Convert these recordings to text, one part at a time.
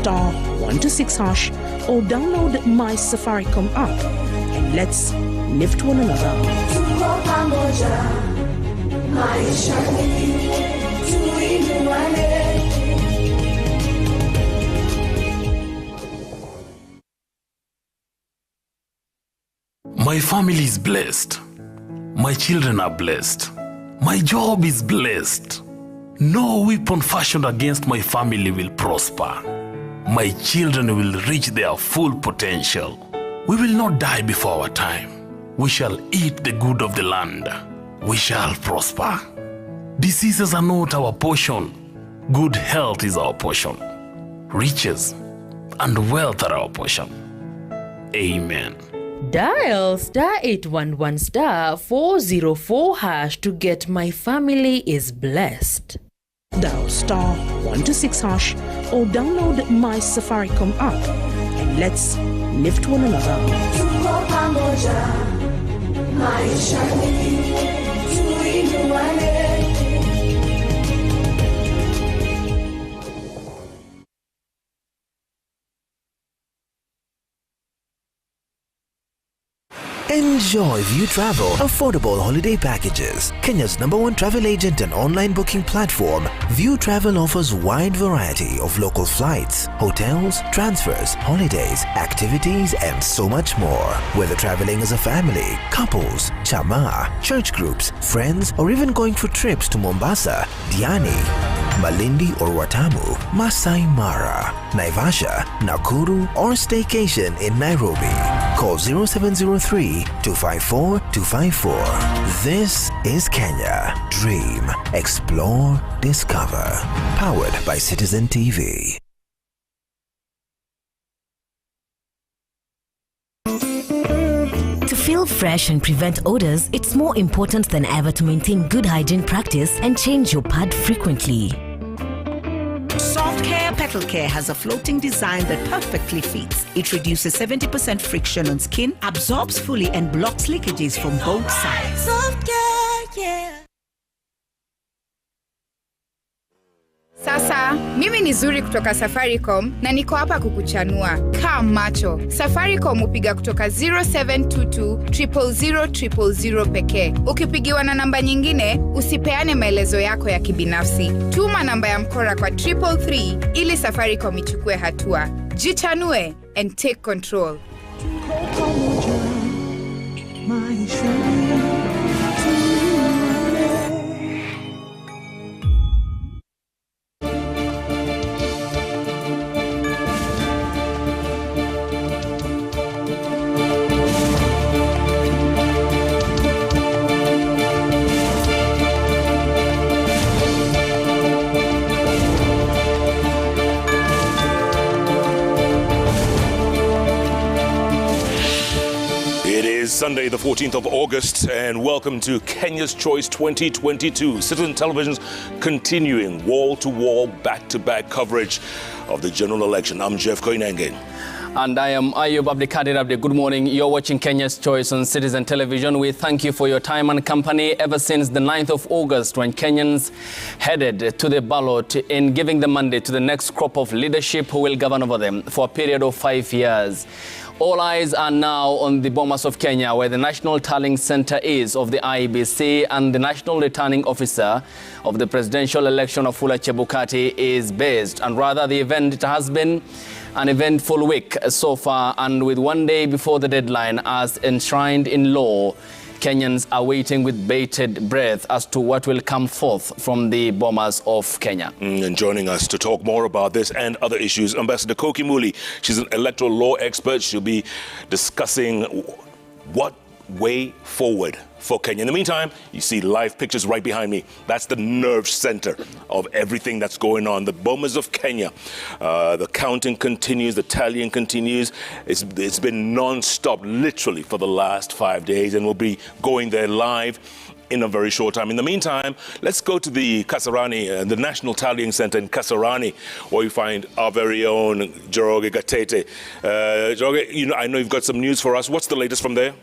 Dial *126# or download my Safaricom app and let's lift one another. My family is blessed. My children are blessed. My job is blessed. No weapon fashioned against my family will prosper. My children will reach their full potential. We will not die before our time. We shall eat the good of the land. We shall prosper. Diseases are not our portion. Good health is our portion. Riches and wealth are our portion. Amen. Dial *811*404# to get my family is blessed. Dial *126# or download my Safaricom app and let's lift one another. Enjoy View Travel affordable holiday packages. Kenya's #1 travel agent and online booking platform, View Travel offers wide variety of local flights, hotels, transfers, holidays, activities, and so much more. Whether traveling as a family, couples, chama, church groups, friends, or even going for trips to Mombasa, Diani, Malindi or Watamu, Masai Mara, Naivasha, Nakuru, or staycation in Nairobi. Call 0703-254-254. This is Kenya. Dream, explore, discover. Powered by CitizenTV. To feel fresh and prevent odors, it's more important than ever to maintain good hygiene practice and change your pad frequently. Soft Care Petal Care has a floating design that perfectly fits. It reduces 70% friction on skin, absorbs fully, and blocks leakages from both sides. Soft Care, yeah. Sasa, mimi ni Zuri kutoka Safaricom na niko hapa kukuchanua. Kaa macho. Safaricom upiga kutoka 0722 pekee. Ukipigiwa na namba nyingine, usipeane maelezo yako ya kibinafsi. Tuma namba ya mkora kwa 333 ili Safaricom ichukue hatua. Jichanue and take control. Sunday, the 14th of August, and welcome to Kenya's Choice 2022. Citizen Television's continuing wall-to-wall, back-to-back coverage of the general election. I'm Jeff Koinange. And I am Ayub Abdikadir Abdi. Good morning. You're watching Kenya's Choice on Citizen Television. We thank you for your time and company ever since the 9th of August, when Kenyans headed to the ballot in giving the mandate to the next crop of leadership who will govern over them for a period of 5 years. All eyes are now on the Bomas of Kenya, where the National Tallying Center is of the IEBC and the National Returning Officer of the presidential election of Wafula Chebukati is based. And rather, the event, it has been an eventful week so far, and with one day before the deadline as enshrined in law, Kenyans are waiting with bated breath as to what will come forth from the Bomas of Kenya. And joining us to talk more about this and other issues, Ambassador Koki Muli. She's an electoral law expert. She'll be discussing what way forward for Kenya. In the meantime, you see live pictures right behind me. That's the nerve center of everything that's going on. The Bomas of Kenya. The counting continues, the tallying continues. It's been non-stop, literally, for the last 5 days, and we'll be going there live in a very short time. In the meantime, let's go to the Kasarani, the National Tallying Center in Kasarani, where we find our very own Joroge Gatete. Joroge, I know you've got some news for us. What's the latest from there?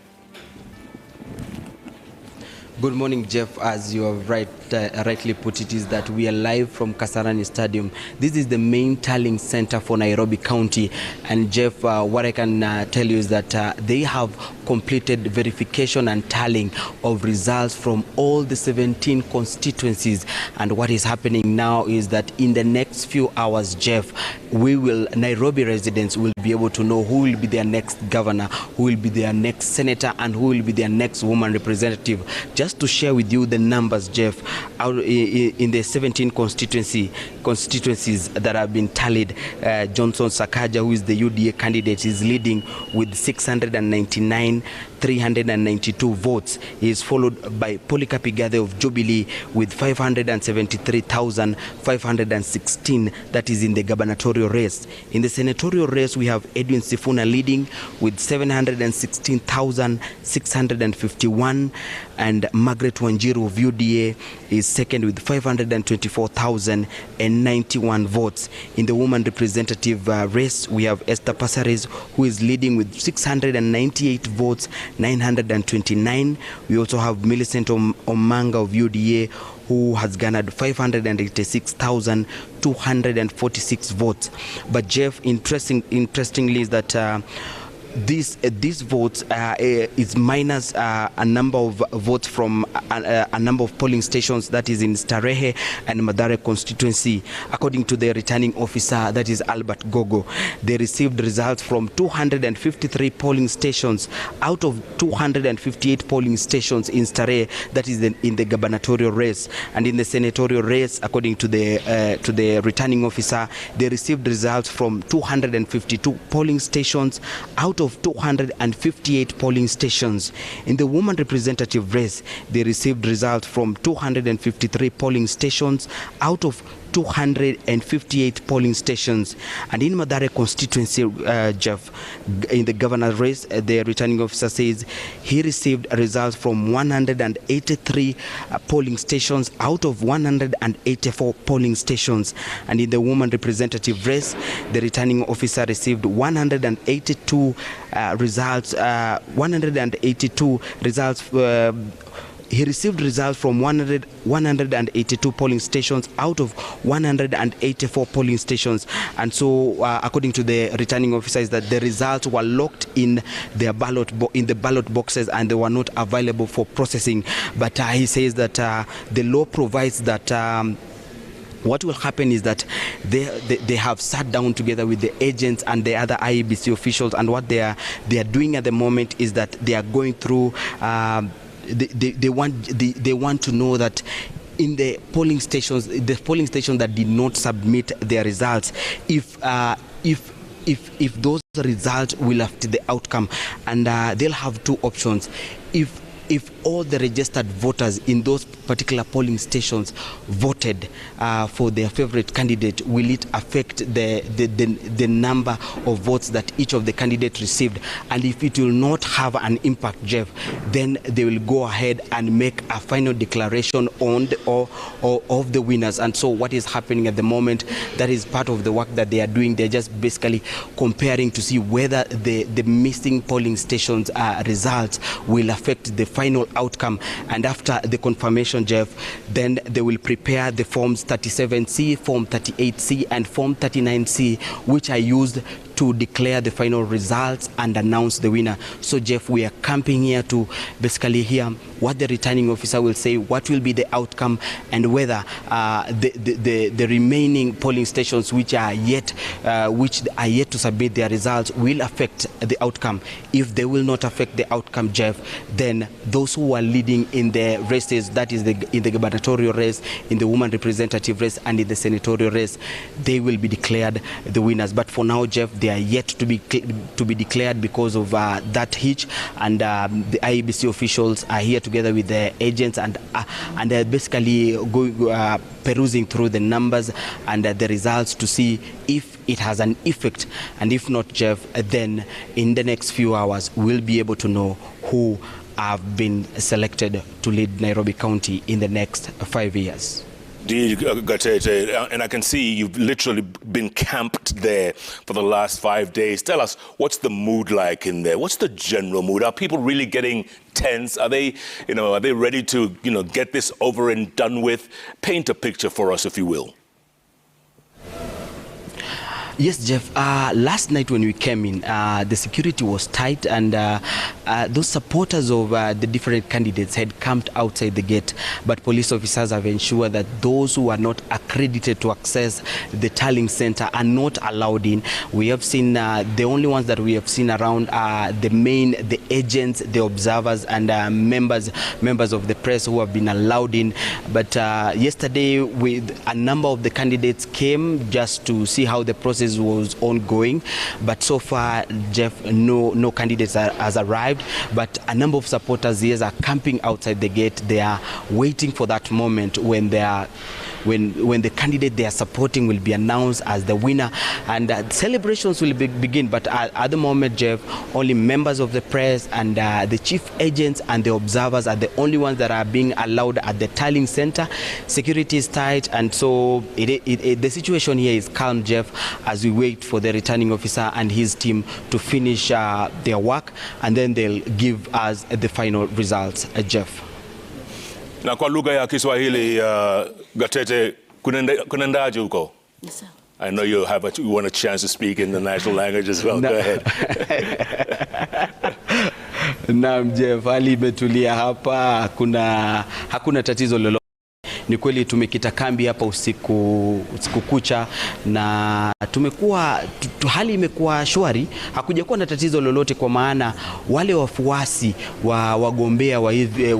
Good morning, Jeff. As you have rightly put it, is that we are live from Kasarani Stadium. This is the main tallying center for Nairobi County. And Jeff, what I can tell you is that they have completed verification and tallying of results from all the 17 constituencies. And what is happening now is that in the next few hours, Jeff, Nairobi residents will be able to know who will be their next governor, who will be their next senator, and who will be their next woman representative. Just to share with you the numbers, Jeff, out in the 17 constituencies that have been tallied, Johnson Sakaja, who is the UDA candidate, is leading with 699,392 votes. He is followed by Polycarp Igathe of Jubilee with 573,516. That is in the gubernatorial race. In the senatorial race, we have Edwin Sifuna leading with 716,651, and Margaret Wanjiru of UDA is second with 524,091 votes. In the woman representative race, we have Esther Passares, who is leading with 698 votes, 929. We also have Millicent Omanga of UDA, who has garnered 586,246 votes. But Jeff, interestingly is that these votes is minus a number of votes from a number of polling stations, that is in Starehe and Mathare constituency. According to the returning officer, that is Albert Gogo, they received results from 253 polling stations out of 258 polling stations in Starehe, that is in the gubernatorial race. And in the senatorial race, according to the returning officer, they received results from 252 polling stations out of 258 polling stations. In the woman representative race, they received results from 253 polling stations out of 258 polling stations. And in Mathare constituency, Jeff, in the governor race, the returning officer says he received results from 183 polling stations out of 184 polling stations. And in the woman representative race, the returning officer received 182 results. He received results from 182 polling stations out of 184 polling stations. And so, according to the returning officer, is that the results were locked in the ballot boxes and they were not available for processing. But he says that the law provides that what will happen is that they have sat down together with the agents and the other IEBC officials, and what they are doing at the moment is that they are going through. They want to know that in the polling stations that did not submit their results, if those results will affect the outcome, and they'll have two options. If all the registered voters in those particular polling stations voted for their favorite candidate, will it affect the number of votes that each of the candidates received? And if it will not have an impact, Jeff, then they will go ahead and make a final declaration of the winners. And so what is happening at the moment, that is part of the work that they are doing. They're just basically comparing to see whether the missing polling stations results will affect the final outcome. And after the confirmation, Jeff, then they will prepare the forms 37C, form 38C, and form 39C, which are used to declare the final results and announce the winner. So, Jeff, we are camping here to basically hear what the returning officer will say, what will be the outcome, and whether the remaining polling stations which are yet to submit their results will affect the outcome. If they will not affect the outcome, Jeff, then those who are leading in the races, that is in the gubernatorial race, in the woman representative race, and in the senatorial race, they will be declared the winners. But for now, Jeff, they are yet to be declared because of that hitch, and the IEBC officials are here together with the agents, and they're basically perusing through the numbers and the results to see if it has an effect, and if not, Jeff, then in the next few hours we'll be able to know who have been selected to lead Nairobi County in the next 5 years. Gatete, and I can see you've literally been camped there for the last 5 days. Tell us, what's the mood like in there? What's the general mood? Are people really getting tense? Are they ready to, get this over and done with? Paint a picture for us, if you will. Yes, Jeff. Last night when we came in, the security was tight, and those supporters of the different candidates had camped outside the gate. But police officers have ensured that those who are not accredited to access the tallying center are not allowed in. We have seen the only ones that we have seen around are the agents, the observers, and members of the press who have been allowed in. But yesterday, with a number of the candidates came just to see how the process was ongoing, but so far, Jeff, no candidates has arrived, but a number of supporters here are camping outside the gate. They are waiting for that moment when the candidate they are supporting will be announced as the winner, and celebrations will begin. But at the moment, Jeff, only members of the press and the chief agents and the observers are the only ones that are being allowed at the tallying center. Security is tight, and so the situation here is calm, Jeff, as we wait for the returning officer and his team to finish their work, and then they'll give us the final results, Jeff. Na kwa lugha ya Kiswahili, Gatete, kunaendaje huko? Yes, sir. I know you want a chance to speak in the national language as well. Go ahead. Naam, Jeff, hali imetulia hapa, hakuna tatizo lolote. Ni kweli tumekita kambi hapa usiku kucha, na hali imekuwa shwari, hakujakuwa na tatizo lolote, kwa maana wale wafuasi wa wagombea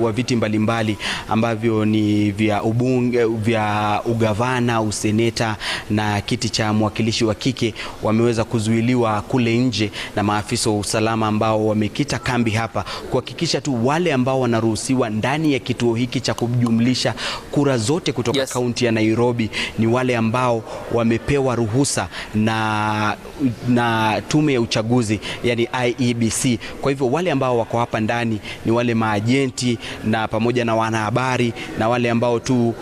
wa viti mbalimbali ambavyo ni vya ubunge, vya ugavana, useneta na kiti cha mwakilishi wa kike wameweza kuzuiliwa kule nje na maafisa wa usalama ambao wamekita kambi hapa kuhakikisha tu wale ambao wanaruhusiwa ndani ya kituo hiki cha kujumlisha kura zote kutoka kaunti ya Nairobi ni wale ambao wamepewa ruhusa na tume ya uchaguzi, yani IEBC. Kwa hivyo wale ambao wako hapa ndani ni wale maajenti na pamoja na wanahabari na wale ambao tu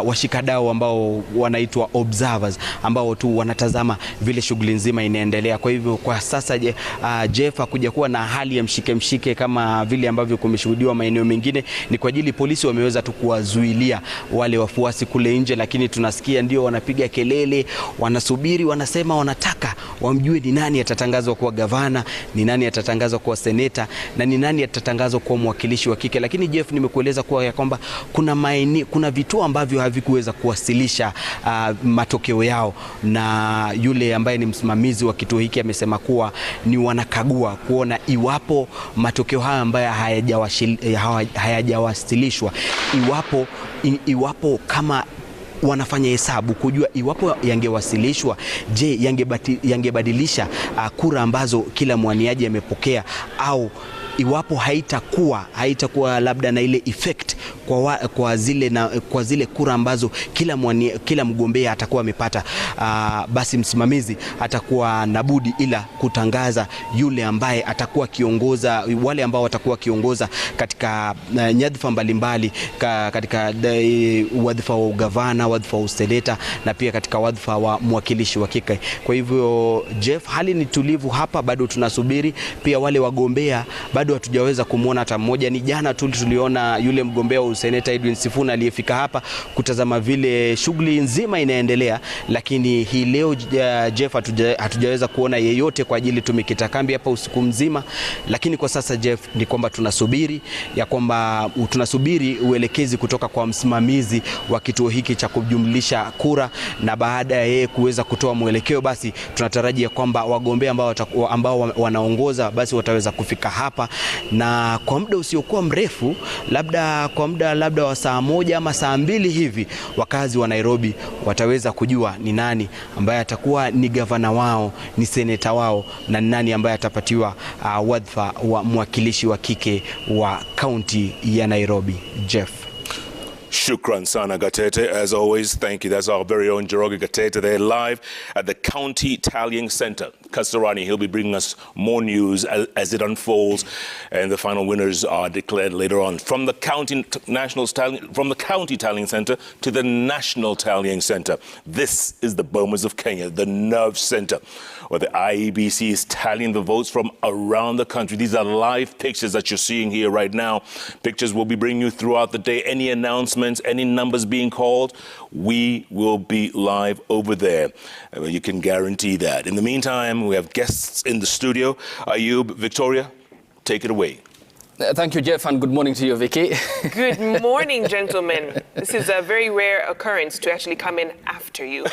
washikadau ambao wanaitwa observers, ambao tu wanatazama vile shughuli nzima inaendelea. Kwa hivyo kwa sasa Jeff, hakuja kuwa na hali ya mshike kama vile ambavyo kumeshuhudiwa maeneo mengine. Ni kwa ajili polisi wameweza tu kuwazuilia wale wafuasi kule nje, lakini tunasikia ndio wanapiga kelele, wanasubiri, wanasema wanataka wamjue ni nani atatangazwa kuwa gavana, ni nani atatangazwa kuwa seneta, na ni nani atatangazwa kuwa mwakilishi wa kike. Lakini Jeff, nimekueleza kuwa ya kwamba kuna vituo ambavyo havikuweza kuwasilisha matokeo yao, na yule ambaye ni msimamizi wa kituo hiki amesema kuwa ni wanakagua kuona iwapo matokeo haya ambayo hayajawasilishwa iwapo kama wanafanya hesabu kujua iwapo yangewasilishwa, je, yangebadilisha kura ambazo kila mwaniaji amepokea, au iwapo haitakuwa labda na ile effect kwa zile kura ambazo kila mgombea atakuwa amepata. Basi msimamizi atakuwa na budi ila kutangaza yule ambaye atakuwa kiongoza, wale ambao watakuwa kiongoza katika nyadhifa mbalimbali, katika wadhifa wa ugavana, wadhifa wa useneta na pia katika wadhifa wa mwakilishi wa kike. Kwa hivyo Jeff, hali ni tulivu hapa, bado tunasubiri. Pia wale wagombea bado hatujaweza kumuona hata mmoja. Ni jana tu tuliona yule mgombea wa useneta Edwin Sifuna aliyefika hapa kutazama vile shughuli nzima inaendelea, lakini hii leo Jeff hatujaweza kuona yeyote, kwa ajili tumekita kambi hapa usiku mzima. Lakini kwa sasa Jeff, ni kwamba tunasubiri uelekezi kutoka kwa msimamizi wa kituo hiki cha kujumlisha kura, na baada ya yeye kuweza kutoa mwelekeo, basi tunatarajia kwamba wagombea ambao wanaongoza basi wataweza kufika hapa, na kwa muda usiokuwa mrefu, labda wa saa moja ama saa mbili hivi, wakazi wa Nairobi wataweza kujua ni nani ambaye atakuwa ni gavana wao, ni seneta wao, na nani ambaye atapatiwa wadhifa wa mwakilishi wa kike wa kaunti ya Nairobi. Jeff. Shukran sana Gatete, as always. Thank you. That's our very own Njoroge Gatete there, live at the County Tallying Center, Kasarani. He'll be bringing us more news as it unfolds, and the final winners are declared later on. From the County Tallying Center to the National Tallying Center. This is the Bomas of Kenya, the nerve center, where the IEBC is tallying the votes from around the country. These are live pictures that you're seeing here right now. Pictures we'll be bringing you throughout the day. Any announcements, any numbers being called, we will be live over there. You can guarantee that. In the meantime, we have guests in the studio. Ayub, Victoria, take it away. Thank you, Jeff, and good morning to you, Vicky. Good morning, gentlemen. This is a very rare occurrence to actually come in after you.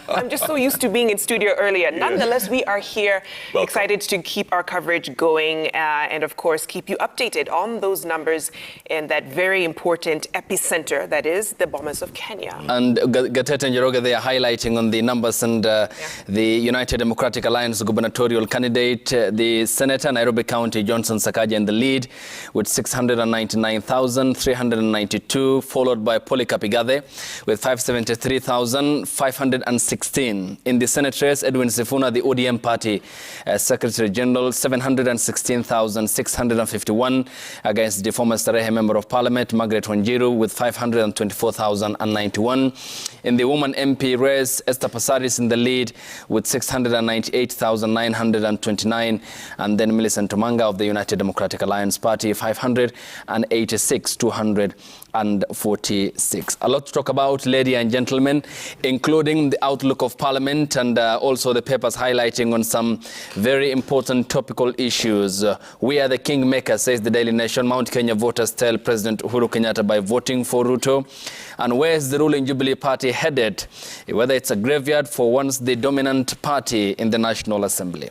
I'm just so used to being in studio earlier. Nonetheless, we are here, excited to keep our coverage going and, of course, keep you updated on those numbers in that very important epicenter that is the Bomas of Kenya. And Gatete and Njoroge, they are highlighting on the numbers, and the United Democratic Alliance gubernatorial candidate, the Senator, Nairobi County, Johnson Sakaja, in the lead with 699,392, followed by Polycarp Igathe with 573,516. In the Senate race, Edwin Sifuna, the ODM party Secretary General, 716,651 against the former Starehe Member of Parliament, Margaret Wanjiru, with 524,091. In the woman MP race, Esther Passaris in the lead with 698,929, and then Millicent Omanga of the United Democratic Alliance Party, 586,246. A lot to talk about, ladies and gentlemen, including the outlook of Parliament and also the papers highlighting on some very important topical issues. We are the kingmaker, says the Daily Nation. Mount Kenya voters tell President Uhuru Kenyatta by voting for Ruto. And where is the ruling Jubilee Party headed? Whether it's a graveyard for once the dominant party in the National Assembly.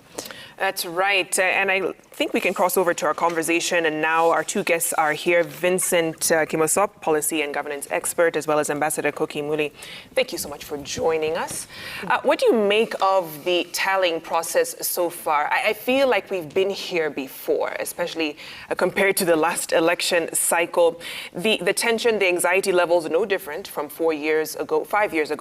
That's right. And I think we can cross over to our conversation. And now our two guests are here. Vincent Kimosop, policy and governance expert, as well as Ambassador Kuyioni. Thank you so much for joining us. What do you make of the tallying process so far? I feel like we've been here before, especially compared to the last election cycle. The tension, the anxiety levels are no different from 5 years ago,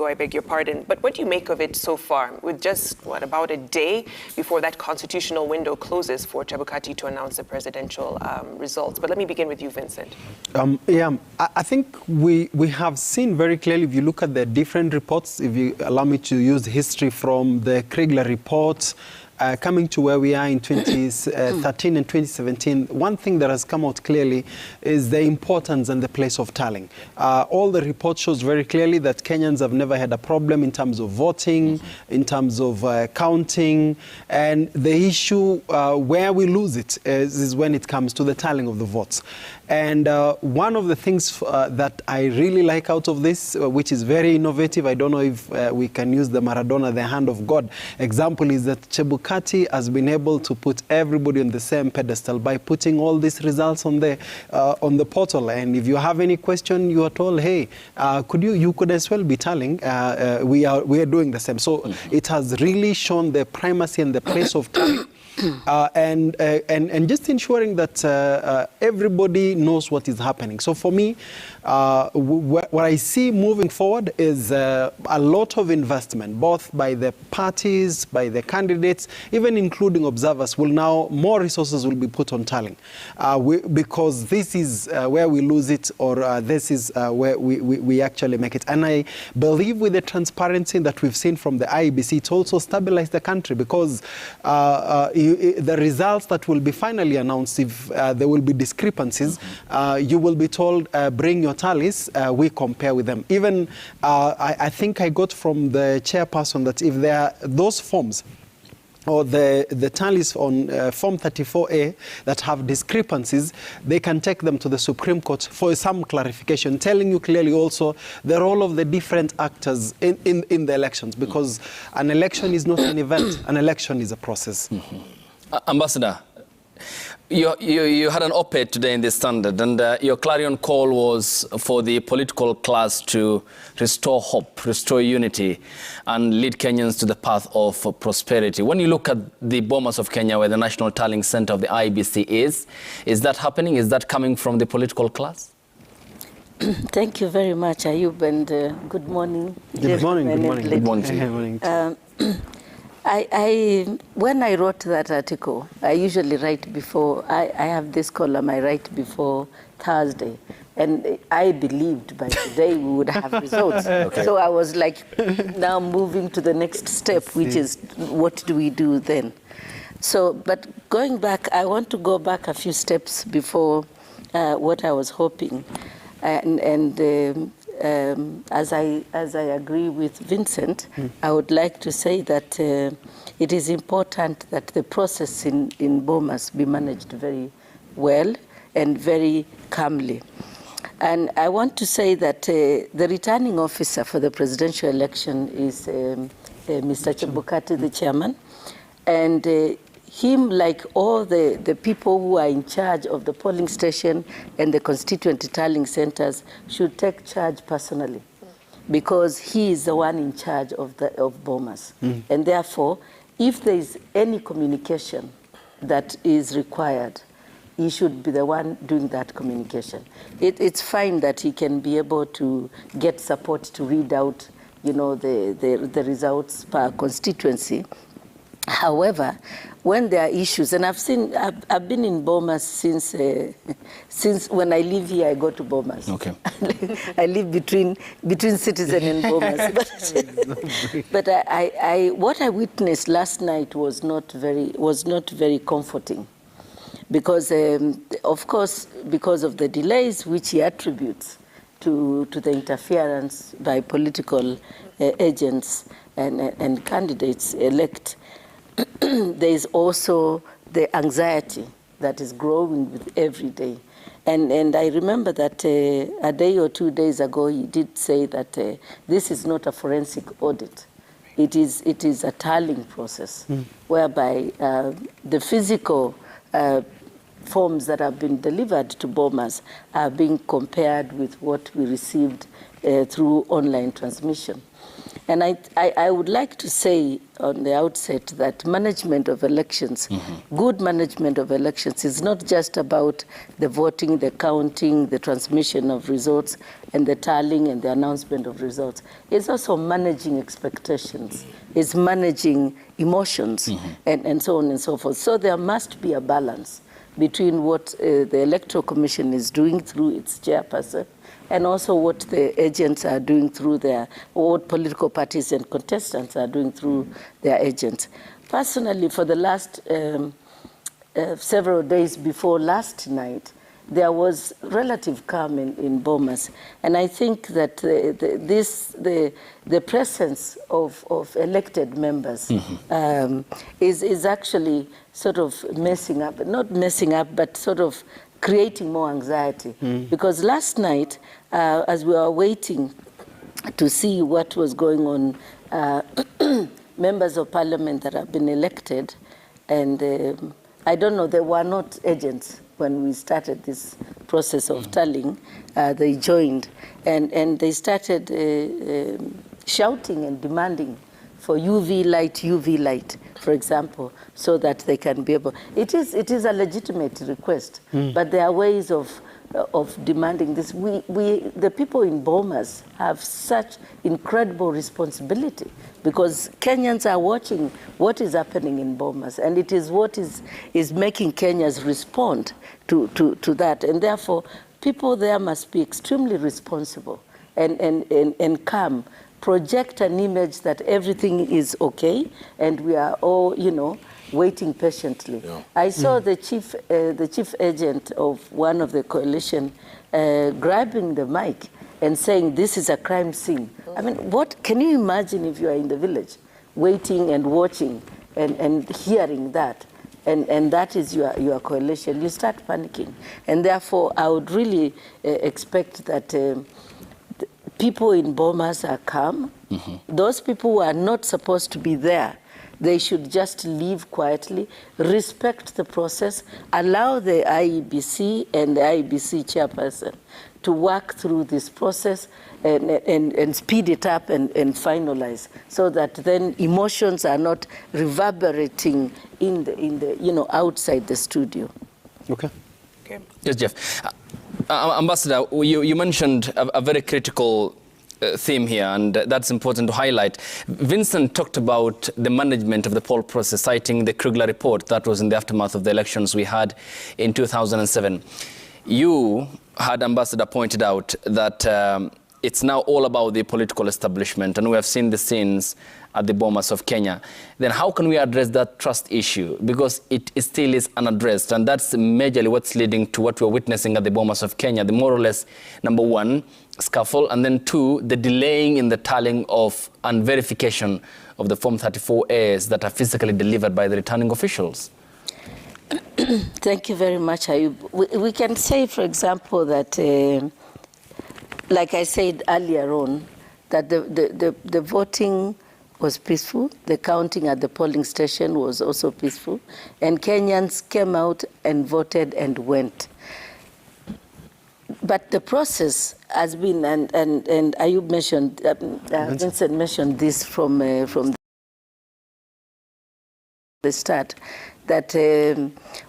I beg your pardon. But what do you make of it so far? With just, about a day before that constitutional window closes for Chebukati to announce the presidential results. But let me begin with you, Vincent. I think we have seen very clearly, if you look at the different reports, if you allow me to use history from the Kriegler report, coming to where we are in 2013 and 2017, one thing that has come out clearly is the importance and the place of tallying. All the report shows very clearly that Kenyans have never had a problem in terms of voting, in terms of counting, and the issue where we lose it is when it comes to the tallying of the votes. And one of the things that I really like out of this, which is very innovative, I don't know if we can use the Maradona, the hand of God example, is that Chebukati has been able to put everybody on the same pedestal by putting all these results on the portal. And if you have any question, you are told, hey, you could as well be tallying. We are doing the same. So it has really shown the primacy and the place of tallying. And just ensuring that everybody knows what is happening. So for me, what I see moving forward is a lot of investment, both by the parties, by the candidates, even including observers. More resources will be put on tallying, because this is where we lose it, or this is where we actually make it. And I believe with the transparency that we've seen from the IEBC, it also stabilized the country, because the results that will be finally announced, if there will be discrepancies, you will be told, bring your tallies, we compare with them. Even, I think I got from the chairperson that if there are those forms, or the tallies on Form 34A that have discrepancies, they can take them to the Supreme Court for some clarification, telling you clearly also the role of the different actors in the elections, because an election is not an event, an election is a process. Ambassador, you had an op-ed today in the Standard, and your clarion call was for the political class to restore hope, restore unity, and lead Kenyans to the path of prosperity. When you look at the Bomas of Kenya, where the National Tallying Center of the IEBC is that happening? Is that coming from the political class? Thank you very much, Ayub, and good morning. Good morning. Good morning. Good morning to you. When I wrote that article, I usually write before, I have this column, I write before Thursday. And I believed by today we would have results. Okay. So I was like, now moving to the next step, which is what do we do then? So, but going back, I want to go back a few steps before what I was hoping. And as I agree with Vincent, I would like to say that it is important that the process in Bomas be managed very well and very calmly. And I want to say that the returning officer for the presidential election is Mr. Chebukati, the chairman, and him, like all the people who are in charge of the polling station and the constituent tallying centers, should take charge personally, because he is the one in charge of Bomas. And therefore, if there is any communication that is required, he should be the one doing that communication. It's fine that he can be able to get support to read out, the results per constituency. However, when there are issues, and I've been in Bomas since when I live here, I go to Bomas. Okay. I live between Citizen and Bomas. But what I witnessed last night was not very comforting. Because, of course, because of the delays which he attributes to the interference by political agents and candidates elect, there is also the anxiety that is growing with every day. And I remember that a day or 2 days ago, he did say that this is not a forensic audit. It is a tallying process, whereby the physical forms that have been delivered to Bomas are being compared with what we received through online transmission. And I would like to say on the outset that management of elections, good management of elections, is not just about the voting, the counting, the transmission of results, and the tallying and the announcement of results. It's also managing expectations. It's managing emotions, and so on and so forth. So there must be a balance between what the Electoral Commission is doing through its chairperson and also what the agents are doing through what political parties and contestants are doing through their agents. Personally, for the last several days before last night, there was relative calm in Bomas. And I think that the presence of elected members is actually sort of not messing up, but sort of creating more anxiety. Because last night, as we were waiting to see what was going on, members of parliament that have been elected, and I don't know, they were not agents when we started this process of tallying. They joined, and they started shouting and demanding for UV light, for example, so that they can be able. It is a legitimate request, but there are ways of demanding this. The people in Bomas have such incredible responsibility, because Kenyans are watching what is happening in Bomas, and it is what is making Kenyans respond to that. And therefore, people there must be extremely responsible and calm, project an image that everything is okay, and we are all, waiting patiently. Yeah. I saw the chief agent of one of the coalition grabbing the mic and saying, this is a crime scene. I mean, what can you imagine if you are in the village, waiting and watching and hearing that? And that is your coalition. You start panicking. And therefore, I would really expect that people in Bomas are calm. Those people who are not supposed to be there, they should just leave quietly, respect the process, allow the IEBC and the IEBC chairperson to work through this process and speed it up and finalize, so that then emotions are not reverberating in the outside the studio. Okay. Yes, Jeff. Ambassador, you mentioned a very critical theme here, and that's important to highlight. Vincent talked about the management of the poll process, citing the Kriegler report that was in the aftermath of the elections we had in 2007. You had, Ambassador, pointed out that it's now all about the political establishment, and we have seen the scenes at the Bomas of Kenya. Then how can we address that trust issue? Because it still is unaddressed, and that's majorly what's leading to what we're witnessing at the Bomas of Kenya, the more or less, number one, scuffle, and then two, the delaying in the tallying of and verification of the Form 34As that are physically delivered by the returning officials. Thank you very much, Ayub. We can say, for example, that, like I said earlier on, that the voting was peaceful, the counting at the polling station was also peaceful, and Kenyans came out and voted and went. But the process has been, and Ayub mentioned, Vincent mentioned this from the start, that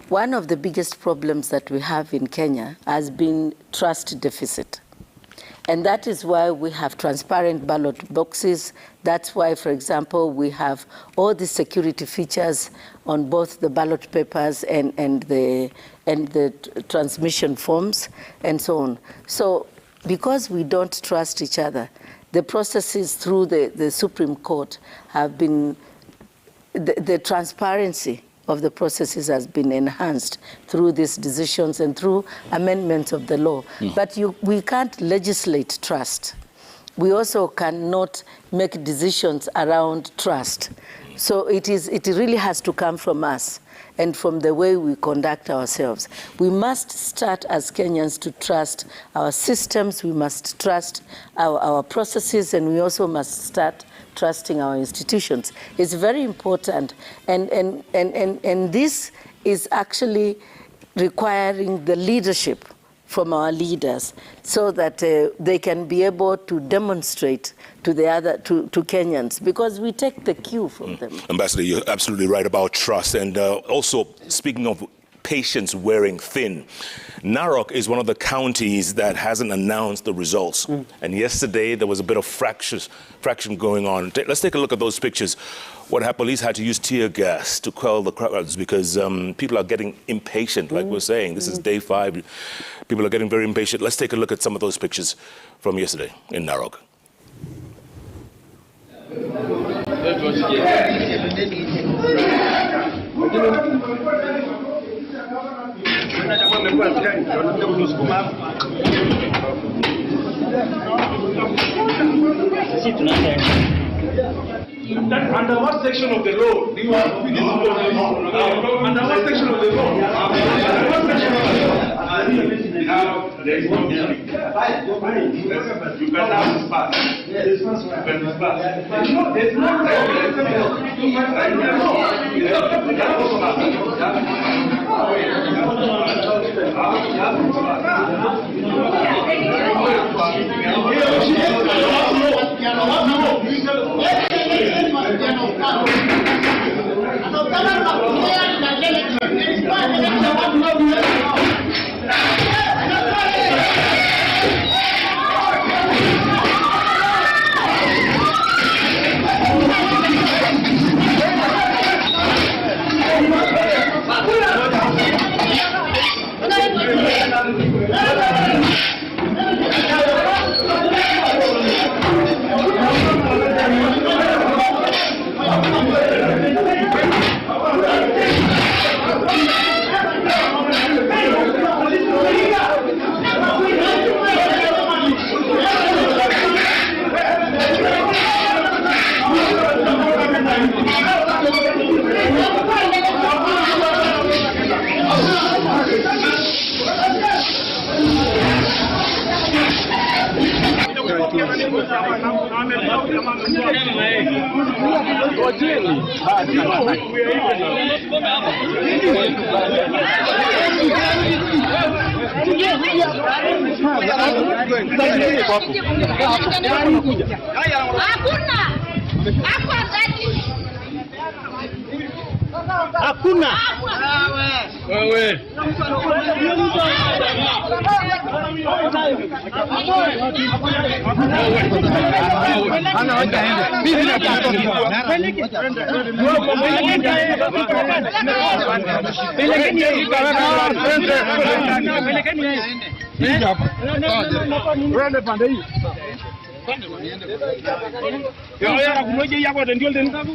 one of the biggest problems that we have in Kenya has been trust deficit. And that is why we have transparent ballot boxes. That's why, for example, we have all the security features on both the ballot papers and the transmission forms and so on. So because we don't trust each other, the processes through the Supreme Court have been, the transparency of the processes has been enhanced through these decisions and through amendments of the law. But we can't legislate trust. We also cannot make decisions around trust. So it really has to come from us and from the way we conduct ourselves. We must start as Kenyans to trust our systems, we must trust our processes, and we also must start trusting our institutions. It's very important, and this is actually requiring the leadership from our leaders so that they can be able to demonstrate to to Kenyans, because we take the cue from them. Ambassador, you're absolutely right about trust, and also speaking of patients wearing thin, Narok is one of the counties that hasn't announced the results. And yesterday there was a bit of fraction going on. Let's take a look at those pictures. What happened? Police had to use tear gas to quell the crowds because people are getting impatient, like we're saying. This is day 5. People are getting very impatient. Let's take a look at some of those pictures from yesterday in Narok. Under what section of the law do you have to be under what section of the law? Under what section of the law? There is no music. You can now disperse. You can disperse. There's no Hakuna. Wewe. Ana wacha ende.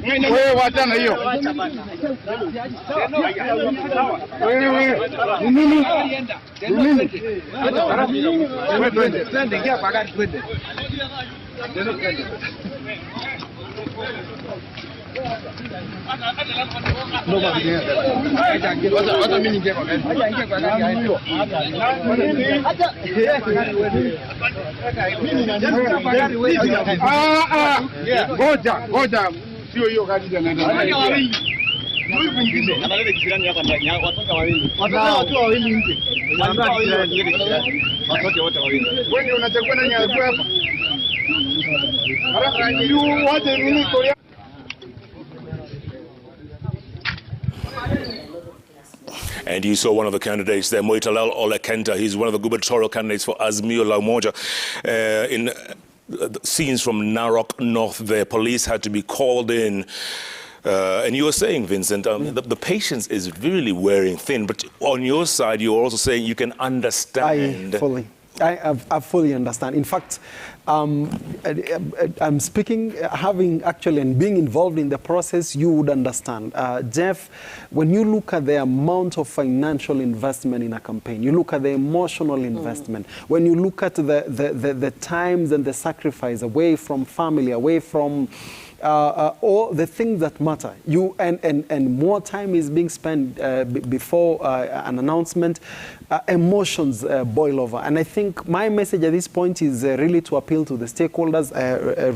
Mimi wewe wachana hiyo. Ngoja sio hiyo gari tena. Watu wawili nje. Wewe unachukua nani hapo hapa? Haraka ndio waje mimi Korea. And you saw one of the candidates there, Moitalel Olekenta. He's one of the gubernatorial candidates for Azimio La Umoja. In scenes from Narok North there, police had to be called in. And you were saying, Vincent, the patience is really wearing thin. But on your side, you're also saying you can understand. I fully understand. In fact, I'm speaking, having actually and being involved in the process, you would understand. Jeff, when you look at the amount of financial investment in a campaign, you look at the emotional investment, when you look at the times and the sacrifice away from family, away from all the things that matter, and more time is being spent before an announcement, emotions boil over. And I think my message at this point is really to appeal to the stakeholders,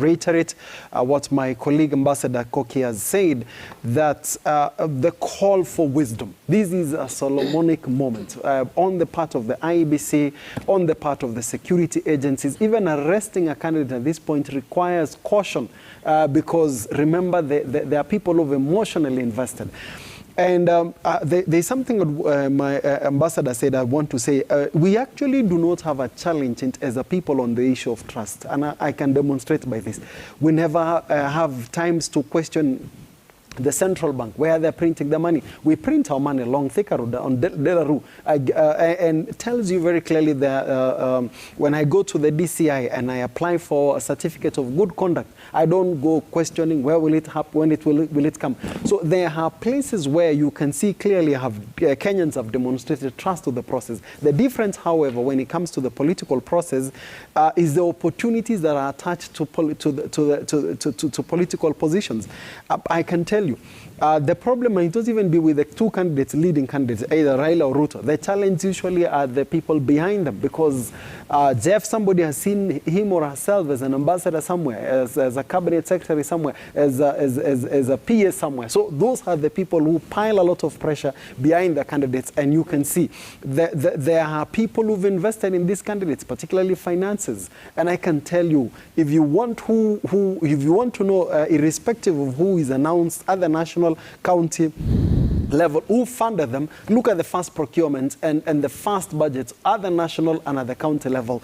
reiterate what my colleague Ambassador Koki has said, that the call for wisdom. This is a Solomonic moment on the part of the IEBC, on the part of the security agencies. Even arresting a candidate at this point requires caution because remember, there are people who have emotionally invested. And there's something my ambassador said I want to say. We actually do not have a challenge as a people on the issue of trust. And I can demonstrate by this. We never have times to question the central bank, where they're printing the money. We print our money along Thika Road, on Delaru, and it tells you very clearly that when I go to the DCI and I apply for a certificate of good conduct, I don't go questioning where will it happen, when will it come. So there are places where you can see clearly Kenyans have demonstrated trust to the process. The difference, however, when it comes to the political process, is the opportunities that are attached to political positions. I can tell you, the problem might not even be with the two candidates, leading candidates, either Raila or Ruto. The challenge usually are the people behind them, because Jeff, somebody has seen him or herself as an ambassador somewhere, as a cabinet secretary somewhere, as a PA somewhere. So those are the people who pile a lot of pressure behind the candidates, and you can see there are people who've invested in these candidates, particularly finances. And I can tell you, if you want if you want to know, irrespective of who is announced at the national, county level, who funded them, look at the first procurement and the first budgets at the national and at the county level.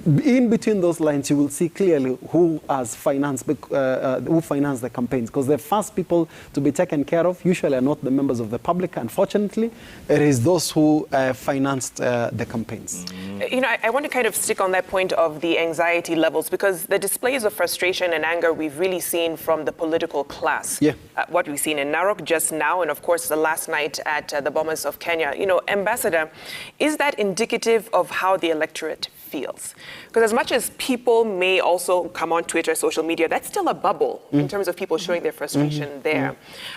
In between those lines, you will see clearly who has financed, who financed the campaigns, because the first people to be taken care of usually are not the members of the public. Unfortunately, it is those who financed the campaigns. You know, I want to kind of stick on that point of the anxiety levels, because the displays of frustration and anger we've really seen from the political class. Yeah. What we've seen in Narok just now, and of course the last night at the Bomas of Kenya. You know, Ambassador, is that indicative of how the electorate feels? Because as much as people may also come on Twitter, social media, that's still a bubble in terms of people showing their frustration there.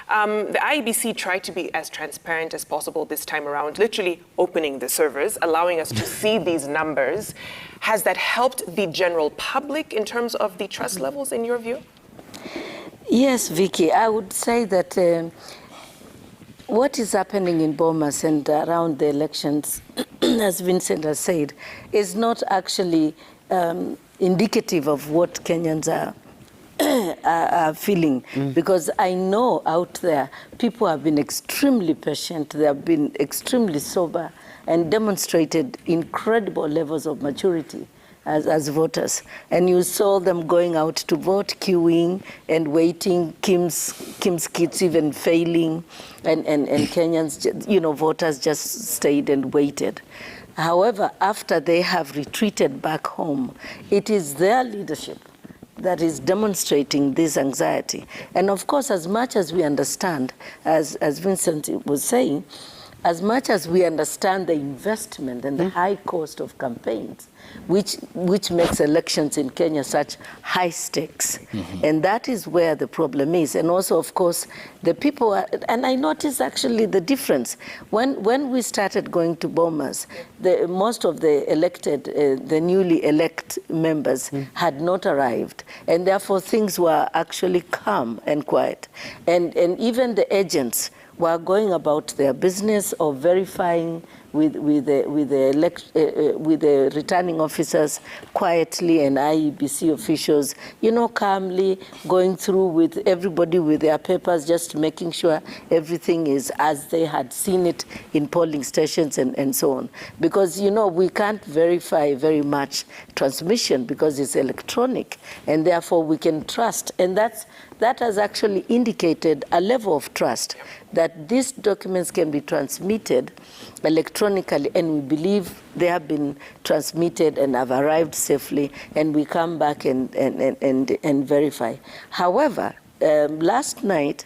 The IEBC tried to be as transparent as possible this time around, literally opening the servers, allowing us to see these numbers. Has that helped the general public in terms of the trust levels, in your view? Yes, Vicky, I would say that what is happening in Bomas and around the elections, as Vincent has said, is not actually indicative of what Kenyans are feeling, because I know out there people have been extremely patient, they have been extremely sober and demonstrated incredible levels of maturity as voters. And you saw them going out to vote, queuing and waiting, Kim's kids even failing, and Kenyans, you know, voters just stayed and waited. However, after they have retreated back home, it is their leadership that is demonstrating this anxiety. And of course, as much as we understand, as Vincent was saying, as much as we understand the investment and the high cost of campaigns, which makes elections in Kenya such high stakes. And that is where the problem is. And also, of course, the people are, and I noticed actually the difference. When we started going to Bomas, most of the elected, the newly elect members had not arrived. And therefore, things were actually calm and quiet. And even the agents were going about their business or verifying with the returning officers quietly, and IEBC officials, you know, calmly going through with everybody with their papers, just making sure everything is as they had seen it in polling stations and so on. Because, you know, we can't verify very much transmission because it's electronic, and therefore we can trust. And that has actually indicated a level of trust that these documents can be transmitted electronically, and we believe they have been transmitted and have arrived safely, and we come back and verify. However, last night,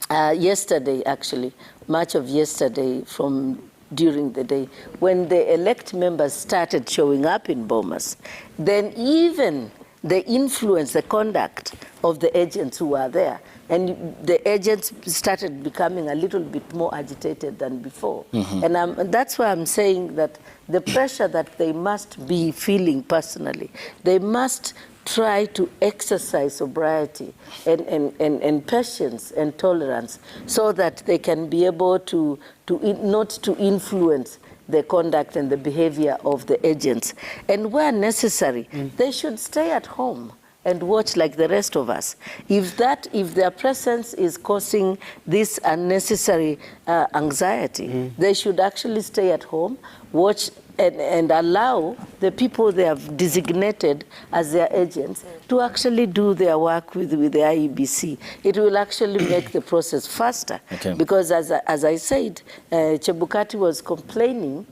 yesterday actually, much of yesterday from during the day, when the elect members started showing up in Bomas, then even the influence, the conduct of the agents who are there, and the agents started becoming a little bit more agitated than before. And that's why I'm saying that the pressure that they must be feeling personally, they must try to exercise sobriety and patience and tolerance so that they can be able to not to influence the conduct and the behavior of the agents. And where necessary, they should stay at home and watch like the rest of us. If their presence is causing this unnecessary anxiety, they should actually stay at home, watch and allow the people they have designated as their agents to actually do their work with the IEBC. It will actually make the process faster. Because as I said, Chebukati was complaining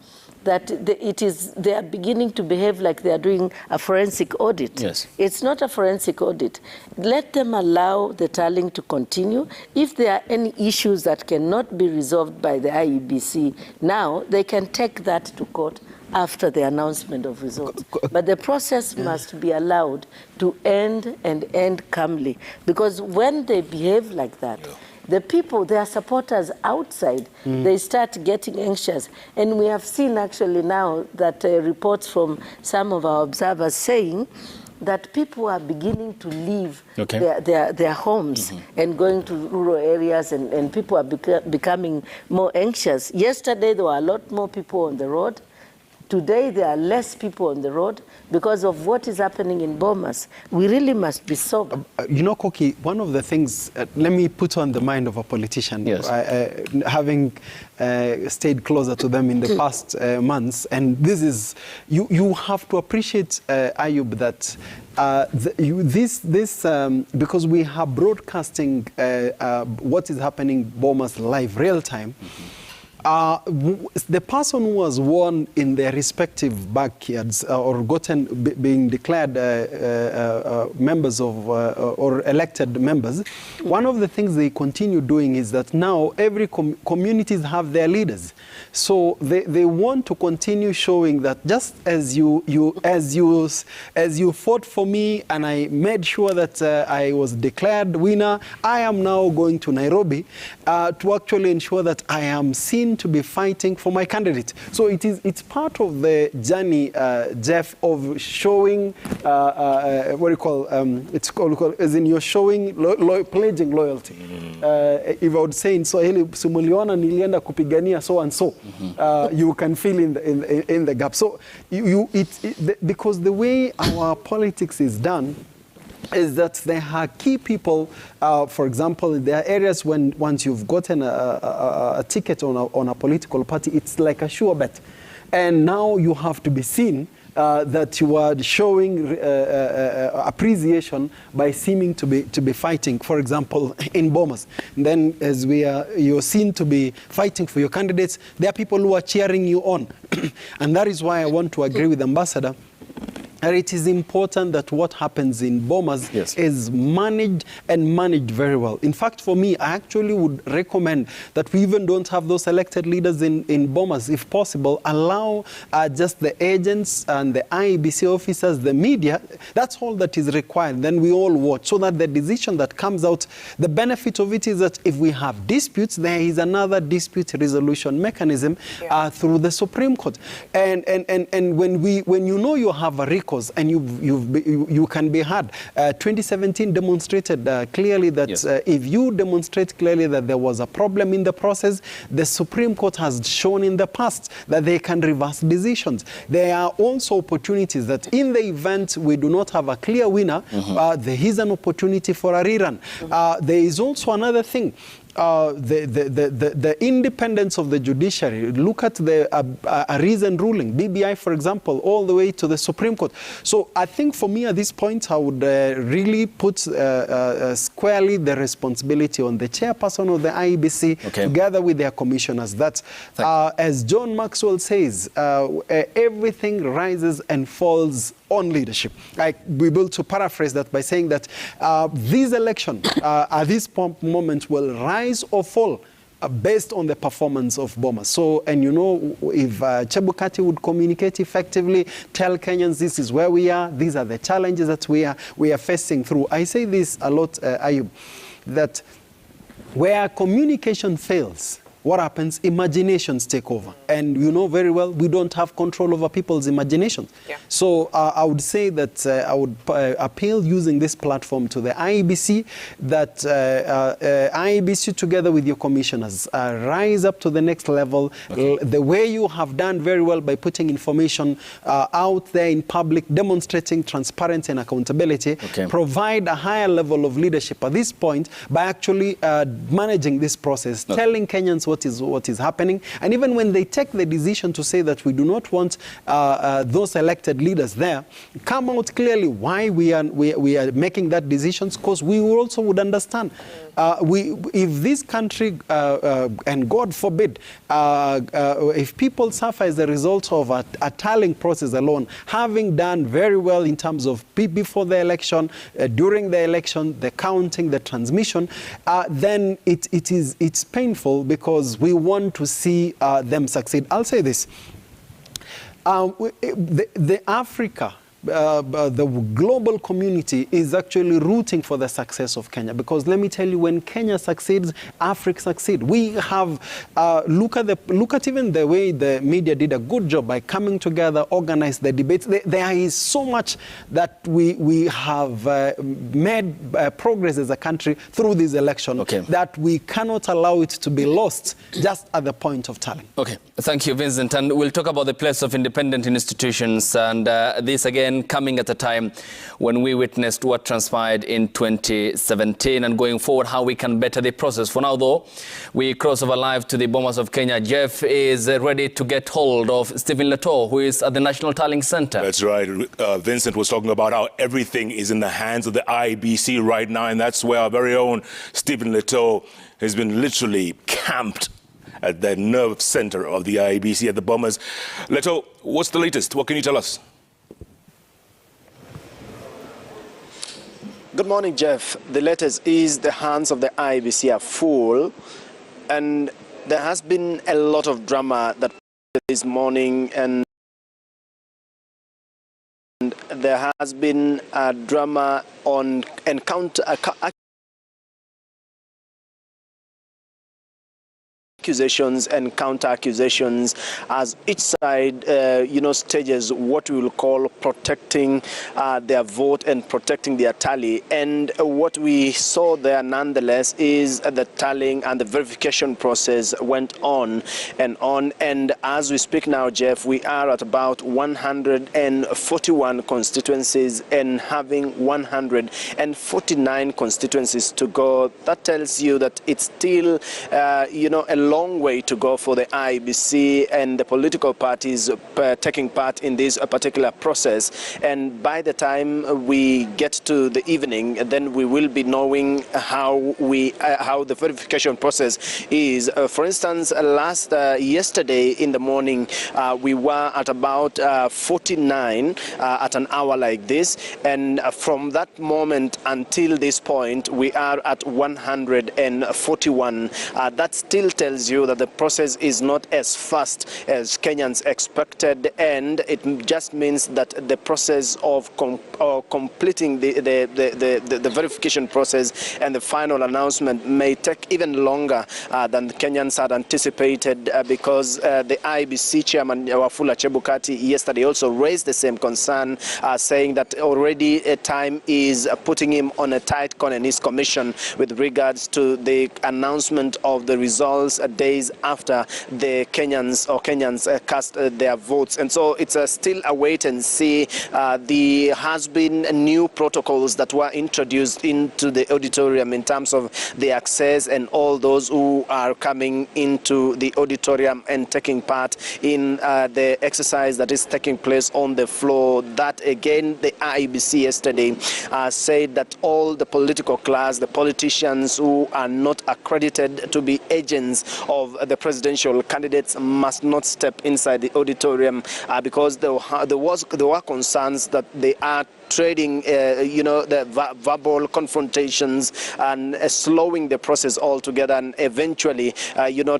that they are beginning to behave like they are doing a forensic audit. It's not a forensic audit. Let them allow the tallying to continue. If there are any issues that cannot be resolved by the IEBC now, they can take that to court after the announcement of results. But the process must be allowed to end calmly. Because when they behave like that, the people, their supporters outside, they start getting anxious. And we have seen actually now that reports from some of our observers saying that people are beginning to leave their homes and going to rural areas, and people are becoming more anxious. Yesterday, there were a lot more people on the road. Today, there are less people on the road because of what is happening in Bomas. We really must be sober. You know, Koki, one of the things, let me put on the mind of a politician, having stayed closer to them in the past months, and this is, you have to appreciate, Ayub, that because we have broadcasting what is happening Bomas live, real time, the person who was born in their respective backyards or being declared members of or elected members, one of the things they continue doing is that now every communities have their leaders. So they want to continue showing that just as you fought for me and I made sure that I was declared winner, I am now going to Nairobi to actually ensure that I am seen to be fighting for my candidate. So it's part of the journey, Jeff, of showing what do you call it's called as in you're showing pledging loyalty. If I would say in Swahili, simuliona nilienda kupigania so and so, you can feel in the gap. So because the way our politics is done, is that there are key people, for example, there are areas when once you've gotten a ticket on a political party, it's like a sure bet. And now you have to be seen that you are showing appreciation by seeming to be fighting, for example, in Bomas. And then as you're seen to be fighting for your candidates, there are people who are cheering you on. And that is why I want to agree with Ambassador. And it is important that what happens in Bomas is managed and managed very well. In fact, for me, I actually would recommend that we even don't have those elected leaders in Bomas. If possible, allow just the agents and the IEBC officers, the media, that's all that is required. Then we all watch so that the decision that comes out, the benefit of it is that if we have disputes, there is another dispute resolution mechanism through the Supreme Court. And when you know you have a recourse and you can be heard. 2017 demonstrated clearly that if you demonstrate clearly that there was a problem in the process, the Supreme Court has shown in the past that they can reverse decisions. There are also opportunities that in the event we do not have a clear winner, there is an opportunity for a rerun. There is also another thing. The independence of the judiciary. Look at a recent ruling, BBI, for example, all the way to the Supreme Court. So I think for me at this point, I would really put squarely the responsibility on the chairperson of the IEBC together with their commissioners. That, as John Maxwell says, everything rises and falls on leadership. We will to paraphrase that by saying that this election at this moment will rise or fall based on the performance of Bomas. So, and you know, if Chebukati would communicate effectively, tell Kenyans this is where we are, these are the challenges that we are facing through. I say this a lot, Ayub, that where communication fails, what happens? Imaginations take over. And you know very well, we don't have control over people's imaginations. So I would say that I would appeal using this platform to the IEBC, that IEBC together with your commissioners rise up to the next level. The way you have done very well by putting information out there in public, demonstrating transparency and accountability, provide a higher level of leadership at this point by actually managing this process, telling Kenyans what is happening. And even when they take the decision to say that we do not want those elected leaders there, come out clearly why we are making that decision, because we also would understand. If this country, and God forbid, if people suffer as a result of a tallying process alone, having done very well in terms of before the election, during the election, the counting, the transmission, then it's painful because we want to see them succeed. I'll say this. The Africa, the global community is actually rooting for the success of Kenya, because let me tell you, when Kenya succeeds, Africa succeeds. We have look at even the way the media did a good job by coming together, organize the debates. There is so much that we have made progress as a country through this election that we cannot allow it to be lost just at the point of tallying. Okay, thank you, Vincent. And we'll talk about the place of independent institutions, and this again coming at a time when we witnessed what transpired in 2017, and going forward how we can better the process. For now, though, we cross over live to the Bomas of Kenya. Jeff is ready to get hold of Stephen Leto, who is at the National Tallying Center. That's right. Vincent was talking about how everything is in the hands of the IEBC right now, and that's where our very own Stephen Leto has been literally camped at the nerve center of the IEBC at the Bomas. Leto, what's the latest? What can you tell us? Good morning, Jeff. The latest is the hands of the IEBC are full, and there has been a lot of drama that this morning, and there has been a drama on encounter accusations and counter-accusations as each side, stages what we will call protecting their vote and protecting their tally. And what we saw there, nonetheless, is the tallying and the verification process went on. And as we speak now, Jeff, we are at about 141 constituencies and having 149 constituencies to go. That tells you that it's still, a long way to go for the IEBC and the political parties taking part in this particular process. And by the time we get to the evening, then we will be knowing how the verification process is. For instance, yesterday in the morning, we were at about 49 at an hour like this, and from that moment until this point, we are at 141. That still tells you that the process is not as fast as Kenyans expected, and it just means that the process of completing the verification process and the final announcement may take even longer than Kenyans had anticipated, because the IEBC chairman Wafula Chebukati yesterday also raised the same concern, saying that already time is putting him on a tight corner in his commission with regards to the announcement of the results days after the Kenyans cast their votes. And so it's still a wait and see. There has been new protocols that were introduced into the auditorium in terms of the access and all those who are coming into the auditorium and taking part in the exercise that is taking place on the floor. That again, the IEBC yesterday said that all the political class, the politicians who are not accredited to be agents of the presidential candidates must not step inside the auditorium because there were concerns that they are trading, the verbal confrontations and slowing the process altogether, and eventually,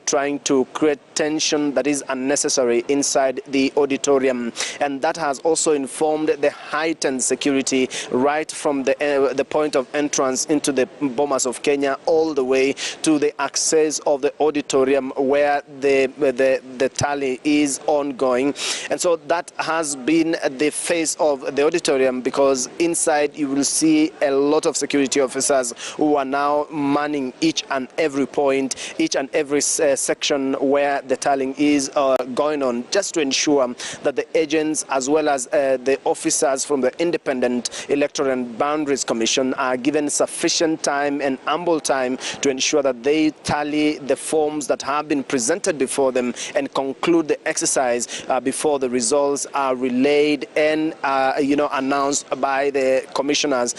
trying to create tension that is unnecessary inside the auditorium. And that has also informed the heightened security right from the point of entrance into the Bomas of Kenya all the way to the access of the auditorium where the tally is ongoing. And so that has been the face of the auditorium, because inside you will see a lot of security officers who are now manning each and every point, each and every section where the tallying is going on, just to ensure that the agents as well as the officers from the Independent Electoral and Boundaries Commission are given sufficient time and ample time to ensure that they tally the forms that have been presented before them and conclude the exercise before the results are relayed and announced by the commissioners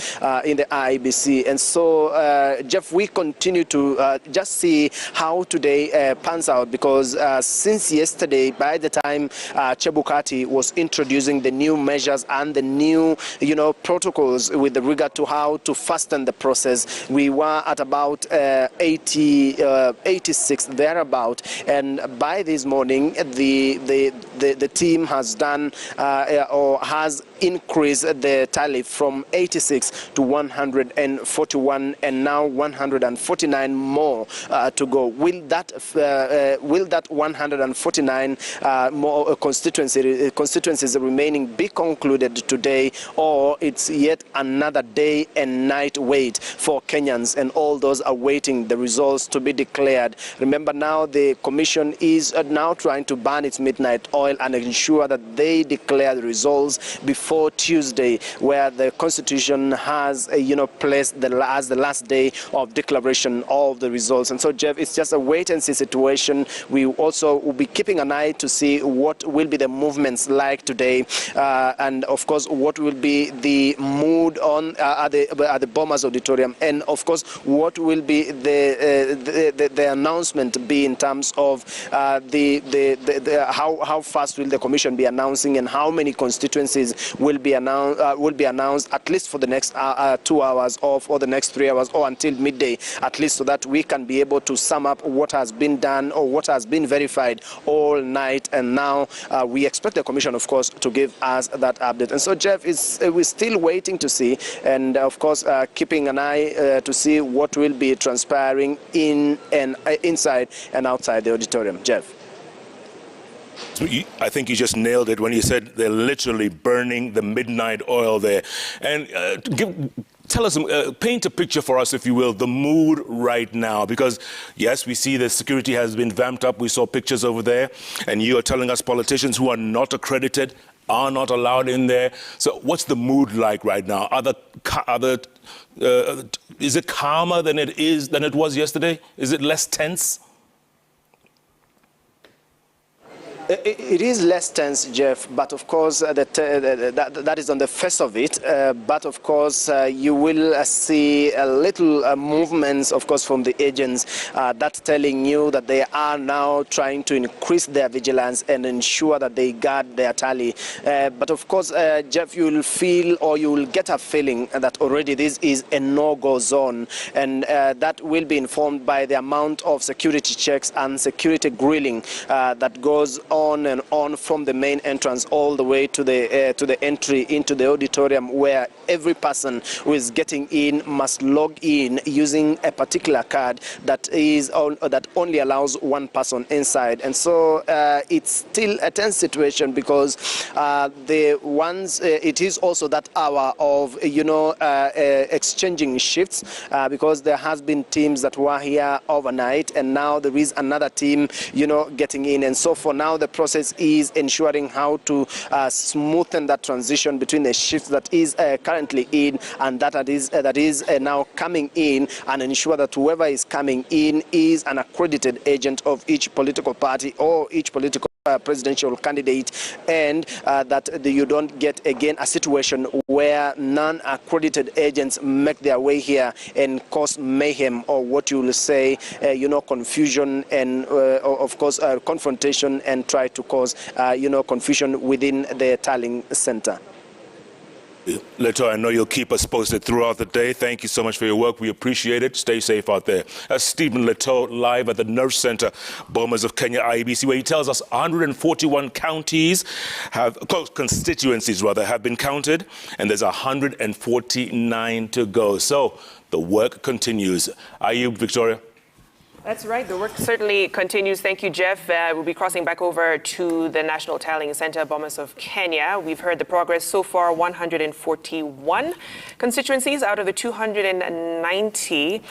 in the IEBC. And so, Jeff, we continue to just see how today pans out, because since yesterday, by the time Chebukati was introducing the new measures and the new, protocols with regard to how to fasten the process, we were at about 86 thereabout. And by this morning, the team has done or has increased the tally from 86 to 141, and now 149 more to go. Will that 149 more constituencies remaining be concluded today, or it's yet another day and night wait for Kenyans and all those awaiting the results to be declared? Remember, now the commission is now trying to burn its midnight oil and ensure that they declare the results before Tuesday, where the Constitution has placed as the last day of declaration of the results. And so, Jeff, it's just a wait-and-see situation. We also will be keeping an eye to see what will be the movements like today, and of course, what will be the mood on at the Bomas Auditorium, and of course, what will be the announcement be in terms of how fast will the commission be announcing, and how many constituencies will be announced at least for the next 2 hours or for the next 3 hours or until midday, at least, so that we can be able to sum up what has been done or what has been verified all night. And now we expect the commission, of course, to give us that update. And so, Jeff, we're still waiting to see, and of course keeping an eye to see what will be transpiring in and inside inside and outside the auditorium. Jeff. I think you just nailed it when you said they're literally burning the midnight oil there. And tell us, paint a picture for us, if you will, the mood right now. Because, yes, we see the security has been vamped up. We saw pictures over there. And you are telling us politicians who are not accredited are not allowed in there. So what's the mood like right now? Is it calmer than it was yesterday? Is it less tense? It is less tense, Jeff, but of course that is on the face of it. But of course you will see a little movements, of course, from the agents that telling you that they are now trying to increase their vigilance and ensure that they guard their tally. But of course, Jeff, you will feel, or you will get a feeling that already this is a no-go zone, and that will be informed by the amount of security checks and security grilling that goes on and on from the main entrance all the way to the entry into the auditorium, where every person who is getting in must log in using a particular card that only allows one person inside. And so it's still a tense situation, because it is also that hour of exchanging shifts, because there has been teams that were here overnight, and now there is another team getting in. And so for now, the process is ensuring how to smoothen that transition between the shift that is currently in and that is now coming in, and ensure that whoever is coming in is an accredited agent of each political party or each political presidential candidate, and that you don't get again a situation where non-accredited agents make their way here and cause mayhem, or what you will say, confusion and of course confrontation, and try to cause confusion within the tallying center. Leto, I know you'll keep us posted throughout the day. Thank you so much for your work. We appreciate it. Stay safe out there. That's Stephen Leto live at the Nerve Center, Bomas of Kenya, IEBC, where he tells us 141 constituencies have been counted, and there's 149 to go. So the work continues. Are you, Victoria? That's right. The work certainly continues. Thank you, Jeff. We'll be crossing back over to the National Tallying Center, Bomas of Kenya. We've heard the progress so far, 141 constituencies out of the 290.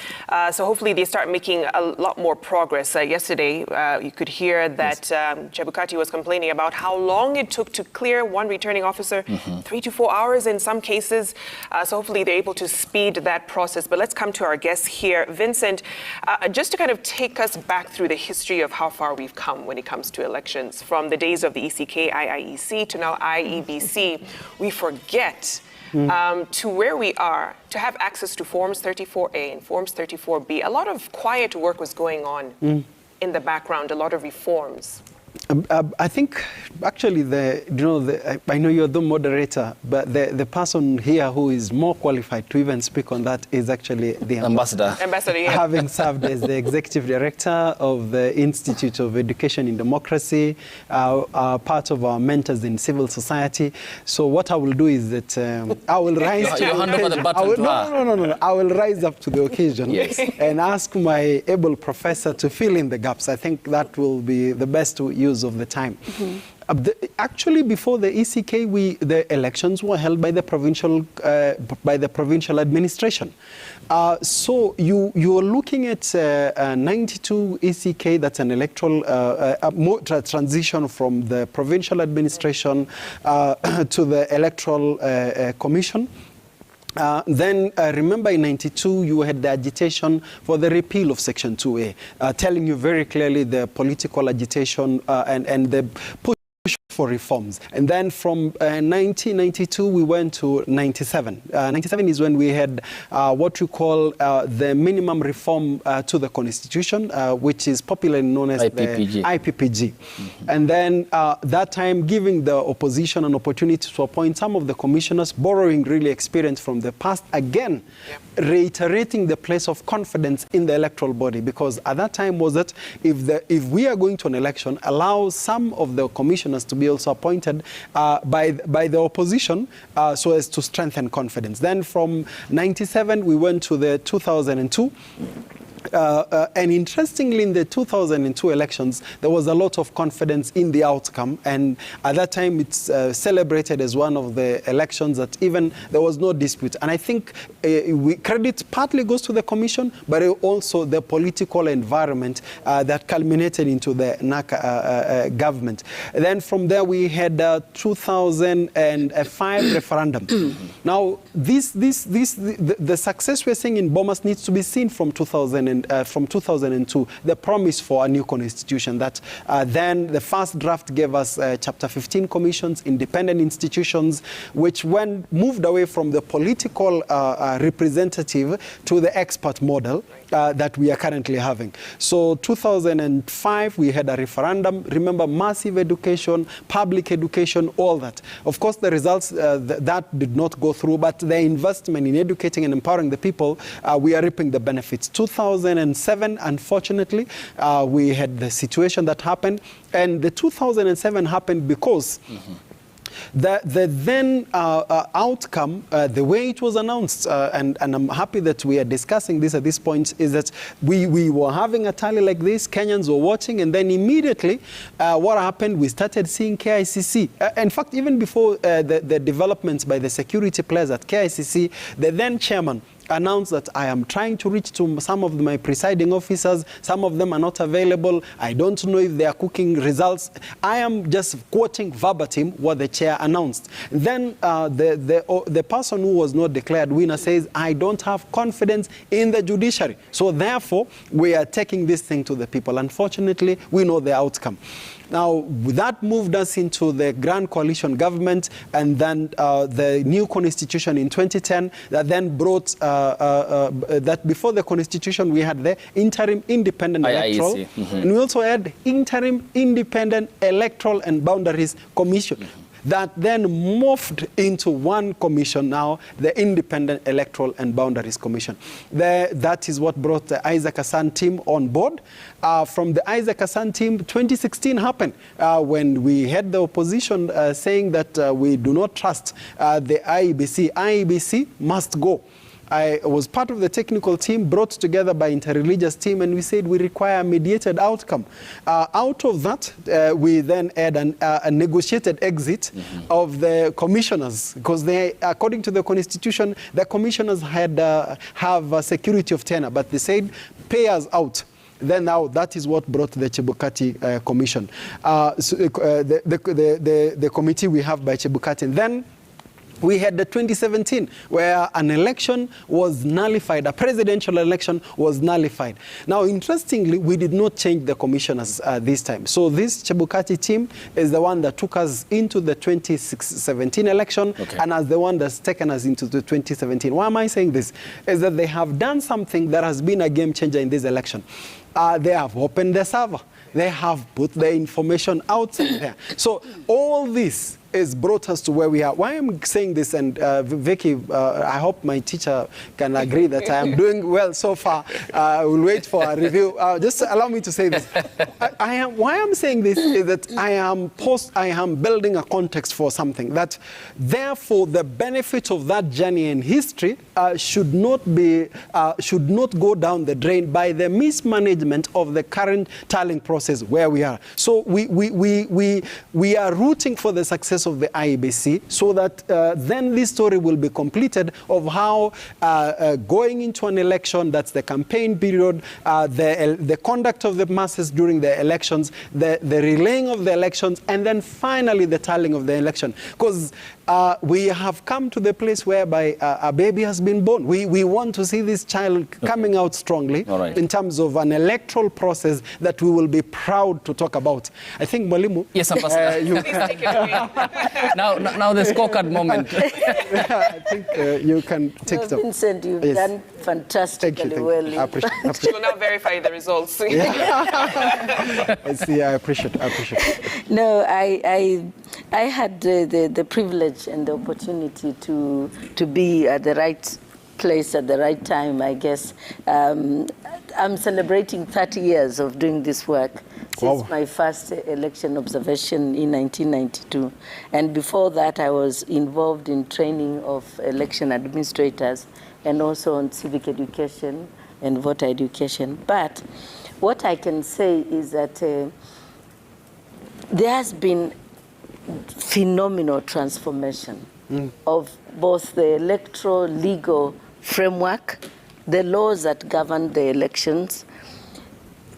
So hopefully they start making a lot more progress. Yesterday, you could hear that Chebukati was complaining about how long it took to clear one returning officer, 3 to 4 hours in some cases. So hopefully they're able to speed that process. But let's come to our guests here. Vincent, just to kind of take us back through the history of how far we've come when it comes to elections. From the days of the ECK, IIEC, to now IEBC, we forget to where we are, to have access to Forms 34A and Forms 34B. A lot of quiet work was going on in the background, a lot of reforms. I think actually I know you're the moderator, but the person here who is more qualified to even speak on that is actually the ambassador. Ambassador, yeah. Having served as the executive director of the Institute of Education in Democracy, part of our mentors in civil society. So what I will do is that I will rise to the occasion. I will rise up to the occasion and ask my able professor to fill in the gaps. I think that will be the best use of the time. Actually, before the ECK, the elections were held by the provincial administration. So you are looking at 92 ECK. That's an electoral transition from the provincial administration to the electoral commission. Then remember in 92 you had the agitation for the repeal of Section 2A, telling you very clearly the political agitation and the push for reforms. And then from 1992 we went to 97. 97 is when we had what you call the minimum reform to the constitution, which is popularly known as the IPPG. And then that time giving the opposition an opportunity to appoint some of the commissioners, borrowing really experience from the past, again reiterating the place of confidence in the electoral body, because at that time was that if we are going to an election, allow some of the commissioners to be also appointed by the opposition so as to strengthen confidence. Then from 97 we went to the 2002. And interestingly, in the 2002 elections, there was a lot of confidence in the outcome. And at that time, it's celebrated as one of the elections that even there was no dispute. And I think credit partly goes to the commission, but also the political environment that culminated into the NACA government. Then from there, we had 2005 referendum. Now, the success we're seeing in Bomas needs to be seen from 2002, the promise for a new constitution that then the first draft gave us Chapter 15 commissions, independent institutions, which moved away from the political representative to the expert model that we are currently having. So 2005, we had a referendum. Remember, massive education, public education, all that. Of course, the results, that did not go through, but the investment in educating and empowering the people, we are reaping the benefits. 2007, unfortunately, we had the situation that happened. And the 2007 happened because the then outcome, the way it was announced, and I'm happy that we are discussing this at this point, is that we were having a tally like this, Kenyans were watching, and then immediately what happened, we started seeing KICC. In fact, even before the developments by the security players at KICC, the then chairman announced that I am trying to reach to some of my presiding officers. Some of them are not available. I don't know if they are cooking results. I am just quoting verbatim what the chair announced. Then the person who was not declared winner says, I don't have confidence in the judiciary. So therefore, we are taking this thing to the people. Unfortunately, we know the outcome. Now, that moved us into the Grand Coalition government, and then the new constitution in 2010 that then brought that before the constitution we had the interim independent electoral, and we also had interim independent electoral and boundaries commission. That then morphed into one commission now, the Independent Electoral and Boundaries Commission. That is what brought the Isaac Hassan team on board. From the Isaac Hassan team, 2016 happened when we had the opposition saying that we do not trust the IEBC. IEBC must go. I was part of the technical team brought together by interreligious team, and we said we require a mediated outcome. Out of that, we then had a negotiated exit of the commissioners, because they, according to the constitution, the commissioners had have a security of tenure, but they said pay us out. Then now that is what brought the Chebukati commission, the committee we have by Chebukati. And then we had the 2017, where an election was nullified, a presidential election was nullified. Now, interestingly, we did not change the commissioners this time. So this Chebukati team is the one that took us into the 2017 election, and as the one that's taken us into the 2017. Why am I saying this? Is that they have done something that has been a game changer in this election. They have opened the server. They have put the information outside there. So all this has brought us to where we are. Why I'm saying this, and Vicky, I hope my teacher can agree that I am doing well so far. We'll wait for a review. Just allow me to say this. Why I'm saying this is that I am building a context for something that, therefore, the benefit of that journey in history should not go down the drain by the mismanagement of the current tallying process where we are. So we are rooting for the success of the IEBC, so that then this story will be completed of how going into an election, that's the campaign period, the conduct of the masses during the elections, the relaying of the elections, and then finally the tallying of the election. Because we have come to the place whereby a baby has been born. We want to see this child coming out strongly in terms of an electoral process that we will be proud to talk about. I think, Mwalimu, yes, Ambassador. Please take it away. now the scorecard moment. I think you can take it up. Vincent, you've done fantastically well. I appreciate it. She will now verify the results. I appreciate it. No, I had the privilege and the opportunity to be at the right place at the right time, I guess. I'm celebrating 30 years of doing this work since my first election observation in 1992. And before that, I was involved in training of election administrators and also on civic education and voter education. But what I can say is that there has been phenomenal transformation of both the electoral legal framework, the laws that govern the elections,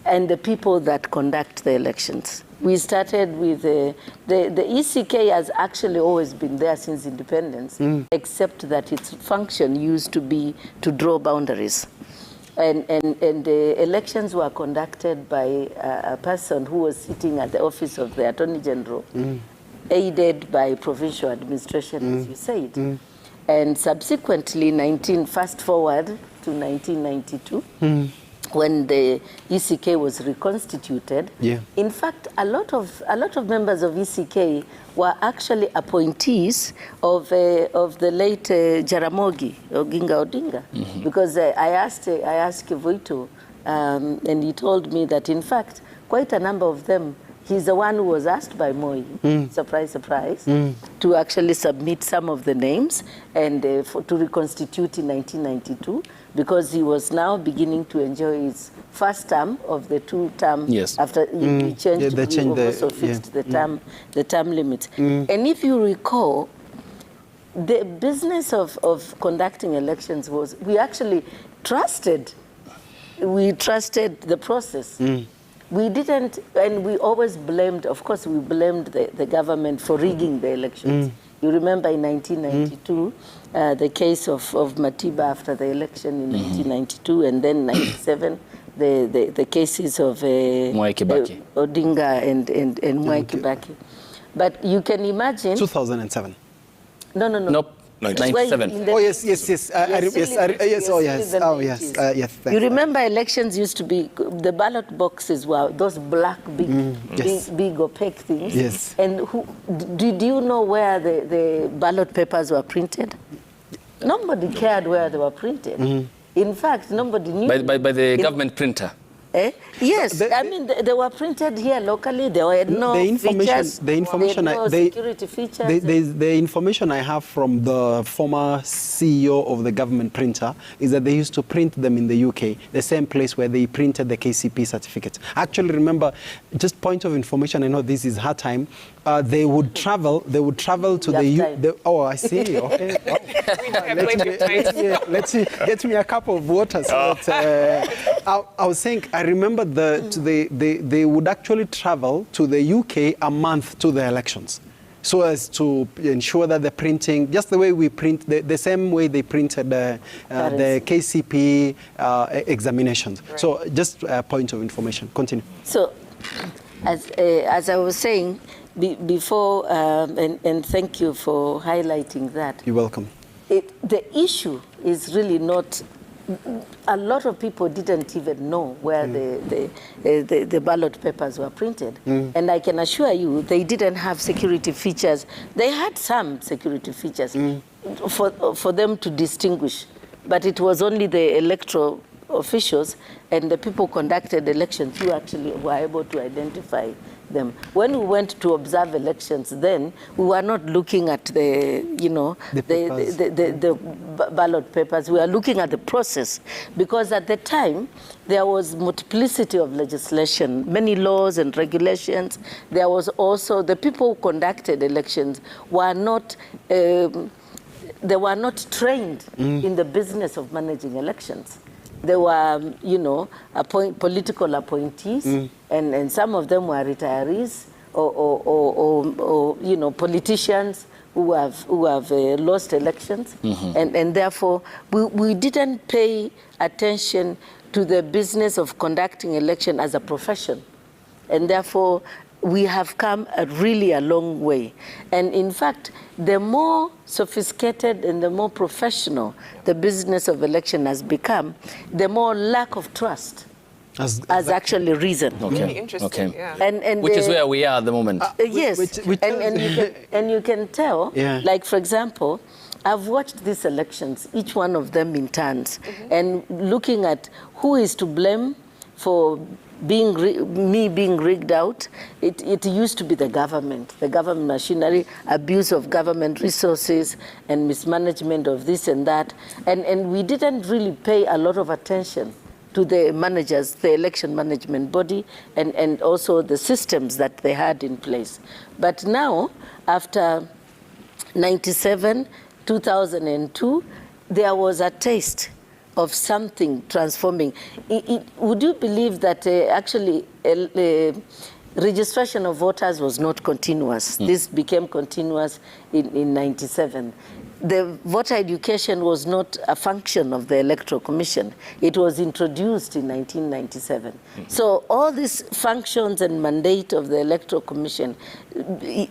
and the people that conduct the elections. We started with the ECK has actually always been there since independence, except that its function used to be to draw boundaries. And the elections were conducted by a person who was sitting at the office of the Attorney General, aided by provincial administration, as you said. And subsequently, fast forward to 1992, when the ECK was reconstituted. In fact, a lot of members of ECK were actually appointees of the late Jaramogi Oginga Odinga, because I asked Voito, and he told me that in fact quite a number of them, he's the one who was asked by Moi, surprise, surprise, to actually submit some of the names and to reconstitute in 1992, because he was now beginning to enjoy his first term of the two-term. After he changed, we also fixed the term limit. And if you recall, the business of conducting elections was we actually trusted. We trusted the process. We didn't, and we always blamed, of course, we blamed the government for rigging the elections. You remember in 1992, the case of Matiba after the election in 1992, and then 97, the cases of Odinga and Mwai Kibaki. But you can imagine... 2007. No. Nope. 97. Oh, yes. You remember elections used to be, the ballot boxes were those black, big opaque things. Yes. And did you know where the ballot papers were printed? Nobody cared where they were printed. In fact, nobody knew. By the government printer. Yes, I mean they were printed here locally. There were no features. The information, security features. The information I have from the former CEO of the government printer is that they used to print them in the UK, the same place where they printed the KCP certificates. Actually, remember, just point of information. I know this is her time. They would travel. They would travel to the. Oh, I see. Okay. Let's see. Get me a cup of water. So I was saying. I remember they would actually travel to the UK a month to the elections, so as to ensure that the printing, just the way we print, the same way they printed the KCP examinations. Right. So just a point of information. Continue. So, as I was saying before, and thank you for highlighting that. You're welcome. The issue is really not. A lot of people didn't even know where the ballot papers were printed. And I can assure you, they didn't have security features. They had some security features for them to distinguish, but it was only the electoral officials and the people conducted elections who actually were able to identify them. When we went to observe elections, then we were not looking at the ballot papers. We were looking at the process, because at the time there was multiplicity of legislation, many laws and regulations. There was also the people who conducted elections were not. They were not trained in the business of managing elections. They were, political appointees, and some of them were retirees or politicians who have lost elections, and therefore we didn't pay attention to the business of conducting election as a profession, and therefore we have come really a long way. And in fact, the more sophisticated and the more professional the business of election has become, the more lack of trust has actually risen. Really interesting. Yeah. And which is where we are at the moment. Yes, and you can tell, like for example, I've watched these elections, each one of them in turns, and looking at who is to blame for being rigged out. It used to be the government machinery, abuse of government resources and mismanagement of this and that, and we didn't really pay a lot of attention to the managers, the election management body, and also the systems that they had in place. But now, after 97, 2002, there was a taste of something transforming. Would you believe that actually registration of voters was not continuous? This became continuous in 97. The voter education was not a function of the Electoral Commission. It was introduced in 1997. So all these functions and mandate of the Electoral Commission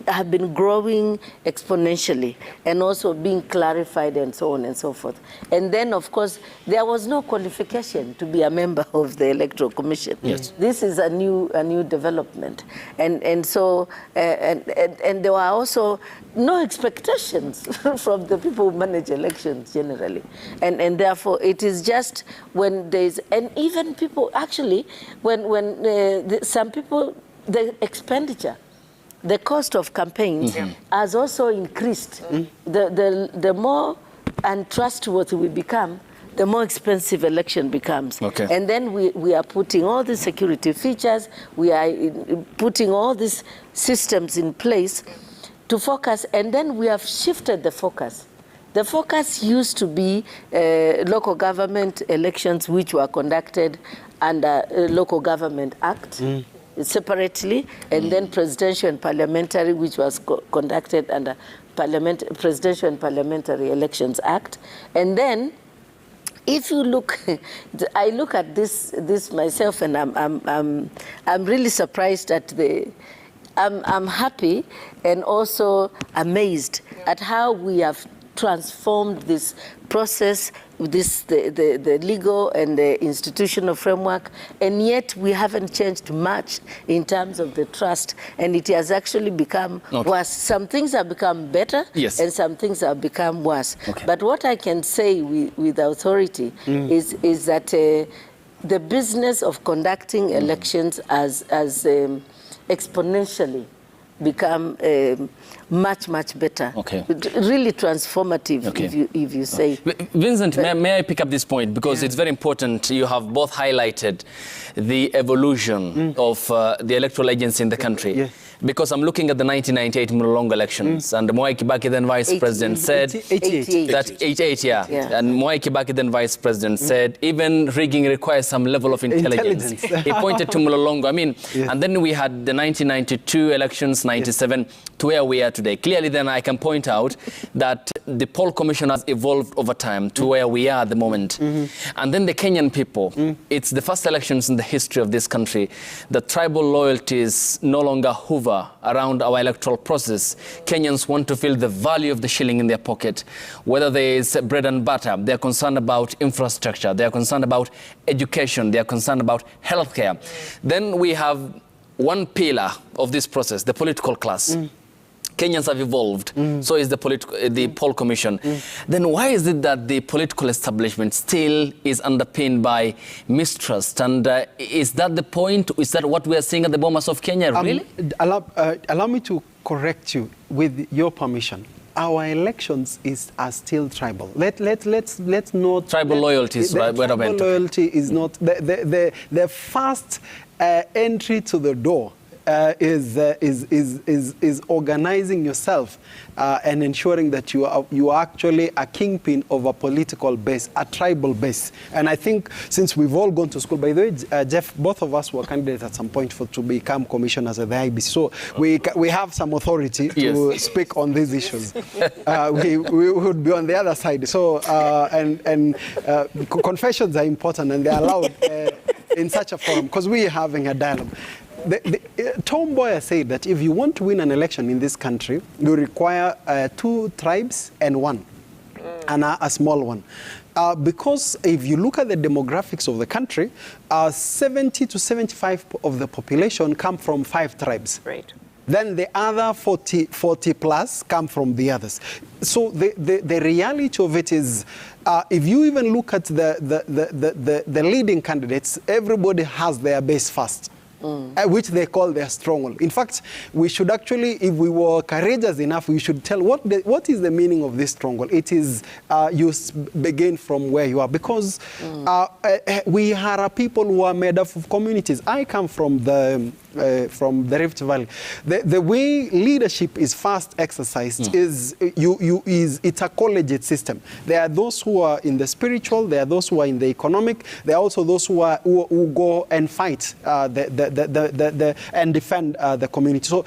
have been growing exponentially and also being clarified and so on and so forth. And then, of course, there was no qualification to be a member of the Electoral Commission. Yes. This is a new development. And so, and there were also no expectations from the people who manage elections generally. And therefore, it is just when there's, and even people, actually, when some people, the expenditure, the cost of campaigns has also increased. The more untrustworthy we become, the more expensive election becomes. Okay. And then we are putting all the security features, we are putting all these systems in place to focus, and then we have shifted the focus. The focus used to be local government elections, which were conducted under Local Government Act separately, and then presidential and parliamentary, which was conducted under Presidential and Parliamentary Elections Act. And then, if you look, I look at this myself, and I'm really surprised at I'm happy and also amazed at how we have transformed this process, the legal and the institutional framework, and yet we haven't changed much in terms of the trust, and it has actually become worse. Some things have become better, and some things have become worse. But what I can say with authority is that the business of conducting elections has exponentially become much better. Really transformative, if you say. Vincent, may I pick up this point? Because it's very important. You have both highlighted the evolution of the electoral agency in the country. Because I'm looking at the 1998 Mulolongo elections, and Mwai Kibaki, then Vice President, said that 88, and Mwai Kibaki, then Vice President, said even rigging requires some level of intelligence. He pointed to Mulolongo. I mean, and then we had the 1992 elections, 97, to where we are today. Clearly, then I can point out that the poll commission has evolved over time to where we are at the moment. And then the Kenyan people, it's the first elections in the history of this country. The tribal loyalties no longer hover around our electoral process. Kenyans want to feel the value of the shilling in their pocket. Whether there is bread and butter, they're concerned about infrastructure, they're concerned about education, they're concerned about healthcare. Then we have one pillar of this process, the political class. Kenyans have evolved, so is the poll commission. Then why is it that the political establishment still is underpinned by mistrust? And is that the point? Is that what we are seeing at the Bomas of Kenya, really? Allow me to correct you, with your permission. Our elections are still tribal. Let's not... Tribal loyalties, right? Tribal loyalty is not... The first entry to the door is organizing yourself and ensuring that you are actually a kingpin of a political base, a tribal base. And I think since we've all gone to school, by the way, Jeff, both of us were candidates at some point to become commissioners at the IEBC. So we have some authority to speak on these issues. We would be on the other side. So confessions are important, and they're allowed in such a forum because we are having a dialogue. Tom Mboya said that if you want to win an election in this country, you require 2 tribes and 1, and a small one. Because if you look at the demographics of the country, 70 to 75% of the population come from 5 tribes. Right. Then the other 40 plus come from the others. So the reality of it is, if you even look at the leading candidates, everybody has their base first. which they call their stronghold. In fact, we should actually, if we were courageous enough, we should tell what is the meaning of this stronghold. It is you begin from where you are, because we are a people who are made up of communities. I come from the Rift Valley. The way leadership is first exercised is it's a collegiate system. There are those who are in the spiritual, there are those who are in the economic, there are also those who go and fight and defend the community. So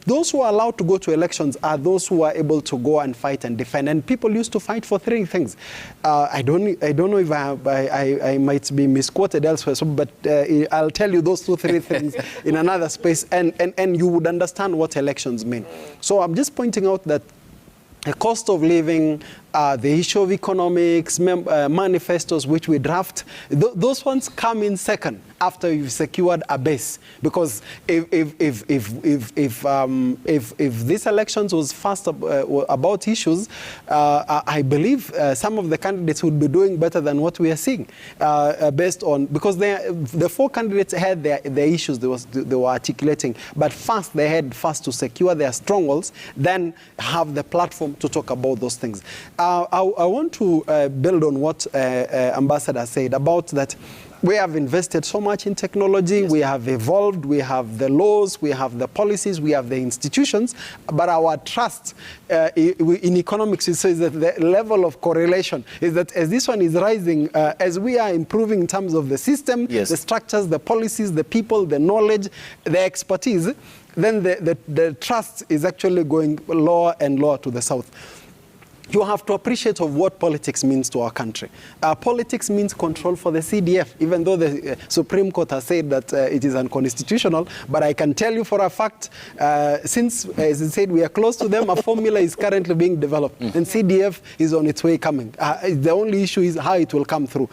those who are allowed to go to elections are those who are able to go and fight and defend. And people used to fight for three things. I don't know if I might be misquoted elsewhere, but I'll tell you those three things in another space, and you would understand what elections mean. So I'm just pointing out that the cost of living, the issue of economics, manifestos which we draft, those ones come in second after you've secured a base. Because if these elections was first about issues, I believe some of the candidates would be doing better than what we are seeing, based on, because the four candidates had their issues they were articulating, but first they had to secure their strongholds, then have the platform to talk about those things. I want to build on what Ambassador said about that. We have invested so much in technology, we have evolved, we have the laws, we have the policies, we have the institutions, but our trust in economics, it says that the level of correlation is that as this one is rising, as we are improving in terms of the system, the structures, the policies, the people, the knowledge, the expertise, then the trust is actually going lower and lower to the south. You have to appreciate of what politics means to our country. Politics means control for the CDF, even though the Supreme Court has said that it is unconstitutional. But I can tell you for a fact, since, as I said, we are close to them, a formula is currently being developed. And CDF is on its way coming. The only issue is how it will come through.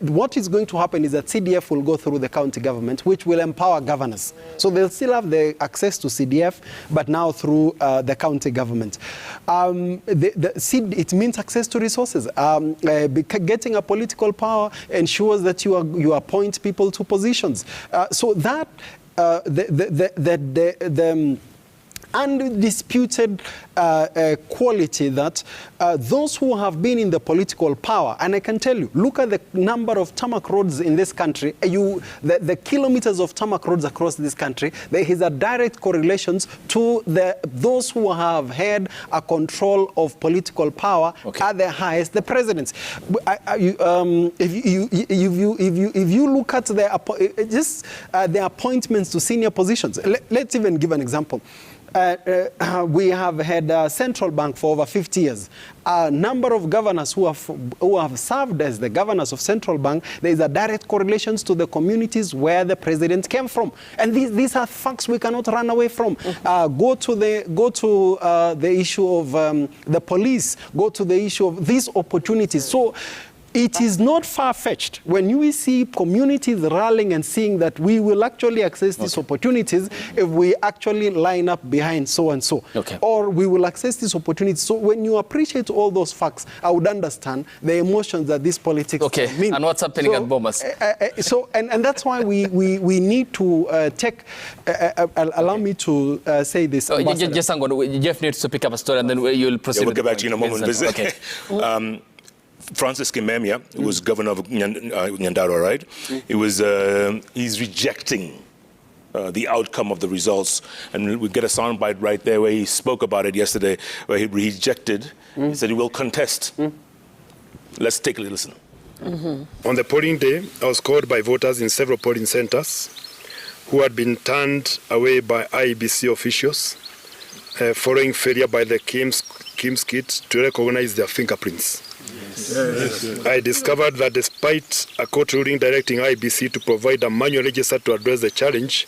What is going to happen is that CDF will go through the county government, which will empower governors. So they'll still have the access to CDF, but now through the county government. It means access to resources. Getting a political power ensures that you appoint people to positions. So that the undisputed quality that those who have been in the political power, and I can tell you, look at the number of tarmac roads in this country, the kilometers of tarmac roads across this country, there is a direct correlation to those who have had a control of political power at the highest, the presidents. If you look at the appointments to senior positions, let's even give an example. We have had a central bank for over 50 years. A number of governors who have served as the governors of central bank, there is a direct correlation to the communities where the president came from. And these are facts we cannot run away from. Go to the issue of the police, go to the issue of these opportunities. So it is not far-fetched when you see communities rallying and seeing that we will actually access these opportunities if we actually line up behind so-and-so. Or we will access these opportunities. So when you appreciate all those facts, I would understand the emotions that this politics mean. And what's happening at Bomas? And that's why we need to take, allow me to say this. Just hang on, Jeff needs to pick up a story and then you'll proceed. We'll get back to you in a moment. Francis Kimemia, who was governor of Nyandarua, right? He's rejecting the outcome of the results. And we get a soundbite right there where he spoke about it yesterday, where he rejected. He said he will contest. Let's take a listen. On the polling day, I was called by voters in several polling centers who had been turned away by IEBC officials following failure by the KIMS kit to recognize their fingerprints. I discovered that despite a court ruling directing IEBC to provide a manual register to address the challenge,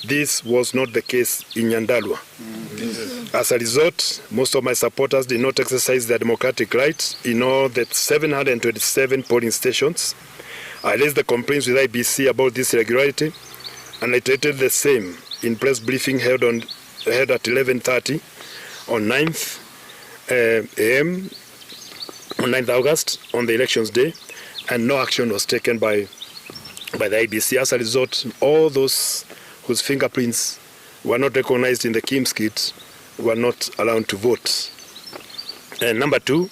this was not the case in Nyandarua. As a result, most of my supporters did not exercise their democratic rights in all the 727 polling stations. I raised the complaints with IEBC about this irregularity, and I treated the same in press briefing held at 11:30 on 9th a.m. on 9th August on the elections day, and no action was taken by by the IEBC. As a result, all those whose fingerprints were not recognized in the KIMS kit were not allowed to vote. And number two,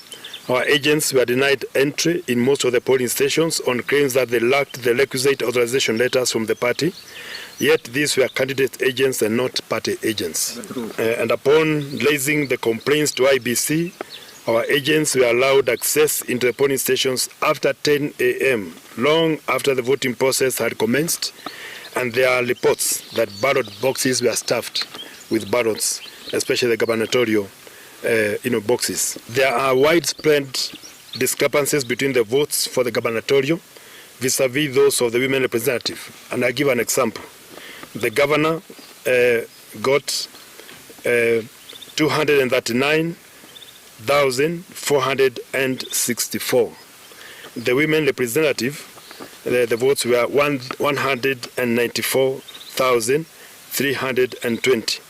our agents were denied entry in most of the polling stations on claims that they lacked the requisite authorization letters from the party. Yet these were candidate agents and not party agents. And upon raising the complaints to IEBC, our agents were allowed access into the polling stations after 10 a.m., long after the voting process had commenced, and there are reports that ballot boxes were stuffed with ballots, especially the gubernatorial boxes. There are widespread discrepancies between the votes for the gubernatorial vis-a-vis those of the women representative. And I give an example. The governor got 239,464. The women representative, the votes were 194,320.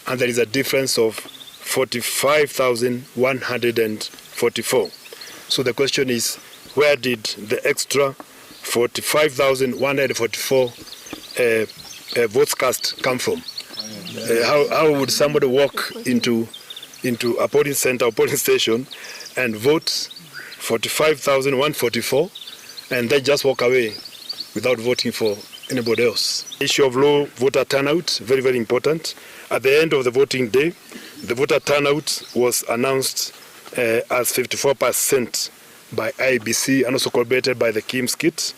And there is a difference of 45,144. So the question is, where did the extra 45,144 votes cast come from? How would somebody walk into a polling center or polling station and vote 45,144 and then just walk away without voting for anybody else? Issue of low voter turnout, very, very important. At the end of the voting day, the voter turnout was announced as 54% by IEBC and also corroborated by the KIMS kit.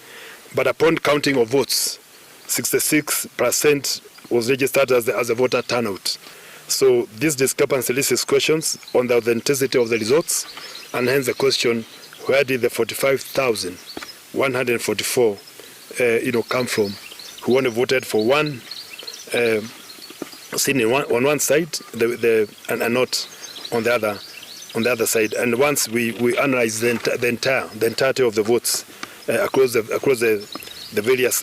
But upon counting of votes, 66% was registered as a voter turnout. So this discrepancy raises questions on the authenticity of the results, and hence the question, where did the 45,144 come from, who only voted for one seen on one side and not on the other side. And once we analyze the entirety of the votes across the various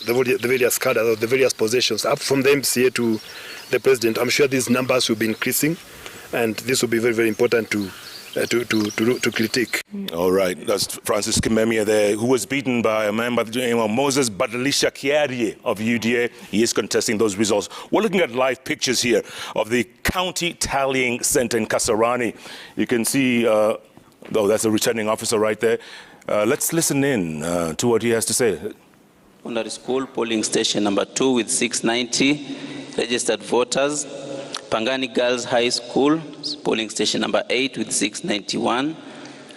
cadres or the various positions, up from the MCA to the president, I'm sure these numbers will be increasing, and this will be very, very important to critique. All right, that's Francis Kimemia there, who was beaten by a man by the name of Moses Badalisha Kiarie of UDA. He is contesting those results. We're looking at live pictures here of the county tallying center in Kasarani. You can see, that's a returning officer right there. Let's listen in to what he has to say. Secondary school polling station number 2 with 690 registered voters. Pangani Girls High School, polling station number 8 with 691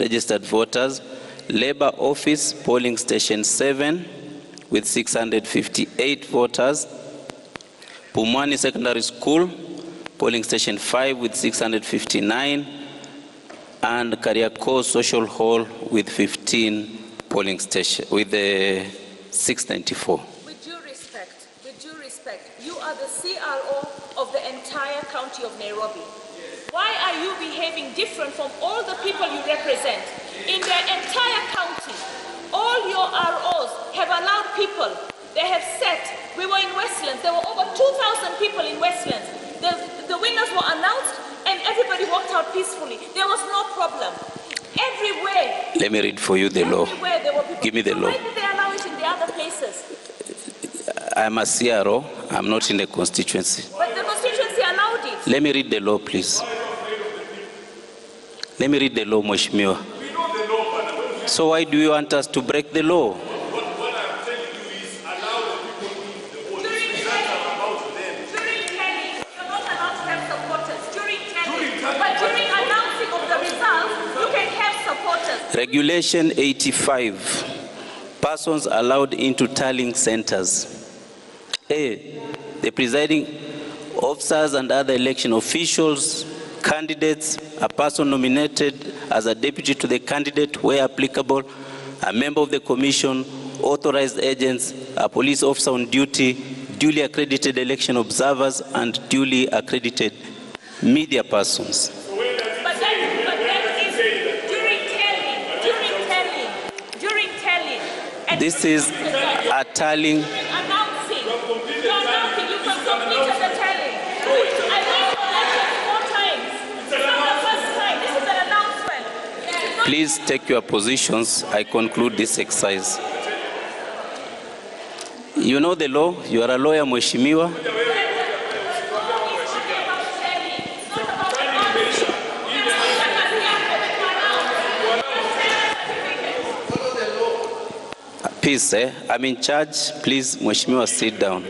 registered voters. Labor Office, polling station 7 with 658 voters. Pumwani Secondary School, polling station 5 with 659. And Kariako Social Hall with 15 polling station, with 694. With due respect, you are the CRO of the entire county of Nairobi. Why are you behaving different from all the people you represent? In the entire county, all your ROs have allowed people, they have set, we were in Westlands, there were over 2,000 people in Westlands. The winners were announced and everybody walked out peacefully. There was no problem. Everywhere. Let me read for you the law. There were people. Give me the law. Why did they allow it in the other places? I'm a CRO. I'm not in the constituency. But the constituency allowed it. Let me read the law, please. Let me read the law, Mheshimiwa. So why do you want us to break the law? Regulation 85, persons allowed into tallying centers. A, the presiding officers and other election officials, candidates, a person nominated as a deputy to the candidate where applicable, a member of the commission, authorized agents, a police officer on duty, duly accredited election observers, and duly accredited media persons. This is a tallying. You completed the tallying. I asked elections 4 times. It's not the first time. This is an announcement. Please take your positions. I conclude this exercise. You know the law. You are a lawyer, Mheshimiwa. Peace, I'm in charge. Please, Mheshimiwa, sit down.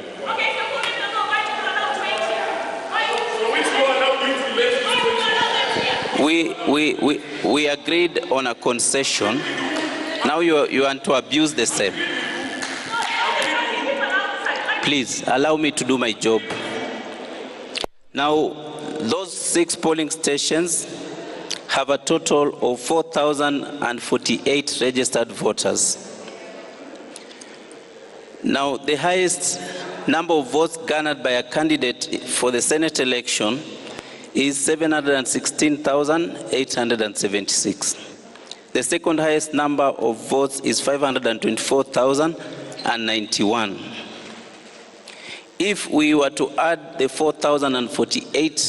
We agreed on a concession. Now you want to abuse the same. Please, allow me to do my job. Now, those 6 polling stations have a total of 4,048 registered voters. Now, the highest number of votes garnered by a candidate for the Senate election is 716,876. The second highest number of votes is 524,091. If we were to add the 4,048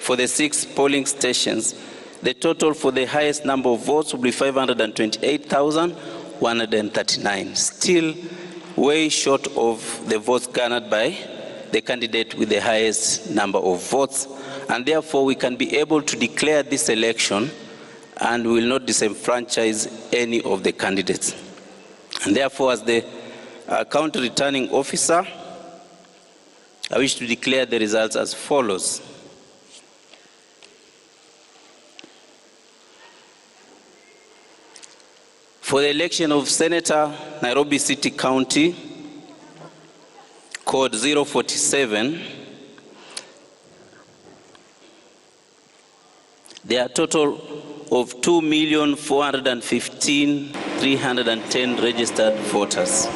for the 6 polling stations, the total for the highest number of votes would be 528,139, still way short of the votes garnered by the candidate with the highest number of votes, and therefore we can be able to declare this election and will not disenfranchise any of the candidates. And therefore, as the county returning officer, I wish to declare the results as follows. For the election of Senator, Nairobi City County, code 047, there are a total of 2,415,310 registered voters.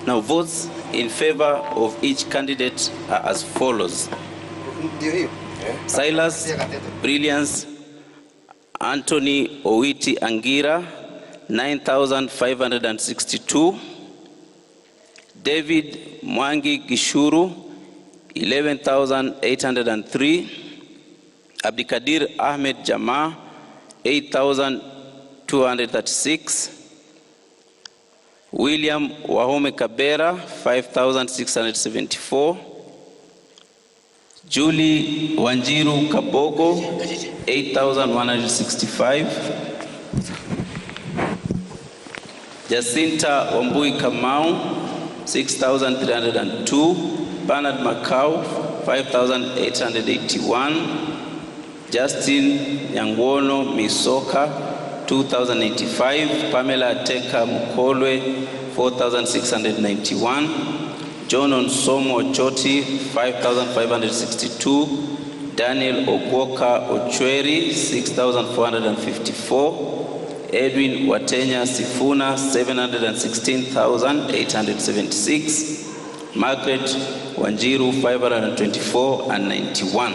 Now, votes in favor of each candidate are as follows. Silas Brilliance Anthony Owiti Angira, 9,562. David Mwangi Gishuru, 11,803. Abdikadir Ahmed Jama, 8,236. William Wahome Kabera, 5,674. Julie Wanjiru Kabogo, 8,165. Jacinta Wambui Kamau, 6,302. Bernard Macau, 5,881. Justin Nyangwono Misoka, 2,085. Pamela Teka Mukolwe, 4,691. John Onsomo Choti, 5,562. Daniel Ogwoka Ochweri, 6,454. Edwin Watenya Sifuna, 716,876. Margaret Wanjiru, 524 and 91.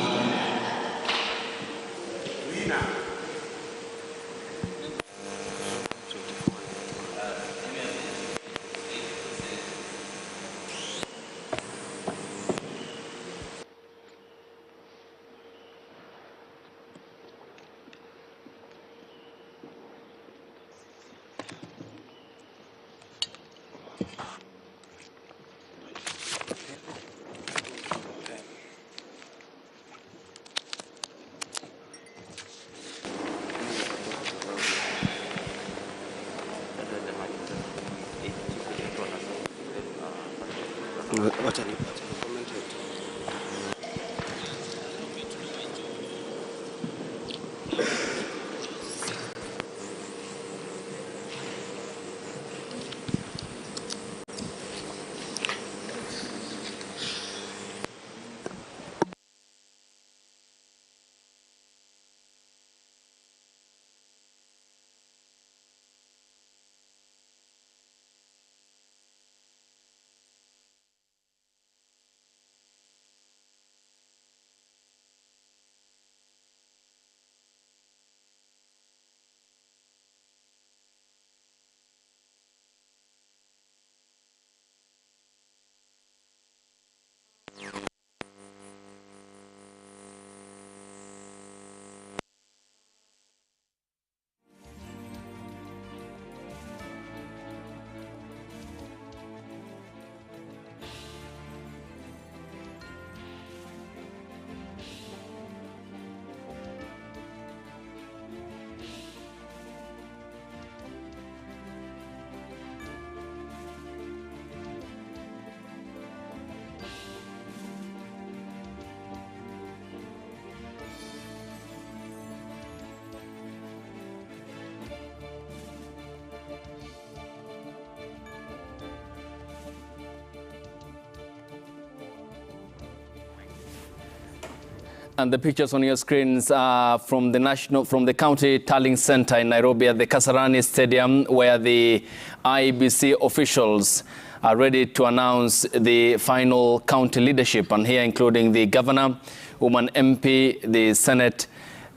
And the pictures on your screens are from the county tallying center in Nairobi at the Kasarani Stadium, where the IEBC officials are ready to announce the final county leadership, and here including the governor, woman MP, the Senate,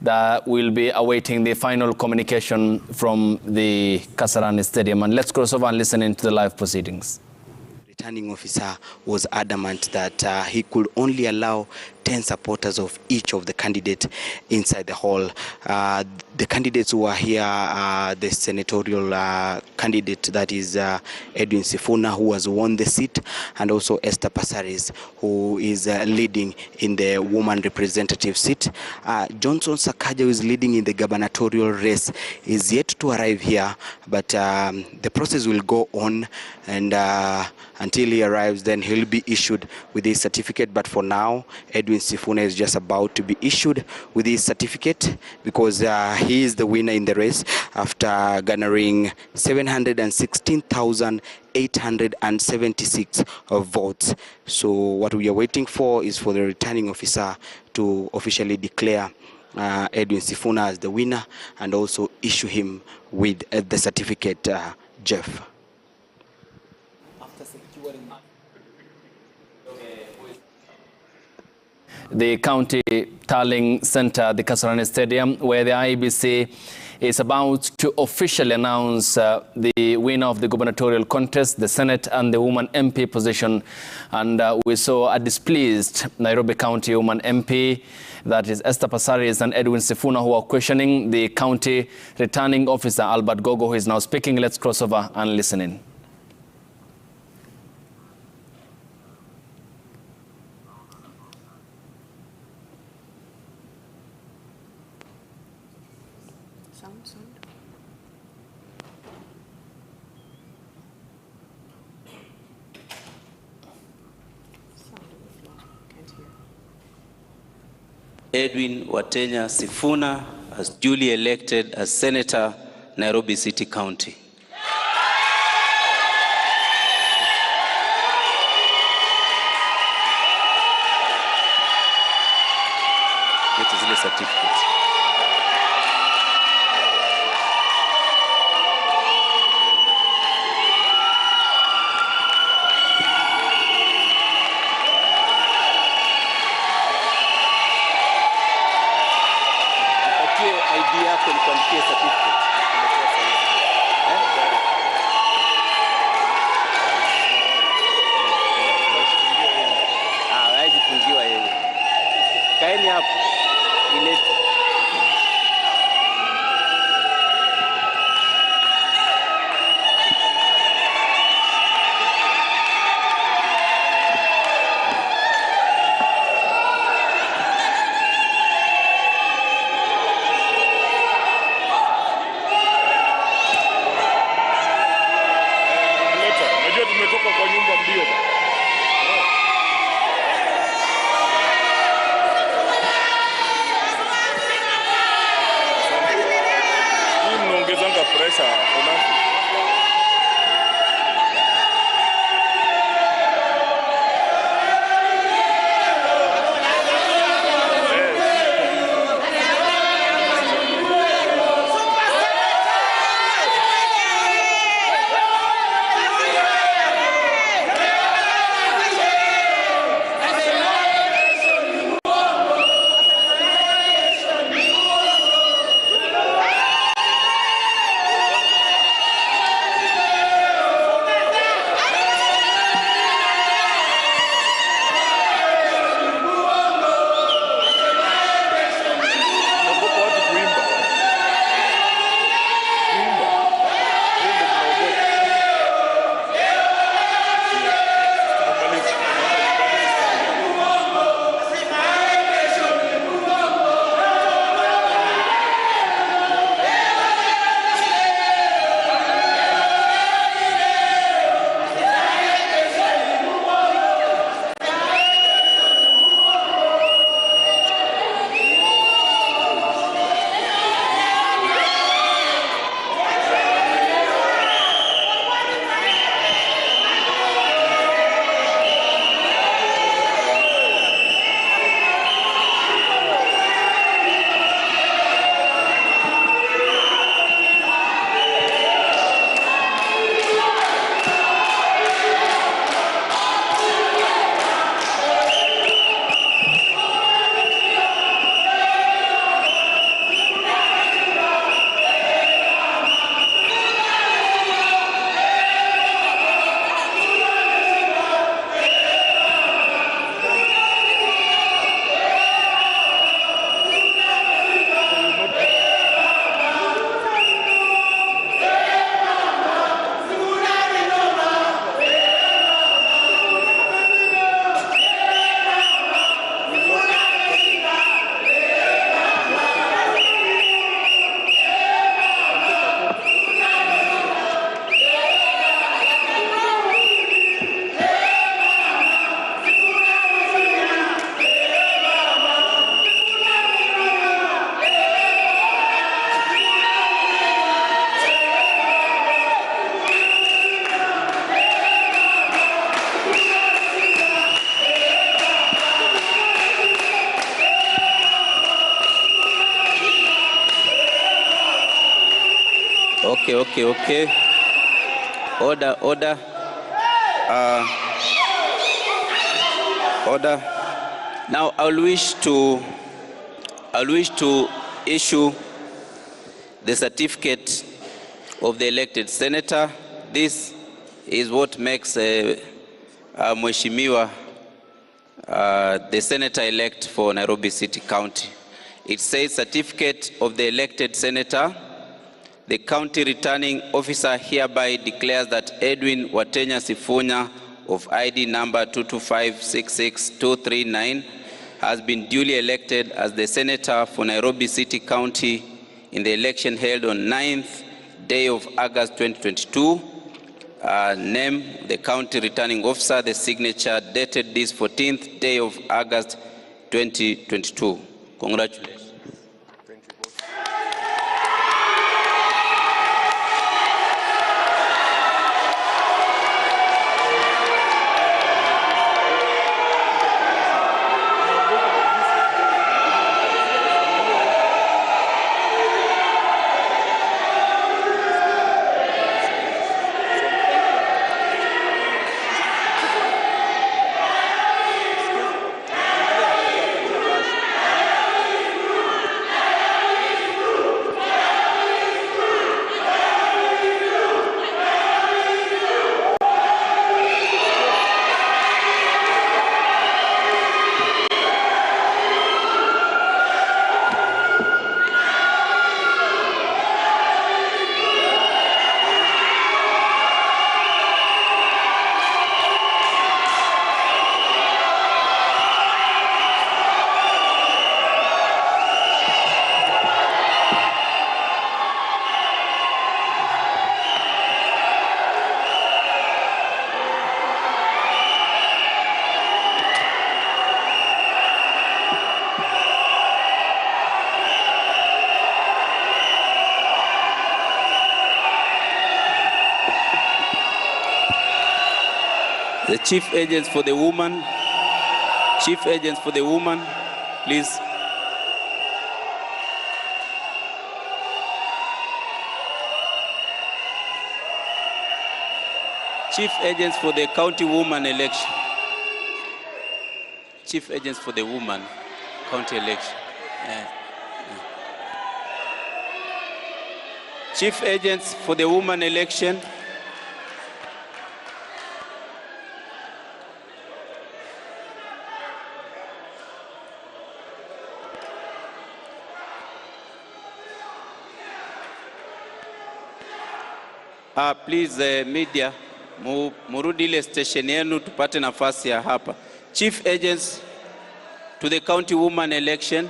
that will be awaiting the final communication from the Kasarani Stadium. And let's cross over and listen into the live proceedings. Returning officer was adamant that he could only allow 10 supporters of each of the candidates inside the hall. The candidates who are here are the senatorial candidate, that is Edwin Sifuna, who has won the seat, and also Esther Passaris, who is leading in the woman representative seat. Johnson Sakaja, who is leading in the gubernatorial race, is yet to arrive here, but the process will go on, and until he arrives, then he'll be issued with his certificate. But for now, Edwin Sifuna is just about to be issued with his certificate, because he is the winner in the race after garnering 716,876 votes. So what we are waiting for is for the returning officer to officially declare Edwin Sifuna as the winner and also issue him with the certificate, Jeff. The county tallying center, the Kasarani Stadium, where the IEBC is about to officially announce the winner of the gubernatorial contest, the Senate and the woman MP position. And we saw a displeased Nairobi County woman MP, that is Esther Passaris and Edwin Sifuna, who are questioning the county returning officer, Albert Gogo, who is now speaking. Let's cross over and listen in. Edwin Watenya Sifuna as duly elected as Senator, Nairobi City County. It is the certificate. Okay. Order. Order. Now I'll wish to issue the certificate of the elected senator. This is what makes Mheshimiwa the senator-elect for Nairobi City County. It says, certificate of the elected senator. The county returning officer hereby declares that Edwin Watenya Sifunya of ID number 225666239 has been duly elected as the senator for Nairobi City County in the election held on 9th day of August 2022. Name, the county returning officer, the signature dated this 14th day of August 2022. Congratulations. The chief agents for the woman, please. Chief agents for the county woman election. Chief agents for the woman county election. Chief agents for the woman election. Please, media, murudi ile station yenu tupate nafasi ya hapa. Chief agents to the county woman election.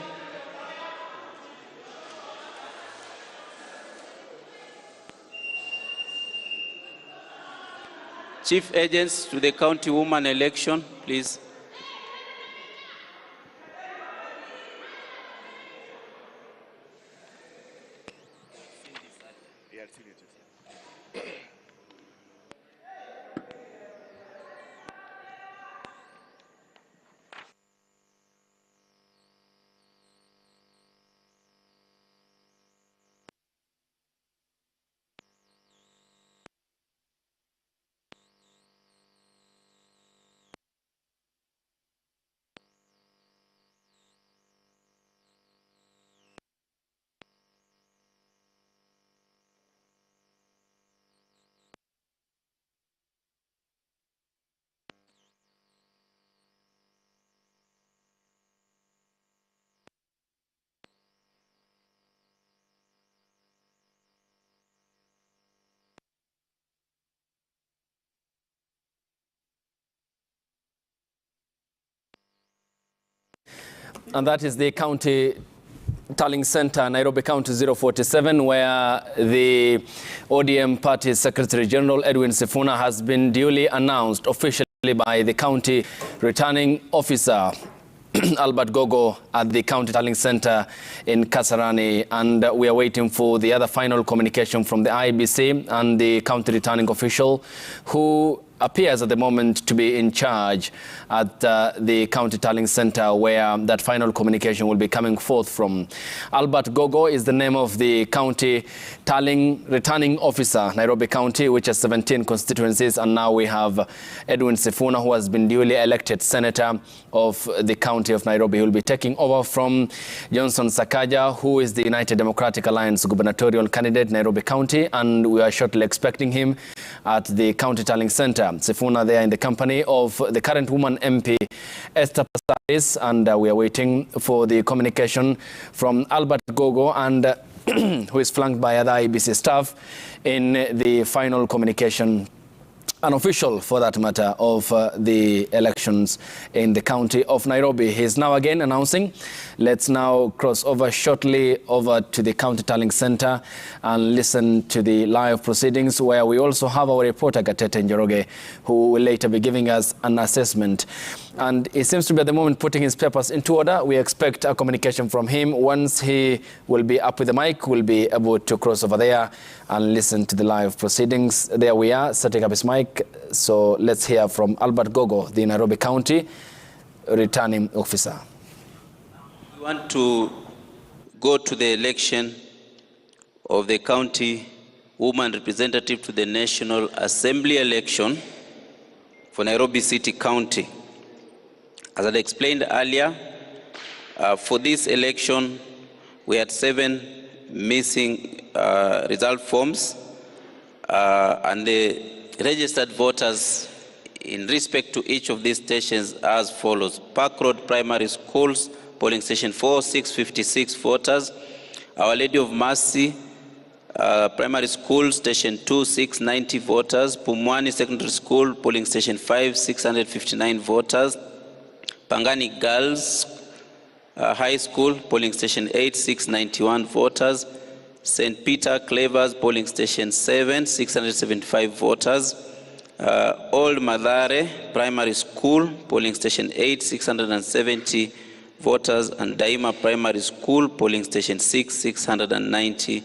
Chief agents to the county woman election, please. And that is the county tallying center, Nairobi County 047, where the ODM Party Secretary General Edwin Sifuna has been duly announced officially by the county returning officer Albert Gogo at the county tallying center in Kasarani, and we are waiting for the other final communication from the IEBC and the county returning official, who appears at the moment to be in charge at the county tallying center, where that final communication will be coming forth from. Albert Gogo is the name of the county tallying returning officer, Nairobi County, which has 17 constituencies, and now we have Edwin Sifuna, who has been duly elected senator of the county of Nairobi. He will be taking over from Johnson Sakaja, who is the United Democratic Alliance gubernatorial candidate, Nairobi County, and we are shortly expecting him at the county tallying center. Sifuna there in the company of the current woman MP, Esther Passaris, and we are waiting for the communication from Albert Gogo, and who is flanked by other IEBC staff in the final communication, unofficial for that matter, of the elections in the county of Nairobi. He is now again announcing. Let's now cross over shortly over to the county tallying center and listen to the live proceedings, where we also have our reporter Gatete Njoroge, who will later be giving us an assessment. And he seems to be at the moment putting his papers into order. We expect a communication from him. Once he will be up with the mic, we'll be able to cross over there and listen to the live proceedings. There we are, setting up his mic. So let's hear from Albert Gogo, the Nairobi County returning officer. We want to go to the election of the county woman representative to the National Assembly election for Nairobi City County. As I explained earlier, for this election, we had 7 missing result forms, and the registered voters in respect to each of these stations as follows. Park Road Primary Schools, polling station 4, 656 voters. Our Lady of Mercy Primary School, station 2, 690 voters. Pumwani Secondary School, polling station 5, 659 voters. Pangani Girls High School, polling station 8, 691 voters. St. Peter Clavers, polling station 7, 675 voters. Old Madare Primary School, polling station 8, 670 voters. And Daima Primary School, polling station 6, 690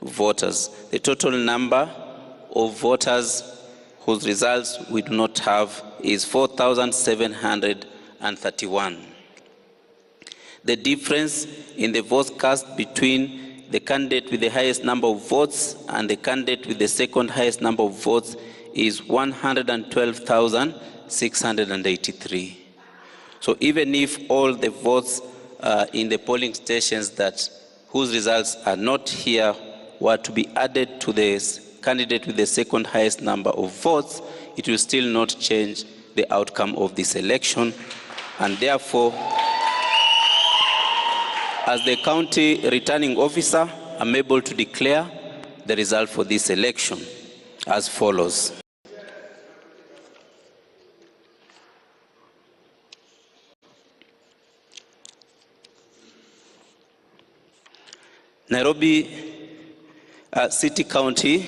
voters. The total number of voters whose results we do not have is 4,731. The difference in the votes cast between the candidate with the highest number of votes and the candidate with the second highest number of votes is 112,683. So even if all the votes in the polling stations whose results are not here were to be added to the candidate with the second highest number of votes, it will still not change the outcome of this election. And therefore, as the county returning officer, I'm able to declare the result for this election as follows. Nairobi City County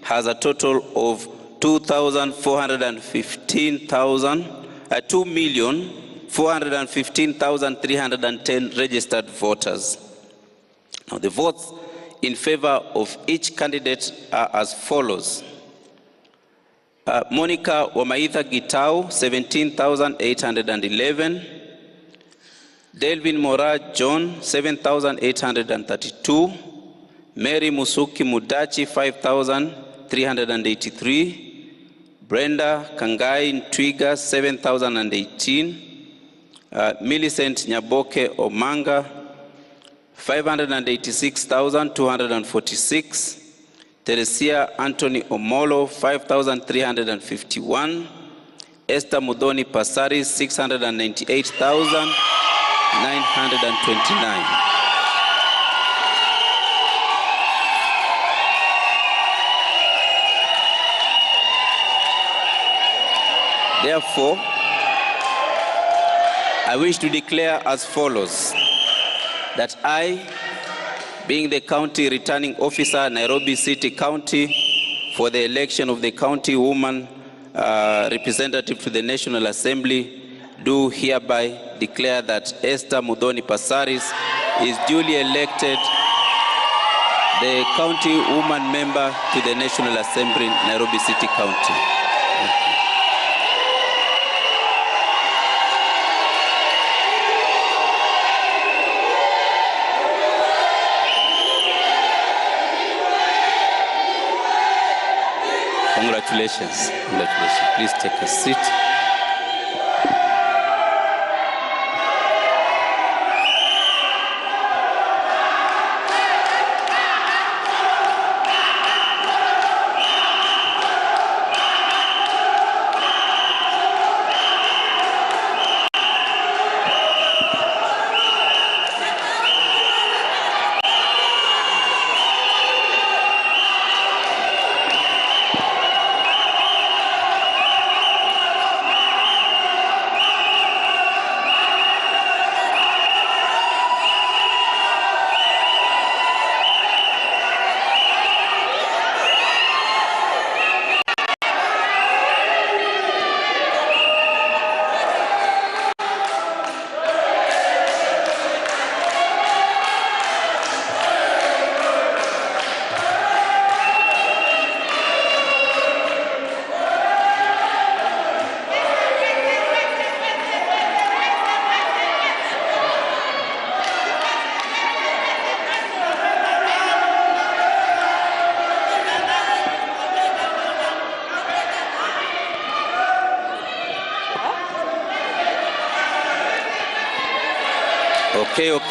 has a total of 2,415,310 registered voters. Now, the votes in favor of each candidate are as follows. Monica Wamaitha Gitau, 17,811. Delvin Mora John, 7,832. Mary Musuki Mudachi, 5,383. Brenda Kangai Ntwiga, 7,018. Millicent Nyaboke Omanga, 586,246. Teresia Anthony Omolo, 5,351. Esther Mudoni Passaris, 698,929. Therefore, I wish to declare as follows, that I, being the county returning officer, Nairobi City County, for the election of the county woman representative to the National Assembly, do hereby declare that Esther Mudoni Passaris is duly elected the county woman member to the National Assembly, Nairobi City County. Congratulations. Congratulations. Please take a seat.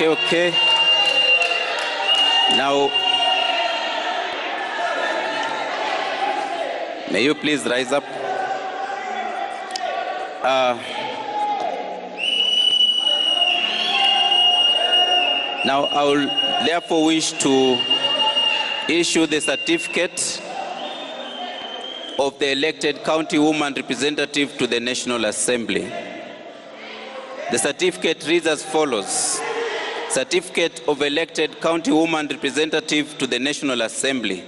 Okay. Now, may you please rise up? Now, I will therefore wish to issue the certificate of the elected county woman representative to the National Assembly. The certificate reads as follows. Certificate of elected county woman representative to the National Assembly.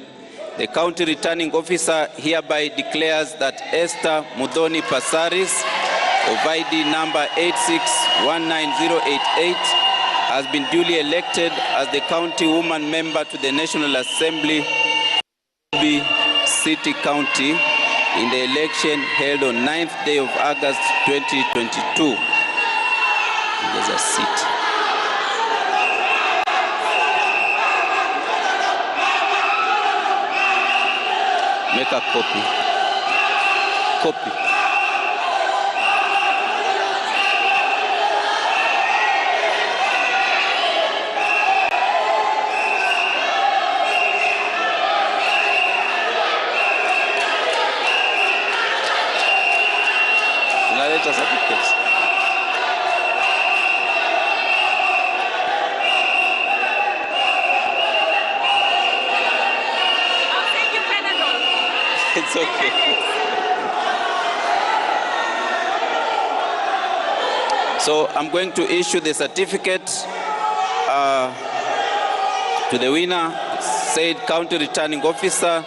The county returning officer hereby declares that Esther Mudhoni Pasaris of ID number 8619088 has been duly elected as the county woman member to the National Assembly City County in the election held on 9th day of August 2022. There's a seat. Make a copy. Unaleta certificates. It's okay. So I'm going to issue the certificate to the winner, said County Returning Officer,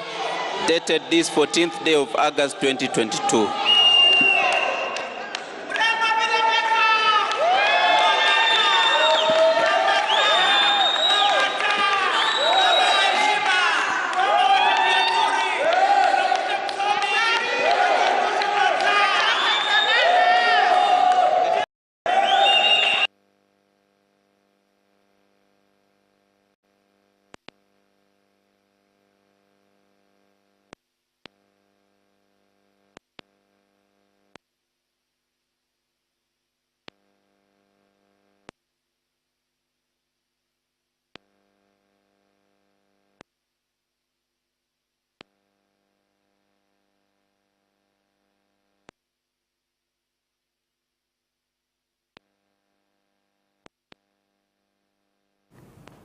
dated this 14th day of August 2022.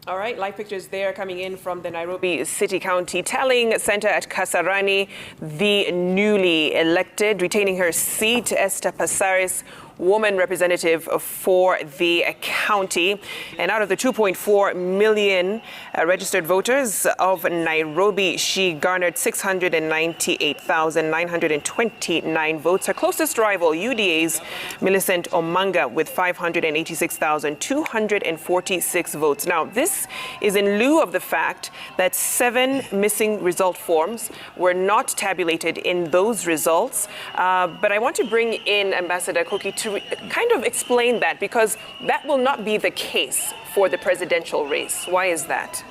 All right, live pictures there coming in from the Nairobi City County Tallying Center at Kasarani. The newly elected, retaining her seat, Esther Pasaris, woman representative for the county. And out of the 2.4 million registered voters of Nairobi, she garnered 698,929 votes. Her closest rival, UDA's Millicent Omanga, with 586,246 votes. Now, this is in lieu of the fact that 7 missing result forms were not tabulated in those results. But I want to bring in Ambassador Koki to kind of explain that, because that will not be the case for the presidential race. Why is that?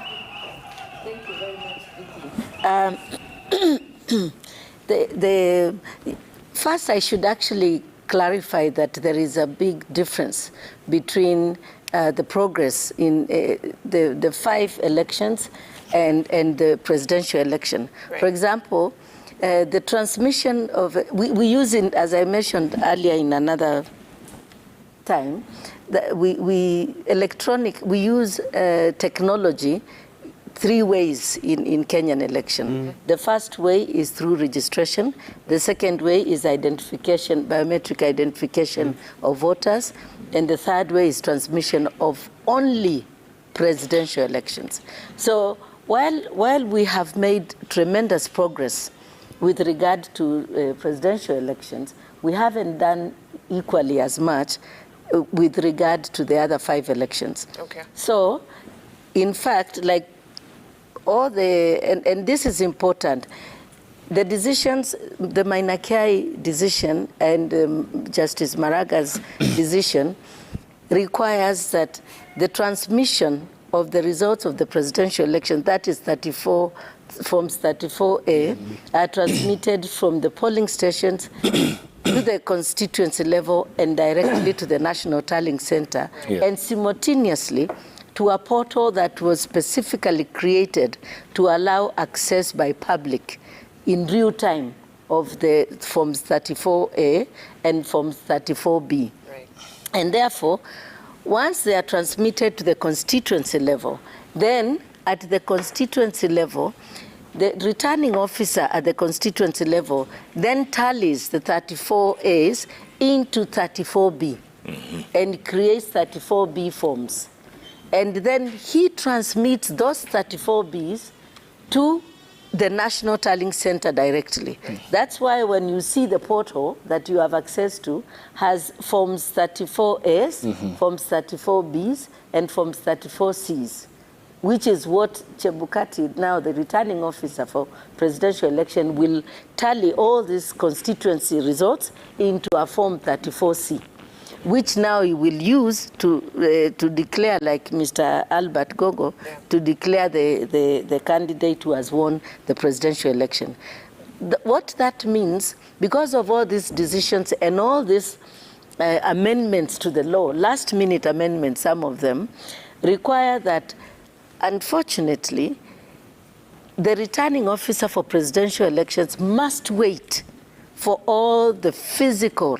Thank you very much, Vicky. First, I should actually clarify that there is a big difference between the progress in the 5 elections and the presidential election. Right. For example, the transmission of, we use, as I mentioned earlier in another time, that we use technology 3 ways in Kenyan election. The first way is through registration. The second way is identification, biometric identification of voters. And the third way is transmission of only presidential elections. So while we have made tremendous progress with regard to presidential elections, we haven't done equally as much with regard to the other 5 elections. Okay. So, in fact, like all the, and this is important, the decisions, the Mainakai decision and Justice Maraga's decision requires that the transmission of the results of the presidential election, that is 34, forms 34A, are transmitted from the polling stations to the constituency level and directly to the National Tallying Center, and simultaneously to a portal that was specifically created to allow access by public in real time of the forms 34A and forms 34B. Right. And therefore, once they are transmitted to the constituency level, then at the constituency level, the returning officer at the constituency level then tallies the 34As into 34B and creates 34B forms. And then he transmits those 34Bs to the National Tallying Center directly. That's why when you see the portal that you have access to has forms 34As, forms 34Bs, and forms 34Cs, which is what Chebukati, now the returning officer for presidential election, will tally all these constituency results into a form 34C, which now he will use to declare, like Mr. Albert Gogo, to declare the candidate who has won the presidential election. What that means, because of all these decisions and all these amendments to the law, last-minute amendments, some of them, require that, unfortunately, the returning officer for presidential elections must wait for all the physical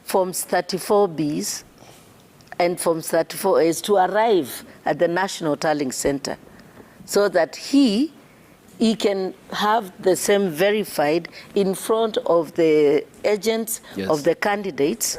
forms 34Bs and forms 34As to arrive at the National Tallying Center so that he can have the same verified in front of the agents of the candidates,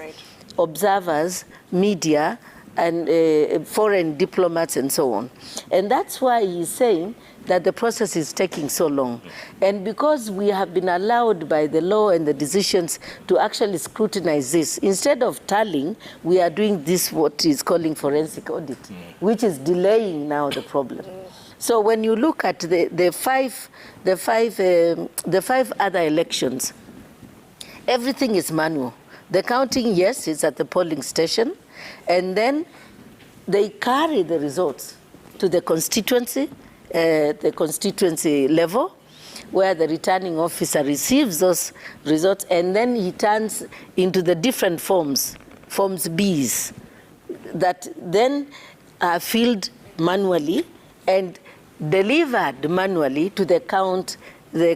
observers, media, and foreign diplomats and so on. And that's why he's saying that the process is taking so long. And because we have been allowed by the law and the decisions to actually scrutinize this, instead of tallying, we are doing this, what is calling forensic audit, which is delaying now the problem. So when you look at the five other elections, everything is manual. The counting, yes, is at the polling station, and then they carry the results to the constituency level, where the returning officer receives those results, and then he turns into the different forms Bs, that then are filled manually and delivered manually to the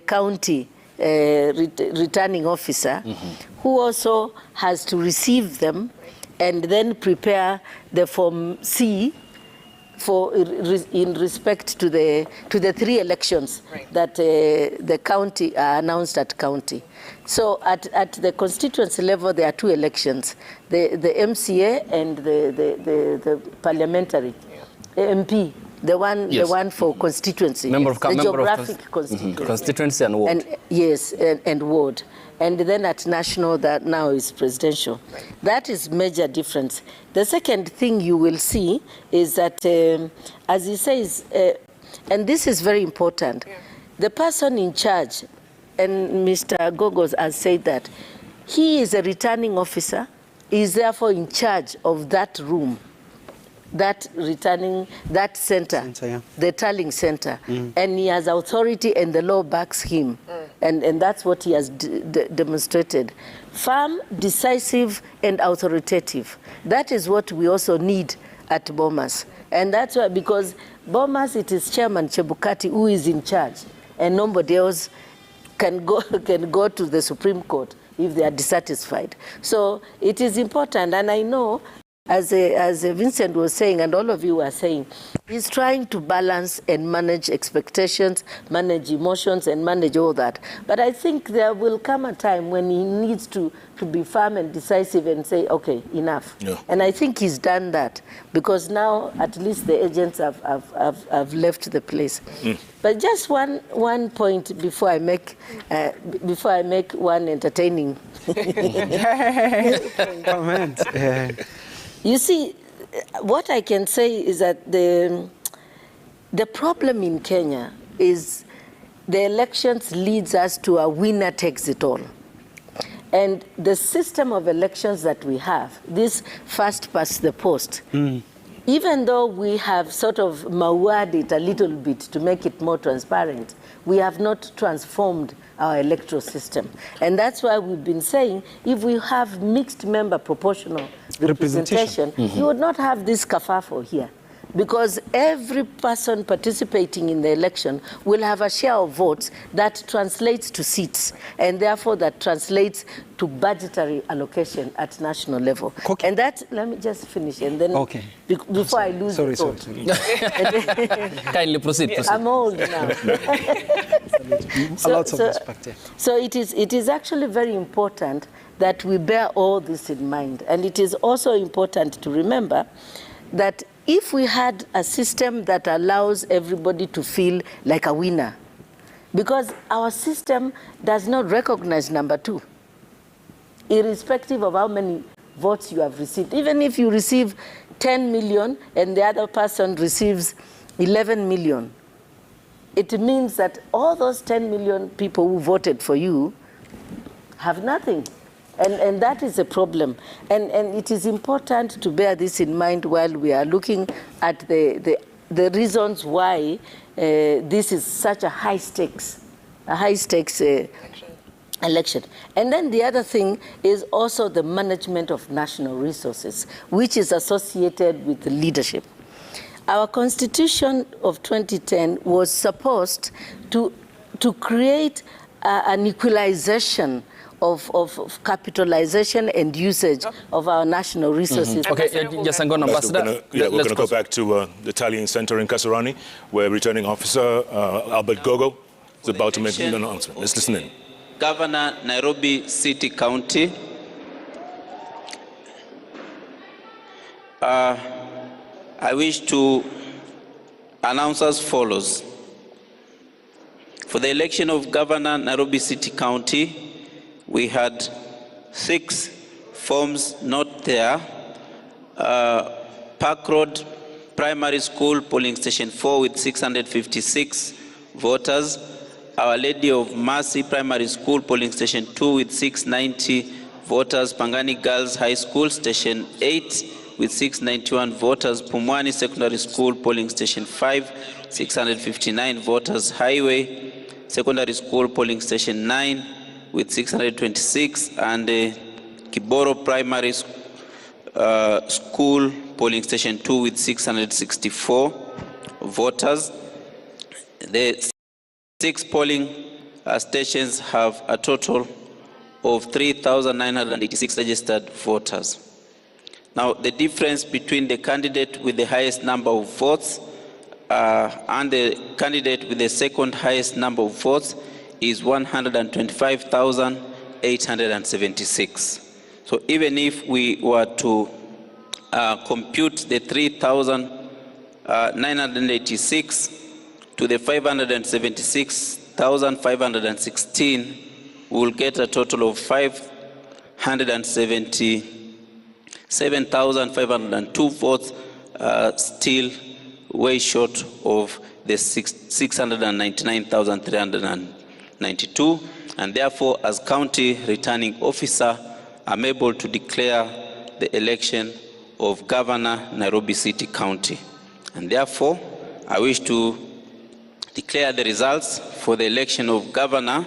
county returning officer, who also has to receive them and then prepare the form C for in respect to the 3 elections that the county announced at county. So at the constituency level, there are 2 elections: the MCA and the parliamentary MP. The one for constituency, the geographic constituency. Constituency and ward. And ward. And then at national, that now is presidential. That is major difference. The second thing you will see is that, as he says, and this is very important, the person in charge, and Mr. Gogos has said that, he is a returning officer, he is therefore in charge of that room, that center, the tallying center, and he has authority and the law backs him And that's what he has demonstrated. Firm, decisive, and authoritative. That is what we also need at Bomas. And that's why, because Bomas, it is Chairman Chebukati who is in charge, and nobody else can go to the Supreme Court if they are dissatisfied. So it is important, and I know, as Vincent was saying, and all of you were saying, he's trying to balance and manage expectations, manage emotions, and manage all that. But I think there will come a time when he needs to be firm and decisive and say, okay, enough. Yeah. And I think he's done that, because now at least the agents have left the place. But just one point before I make one entertaining comment. You see, what I can say is that the problem in Kenya is the elections leads us to a winner takes it all. And the system of elections that we have, this first past the post, even though we have sort of mauad it a little bit to make it more transparent, we have not transformed our electoral system. And that's why we've been saying, if we have mixed member proportional representation, you would not have this kerfuffle here. Because every person participating in the election will have a share of votes that translates to seats, and therefore that translates to budgetary allocation at national level. Okay. And that, let me just finish, and then before I lose the thought. Kindly proceed. I'm old now. Lots of perspective. So it is actually very important that we bear all this in mind. And it is also important to remember that if we had a system that allows everybody to feel like a winner, because our system does not recognize number two, irrespective of how many votes you have received. Even if you receive 10 million and the other person receives 11 million, it means that all those 10 million people who voted for you have nothing. And that is a problem. And it is important to bear this in mind while we are looking at the reasons why this is such a high stakes election. And then the other thing is also the management of national resources, which is associated with the leadership. Our Constitution of 2010 was supposed to create an equalization of capitalization and usage of our national resources. Okay, yes, I'm going to Ambassador. We're going to go back to the tallying center in Kasarani, where returning officer Albert Gogo is about to make an announcement. Let's listen in. Governor, Nairobi City County. I wish to announce as follows. For the election of Governor, Nairobi City County, we had 6 forms not there. Park Road Primary School, polling station 4 with 656 voters. Our Lady of Mercy Primary School, polling station 2 with 690 voters. Pangani Girls High School, station 8 with 691 voters. Pumwani Secondary School, polling station 5, 659 voters. Highway Secondary School, polling station 9 with 626, and Kiboro Primary School, polling station 2 with 664 voters. The 6 polling stations have a total of 3,986 registered voters. Now, the difference between the candidate with the highest number of votes and the candidate with the second highest number of votes is 125,876. So even if we were to compute the 3,986 to the 576,516, we will get a total of 577,502 votes, still way short of the 699,392, and therefore, as county returning officer, I'm able to declare the election of Governor, Nairobi City County. And therefore, I wish to declare the results for the election of Governor,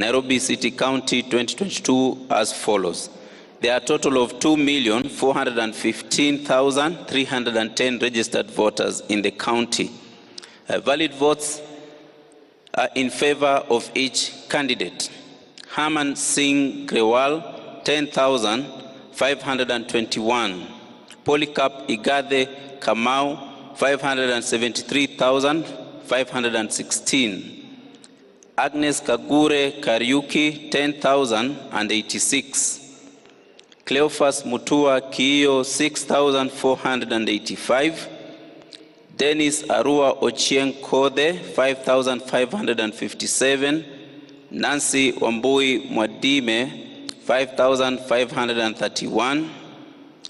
Nairobi City County 2022 as follows. There are a total of 2,415,310 registered voters in the county. Valid votes are in favor of each candidate. Harman Singh Grewal, 10,521. Polycarp Igade Kamau, 573,516. Agnes Kagure Kariuki, 10,086. Cleophas Mutua Kiyo, 6,485. Dennis Arua Ochieng Kode, 5,557. Nancy Wambui Mwadime, 5,531.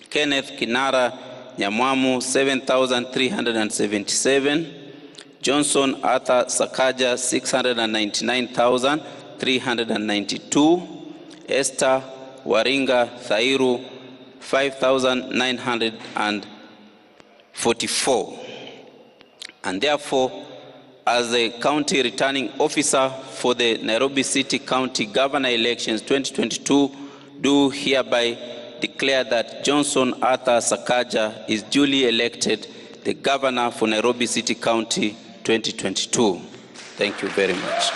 Kenneth Kinara Nyamwamu, 7,377. Johnson Arthur Sakaja, 699,392. Esther Waringa Thairu, 5,944. And therefore, as the county returning officer for the Nairobi City County Governor Elections 2022, do hereby declare that Johnson Arthur Sakaja is duly elected the Governor for Nairobi City County 2022. Thank you very much.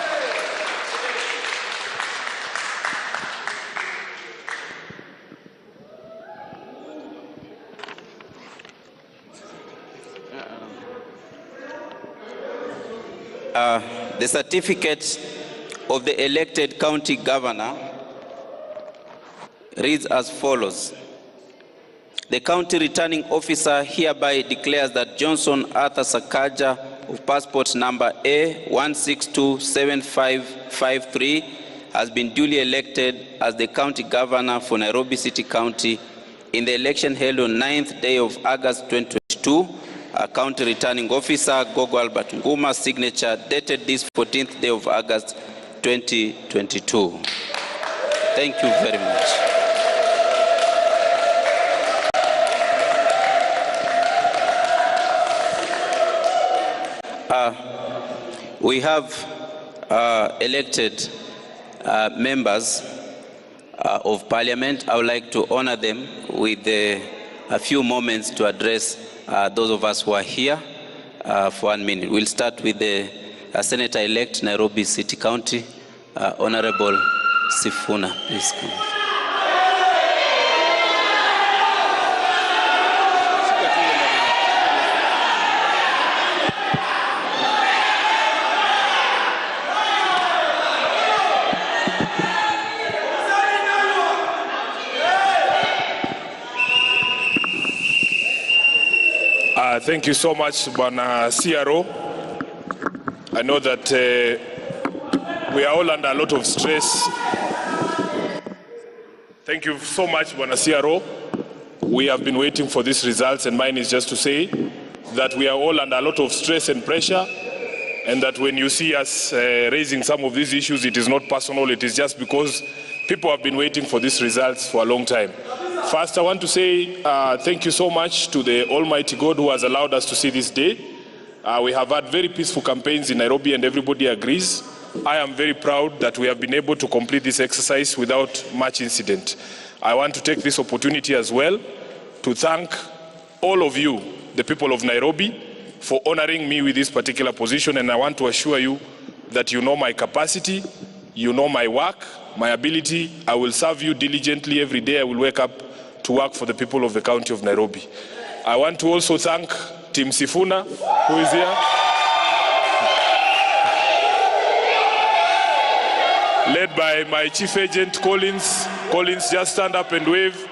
The certificate of the elected county governor reads as follows. The county returning officer hereby declares that Johnson Arthur Sakaja of passport number A1627553 has been duly elected as the county governor for Nairobi City County in the election held on 9th day of August 2022. County returning officer Gogo Albert Nguma, signature dated this 14th day of August 2022. Thank you very much. We have elected members of parliament. I would like to honor them with a few moments to address those of us who are here for 1 minute. We'll start with the Senator-elect Nairobi City County, Honorable Sifuna. Please come. Thank you so much, Bwana CRO. I know that we are all under a lot of stress. Thank you so much, Bwana CRO. We have been waiting for these results, and mine is just to say that we are all under a lot of stress and pressure, and that when you see us raising some of these issues, it is not personal, it is just because people have been waiting for these results for a long time. First, I want to say thank you so much to the Almighty God who has allowed us to see this day. We have had very peaceful campaigns in Nairobi, and everybody agrees. I am very proud that we have been able to complete this exercise without much incident. I want to take this opportunity as well to thank all of you, the people of Nairobi, for honoring me with this particular position, and I want to assure you that you know my capacity, you know my work, my ability. I will serve you diligently every day. I will wake up to work for the people of the county of Nairobi. I want to also thank Team Sifuna, who is here, led by my chief agent, Collins. Collins, just stand up and wave.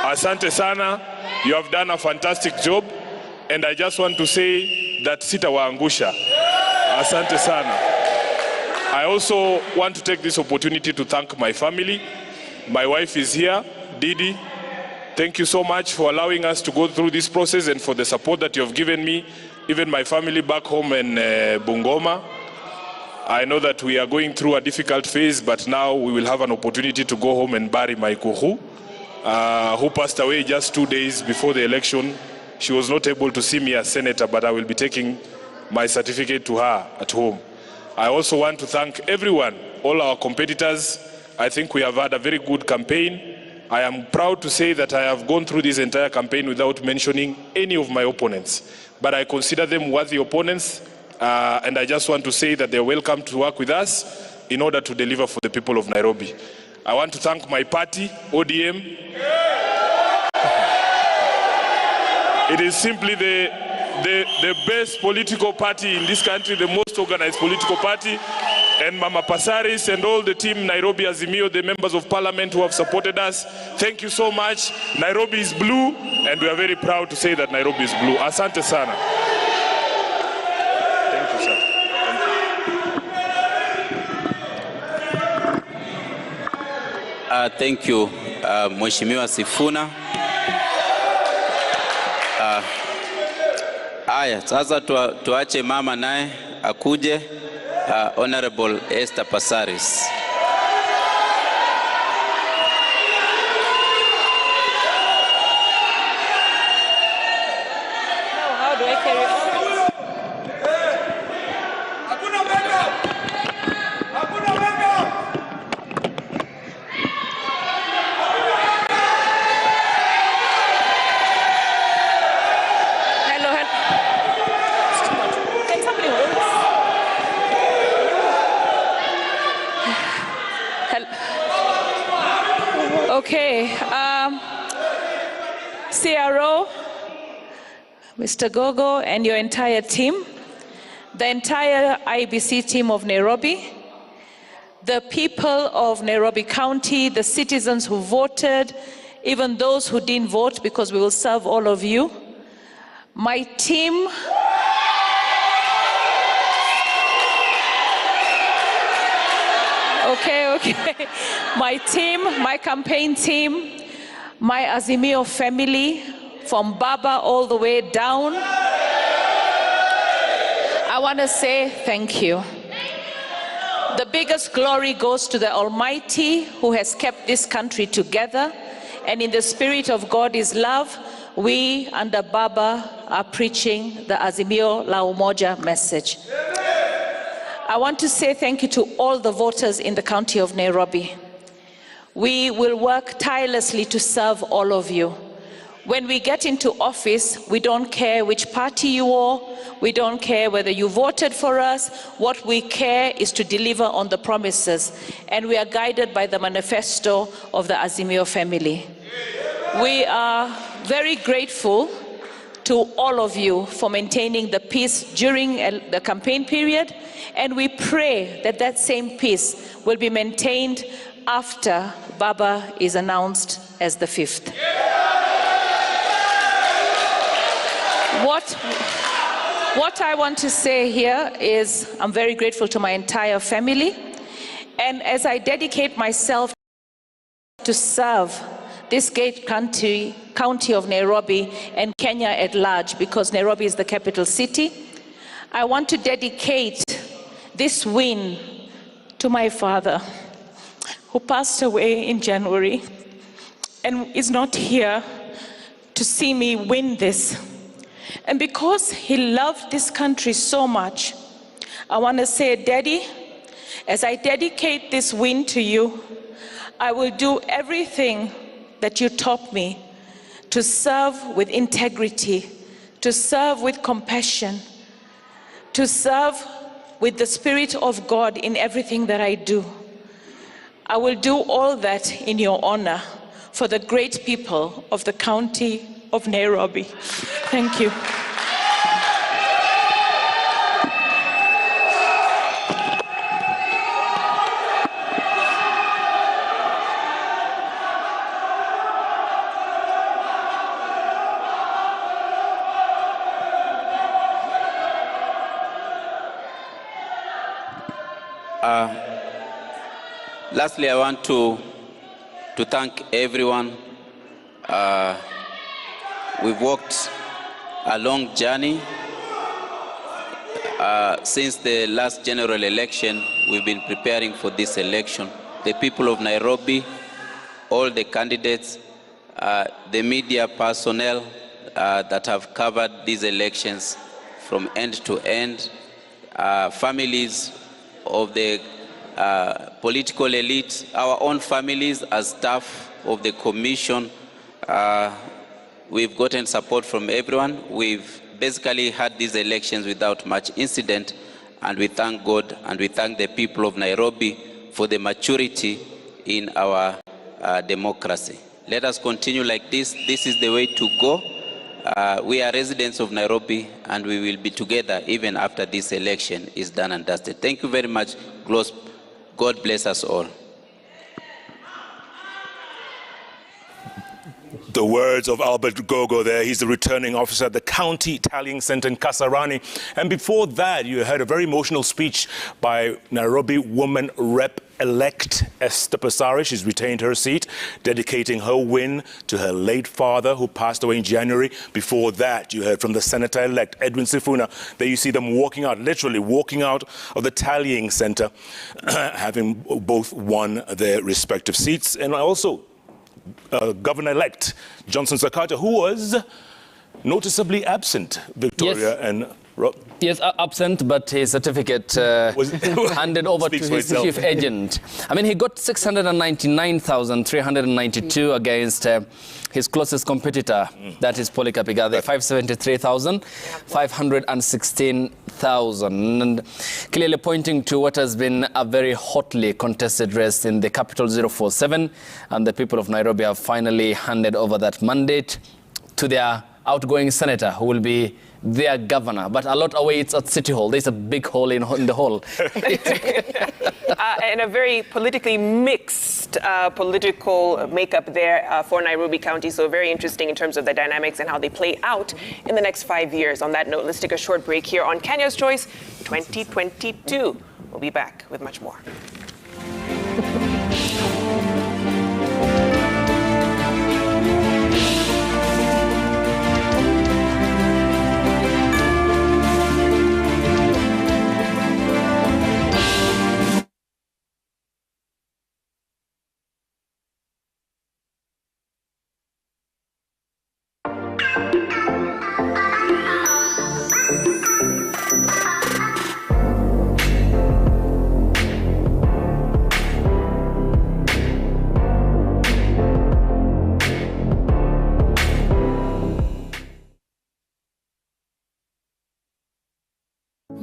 Asante sana. You have done a fantastic job. And I just want to say that sitawaangusha. Asante sana. I also want to take this opportunity to thank my family. My wife is here, Didi. Thank you so much for allowing us to go through this process and for the support that you have given me, even my family back home in Bungoma. I know that we are going through a difficult phase, but now we will have an opportunity to go home and bury my kuhu, who passed away just 2 days before the election. She was not able to see me as senator, but I will be taking my certificate to her at home. I also want to thank everyone, all our competitors. I think we have had a very good campaign. I am proud to say that I have gone through this entire campaign without mentioning any of my opponents, but I consider them worthy opponents, and I just want to say that they're welcome to work with us in order to deliver for the people of Nairobi. I want to thank my party, ODM. It is simply the best political party in this country, the most organized political party. And Mama Pasaris and all the team, Nairobi Azimio, the members of parliament who have supported us. Thank you so much. Nairobi is blue, and we are very proud to say that Nairobi is blue. Asante sana. Thank you, sir. Thank you, Mheshimiwa Sifuna. Aya, sasa tuache mama naye akuje. Honorable Esther Pasaris. Now, how do I carry on? Okay, CRO, Mr. Gogo and your entire team, the entire IEBC team of Nairobi, the people of Nairobi County, the citizens who voted, even those who didn't vote, because we will serve all of you, my team, okay. My team, my campaign team, my Azimio family, from Baba all the way down. I want to say thank you. The biggest glory goes to the Almighty who has kept this country together. And in the spirit of God is love, we under Baba are preaching the Azimio la Umoja message. I want to say thank you to all the voters in the county of Nairobi. We will work tirelessly to serve all of you. When we get into office, we don't care which party you are, we don't care whether you voted for us. What we care is to deliver on the promises, and we are guided by the manifesto of the Azimio family. We are very grateful to all of you for maintaining the peace during the campaign period, and we pray that that same peace will be maintained after Baba is announced as the 5th. What I want to say here is I'm very grateful to my entire family, and as I dedicate myself to serve this great county of Nairobi and Kenya at large, because Nairobi is the capital city, I want to dedicate this win to my father, who passed away in January and is not here to see me win this. And because he loved this country so much, I want to say, Daddy, as I dedicate this win to you, I will do everything that you taught me to serve with integrity, to serve with compassion, to serve with the Spirit of God in everything that I do. I will do all that in your honor for the great people of the county of Nairobi. Thank you. Lastly, I want to thank everyone. We've walked a long journey. Since the last general election, we've been preparing for this election. The people of Nairobi, all the candidates, the media personnel that have covered these elections from end to end, families of the political elite, our own families as staff of the commission. We've gotten support from everyone. We've basically had these elections without much incident, and we thank God and we thank the people of Nairobi for the maturity in our democracy. Let us continue like this. This is the way to go. We are residents of Nairobi, and we will be together even after this election is done and dusted. Thank you very much. God bless us all. The words of Albert Gogo there. He's the returning officer at the County Tallying Center in Kasarani. And before that, you heard a very emotional speech by Nairobi woman Rep-elect Esther Pasari. She's retained her seat, dedicating her win to her late father, who passed away in January. Before that, you heard from the Senator-elect Edwin Sifuna. There you see them walking out, literally walking out of the Tallying Center, having both won their respective seats. And also, Governor-elect Johnson Sakaja, who was noticeably absent, Victoria, yes. and Yes, absent, but his certificate was handed over to his chief agent. I mean, he got 699,392 against his closest competitor, that is Polycarp Igathe, 573,516,000. And clearly pointing to what has been a very hotly contested race in the capital 047, and the people of Nairobi have finally handed over that mandate to their outgoing senator, who will be their governor. But a lot away, it's at City Hall. There's a big hole in the hall. And a very politically mixed political makeup there for Nairobi County. So very interesting in terms of the dynamics and how they play out in the next 5 years. On that note, let's take a short break here on Kenya's Choice 2022. We'll be back with much more.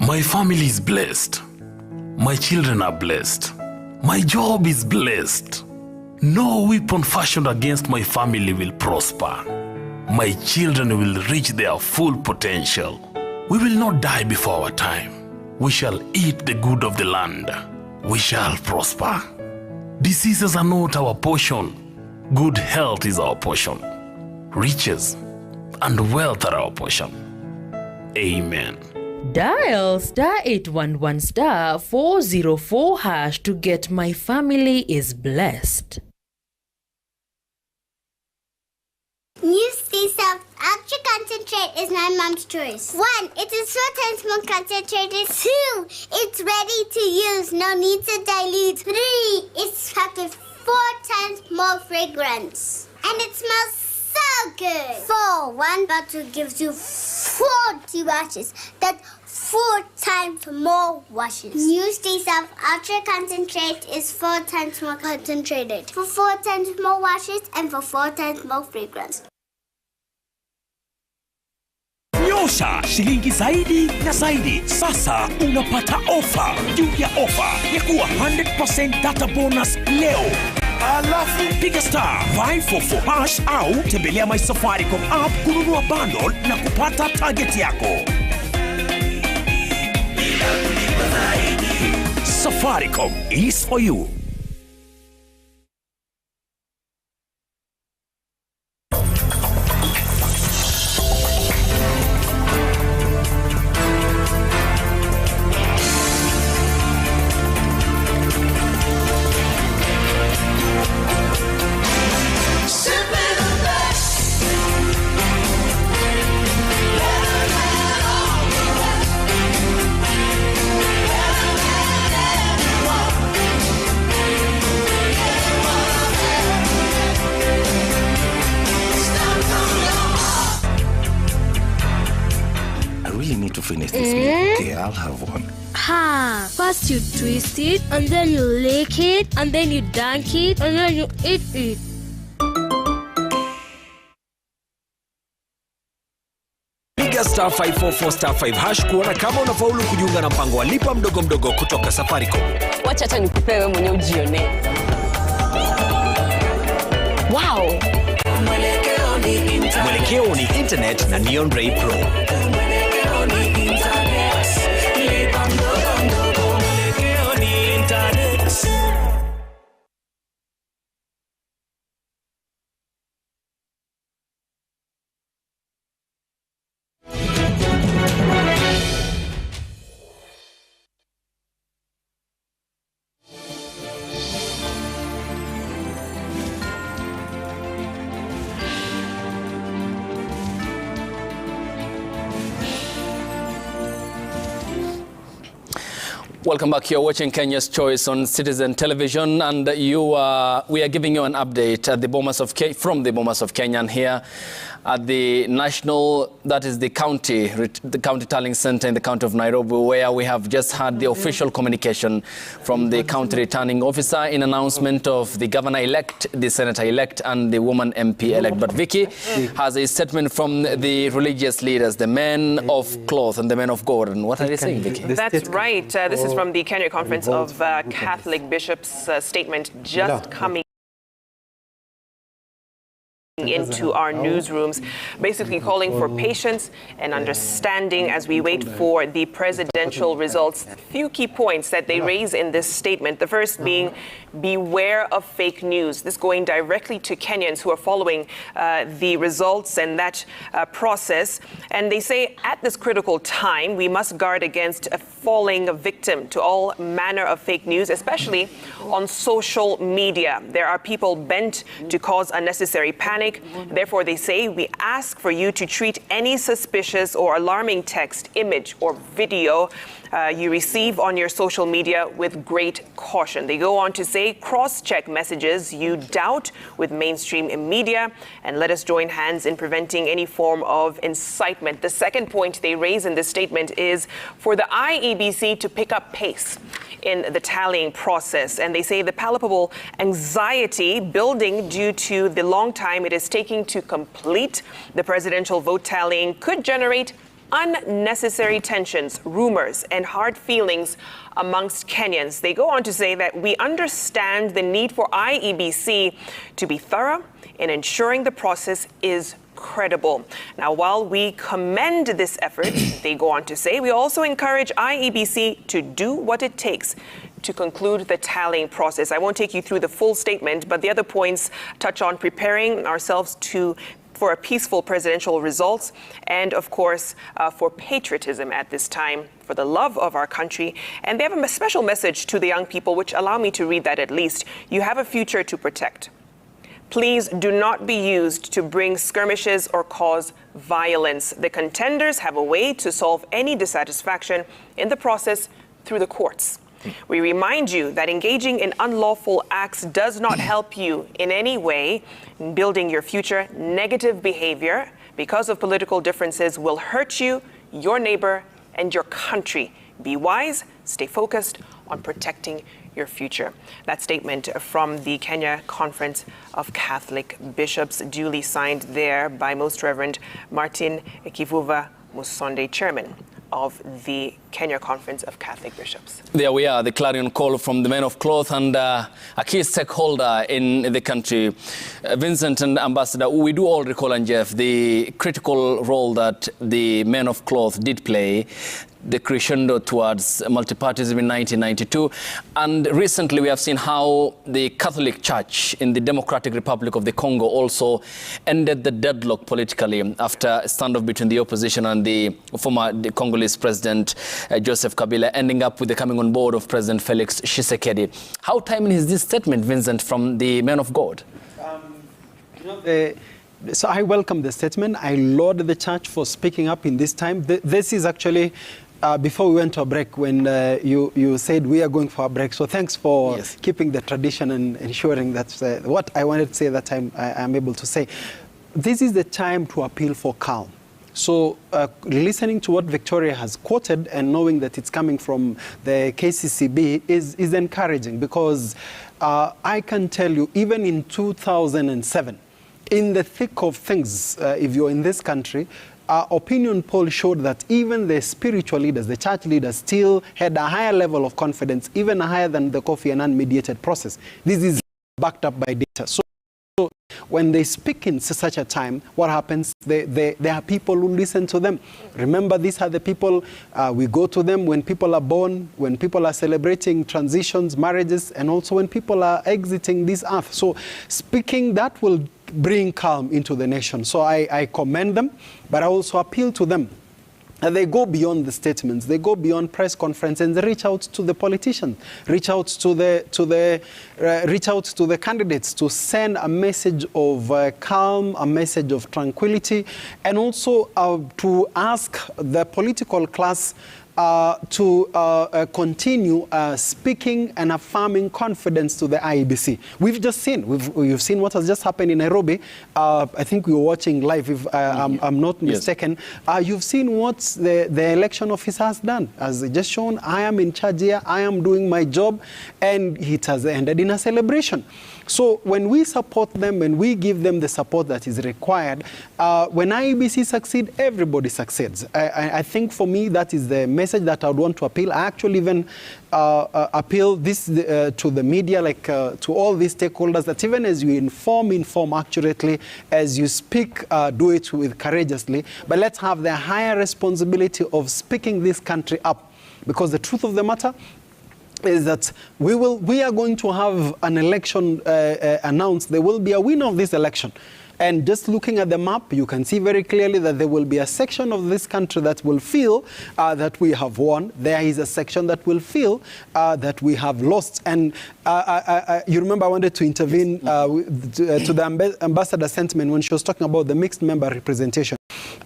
My family is blessed. My children are blessed. My job is blessed. No weapon fashioned against my family will prosper. My children will reach their full potential. We will not die before our time. We shall eat the good of the land. We shall prosper. Diseases are not our portion. Good health is our portion. Riches and wealth are our portion. Amen. Dial *811*404# to get My Family is Blessed. New South Ultra Concentrate is my mom's choice. 1, it is 4 times more concentrated. 2, it's ready to use, no need to dilute. 3, it's packed with 4 times more fragrance. And it smells so good. 4, 1 bottle gives you 40 washes. That's 4 times more washes. New South Ultra Concentrate is 4 times more concentrated. For 4 times more washes and for 4 times more fragrance. Nyosha shilingi zaidi na zaidi. Sasa unapata ofa juu ya ofa ya kuwa 100% data bonus leo. Alafu piga *544# au tembelea My Safaricom app kununua bundle na kupata target yako. Safaricom is for you. Finish this meal. Okay, I'll have one. Aha! First you twist it, and then you lick it, and then you dunk it, and then you eat it. Piga star 544 star 5 hash kuona kama unafaulu kujiunga na mpango wa lipa mdogo mdogo kutoka Safaricom. Wacha hata nikupewe mwenyewe ujione. Wow! Mwelekeo ni internet na Neon Ray Pro. Welcome back. You're watching Kenya's Choice on Citizen Television, and we are giving you an update at the from the Bomas of Kenyan here at the national, that is the county tallying center in the county of Nairobi, where we have just had the official communication from the county returning officer in announcement of the governor-elect, the senator-elect, and the woman MP-elect. But Vicky has a statement from the religious leaders, the men of cloth and the men of God. And what are they saying, Vicky? That's right. This is from the Kenya Conference of Catholic Bishops' statement just coming into our newsrooms, basically calling for patience and understanding as we wait for the presidential results. A few key points that they raise in this statement. The first being, beware of fake news. This going directly to Kenyans who are following the results and that process. And they say at this critical time, we must guard against falling victim to all manner of fake news, especially on social media. There are people bent to cause unnecessary panic. Therefore, they say we ask for you to treat any suspicious or alarming text, image, or video you receive on your social media with great caution. They go on to say, cross-check messages you doubt with mainstream media, and let us join hands in preventing any form of incitement. The second point they raise in this statement is for the IEBC to pick up pace in the tallying process. And they say the palpable anxiety building due to the long time it is taking to complete the presidential vote tallying could generate unnecessary tensions, rumors, and hard feelings amongst Kenyans. They go on to say that we understand the need for IEBC to be thorough in ensuring the process is credible. Now, while we commend this effort, they go on to say, we also encourage IEBC to do what it takes to conclude the tallying process. I won't take you through the full statement, but the other points touch on preparing ourselves for a peaceful presidential results, and of course, for patriotism at this time, for the love of our country. And they have a special message to the young people, which allow me to read that at least. You have a future to protect. Please do not be used to bring skirmishes or cause violence. The contenders have a way to solve any dissatisfaction in the process through the courts. We remind you that engaging in unlawful acts does not help you in any way in building your future. Negative behavior because of political differences will hurt you, your neighbor, and your country. Be wise, stay focused on protecting your future. That statement from the Kenya Conference of Catholic Bishops, duly signed there by Most Reverend Martin Kivuva Musonde, Chairman of the Kenya Conference of Catholic Bishops. There we are, the clarion call from the men of cloth and a key stakeholder in the country. Vincent and Ambassador, we do all recall, and Jeff, the critical role that the men of cloth did play, the crescendo towards multipartyism in 1992. And recently we have seen how the Catholic Church in the Democratic Republic of the Congo also ended the deadlock politically after a standoff between the opposition and the former Congolese President Joseph Kabila, ending up with the coming on board of President Felix Tshisekedi. How timely is this statement, Vincent, from the men of God? So I welcome the statement. I laud the church for speaking up in this time. This is actually before we went to a break when you said we are going for a break. So thanks for keeping the tradition and ensuring that what I wanted to say that time I am able to say. This is the time to appeal for calm. So listening to what Victoria has quoted and knowing that it's coming from the KCCB is encouraging, because I can tell you, even in 2007, in the thick of things, if you're in this country, opinion poll showed that even the spiritual leaders, the church leaders, still had a higher level of confidence, even higher than the Kofi Annan mediated process. This is backed up by data. So when they speak in such a time, what happens? There are people who listen to them. Remember, these are the people, we go to them when people are born, when people are celebrating transitions, marriages, and also when people are exiting this earth. So speaking that will bring calm into the nation. So I commend them, but I also appeal to them. They go beyond the statements. They go beyond press conference, and they reach out to the politicians, reach out to the candidates to send a message of calm, a message of tranquility, and also to ask the political class to continue speaking and affirming confidence to the IEBC. We've just seen, we've seen what has just happened in Nairobi. I think we were watching live, if I'm not mistaken. You've seen what the election officer has done. As just shown, I am in charge here, I am doing my job, and it has ended in a celebration. So when we support them, when we give them the support that is required, when IEBC succeed, everybody succeeds. I think for me, that is the message that I would want to appeal. I actually even appeal this to the media, like to all these stakeholders, that even as you inform accurately, as you speak, do it with courageously, but let's have the higher responsibility of speaking this country up. Because the truth of the matter is that we are going to have an election announced. There will be a winner of this election. And just looking at the map, you can see very clearly that there will be a section of this country that will feel that we have won. There is a section that will feel that we have lost. And you remember I wanted to intervene to the ambassador's sentiment when she was talking about the mixed member representation.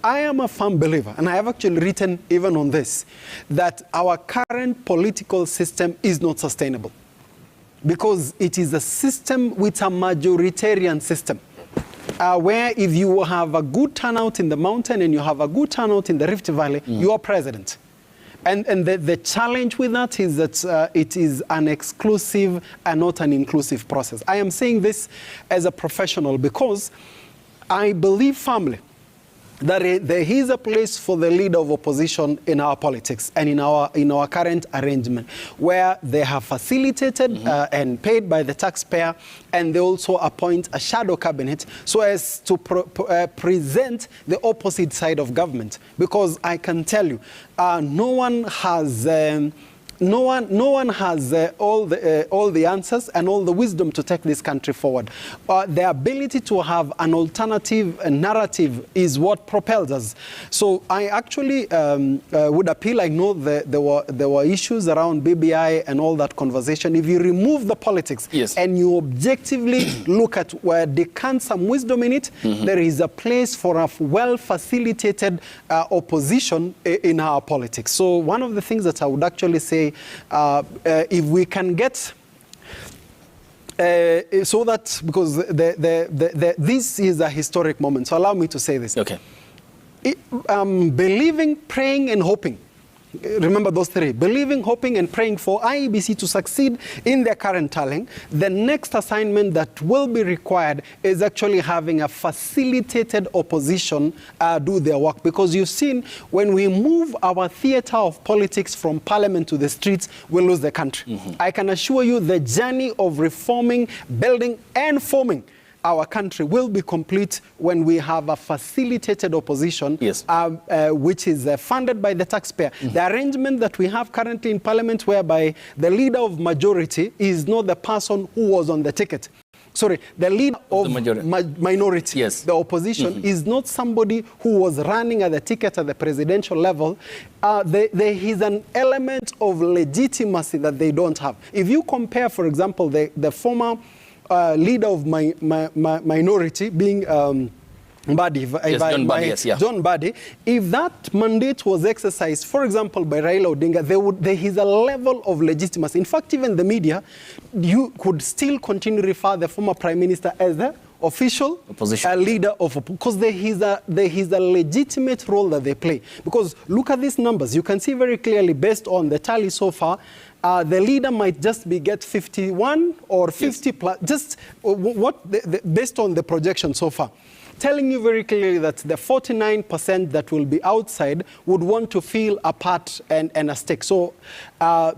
I am a firm believer, and I have actually written even on this, that our current political system is not sustainable, because it is a system with a majoritarian system. Where if you have a good turnout in the mountain and you have a good turnout in the Rift Valley, you are president. And the challenge with that is that it is an exclusive and not an inclusive process. I am saying this as a professional because I believe firmly that there is a place for the leader of opposition in our politics and in our current arrangement, where they have facilitated and paid by the taxpayer, and they also appoint a shadow cabinet so as to present the opposite side of government. Because I can tell you, no one has all the answers and all the wisdom to take this country forward. The ability to have an alternative narrative is what propels us. So I actually would appeal. I know there were issues around BBI and all that conversation. If you remove the politics and you objectively look at where there can some wisdom in it, there is a place for a well-facilitated opposition in our politics. So one of the things that I would actually say, if we can get so that, because this is a historic moment, so allow me to say this. Okay. Believing, praying, and hoping. Remember those three: believing, hoping, and praying for IEBC to succeed in their current tallying. The next assignment that will be required is actually having a facilitated opposition do their work. Because you've seen, when we move our theater of politics from parliament to the streets, we lose the country. I can assure you the journey of reforming, building, and forming our country will be complete when we have a facilitated opposition, which is funded by the taxpayer. The arrangement that we have currently in Parliament, whereby the leader of majority is not the person who was on the ticket. Sorry, the leader of the minority, the opposition, is not somebody who was running at the ticket at the presidential level. There is an element of legitimacy that they don't have. If you compare, for example, the former leader of minority being John Mbadi, if that mandate was exercised, for example, by Raila Odinga, there is a level of legitimacy. In fact, even the media, you could still continue to refer the former prime minister as the official, opposition, a leader of, because there is a legitimate role that they play. Because look at these numbers. You can see very clearly, based on the tally so far, the leader might just get 51 or 50 plus, just based on the projection so far, telling you very clearly that the 49% that will be outside would want to feel a part and a stake. So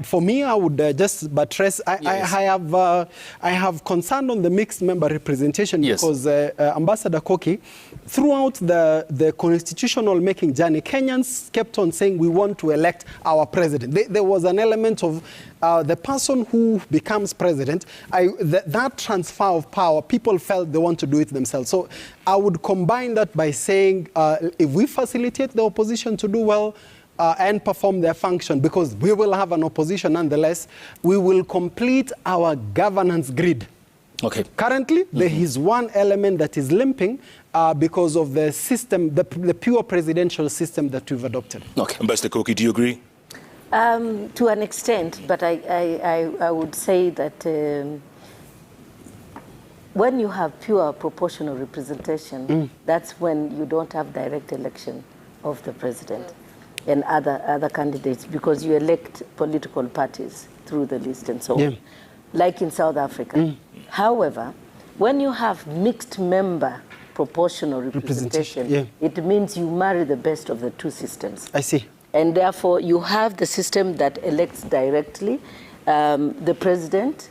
for me, I would just buttress. I have concern on the mixed member representation because Ambassador Koki, throughout the constitutional making journey, Kenyans kept on saying we want to elect our president. There was an element of the person who becomes president, that transfer of power, people felt they want to do it themselves. So I would combine that by saying if we facilitate the opposition to do well and perform their function, because we will have an opposition nonetheless, we will complete our governance grid. Okay. Currently, there is one element that is limping because of the system, the pure presidential system that we've adopted. Okay. Ambassador Koki, do you agree? To an extent, but I would say that when you have pure proportional representation, that's when you don't have direct election of the president and other candidates, because you elect political parties through the list and so on, like in South Africa. However, when you have mixed member proportional representation, it means you marry the best of the two systems. I see. And therefore, you have the system that elects directly the president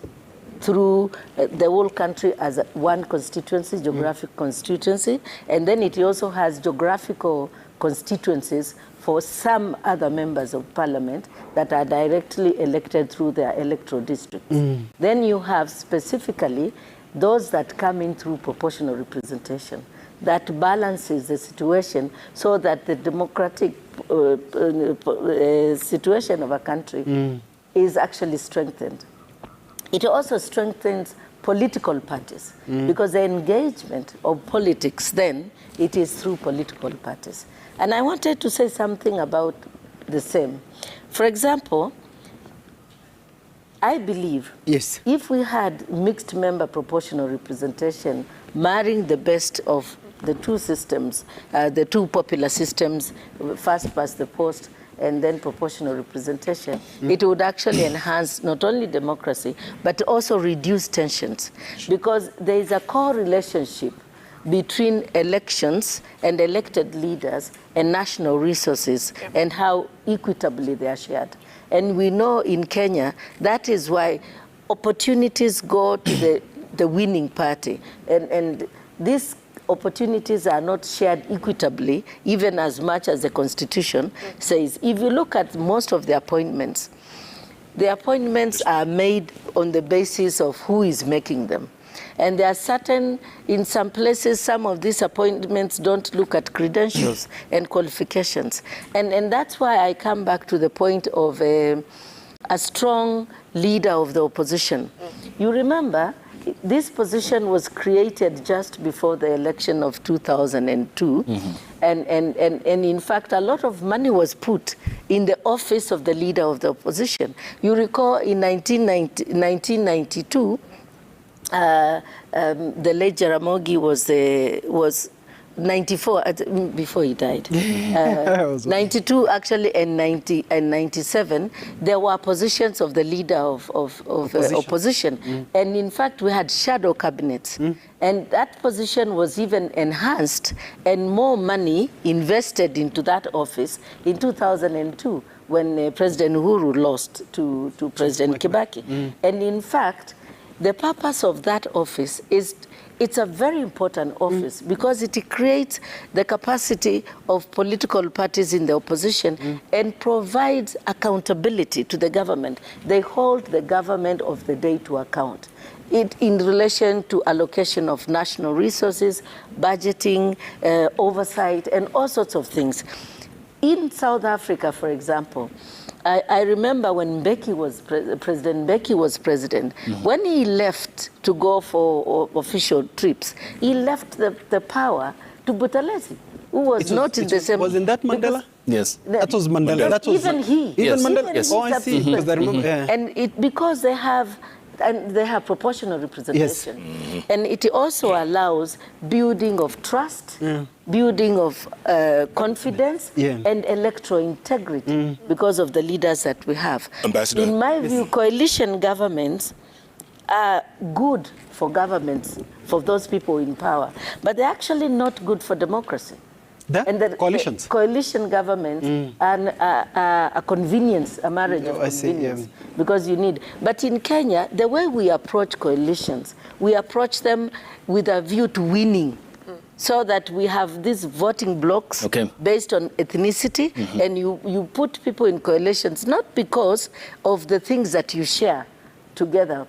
through the whole country as one constituency, geographic constituency, and then it also has geographical constituencies for some other members of parliament that are directly elected through their electoral districts. Then you have specifically those that come in through proportional representation. That balances the situation so that the democratic situation of a country is actually strengthened. It also strengthens political parties because the engagement of politics then, it is through political parties. And I wanted to say something about the same. For example, I believe if we had mixed member proportional representation marrying the best of the two systems, the two popular systems, first past the post and then proportional representation, it would actually enhance not only democracy, but also reduce tensions. Because there is a correlationship between elections and elected leaders and national resources and how equitably they are shared. And we know in Kenya, that is why opportunities go to the winning party. And these opportunities are not shared equitably, even as much as the Constitution says. If you look at most of the appointments are made on the basis of who is making them. And there are certain, in some places, some of these appointments don't look at credentials and qualifications. And that's why I come back to the point of a strong leader of the opposition. You remember, this position was created just before the election of 2002. And in fact, a lot of money was put in the office of the leader of the opposition. You recall in 1992, the late Jaramogi was 94 before he died. 92 actually, and 97 there were positions of the leader of opposition. And in fact we had shadow cabinets, and that position was even enhanced and more money invested into that office in 2002 when President Uhuru lost to President Kibaki. And in fact, the purpose of that office is, it's a very important office because it creates the capacity of political parties in the opposition and provides accountability to the government. They hold the government of the day to account. It in relation to allocation of national resources, budgeting, oversight, and all sorts of things. In South Africa, for example, I remember when President Mbeki was president, when he left to go for official trips, he left the power to Buthelezi, who was not in the same... Wasn't that Mandela? Yes. That was Mandela. That was even he. Even Mandela? Even Oh, I see. Because I remember. And because they have and they have proportional representation. Yes. And it also allows building of trust, building of confidence, and electoral integrity because of the leaders that we have. Ambassador. In my view, coalition governments are good for governments, for those people in power, but they're actually not good for democracy. And the coalitions? Coalition governments are a convenience, a marriage of convenience, because you need. But in Kenya, the way we approach coalitions, we approach them with a view to winning, so that we have these voting blocks based on ethnicity, and you put people in coalitions, not because of the things that you share together,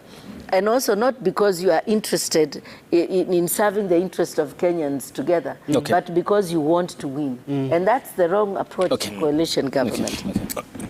and also not because you are interested in serving the interest of Kenyans together, but because you want to win. And that's the wrong approach to coalition government.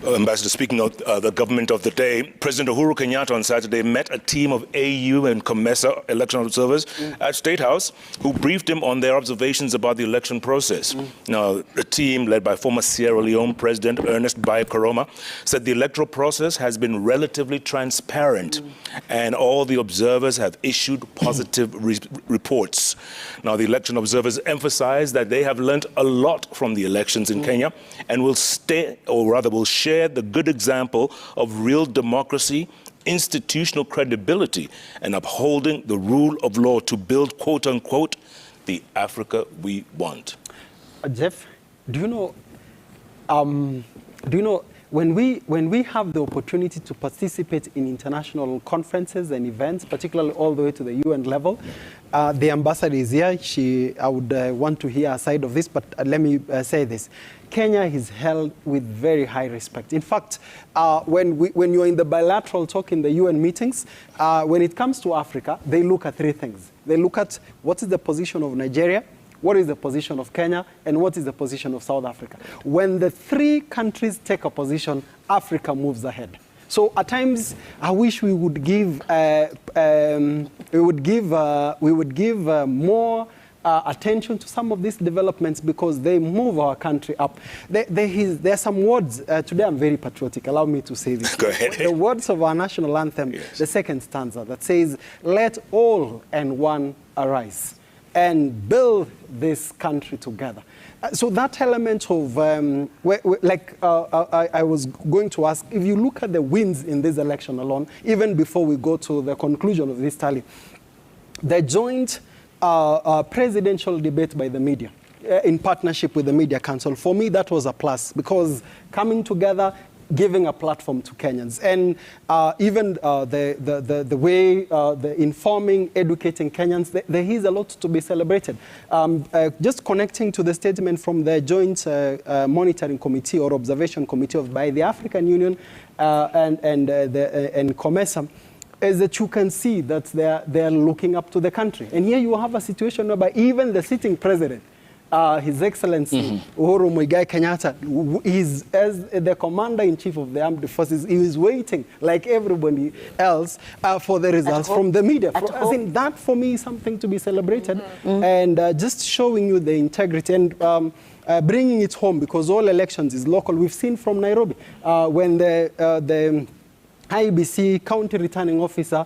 Ambassador, speaking of the government of the day, President Uhuru Kenyatta on Saturday met a team of AU and COMESA election observers at State House who briefed him on their observations about the election process. Now, the team, led by former Sierra Leone President Ernest Bai Koroma, said the electoral process has been relatively transparent and all the observers have issued positive reports. Now, the election observers emphasized that they have learned a lot from the elections in Kenya and will share the good example of real democracy, institutional credibility, and upholding the rule of law to build, quote unquote, the Africa we want. Jeff, do you know when we have the opportunity to participate in international conferences and events, particularly all the way to the UN level, the ambassador is here. I would want to hear a side of this, but let me say this. Kenya is held with very high respect. In fact, when you're in the bilateral talk in the UN meetings, when it comes to Africa, they look at three things. They look at what is the position of Nigeria, what is the position of Kenya, and what is the position of South Africa. When the three countries take a position, Africa moves ahead. So at times, I wish we would give more attention to some of these developments because they move our country up. There are some words, today I'm very patriotic, allow me to say this. Go ahead. The words of our national anthem, the second stanza that says, "Let all and one arise and build this country together." So that element of, I was going to ask, if you look at the wins in this election alone, even before we go to the conclusion of this tally, the joint presidential debate by the media, in partnership with the Media Council, for me that was a plus, because coming together, giving a platform to Kenyans, and even the way the informing, educating Kenyans, there is a lot to be celebrated. Just connecting to the statement from the Joint Monitoring Committee or Observation Committee by the African Union and COMESA, is that you can see that they're looking up to the country. And here you have a situation whereby even the sitting president, His Excellency Uhuru Muigai Kenyatta, is as the commander-in-chief of the armed forces, he is waiting, like everybody else, for the results from the media. I think that, for me, is something to be celebrated, and just showing you the integrity and bringing it home, because all elections is local. We've seen from Nairobi, when the IEBC county returning officer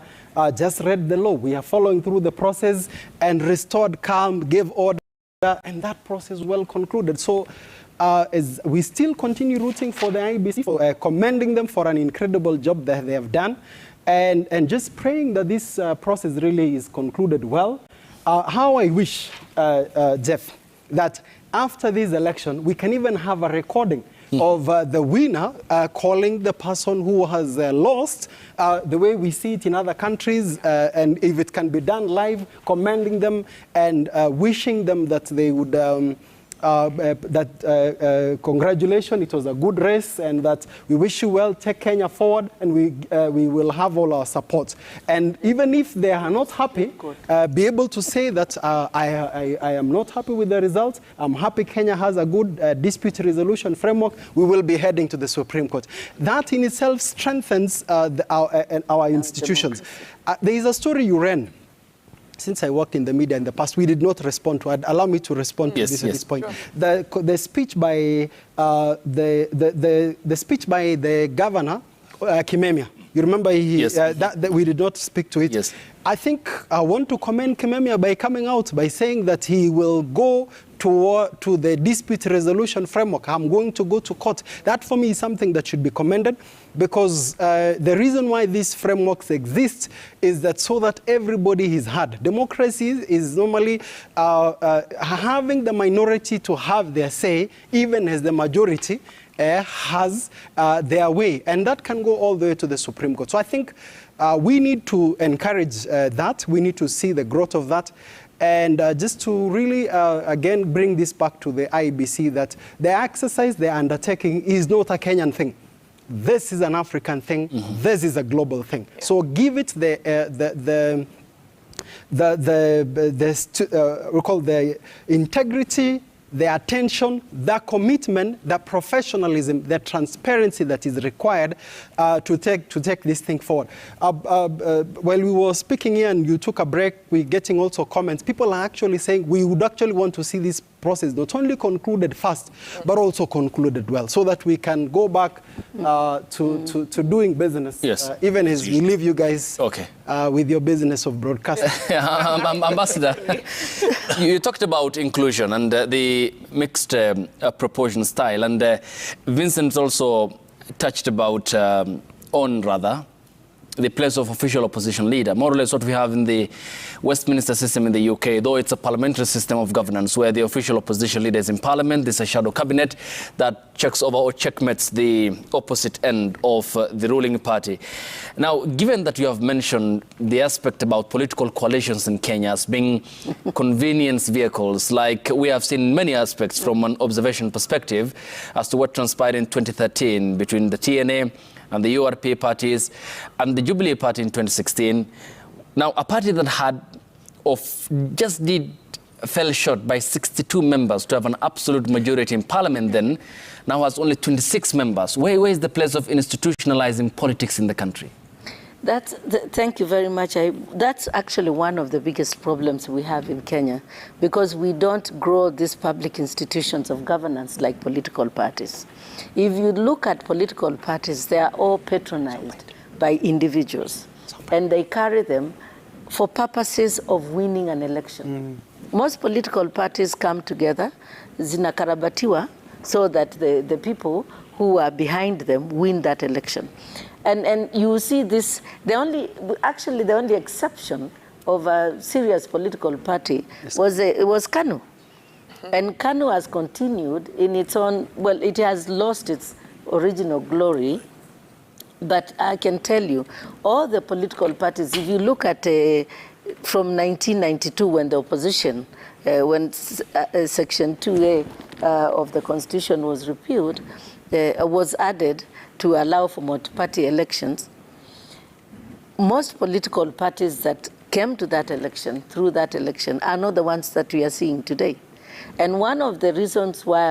just read the law. We are following through the process and restored calm, gave order, and that process well concluded. So as we still continue rooting for the IEBC, for commending them for an incredible job that they have done, and just praying that this process really is concluded well. How I wish, Jeff, that after this election, we can even have a recording of the winner calling the person who has lost, the way we see it in other countries, and if it can be done live, commending them and wishing them that they would congratulations, it was a good race, and that we wish you well, take Kenya forward, and we will have all our support. And even if they are not happy, be able to say that I am not happy with the results, I'm happy Kenya has a good dispute resolution framework, we will be heading to the Supreme Court. That in itself strengthens our institutions. There is a story you ran. Since I worked in the media in the past, we did not respond to it. Allow me to respond to this at this point. Sure. The speech by the speech by the governor, Kimemia, You remember Yes. that we did not speak to it. Yes. I think I want to commend Kimemia by coming out by saying that he will go to the dispute resolution framework. I'm going to go to court. That for me is something that should be commended, because the reason why these frameworks exist is that so that everybody is heard. Democracy is normally having the minority to have their say, even as the majority has their way, and that can go all the way to the Supreme Court. So I think we need to encourage that. We need to see the growth of that. And just to really, again, bring this back to the IEBC, that the exercise they're undertaking is not a Kenyan thing. This is an African thing. This is a global thing. Yeah. So give it the integrity, the attention, the commitment, the professionalism, the transparency that is required to take this thing forward. While we were speaking here and you took a break, we're getting also comments. People are actually saying we would actually want to see this process not only concluded fast, but also concluded well, so that we can go back to doing business, yes. Even as we leave you guys with your business of broadcasting. Ambassador, you talked about inclusion and the mixed proportion style, and Vincent also touched about the place of official opposition leader, more or less what we have in the Westminster system in the UK, though it's a parliamentary system of governance where the official opposition leader is in parliament. There's a shadow cabinet that checks over or checkmates the opposite end of the ruling party. Now, given that you have mentioned the aspect about political coalitions in Kenya as being convenience vehicles, like we have seen many aspects from an observation perspective as to what transpired in 2013 between the TNA and the URP parties and the Jubilee party in 2016. Now, a party that fell short by 62 members to have an absolute majority in parliament then, now has only 26 members. Where is the place of institutionalizing politics in the country? Thank you very much. That's actually one of the biggest problems we have in Kenya, because we don't grow these public institutions of governance like political parties. If you look at political parties, they are all patronized by individuals, and they carry them for purposes of winning an election. Most political parties come together, zinakarabatiwa, so that the people who are behind them win that election. And you see this, the only exception of a serious political party was KANU. And KANU has continued in its own, well, it has lost its original glory, but I can tell you, all the political parties, if you look at from 1992 when the opposition, when Section 2A of the Constitution was repealed, was added to allow for multi-party elections, most political parties that came to that election, through that election, are not the ones that we are seeing today. And one of the reasons why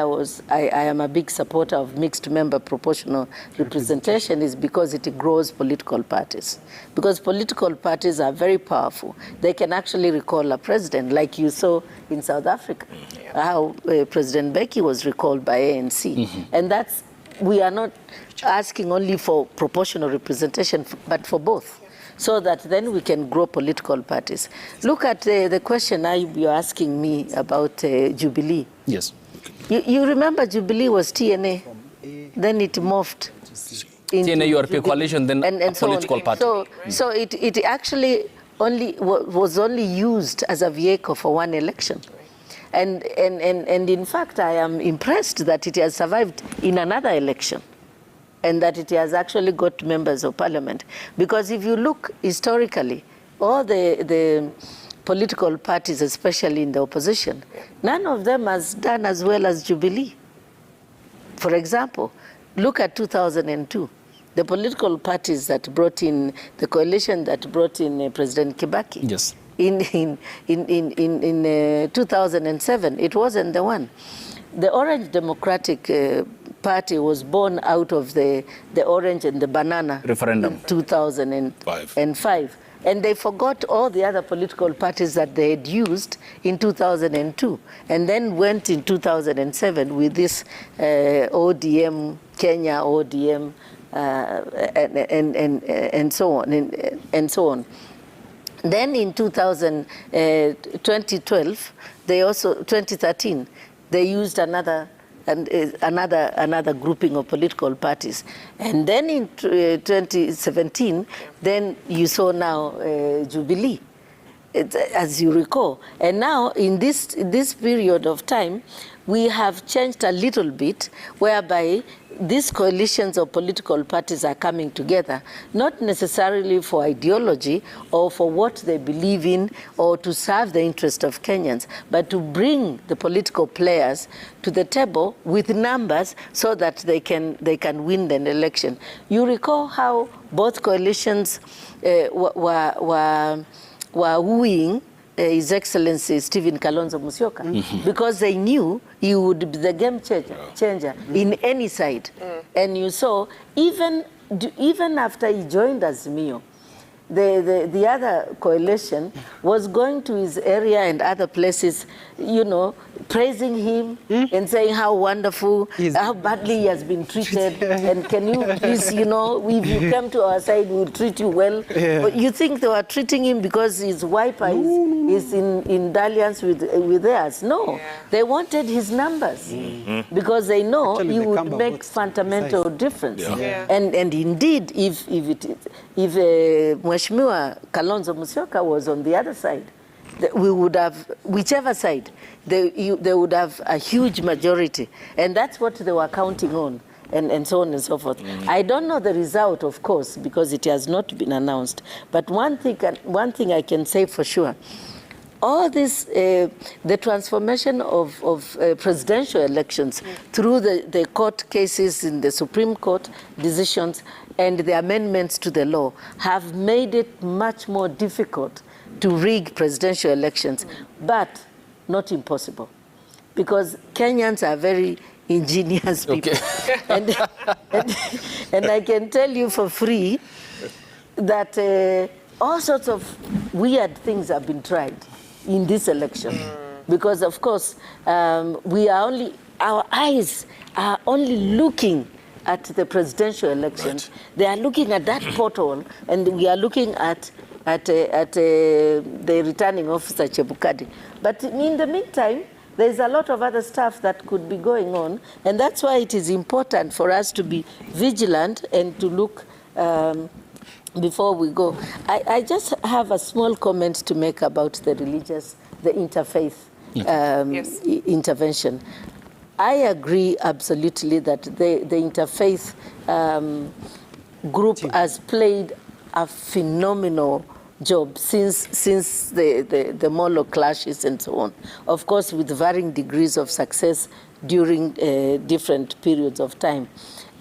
I am a big supporter of mixed member proportional representation is because it grows political parties. Because political parties are very powerful. They can actually recall a president, like you saw in South Africa, how President Mbeki was recalled by ANC. And that's, we are not asking only for proportional representation, but for both, so that then we can grow political parties. Look at the question you're asking me about Jubilee. Yes. You remember Jubilee was TNA, then it morphed into TNA URP coalition, then a political party. So it actually was only used as a vehicle for one election. And in fact, I am impressed that it has survived in another election, and that it has actually got members of parliament. Because if you look historically, all the political parties, especially in the opposition, none of them has done as well as Jubilee. For example, look at 2002. The political parties that brought in, the coalition that brought in President Kibaki. Yes. In 2007, it wasn't the one. The Orange Democratic Party was born out of the orange and the banana referendum in 2005. And they forgot all the other political parties that they had used in 2002, and then went in 2007 with this ODM, Kenya ODM and so on, and so on. Then in 2012, they also 2013, they used another grouping of political parties, and then in 2017, then you saw now Jubilee, as you recall, and now in this period of time, we have changed a little bit, whereby these coalitions of political parties are coming together, not necessarily for ideology or for what they believe in or to serve the interest of Kenyans, but to bring the political players to the table with numbers so that they can win an election. You recall how both coalitions were wooing His Excellency Stephen Kalonzo Musyoka, because they knew he would be the game changer in any side. And you saw, even after he joined Azimio, the other coalition was going to his area and other places, you know, praising him and saying how wonderful, how badly he has been treated, and can you please, you know, if you come to our side, we'll treat you well. But you think they were treating him because his wiper is in dalliance with theirs? No, they wanted his numbers because they know he would make fundamental difference. And indeed, if Mheshimiwa Kalonzo Musyoka was on the other side, we would have, whichever side, they would have a huge majority. And that's what they were counting on, and so on and so forth. I don't know the result, of course, because it has not been announced. But one thing I can say for sure, all this, the transformation of presidential elections through the court cases in the Supreme Court decisions and the amendments to the law have made it much more difficult to rig presidential elections, but not impossible, because Kenyans are very ingenious people. And I can tell you for free that all sorts of weird things have been tried in this election, because of course our eyes are only looking at the presidential elections. They are looking at that portal, and we are looking at the returning officer Chebukati. But in the meantime, there's a lot of other stuff that could be going on, and that's why it is important for us to be vigilant and to look before we go. I just have a small comment to make about the interfaith intervention. I agree absolutely that the interfaith group has played a phenomenal job since the Molo clashes and so on. Of course, with varying degrees of success during different periods of time.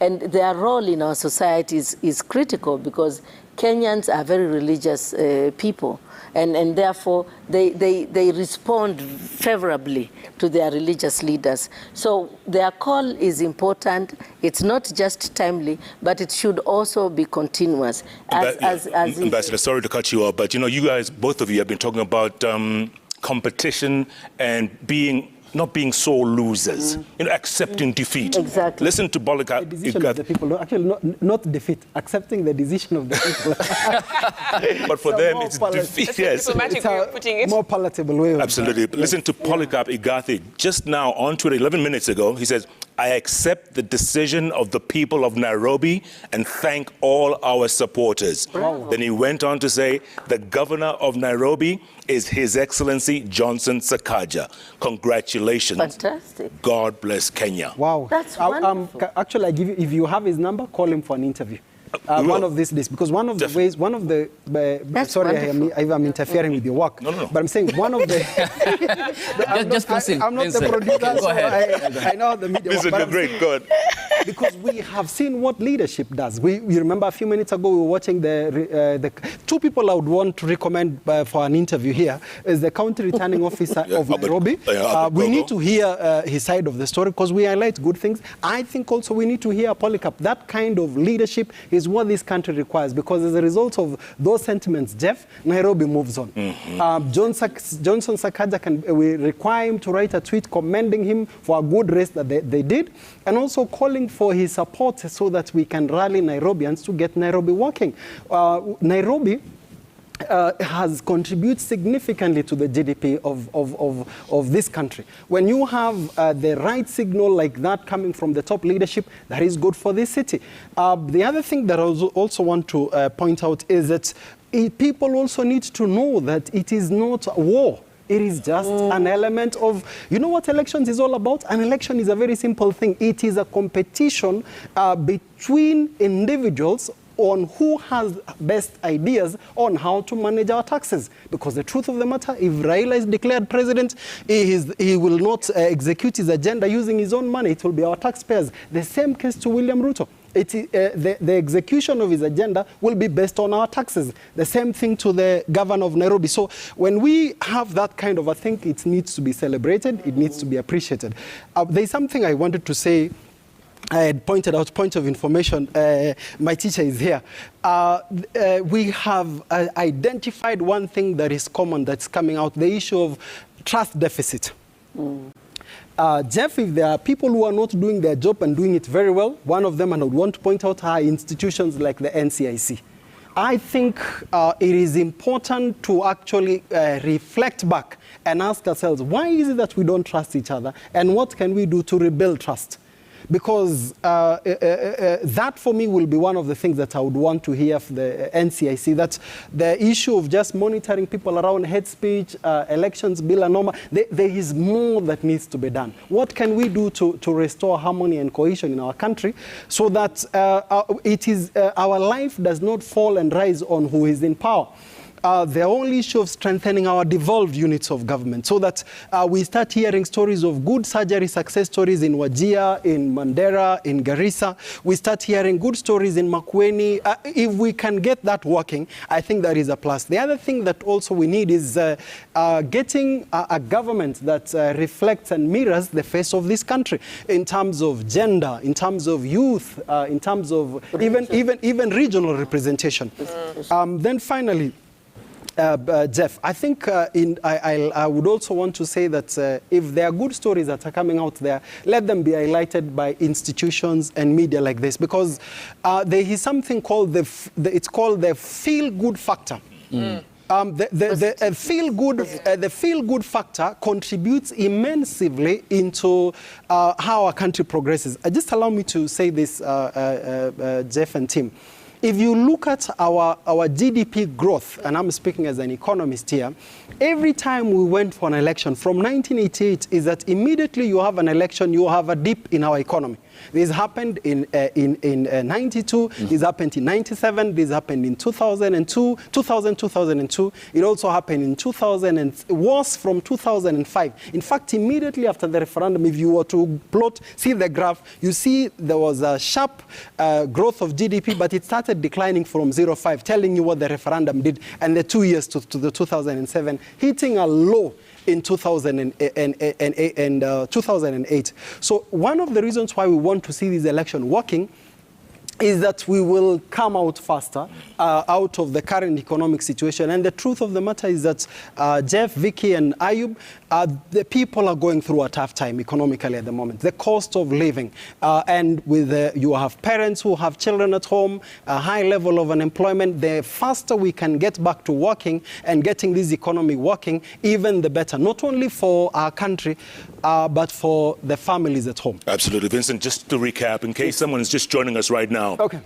And their role in our society is critical, because Kenyans are very religious people. And therefore, they respond favorably to their religious leaders. So their call is important. It's not just timely, but it should also be continuous. Ambassador, sorry to cut you off, but you know, you guys, both of you, have been talking about competition and not being sore losers, you know, accepting defeat. Exactly. Listen to Bolika. The decision of the people, no, actually not defeat, accepting the decision of the people. But for them, it's defeat. Yes. It's more palatable way. Absolutely. Listen to Polycarp Igathi just now on Twitter, 11 minutes ago. He says, I accept the decision of the people of Nairobi and thank all our supporters. Wow. Then he went on to say, the governor of Nairobi is His Excellency Johnson Sakaja. Congratulations. Fantastic. God bless Kenya. Wow. That's wonderful. Actually, I give you, if you have his number, call him for an interview. One of these days, because one of the ways, one of the, sorry, I'm interfering with your work, no. But I'm saying one of the, I'm not the producer, Go ahead. I know the media. Vincent, you're great, go ahead. Because we have seen what leadership does. We remember a few minutes ago, we were watching the two people I would want to recommend for an interview here is the county returning officer of Nairobi. We need to hear his side of the story, because we highlight good things. I think also we need to hear Polycarp. That kind of leadership is what this country requires, because as a result of those sentiments, Jeff, Nairobi moves on. Johnson Sakaja we require him to write a tweet commending him for a good race that they did, and also calling calling for his support so that we can rally Nairobians to get Nairobi working. Nairobi has contributed significantly to the GDP of this country. When you have the right signal like that coming from the top leadership, that is good for this city. The other thing that I also want to point out is that people also need to know that it is not a war. It is just an element of, you know what elections is all about? An election is a very simple thing. It is a competition between individuals on who has best ideas on how to manage our taxes. Because the truth of the matter, if Raila is declared president, he will not execute his agenda using his own money. It will be our taxpayers. The same case to William Ruto. The execution of his agenda will be based on our taxes. The same thing to the governor of Nairobi. So when we have that kind of a thing, it needs to be celebrated. It needs to be appreciated. There's something I wanted to say. I had pointed out, point of information, my teacher is here. We have identified one thing that is common that's coming out, the issue of trust deficit. Jeff, if there are people who are not doing their job and doing it very well, one of them, and I would want to point out, are institutions like the NCIC. I think it is important to actually reflect back and ask ourselves, why is it that we don't trust each other, and what can we do to rebuild trust? Because that, for me, will be one of the things that I would want to hear from the NCIC, that the issue of just monitoring people around hate speech, elections, bill and norma, there is more that needs to be done. What can we do to restore harmony and cohesion in our country so that our life does not fall and rise on who is in power? The only issue of strengthening our devolved units of government so that we start hearing stories of good surgery success stories in Wajir, in Mandera, in Garissa. We start hearing good stories in Makueni. If we can get that working, I think that is a plus. The other thing that also we need is getting a government that reflects and mirrors the face of this country in terms of gender, in terms of youth, in terms of even regional representation. Then finally, Jeff, I think I would also want to say that if there are good stories that are coming out there, let them be highlighted by institutions and media like this, because there is something called it's called the feel-good factor. The feel-good factor contributes immensely into how our country progresses. Just allow me to say this, Jeff and Tim. If you look at our GDP growth, and I'm speaking as an economist here, every time we went for an election from 1988 is that immediately you have an election, you have a dip in our economy. This happened in 92, this happened in 97, this happened in 2002. It also happened in 2000 and was from 2005. In fact, immediately after the referendum, if you were to see the graph, you see there was a sharp growth of GDP, but it started declining from 0.5, telling you what the referendum did, and the 2 years to the 2007, hitting a low in 2008. So one of the reasons why we want to see this election working is that we will come out faster out of the current economic situation. And the truth of the matter is that Jeff, Vicky, and Ayub, the people are going through a tough time economically at the moment. The cost of living, and with you have parents who have children at home, a high level of unemployment. The faster we can get back to working and getting this economy working, even the better, not only for our country, but for the families at home. Absolutely. Vincent, just to recap, in case someone is just joining us right now. Okay.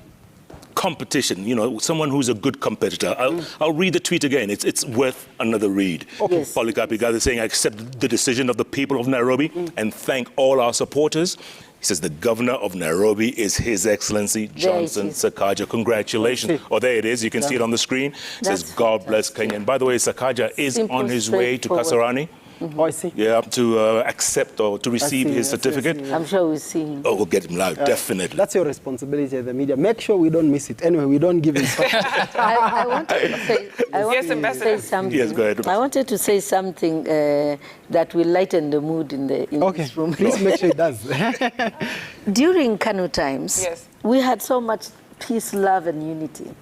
Competition, you know, someone who's a good competitor. I'll read the tweet again. It's worth another read. Okay. Polycarp Igathe saying, I accept the decision of the people of Nairobi and thank all our supporters. He says the governor of Nairobi is His Excellency Johnson Sakaja. Congratulations. Oh, there it is. You can see it on the screen. It says, God bless Kenya. And by the way, Sakaja is on his way to Kasarani. Oh, I see. Yeah, to accept or to receive his certificate. I'm sure we'll see him. Oh, we'll get him live, definitely. That's your responsibility as the media. Make sure we don't miss it. Anyway, we don't give him I wanted to say something. Yes, go ahead. I wanted to say something that will lighten the mood in this room. Please make sure it does. During Kanu times, we had so much peace, love, and unity.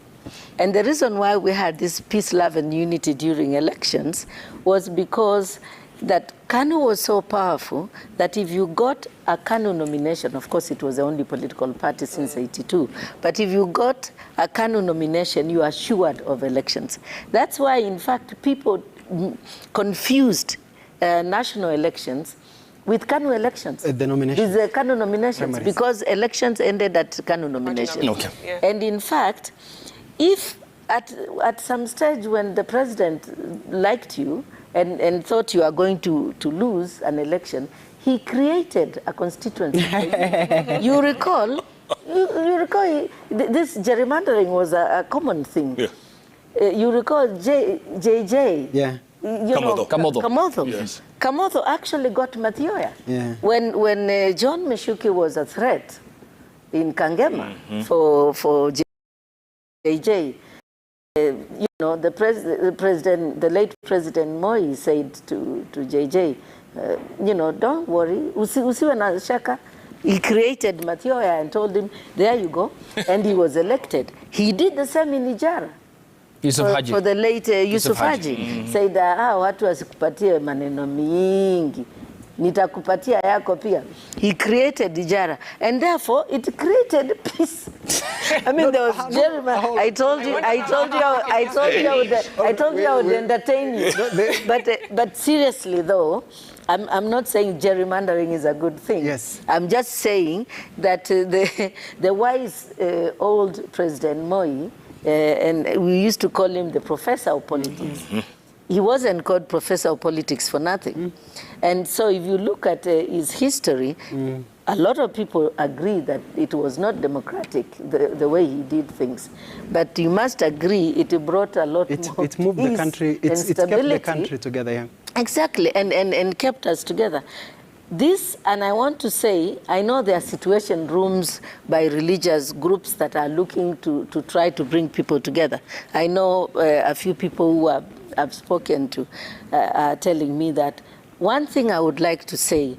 And the reason why we had this peace, love, and unity during elections was because that KANU was so powerful that if you got a KANU nomination, of course it was the only political party since '82, but if you got a KANU nomination, you are assured of elections. That's why, in fact, people confused national elections with KANU elections. The nomination. With the KANU nominations, Primaries. Because elections ended at KANU nominations. Okay. Yeah. And in fact, if at some stage when the president liked you and thought you are going to lose an election, he created a constituency. You recall, this gerrymandering was a common thing. Yeah. You recall JJ. Yeah. Kamotho. Yes. Kamotho actually got Mathioya. Yeah. When John Mishuki was a threat in Kangema for JJ, the late President Moi said to JJ, don't worry, usiwe na shaka. He created Mathioya and told him, there you go, and he was elected. He did the same in Ijara. For the late Yusuf Haji. Said, watu wasikupatie maneno mingi, nitakupatia yako pia. He created Ijara, and therefore it created peace. I mean, there was gerrymandering. I told you I would entertain you. But seriously though, I'm not saying gerrymandering is a good thing. Yes. I'm just saying that the wise old President Moi, and we used to call him the professor of politics. He wasn't called professor of politics for nothing. And so if you look at his history, a lot of people agree that it was not democratic, the way he did things. But you must agree it brought a lot more It moved the country, it kept the country together. Yeah. Exactly, and kept us together. This, and I want to say, I know there are situation rooms by religious groups that are looking to try to bring people together. I know a few people who I've spoken to are telling me that one thing I would like to say,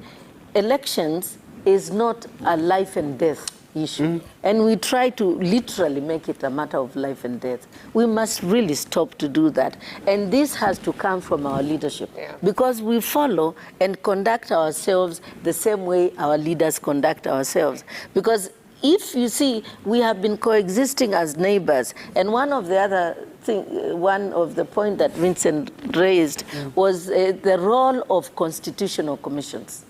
elections is not a life and death issue. And we try to literally make it a matter of life and death. We must really stop to do that. And this has to come from our leadership. Because we follow and conduct ourselves the same way our leaders conduct ourselves. Because if you see, we have been coexisting as neighbors. And one of the point that Vincent raised was the role of constitutional commissions.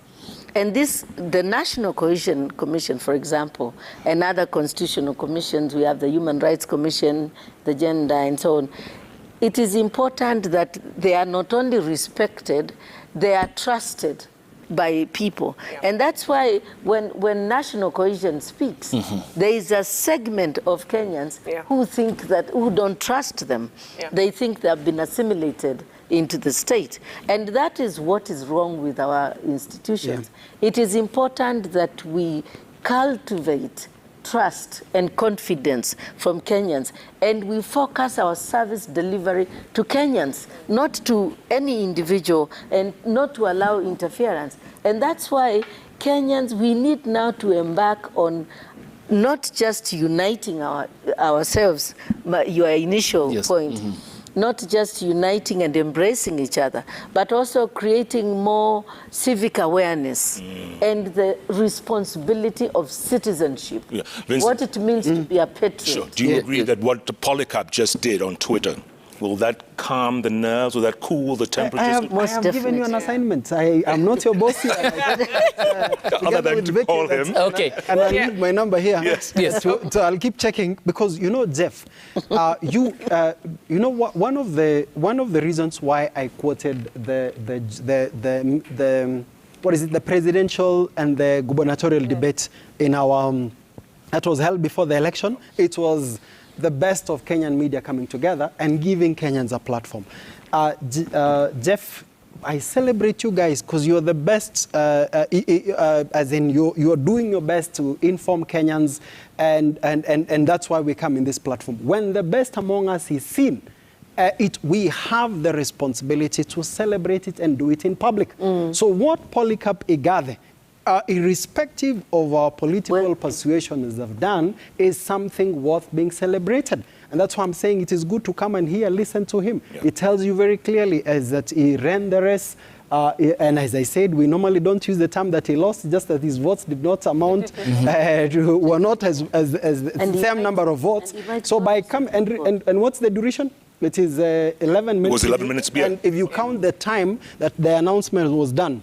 And the National Cohesion Commission, for example, and other constitutional commissions, we have the Human Rights Commission, the Gender, and so on. It is important that they are not only respected, they are trusted by people. And that's why when National Cohesion speaks, there is a segment of Kenyans who don't trust them. They think they have been assimilated into the state. And that is what is wrong with our institutions. It is important that we cultivate trust and confidence from Kenyans, and we focus our service delivery to Kenyans, not to any individual, and not to allow interference. And that's why Kenyans, we need now to embark on not just uniting ourselves, your initial point, not just uniting and embracing each other, but also creating more civic awareness and the responsibility of citizenship, what it means to be a patriot. Sure. Do you agree that what Polycarp just did on Twitter, will that calm the nerves? Will that cool the temperatures? I have given you an assignment. I'm not your boss here. Other than to call him. Okay. And I'll leave my number here. Yes. So I'll keep checking because, Jeff, one of the reasons why I quoted the presidential and the gubernatorial debate in our that was held before the election, it was the best of Kenyan media coming together and giving Kenyans a platform. Jeff, I celebrate you guys because you're the best, as in you're doing your best to inform Kenyans, and that's why we come in this platform. When the best among us is seen, we have the responsibility to celebrate it and do it in public. So what Polycarp Igathe, irrespective of our political persuasions have done, is something worth being celebrated. And that's why I'm saying it is good to come and hear, listen to him. Yeah. It tells you very clearly as that he ran the race. And as I said, we normally don't use the term that he lost, just that his votes did not amount, were not as the same number of votes. So by and what's the duration? It is 11 minutes. It was 11 minutes, yeah. And if you count the time that the announcement was done,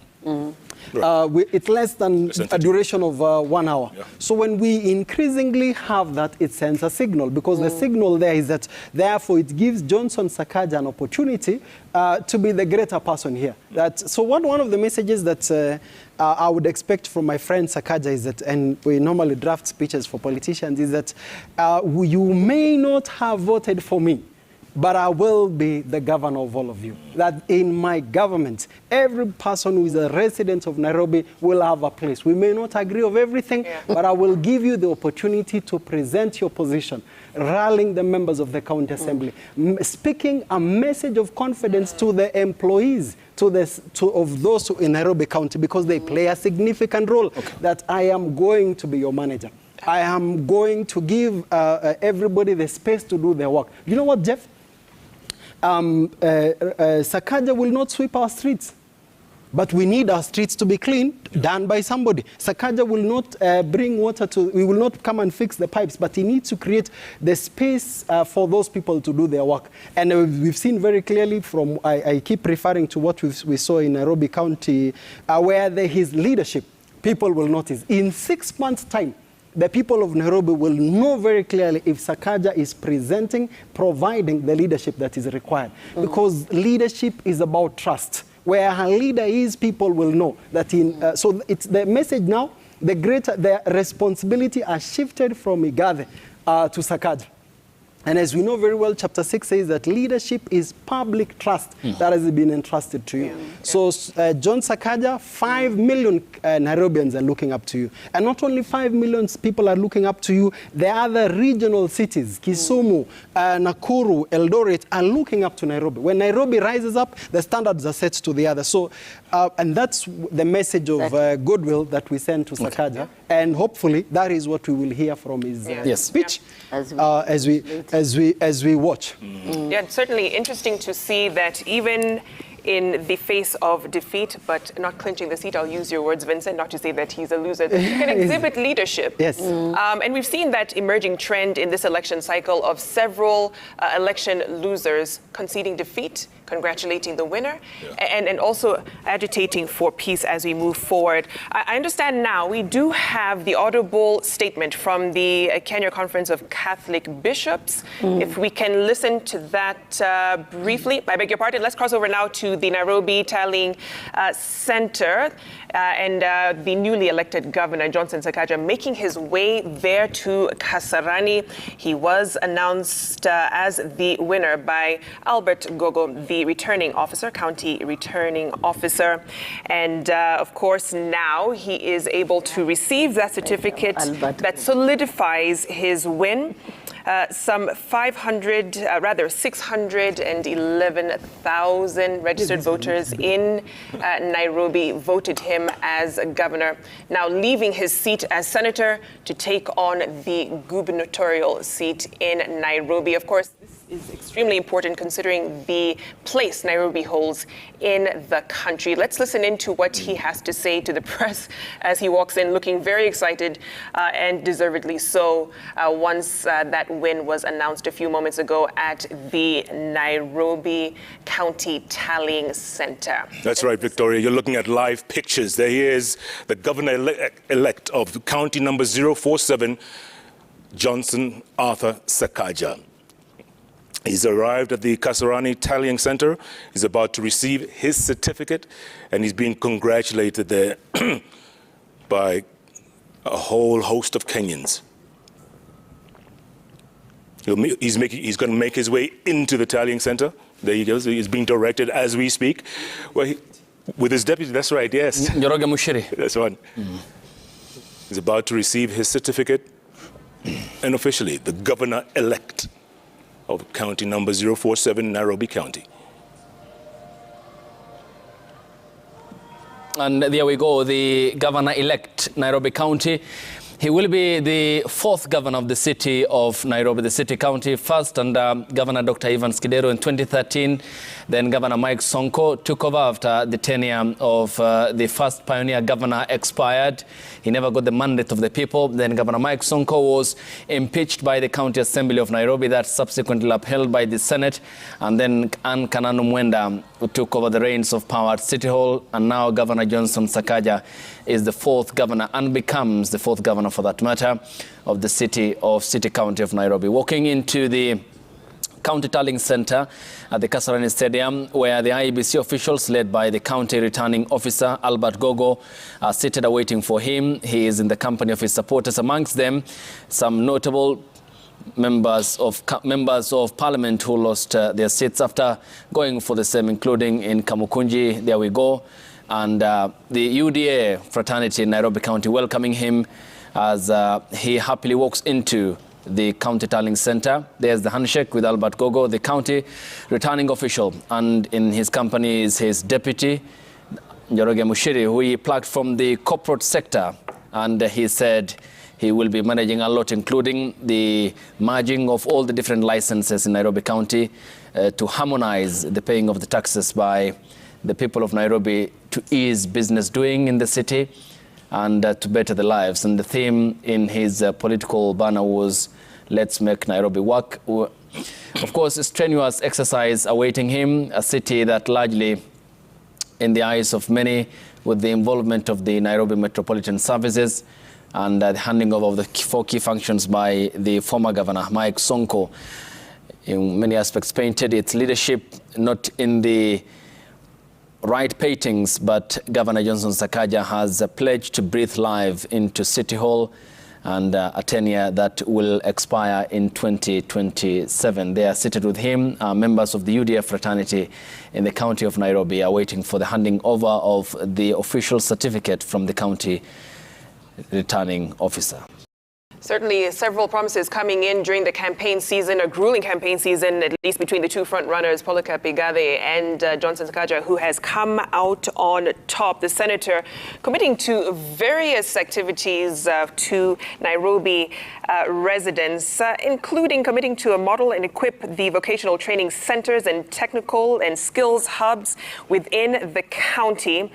it's less than a duration of 1 hour. Yeah. So when we increasingly have that, it sends a signal, because the signal there is that, therefore, it gives Johnson Sakaja an opportunity to be the greater person here. So one of the messages that I would expect from my friend Sakaja is that, and we normally draft speeches for politicians, is that you may not have voted for me, but I will be the governor of all of you. That in my government, every person who is a resident of Nairobi will have a place. We may not agree of everything, but I will give you the opportunity to present your position, rallying the members of the county assembly, speaking a message of confidence to the employees of those in Nairobi County, because they play a significant role, that I am going to be your manager. I am going to give everybody the space to do their work. You know what, Jeff? Sakaja will not sweep our streets, but we need our streets to be clean, done by somebody. Sakaja will not bring water we will not come and fix the pipes, but he needs to create the space for those people to do their work. And we've seen very clearly from, I keep referring to what we saw in Nairobi County, where his leadership, people will notice. In 6 months' time, the people of Nairobi will know very clearly if Sakaja is providing the leadership that is required. Because leadership is about trust. Where a leader is, people will know that. So it's the message now, the responsibility are shifted from Igathe to Sakaja. And as we know very well, chapter 6 says that leadership is public trust that has been entrusted to you. So John Sakaja, 5 million Nairobians are looking up to you. And not only 5 million people are looking up to you, the other regional cities, Kisumu, Nakuru, Eldoret, are looking up to Nairobi. When Nairobi rises up, the standards are set to the other. So, and that's the message of goodwill that we send to Sakaja. And hopefully that is what we will hear from his speech as we watch. Yeah, it's certainly interesting to see that even in the face of defeat, but not clinching the seat, I'll use your words, Vincent, not to say that he's a loser, that he can exhibit leadership. Yes. And we've seen that emerging trend in this election cycle of several election losers conceding defeat, congratulating the winner, and also agitating for peace as we move forward. I understand now we do have the audible statement from the Kenya Conference of Catholic Bishops. If we can listen to that briefly. I beg your pardon. Let's cross over now to the Nairobi Tallying Center and the newly elected Governor Johnson Sakaja making his way there to Kasarani. He was announced as the winner by Albert Gogo, the returning officer, county returning officer. And of course, now he is able to receive that certificate that solidifies his win. Some 611,000 registered voters in Nairobi voted him as governor, now leaving his seat as senator to take on the gubernatorial seat in Nairobi. Of course, this is extremely important considering the place Nairobi holds in the country. Let's listen into what he has to say to the press as he walks in, looking very excited and deservedly so once that win was announced a few moments ago at the Nairobi County Tallying Center. That's right, Victoria. You're looking at live pictures. There he is, the governor-elect of county number 047, Johnson Arthur Sakaja. He's arrived at the Kasarani Tallying Center. He's about to receive his certificate, and he's being congratulated there by a whole host of Kenyans. He's going to make his way into the tallying center. There he goes. He's being directed as we speak. Well, with his deputy, that's right, yes. Njoroge Mushiri. That's one. He's about to receive his certificate, and officially the governor-elect of county number 047, Nairobi County. And there we go, the governor-elect, Nairobi County. He will be the fourth governor of the city of Nairobi, the city county. First under Governor Dr. Evans Kidero in 2013. Then Governor Mike Sonko took over after the tenure of the first pioneer governor expired. He never got the mandate of the people. Then Governor Mike Sonko was impeached by the County Assembly of Nairobi, that subsequently upheld by the Senate. And then Anne Kananu Mwenda, who took over the reins of power at City Hall. And now Governor Johnson Sakaja is the fourth governor and becomes the fourth governor, for that matter, of the city county of Nairobi. Walking into the county tallying center at the Kasarani Stadium, where the IEBC officials led by the county returning officer Albert Gogo are seated awaiting for him. He is in the company of his supporters, amongst them some notable members of parliament who lost their seats after going for the same, including in Kamukunji. There we go. And the UDA fraternity in Nairobi County welcoming him as he happily walks into the county tallying center. There's the handshake with Albert Gogo, the county returning official, and in his company is his deputy, Njoroge Mushiri, who he plucked from the corporate sector, and he said he will be managing a lot, including the merging of all the different licenses in Nairobi County to harmonize the paying of the taxes by the people of Nairobi to ease business doing in the city and to better the lives. And the theme in his political banner was, "Let's make Nairobi work." Of course, a strenuous exercise awaiting him, a city that largely, in the eyes of many, with the involvement of the Nairobi Metropolitan Services and the handing over of the four key functions by the former governor, Mike Sonko, in many aspects painted its leadership not in the right paintings, but Governor Johnson Sakaja has pledged to breathe life into City Hall and a tenure that will expire in 2027. They are seated with him, members of the UDF fraternity in the county of Nairobi, are waiting for the handing over of the official certificate from the county returning officer. Certainly several promises coming in during the campaign season, a grueling campaign season, at least between the two front runners, Polycarp Igathe and Johnson Sakaja, who has come out on top. The senator committing to various activities to Nairobi residents, including committing to a model and equip the vocational training centers and technical and skills hubs within the county.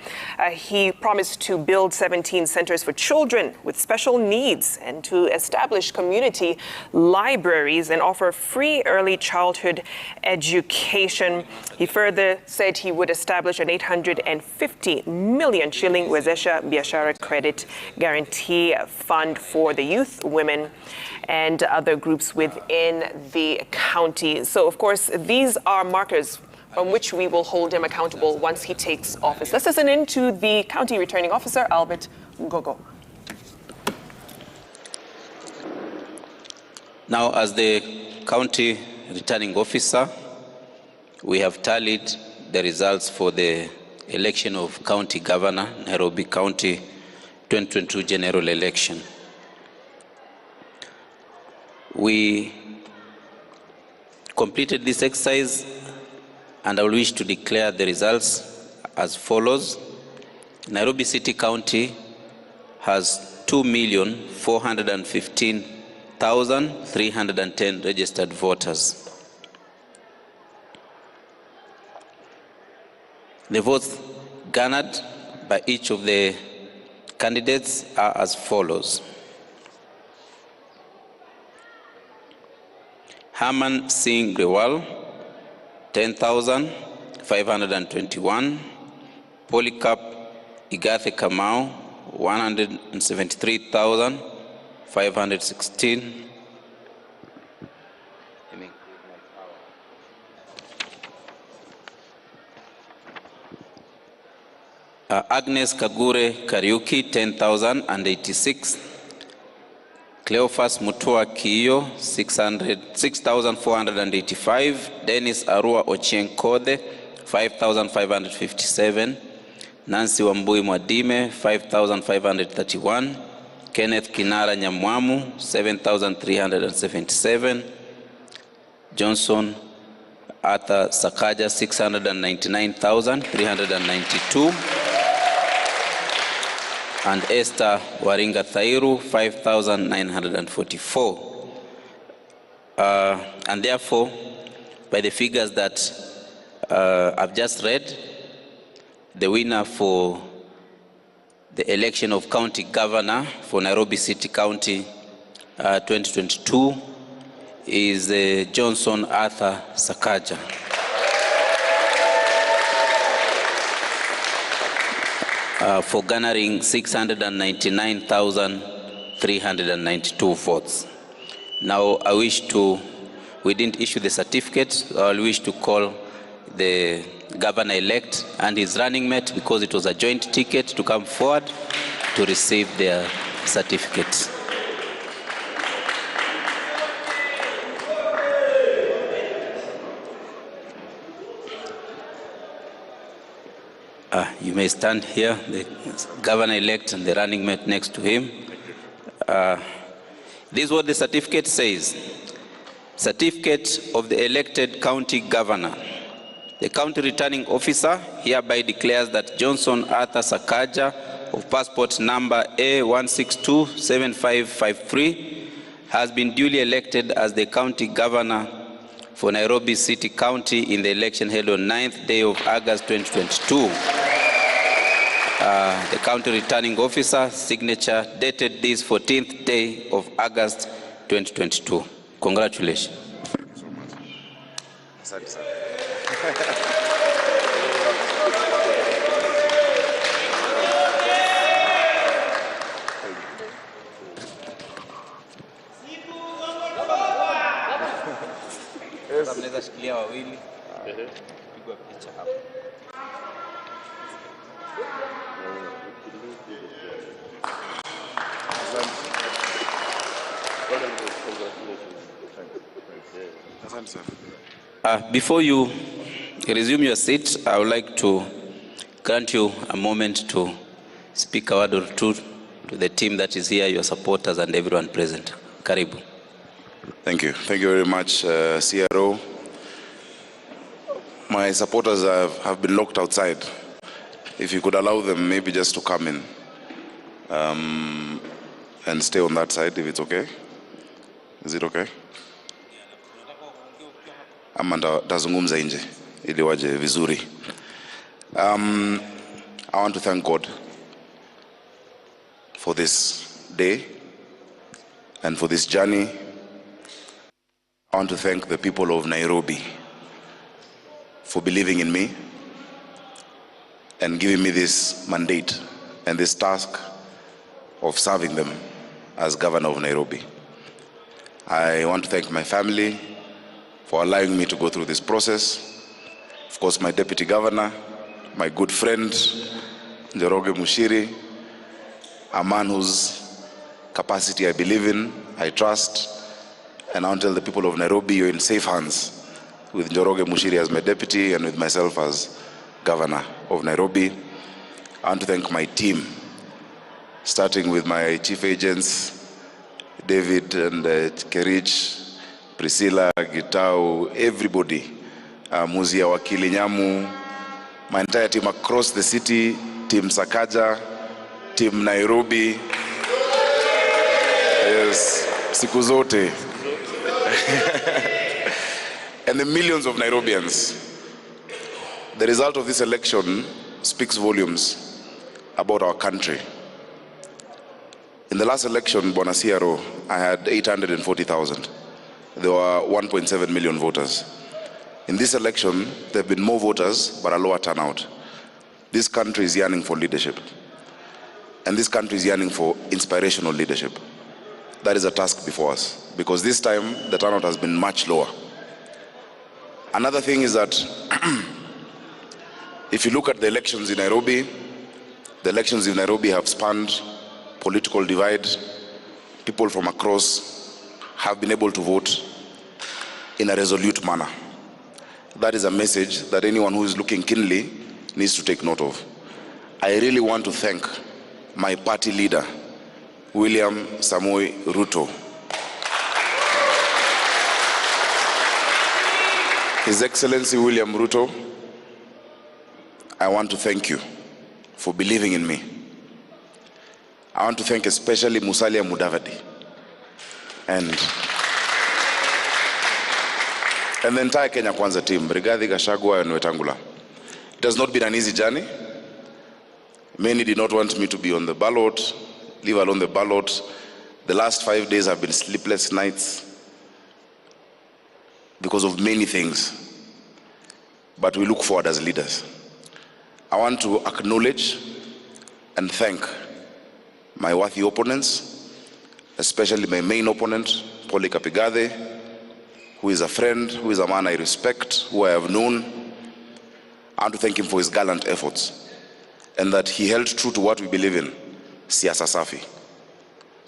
He promised to build 17 centers for children with special needs and to establish community libraries and offer free early childhood education. He further said he would establish an 850 million shilling Wezesha Biashara Credit Guarantee Fund for the youth, women, and other groups within the county. So, of course, these are markers from which we will hold him accountable once he takes office. Let's listen in to the county returning officer, Albert Gogo. Now, as the county returning officer, we have tallied the results for the election of county governor, Nairobi County 2022 general election. We completed this exercise, and I will wish to declare the results as follows. Nairobi City County has 2,415,310 registered voters. The votes garnered by each of the candidates are as follows. Herman Singh Grewal, 10,521. Polycarp Igathe Kamau, 173,516. Agnes Kagure Kariuki, 10,086. Cleophas Mutua Kiyo, 6,485. Dennis Arua Ochieng Kode, 5,557. Nancy Wambui Mwadime, 5,531. Kenneth Kinara Nyamwamu, 7,377. Johnson Arthur Sakaja, 699,392. and Esther Waringa Thairu 5,944. And therefore, by the figures that I've just read, the winner for the election of county governor for Nairobi City County 2022 is Johnson Arthur Sakaja. For garnering 699,392 votes. Now I wish to, we didn't issue the certificate, so I wish to call the governor-elect and his running mate, because it was a joint ticket, to come forward to receive their certificates. You may stand here, the governor-elect and the running mate next to him. This is what the certificate says. Certificate of the elected county governor. The county returning officer hereby declares that Johnson Arthur Sakaja of passport number A1627553 has been duly elected as the county governor for Nairobi City County in the election held on 9th day of August 2022. The county returning officer signature dated this 14th day of August 2022. Congratulations. Thank you so much. Before you resume your seat, I would like to grant you a moment to speak a word or two to the team that is here, your supporters and everyone present. Karibu. Thank you. Thank you very much, CRO. My supporters have been locked outside. If you could allow them maybe just to come in and stay on that side, if it's okay. Is it okay? Ama tazungumza nje ili waje vizuri. I want to thank God for this day and for this journey. I want to thank the people of Nairobi for believing in me and giving me this mandate and this task of serving them as governor of Nairobi. I want to thank my family for allowing me to go through this process. Of course, my deputy governor, my good friend, Njoroge Mushiri, a man whose capacity I believe in, I trust, and I want to tell the people of Nairobi, you're in safe hands with Njoroge Mushiri as my deputy and with myself as governor of Nairobi. I want to thank my team, starting with my chief agents, David and Kerich, Priscilla, Gitau, everybody, Muzia Wakili Nyamu, my entire team across the city, Team Sakaja, Team Nairobi, yes, siku zote, and the millions of Nairobians. The result of this election speaks volumes about our country. In the last election, Bwana CRO, I had 840,000. There were 1.7 million voters. In this election, there have been more voters, but a lower turnout. This country is yearning for leadership. And this country is yearning for inspirational leadership. That is a task before us, because this time, the turnout has been much lower. Another thing is that, if you look at the elections in Nairobi, the elections in Nairobi have spanned political divide. People from across have been able to vote in a resolute manner. That is a message that anyone who is looking keenly needs to take note of. I really want to thank my party leader, William Samoei Ruto. His Excellency William Ruto, I want to thank you for believing in me. I want to thank especially Musalia Mudavadi and the entire Kenya Kwanza team, Rigathi Gachagua and Wetangula. It has not been an easy journey. Many did not want me to be on the ballot, leave alone the ballot. The last 5 days have been sleepless nights because of many things. But we look forward as leaders. I want to acknowledge and thank my worthy opponents, especially my main opponent, Paul Kapigade, who is a friend, who is a man I respect, who I have known. I want to thank him for his gallant efforts and that he held true to what we believe in, siasa safi.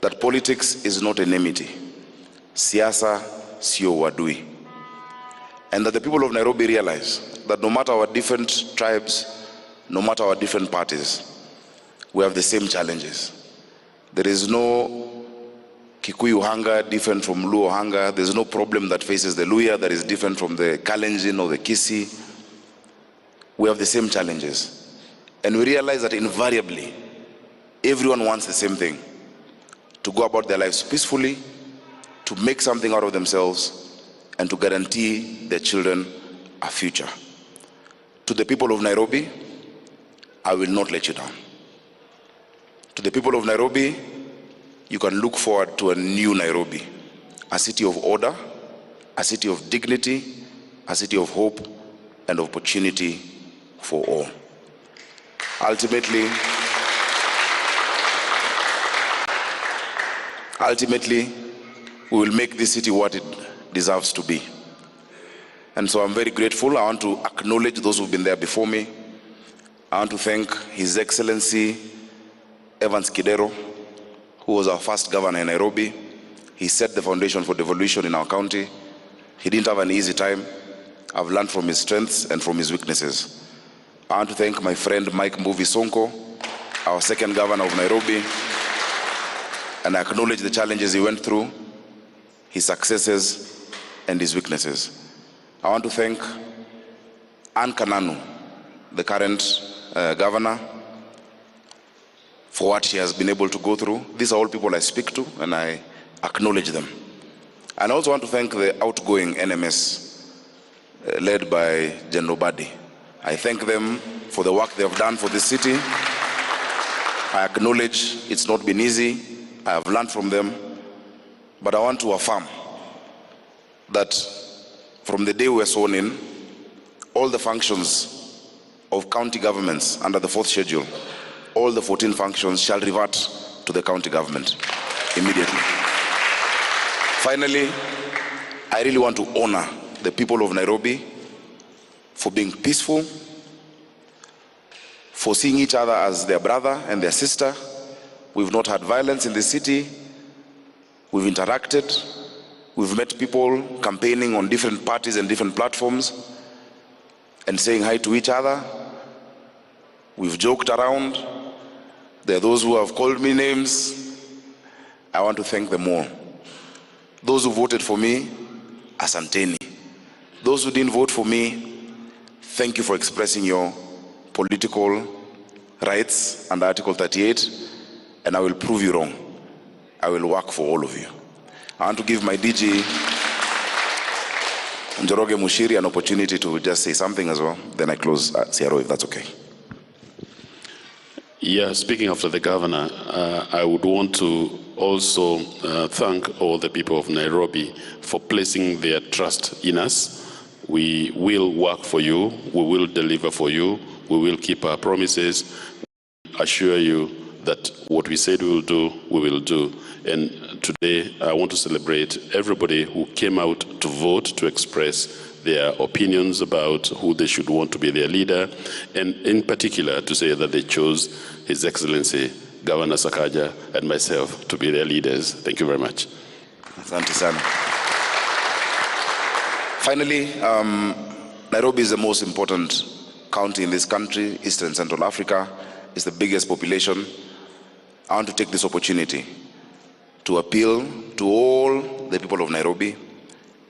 That politics is not enmity, siasa sio wadui. And that the people of Nairobi realize that no matter our different tribes, no matter our different parties, we have the same challenges. There is no Kikuyu hunger different from Luo hunger. There's no problem that faces the Luya that is different from the Kalenjin or the Kisii. We have the same challenges. And we realize that invariably, everyone wants the same thing: to go about their lives peacefully, to make something out of themselves, and to guarantee their children a future. To the people of Nairobi, I will not let you down. To the people of Nairobi, you can look forward to a new Nairobi, a city of order, a city of dignity, a city of hope and opportunity for all. Ultimately, we will make this city what it deserves to be. And so I'm very grateful. I want to acknowledge those who've been there before me. I want to thank His Excellency Evans Kidero, who was our first governor in Nairobi. He set the foundation for devolution in our county. He didn't have an easy time. I've learned from his strengths and from his weaknesses. I want to thank my friend Mike Mbuvi Sonko, our second governor of Nairobi, and I acknowledge the challenges he went through, his successes and his weaknesses. I want to thank Anne Kananu, the current governor, for what she has been able to go through. These are all people I speak to and I acknowledge them. And I also want to thank the outgoing NMS led by General Badi. I thank them for the work they have done for this city. I acknowledge it's not been easy. I have learned from them. But I want to affirm that from the day we were sworn in, all the functions of county governments under the 4th schedule, all the 14 functions shall revert to the county government immediately. Finally, I really want to honor the people of Nairobi for being peaceful, for seeing each other as their brother and their sister. We've not had violence in the city. We've interacted. We've met people campaigning on different parties and different platforms and saying hi to each other. We've joked around. There are those who have called me names. I want to thank them all. Those who voted for me, asanteni. Those who didn't vote for me, thank you for expressing your political rights under Article 38, and I will prove you wrong. I will work for all of you. I want to give my DG, Njoroge Mushiri, an opportunity to just say something as well. Then I close CRO, if that's okay. Yeah, speaking after the governor, I would want to also thank all the people of Nairobi for placing their trust in us. We will work for you. We will deliver for you. We will keep our promises. I assure you that what we said we will do. And today, I want to celebrate everybody who came out to vote, to express their opinions about who they should want to be their leader, and in particular to say that they chose His Excellency Governor Sakaja and myself to be their leaders. Thank you very much. Asante sana. Finally, Nairobi is the most important county in this country, East and Central Africa. It's the biggest population. I want to take this opportunity to appeal to all the people of Nairobi,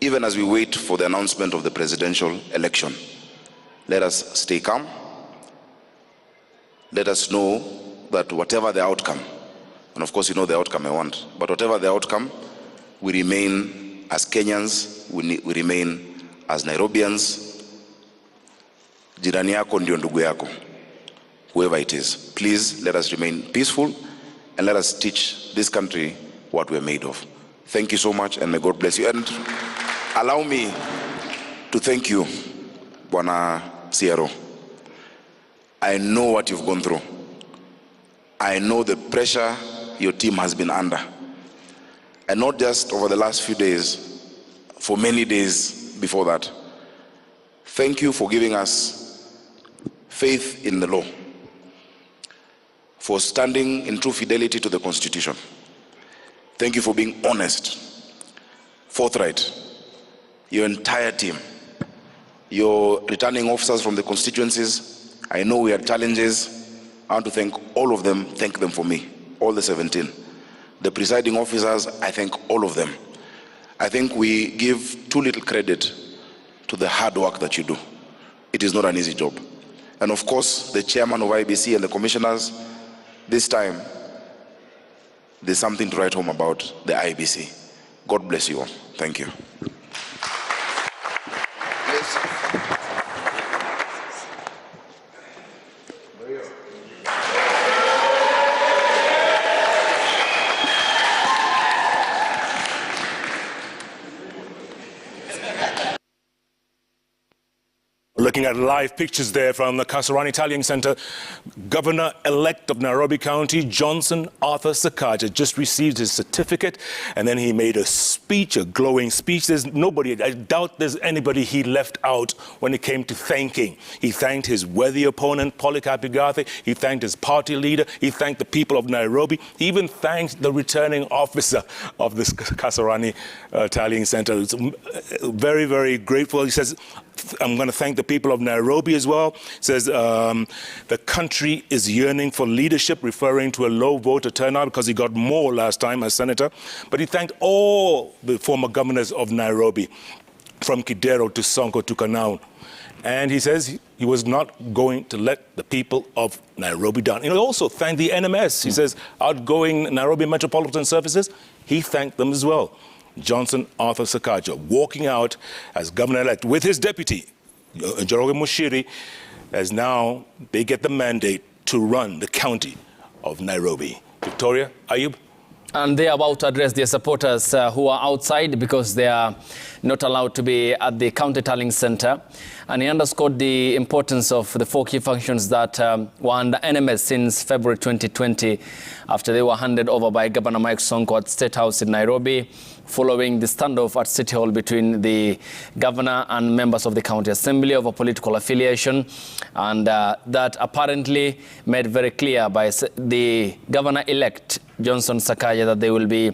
even as we wait for the announcement of the presidential election. Let us stay calm. Let us know that whatever the outcome, And of course, you know the outcome I want. But whatever the outcome, we remain as Kenyans, we remain as Nairobians. Jirani yako ndio ndugu yako, whoever it is. Please let us remain peaceful and let us teach this country what we're made of. Thank you so much, and may God bless you. And allow me to thank you, Bwana CRO. I know what you've gone through. I know the pressure your team has been under. And not just over the last few days, for many days before that. Thank you for giving us faith in the law, for standing in true fidelity to the Constitution. Thank you for being honest, forthright. Your entire team, your returning officers from the constituencies, I know we had challenges. I want to thank all of them. Thank them for me, all the 17. The presiding officers, I thank all of them. I think we give too little credit to the hard work that you do. It is not an easy job. And of course, the chairman of IEBC and the commissioners, this time, there's something to write home about the IEBC. God bless you all. Thank you. Looking at live pictures there from the Kasarani Tallying Center, Governor-elect of Nairobi County, Johnson Arthur Sakaja, just received his certificate, and then he made a speech, a glowing speech. There's nobody, I doubt there's anybody he left out when it came to thanking. He thanked his worthy opponent, Polycarp Igathe. He thanked his party leader. He thanked the people of Nairobi. He even thanked the returning officer of this Kasarani Tallying Center. It's very, very grateful. He says, I'm going to thank the people of Nairobi as well. Says the country is yearning for leadership, referring to a low voter turnout because he got more last time as senator. But he thanked all the former governors of Nairobi, from Kidero to Sonko to Kanau. And he says he was not going to let the people of Nairobi down. He also thanked the NMS. He says outgoing Nairobi Metropolitan Services, he thanked them as well. Johnson Arthur Sakaja walking out as governor-elect with his deputy, Njoroge Mushiri, as now they get the mandate to run the county of Nairobi. Victoria, Ayub? And they are about to address their supporters who are outside because they are not allowed to be at the county tallying center. And he underscored the importance of the 4 key functions that were under NMS since February 2020, after they were handed over by Governor Mike Sonko at State House in Nairobi, following the standoff at City Hall between the governor and members of the county assembly over political affiliation. And that apparently made very clear by the governor-elect, Johnson Sakaja, that they will be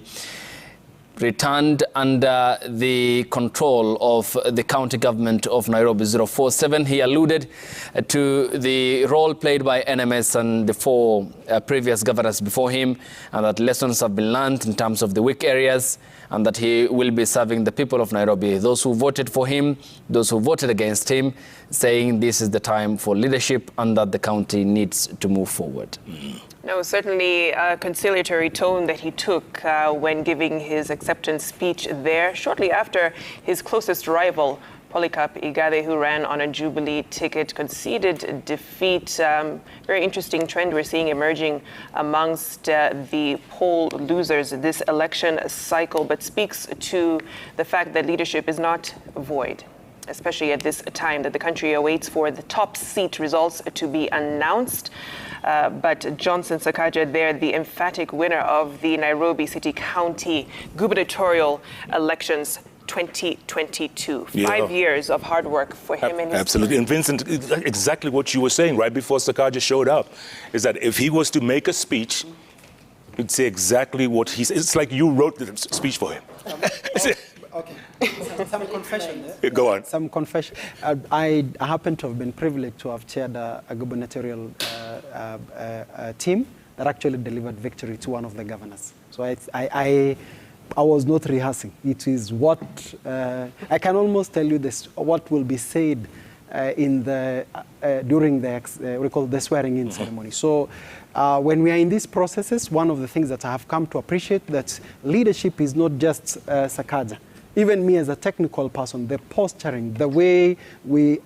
returned under the control of the county government of Nairobi 047. He alluded to the role played by NMS and the 4 previous governors before him, and that lessons have been learned in terms of the weak areas, and that he will be serving the people of Nairobi, those who voted for him, those who voted against him, saying this is the time for leadership and that the county needs to move forward. No, certainly a conciliatory tone that he took when giving his acceptance speech there, shortly after his closest rival, Polycarp Igathe, who ran on a Jubilee ticket, conceded defeat. Very interesting trend we're seeing emerging amongst the poll losers this election cycle, but speaks to the fact that leadership is not void, especially at this time that the country awaits for the top seat results to be announced. But Johnson Sakaja there, the emphatic winner of the Nairobi City County Gubernatorial elections 2022. 5 years of hard work for him and his Absolutely. team. And Vincent, exactly what you were saying right before Sakaja showed up, is that if he was to make a speech, he'd say exactly what he said. It's like you wrote the speech for him. Okay. Some confession. Go on. Some confession. I happen to have been privileged to have chaired a gubernatorial team that actually delivered victory to one of the governors. So I was not rehearsing. It is what I can almost tell you this. What will be said during the swearing-in ceremony. So when we are in these processes, one of the things that I have come to appreciate that leadership is not just Sakaja. Even me as a technical person, the posturing, the way we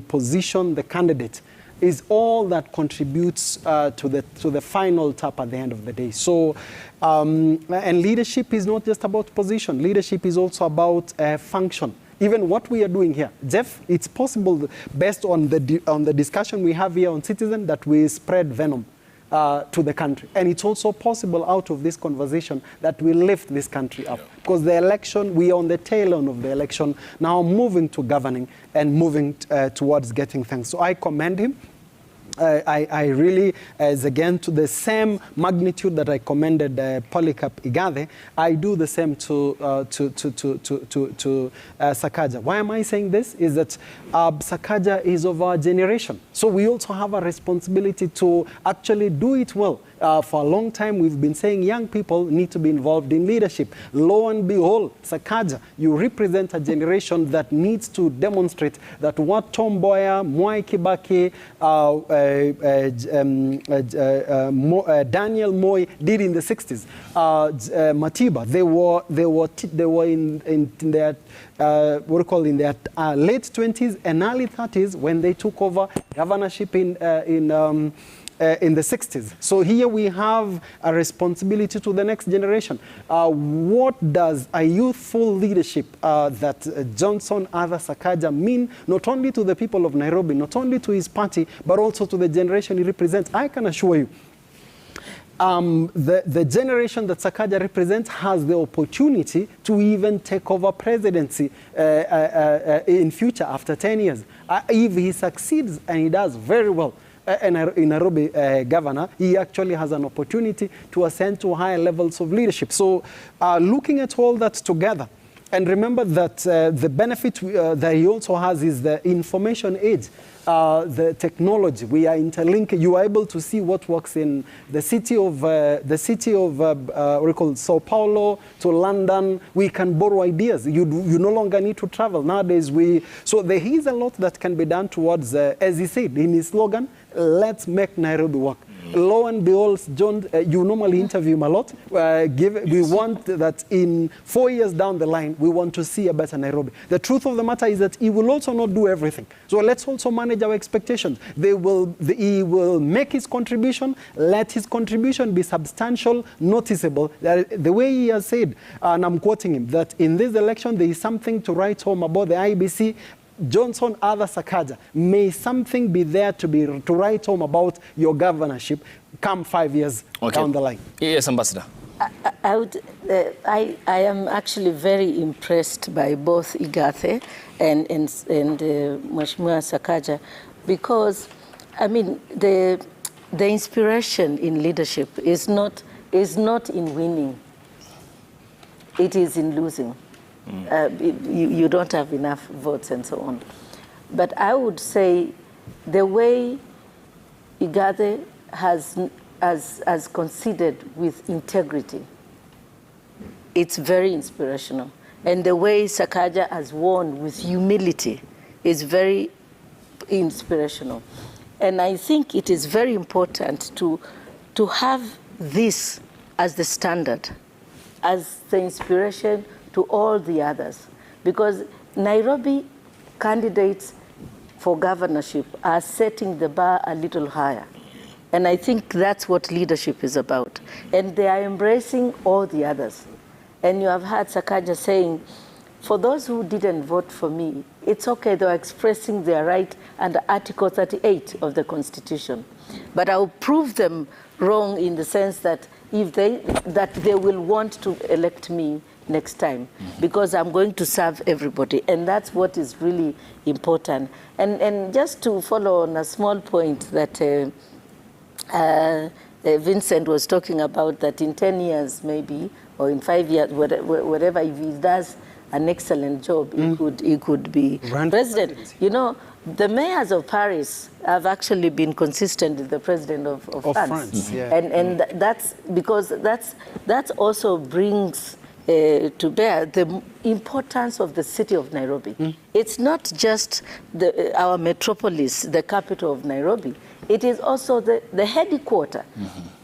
position the candidate is all that contributes to the final tap at the end of the day. So, and leadership is not just about position. Leadership is also about function. Even what we are doing here, Jeff, it's possible based on the discussion we have here on Citizen that we spread venom to the country. And it's also possible out of this conversation that we lift this country up. Because the election, we are on the tail end of the election, now moving to governing and moving towards getting things. So I commend him. I really, as again, to the same magnitude that I commended Polycarp Igathe, I do the same to Sakaja. Why am I saying this? Is that Sakaja is of our generation. So we also have a responsibility to actually do it well. For a long time, we've been saying young people need to be involved in leadership. Lo and behold, Sakaja, you represent a generation that needs to demonstrate that what Tom Mboya, Mwai Kibaki, Daniel Moi did in the 60s, Matiba, they were in their in their late 20s and early 30s when they took over governorship in the 60s. So here we have a responsibility to the next generation. What does a youthful leadership that Johnson Arthur Sakaja mean, not only to the people of Nairobi, not only to his party, but also to the generation he represents? I can assure you, the generation that Sakaja represents has the opportunity to even take over presidency in future after 10 years. If he succeeds, and he does very well, in Nairobi governor, he actually has an opportunity to ascend to higher levels of leadership. So looking at all that together, and remember that the benefit that he also has is the information age, the technology. We are interlinked. You are able to see what works in the city of Sao Paulo to London. We can borrow ideas. You no longer need to travel nowadays. So there is a lot that can be done towards, as he said in his slogan, let's make Nairobi work. Lo and behold, John, you normally interview him a lot. We want that in 4 years down the line, we want to see a better Nairobi. The truth of the matter is that he will also not do everything. So let's also manage our expectations. He will make his contribution. Let his contribution be substantial, noticeable. The way he has said, and I'm quoting him, that in this election there is something to write home about the IEBC. Johnson Arthur Sakaja, may something be there to write home about your governorship come 5 years down the line. Yes, Ambassador. I am actually very impressed by both Igathe and Mheshimiwa Sakaja, because I mean the inspiration in leadership is not in winning. It is in losing. You don't have enough votes and so on. But I would say the way Igathe has considered with integrity, it's very inspirational. And the way Sakaja has won with humility is very inspirational. And I think it is very important to have this as the standard, as the inspiration to all the others, because Nairobi candidates for governorship are setting the bar a little higher. And I think that's what leadership is about. And they are embracing all the others. And you have heard Sakaja saying, for those who didn't vote for me, it's okay, they are expressing their right under Article 38 of the Constitution. But I'll prove them wrong in the sense that they will want to elect me next time, because I'm going to serve everybody, and that's what is really important. And just to follow on a small point that Vincent was talking about, that in 10 years maybe, or in 5 years, whatever, if he does an excellent job, he could be president. You know, the mayors of Paris have actually been consistent with the president of France. Yeah. And that's because that also brings to bear the importance of the city of Nairobi. It's not just our metropolis, the capital of Nairobi. It is also the headquarter,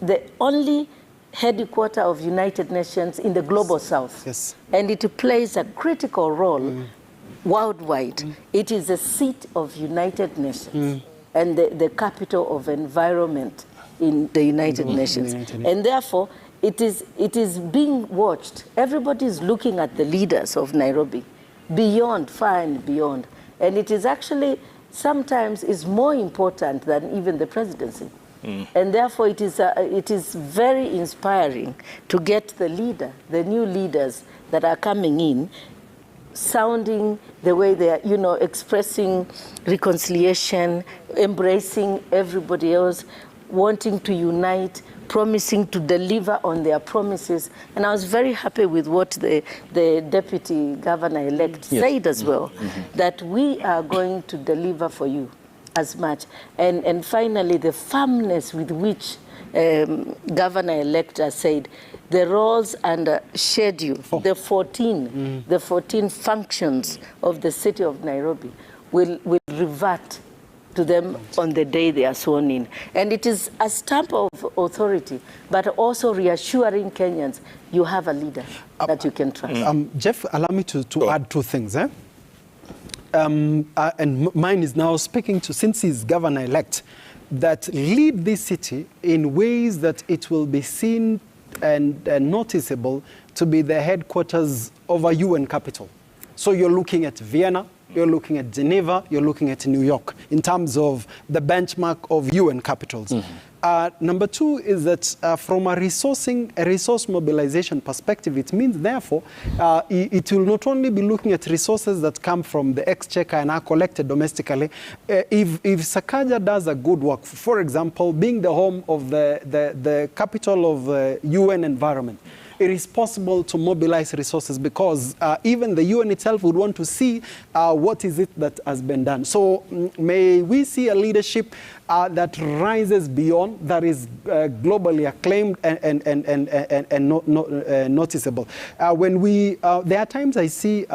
the only headquarter of United Nations in the global south. Yes. And it plays a critical role worldwide. It is a seat of United Nations and the capital of environment in the United Nations. And therefore, it is being watched. Everybody is looking at the leaders of Nairobi, beyond, far and beyond. And it is actually, sometimes is more important than even the presidency. And therefore, it is very inspiring to get the new leaders that are coming in, sounding the way they are, expressing reconciliation, embracing everybody else, wanting to unite, promising to deliver on their promises. And I was very happy with what the deputy governor-elect said as well, that we are going to deliver for you as much. And finally, the firmness with which governor-elect has said the roles and schedule, the 14 functions of the city of Nairobi will revert to them on the day they are sworn in. And it is a stamp of authority, but also reassuring Kenyans, you have a leader that you can trust. Jeff, allow me to add two things. And mine is now speaking to, since he's governor-elect, that lead this city in ways that it will be seen and noticeable to be the headquarters of a UN capital. So you're looking at Vienna, you're looking at Geneva, you're looking at New York in terms of the benchmark of UN capitals. Number two is that from a resource mobilization perspective, it means, therefore, it will not only be looking at resources that come from the exchequer and are collected domestically. If Sakaja does a good work, for example, being the home of the capital of UN environment, it is possible to mobilize resources because even the UN itself would want to see what is it that has been done. So may we see a leadership that rises beyond, that is globally acclaimed and noticeable. There are times I see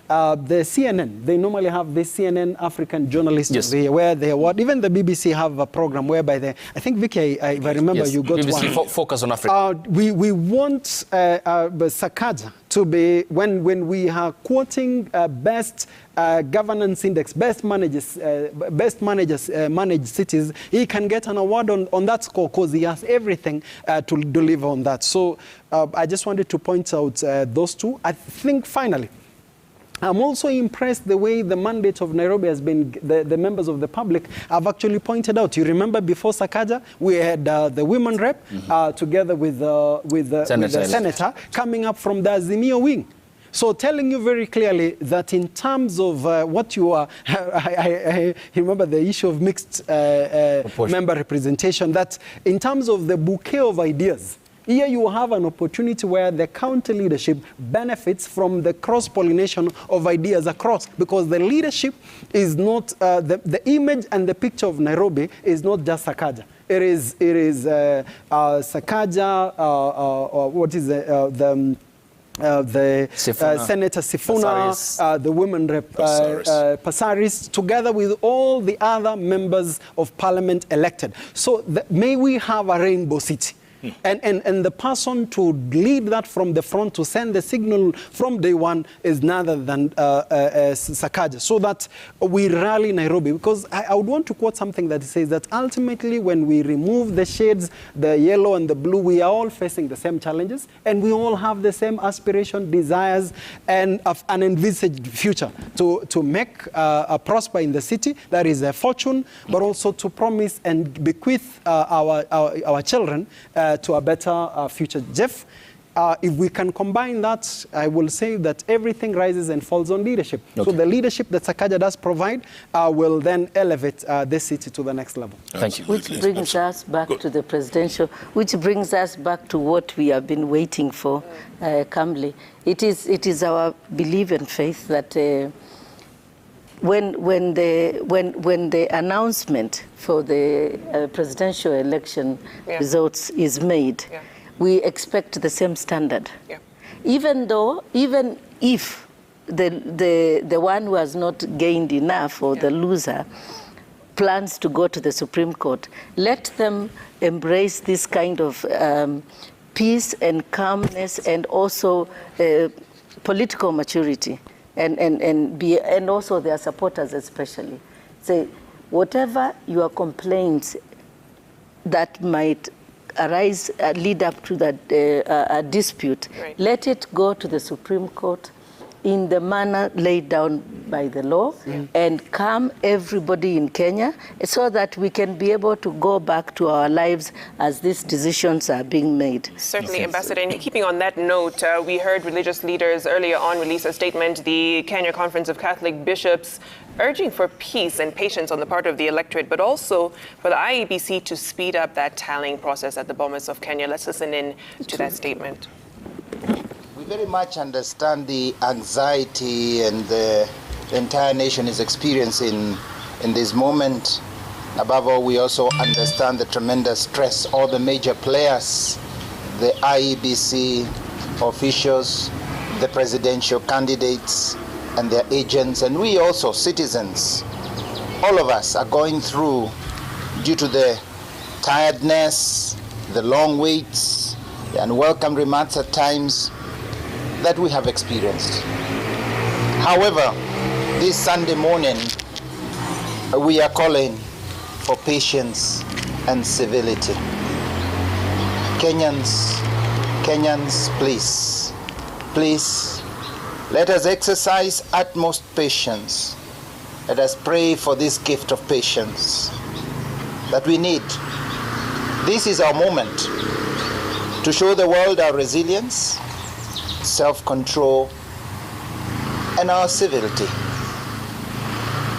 the CNN, they normally have this CNN African journalist of the year, where they award, even the BBC have a program whereby they, I think Vicky, if I remember, you got BBC one. Focus on Africa. We want Sakaja to be, when we are quoting best governance index, best managers managed cities, he can get an award on that score because he has everything to deliver on that. So I just wanted to point out those two. I think finally, I'm also impressed the way the mandate of Nairobi has been, the members of the public have actually pointed out. You remember before Sakaja, we had the women rep together with the senator coming up from the Azimio wing. So telling you very clearly that in terms of what you are, I remember the issue of mixed member representation, that in terms of the bouquet of ideas, here you have an opportunity where the county leadership benefits from the cross-pollination of ideas across, because the leadership is not, the image and the picture of Nairobi is not just Sakaja. It is Sakaja, what is the Senator Sifuna, the women rep Pasaris, together with all the other members of parliament elected. So may we have a rainbow city. And the person to lead that from the front, to send the signal from day one, is none other than Sakaja, so that we rally Nairobi. Because I would want to quote something that says that ultimately when we remove the shades, the yellow and the blue, we are all facing the same challenges, and we all have the same aspiration, desires, and an envisaged future to make a prosper in the city. That is a fortune, but also to promise and bequeath our children to a better future. Jeff, if we can combine that, I will say that everything rises and falls on leadership. Okay. So the leadership that Sakaja does provide will then elevate this city to the next level. Thank you. Which brings us back to the presidential, which brings us back to what we have been waiting for, Kamli. It is our belief and faith that when the announcement for the presidential election results is made, we expect the same standard. Yeah. Even if the one who has not gained enough, or the loser, plans to go to the Supreme Court, let them embrace this kind of peace and calmness, and also political maturity, and also their supporters especially. Say, whatever your complaints that might arise, lead up to that dispute, let it go to the Supreme Court in the manner laid down by the law, and calm everybody in Kenya, so that we can be able to go back to our lives as these decisions are being made. Certainly, Ambassador. And keeping on that note, we heard religious leaders earlier on release a statement, the Kenya Conference of Catholic Bishops, urging for peace and patience on the part of the electorate, but also for the IEBC to speed up that tallying process at the Bomas of Kenya. Let's listen in to that statement. We very much understand the anxiety and the entire nation is experiencing in this moment. Above all, we also understand the tremendous stress all the major players, the IEBC officials, the presidential candidates and their agents, and we also, citizens, all of us are going through due to the tiredness, the long waits, the unwelcome remarks at times that we have experienced. However, this Sunday morning, we are calling for patience and civility. Kenyans, please, let us exercise utmost patience. Let us pray for this gift of patience that we need. This is our moment to show the world our resilience, self-control, and our civility.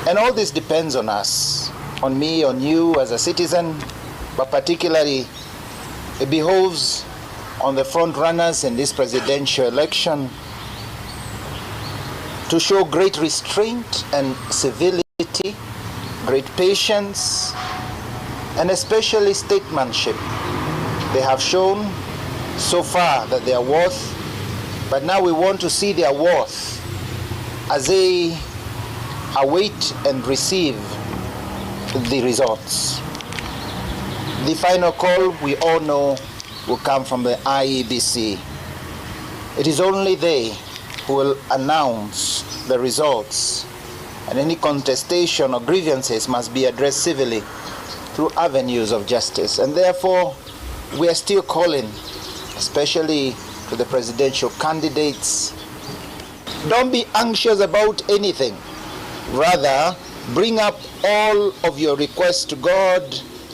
And all this depends on us, on me, on you as a citizen, but particularly it behoves on the front runners in this presidential election to show great restraint and civility, great patience, and especially statesmanship. They have shown so far that they are worth, but now we want to see their worth as they await and receive the results. The final call, we all know, will come from the IEBC. It is only they who will announce the results, and any contestation or grievances must be addressed civilly through avenues of justice. And therefore, we are still calling, especially to the presidential candidates, don't be anxious about anything. Rather, bring up all of your requests to God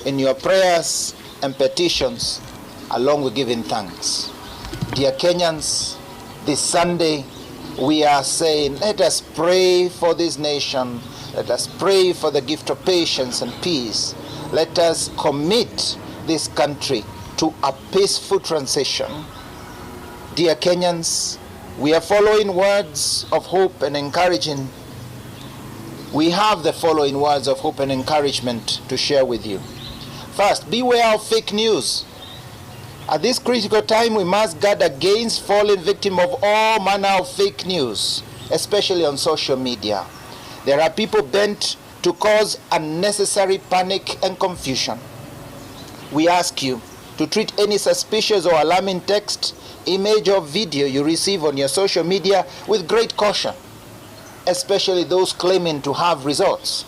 in your prayers and petitions, along with giving thanks. Dear Kenyans, this Sunday, we are saying, let us pray for this nation. Let us pray for the gift of patience and peace. Let us commit this country to a peaceful transition. Dear Kenyans, we are following words of hope and encouraging. We have the following words of hope and encouragement to share with you. First, beware of fake news. At this critical time, we must guard against falling victim of all manner of fake news, especially on social media. There are people bent to cause unnecessary panic and confusion. We ask you to treat any suspicious or alarming text, image or video you receive on your social media with great caution, especially those claiming to have results.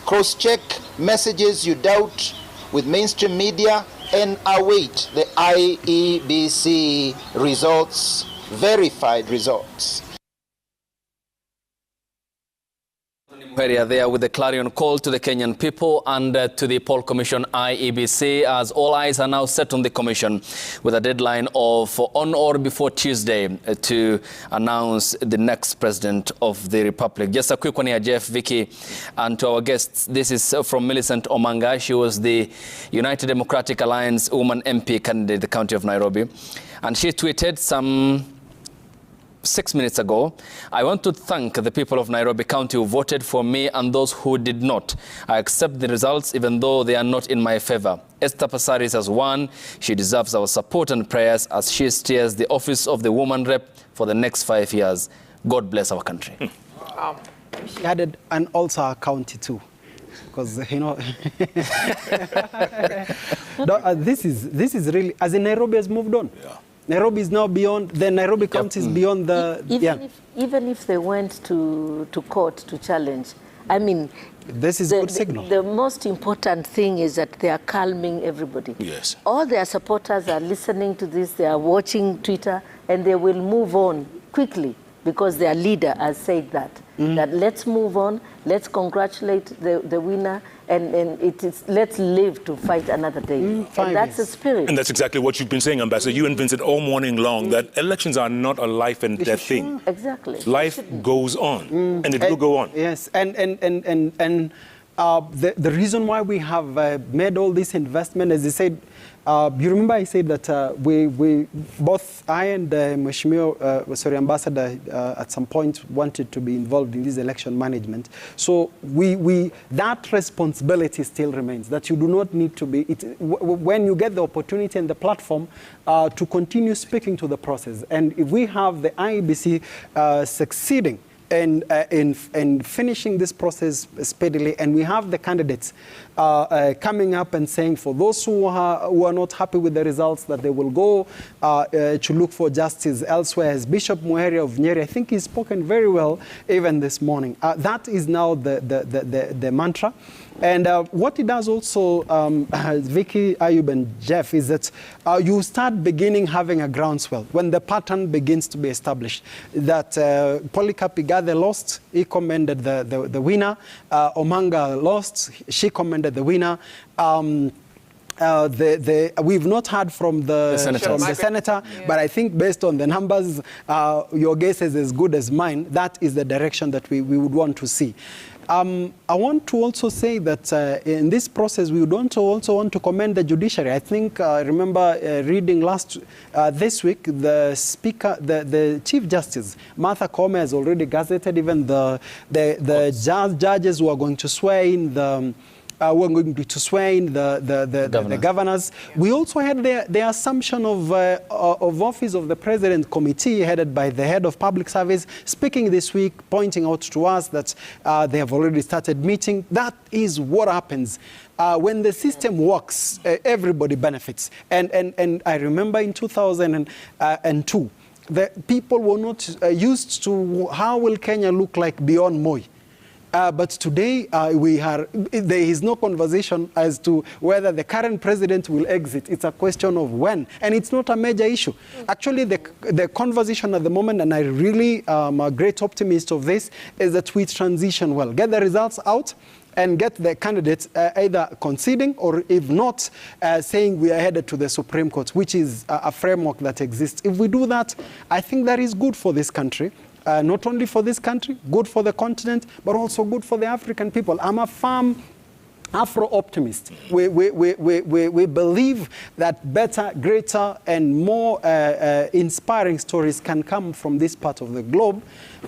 Cross-check messages you doubt with mainstream media and await the IEBC results, verified results. Area there with the clarion call to the Kenyan people and to the poll commission IEBC, as all eyes are now set on the commission with a deadline of on or before Tuesday to announce the next president of the republic. Just a quick one here, Jeff, Vicky, and to our guests. This is from Millicent Omanga. She was the United Democratic Alliance woman MP candidate in the county of Nairobi, and she tweeted some 6 minutes ago. I want to thank the people of Nairobi County who voted for me and those who did not. I accept the results even though they are not in my favor. Esther Passaris has won. She deserves our support and prayers as she steers the office of the woman rep for the next 5 years. God bless our country. Wow. She added, and also our county too. Because, you know, no, this is really, as in Nairobi has moved on. Yeah. Nairobi is now beyond, the Nairobi County is beyond the... Even if they went to court to challenge, I mean... This is a good signal. The most important thing is that they are calming everybody. Yes. All their supporters are listening to this, they are watching Twitter, and they will move on quickly because their leader has said that. That let's move on, let's congratulate the winner, and let's live to fight another day. And that's the spirit. And that's exactly what you've been saying, Ambassador. You and Vincent all morning long, that elections are not a life and death thing. Exactly. Life goes on, and it will go on. Yes, and the reason why we have made all this investment, as I said, you remember I said that we both I and Ambassador at some point wanted to be involved in this election management. So that responsibility still remains, that you do not need to be, when you get the opportunity and the platform to continue speaking to the process. And if we have the IEBC succeeding in finishing this process speedily, and we have the candidates coming up and saying for those who are not happy with the results that they will go to look for justice elsewhere, as Bishop Muheri of Nyeri, I think he's spoken very well even this morning. That is now the mantra. And what it does also, Vicky, Ayub, and Jeff, is that you start beginning having a groundswell when the pattern begins to be established. That Polycarp Igathe lost, he commended the winner. Omanga lost, she commended the winner. We've not heard from the senator, but I think based on the numbers, your guess is as good as mine. That is the direction that we would want to see. I want to also say that in this process, we don't also want to commend the judiciary. I think I remember reading this week, the Speaker, the Chief Justice, Martha Koome, has already gazetted even the judges who are going to swear in the we're going to swear in the governors. We also had the assumption of office of the President Committee, headed by the head of public service, speaking this week, pointing out to us that they have already started meeting. That is what happens. When the system works, everybody benefits. And I remember in 2002, the people were not used to how will Kenya look like beyond Moi. But today, there is no conversation as to whether the current president will exit. It's a question of when. And it's not a major issue. Actually, the conversation at the moment, and I really am a great optimist of this, is that we transition well. Get the results out and get the candidates either conceding or, if not, saying we are headed to the Supreme Court, which is a framework that exists. If we do that, I think that is good for this country. Not only for this country, good for the continent, but also good for the African people. I'm a firm Afro-optimist. We believe that better, greater, and more inspiring stories can come from this part of the globe.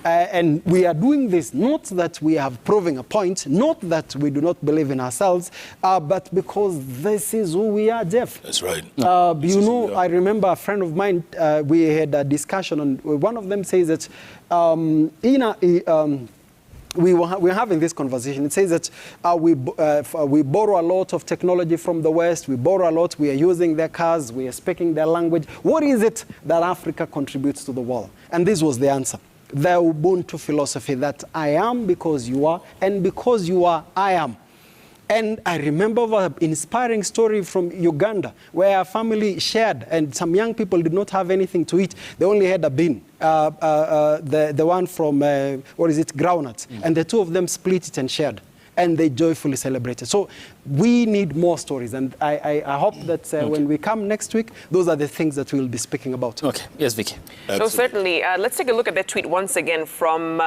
And we are doing this not that we have proving a point, not that we do not believe in ourselves, but because this is who we are, Jeff. That's right. You know, I remember a friend of mine, we had a discussion, and one of them says that we were having this conversation. It says that we borrow a lot of technology from the West. We borrow a lot. We are using their cars. We are speaking their language. What is it that Africa contributes to the world? And this was the answer. The Ubuntu philosophy, that I am because you are, and because you are, I am. And I remember an inspiring story from Uganda, where a family shared, and some young people did not have anything to eat. They only had a bean, the one from, groundnuts. And the two of them split it and shared. And they joyfully celebrated. So we need more stories, and I hope that when we come next week, those are the things that we'll be speaking about. Okay. Yes, Vicky. So certainly, let's take a look at that tweet once again from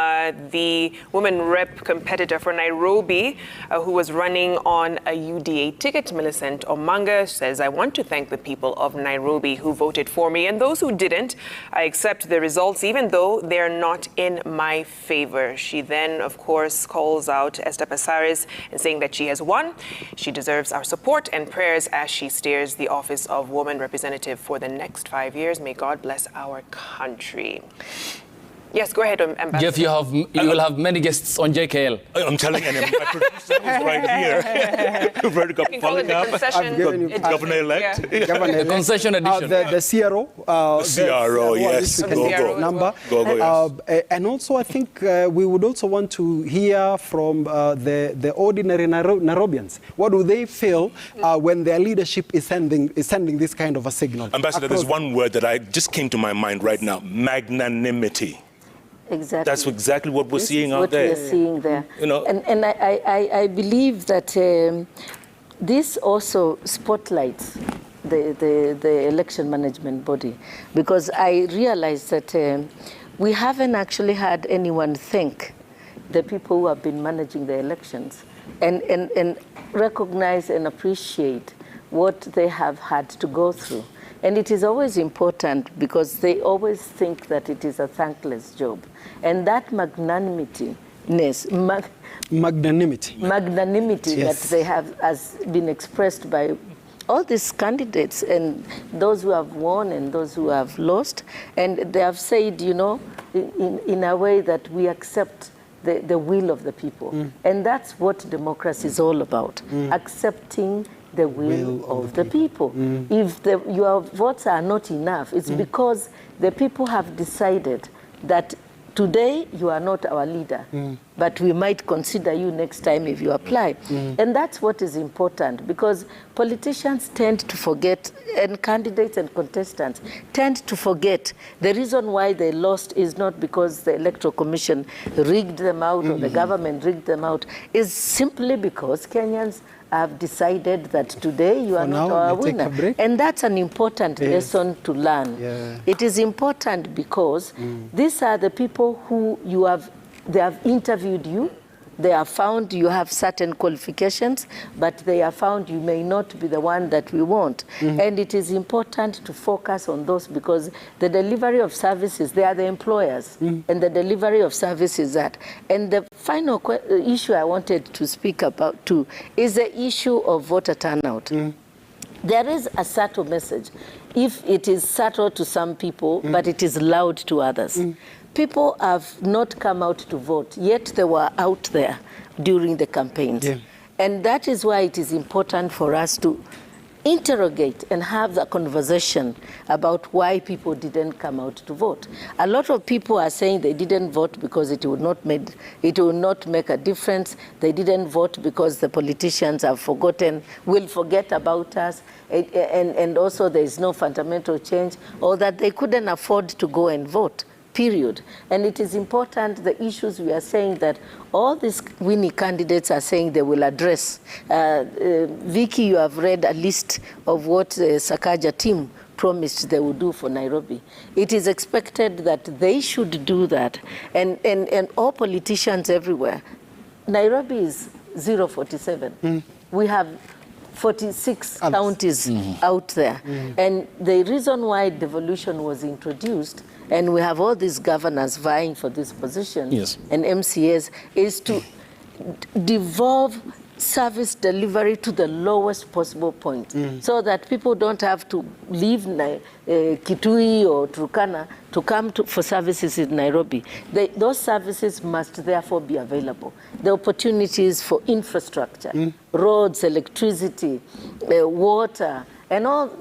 the woman rep competitor for Nairobi, who was running on a UDA ticket. Millicent Omanga says, "I want to thank the people of Nairobi who voted for me, and those who didn't. I accept the results, even though they're not in my favor." She then, of course, calls out Esther Passaris and saying that she has won. She deserves our support and prayers as she steers the office of Woman Representative for the next 5 years. May God bless our country. Yes, go ahead, Ambassador. Jeff, you will have many guests on JKL. I'm telling you, my producer is right here. Governor-elect. The concession edition. The CRO. CRO, yes. Go. Number. Go, yes. And also, I think we would also want to hear from the ordinary Nairobians. What do they feel when their leadership is sending this kind of a signal? Ambassador, there's one word that just came to my mind right now: magnanimity. Exactly. That's exactly what we're seeing out there. What we're seeing there. You know, and I believe that this also spotlights the election management body, because I realize that we haven't actually had anyone thank the people who have been managing the elections and recognize and appreciate what they have had to go through. And it is always important because they always think that it is a thankless job. And that magnanimity yes. that they have has been expressed by all these candidates and those who have won and those who have lost. And they have said, you know, in a way that we accept the will of the people. And that's what democracy is all about, accepting the will of the people. If your votes are not enough, it's because the people have decided that today you are not our leader, but we might consider you next time if you apply. And that's what is important, because politicians tend to forget, and candidates and contestants tend to forget the reason why they lost is not because the Electoral Commission rigged them out or the government rigged them out. Is simply because Kenyans have decided that today you are not our winner. And that's an important lesson to learn. It is important because these are the people who they have interviewed you, they have found you have certain qualifications, but they have found you may not be the one that we want. And it is important to focus on those, because the delivery of services, they are the employers, and the delivery of services that. And the final issue I wanted to speak about too is the issue of voter turnout. There is a subtle message. If it is subtle to some people, but it is loud to others. People have not come out to vote, yet they were out there during the campaigns. And that is why it is important for us to interrogate and have the conversation about why people didn't come out to vote. A lot of people are saying they didn't vote because it will not make a difference. They didn't vote because the politicians have forgotten, will forget about us, and also there is no fundamental change, or that they couldn't afford to go and vote. Period. And it is important, the issues we are saying that all these winning candidates are saying they will address. Vicky, you have read a list of what the Sakaja team promised they would do for Nairobi. It is expected that they should do that. And all politicians everywhere. Nairobi is 047. We have 46 counties out there. And the reason why devolution was introduced, and we have all these governors vying for this position, and MCAs, is to devolve service delivery to the lowest possible point, so that people don't have to leave Kitui or Turkana to come for services in Nairobi. Those services must therefore be available. The opportunities for infrastructure, roads, electricity, water, and all,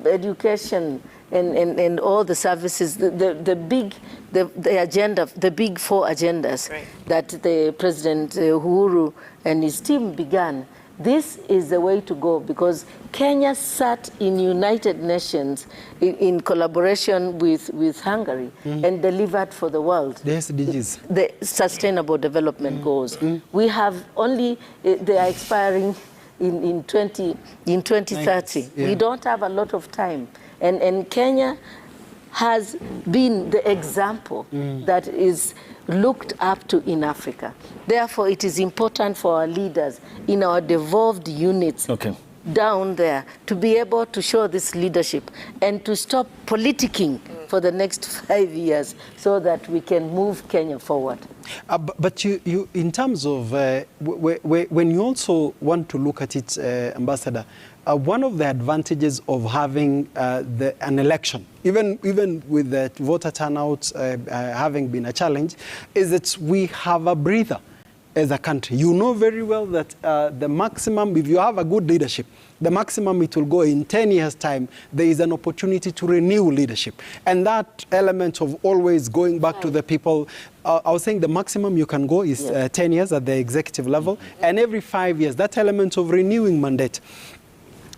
education, and all the services, the agenda, the big four agendas that the President Uhuru and his team began. This is the way to go, because Kenya sat in United Nations in collaboration with Hungary and delivered for the world. The SDGs. The Sustainable Development Goals. We have only, they are expiring in 2030. Yeah. We don't have a lot of time. And Kenya has been the example that is looked up to in Africa. Therefore, it is important for our leaders in our devolved units down there to be able to show this leadership and to stop politicking for the next 5 years so that we can move Kenya forward. But you, in terms of, when you also want to look at it, Ambassador, one of the advantages of having an election, even with the voter turnout having been a challenge, is that we have a breather as a country. You know very well that the maximum, if you have a good leadership, the maximum it will go in 10 years' time, there is an opportunity to renew leadership. And that element of always going back to the people, I was saying the maximum you can go is 10 years at the executive level, and every 5 years, that element of renewing mandate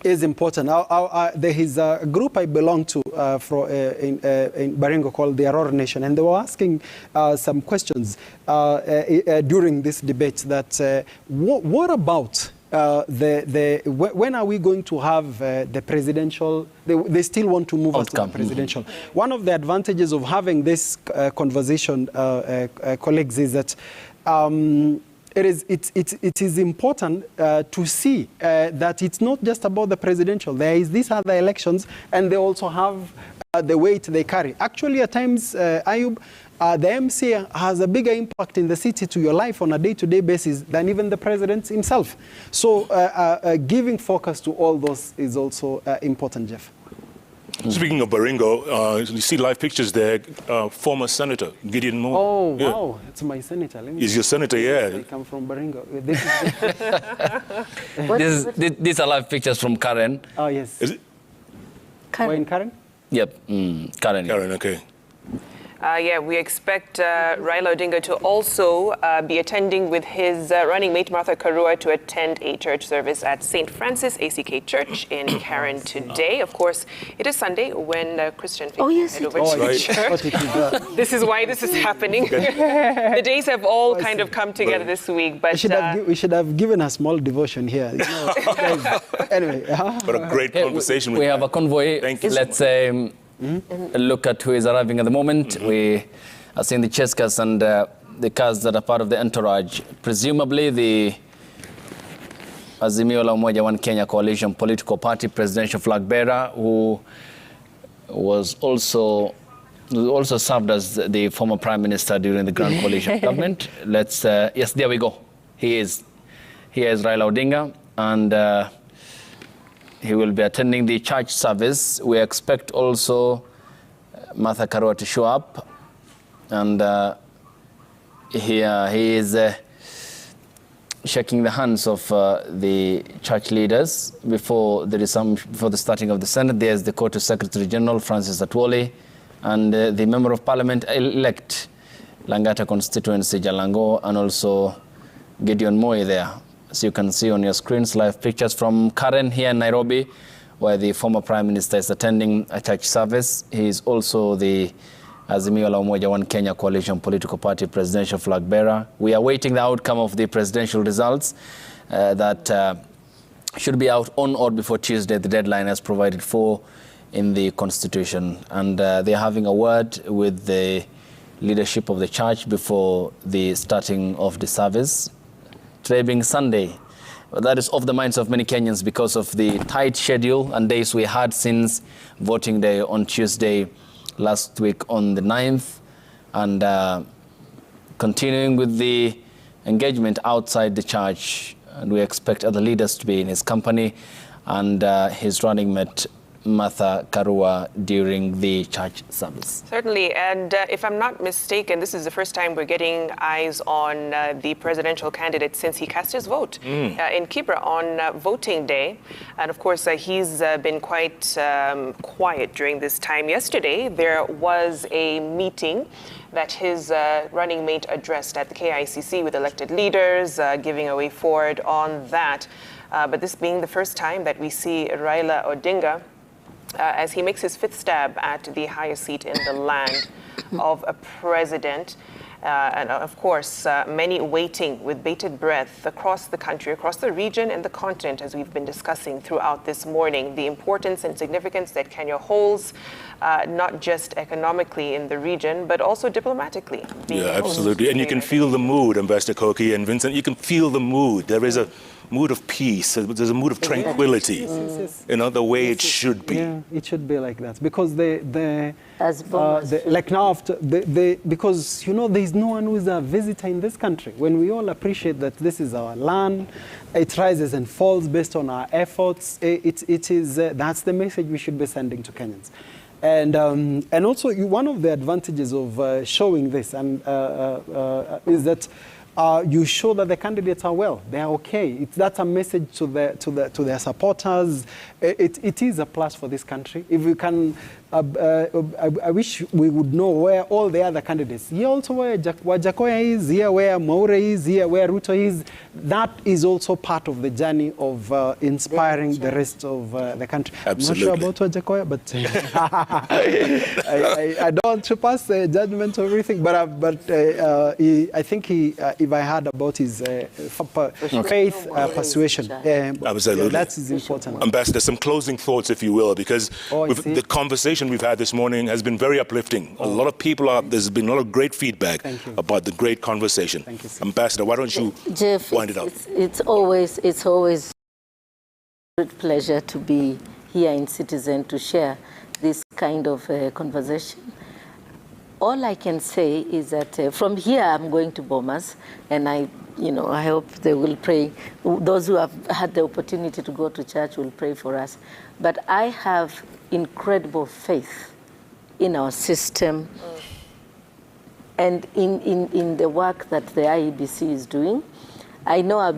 is important. There is a group I belong to in Baringo called the Aurora Nation, and they were asking some questions during this debate that what about when are we going to have the presidential? They still want to move us to the presidential. One of the advantages of having this conversation, colleagues, is that it is important to see that it's not just about the presidential. There is these other elections, and they also have the weight they carry. Actually, at times, Ayub, the MC has a bigger impact in the city to your life on a day-to-day basis than even the president himself. So giving focus to all those is also important, Jeff. Speaking of Baringo, you see live pictures there, former Senator Gideon Moore. Oh, wow, it's my senator. He's your senator, yeah. I come from Baringo. These are live pictures from Karen. Oh, yes. Is it? Karen. We're in Karen? Yep, Karen. Karen, okay. Yeah, we expect Raila Odinga to also be attending with his running mate Martha Karua to attend a church service at St. Francis ACK Church in Karen today. Of course, it is Sunday when Christian people head over to church. This is why this is happening. The days have all kind of come together this week. But we should have given a small devotion here. You know, anyway. But a great conversation. We have a convoy. Thank you. Let's look at who is arriving at the moment. We are seeing the chase cars and the cars that are part of the entourage. Presumably the Azimio la Umoja One Kenya coalition political party presidential flag bearer, who was also served as the former prime minister during the Grand Coalition government. Let's yes, there we go. Here is Raila Odinga, and he will be attending the church service. We expect also Martha Karua to show up. And here he is shaking the hands of the church leaders before the starting of the Senate. There's the Court Secretary General, Francis Atwoli, and the Member of Parliament-elect, Langata constituency, Jalango, and also Gideon Moi there. So you can see on your screens live pictures from Karen here in Nairobi, where the former Prime Minister is attending a church service. He is also the Azimio la Umoja One Kenya coalition political party presidential flag bearer. We are waiting the outcome of the presidential results that should be out on or before Tuesday, the deadline as provided for in the Constitution. And they're having a word with the leadership of the church before the starting of the service. Today being Sunday, that is off the minds of many Kenyans because of the tight schedule and days we had since voting day on Tuesday last week on the 9th, and continuing with the engagement outside the church. And we expect other leaders to be in his company and his running mate Martha Karua during the church service. Certainly, and if I'm not mistaken, this is the first time we're getting eyes on the presidential candidate since he cast his vote in Kibra on voting day. And of course, he's been quite quiet during this time. Yesterday, there was a meeting that his running mate addressed at the KICC with elected leaders, giving a way forward on that. But this being the first time that we see Raila Odinga as he makes his fifth stab at the highest seat in the land of a president. and of course, many waiting with bated breath across the country, across the region and the continent, as we've been discussing throughout this morning, the importance and significance that Kenya holds, not just economically in the region, but also diplomatically. Yeah, absolutely. And you can feel the mood, Ambassador Koki and Vincent, you can feel the mood. There is a mood of peace, there's a mood of tranquility, you know, the way it should be. Yeah, it should be like that, because like now after because, you know, there's no one who is a visitor in this country. When we all appreciate that this is our land, it rises and falls based on our efforts, that's the message we should be sending to Kenyans. And also, one of the advantages of showing this is that you show that the candidates are well, they are okay. That's a message to their supporters. It is a plus for this country. If we can, I wish we would know where all the other candidates, here also where Wajakoya is, here where Maure is, here where Ruto is. That is also part of the journey of inspiring the rest of the country. Absolutely. I'm not sure about Wajakoya, but I don't want to pass judgment or everything, but I think if I heard about his faith, persuasion, absolutely, that is important. Ambassador, some closing thoughts, if you will, because the conversation we've had this morning has been very uplifting. A lot of people there's been a lot of great feedback about the great conversation. Thank you, Ambassador, why don't you wind it up? It's always a great pleasure to be here in Citizen to share this kind of conversation. All I can say is that from here I'm going to Bomas, and I hope they will pray. Those who have had the opportunity to go to church will pray for us. But I have incredible faith in our system and in the work that the IEBC is doing. I know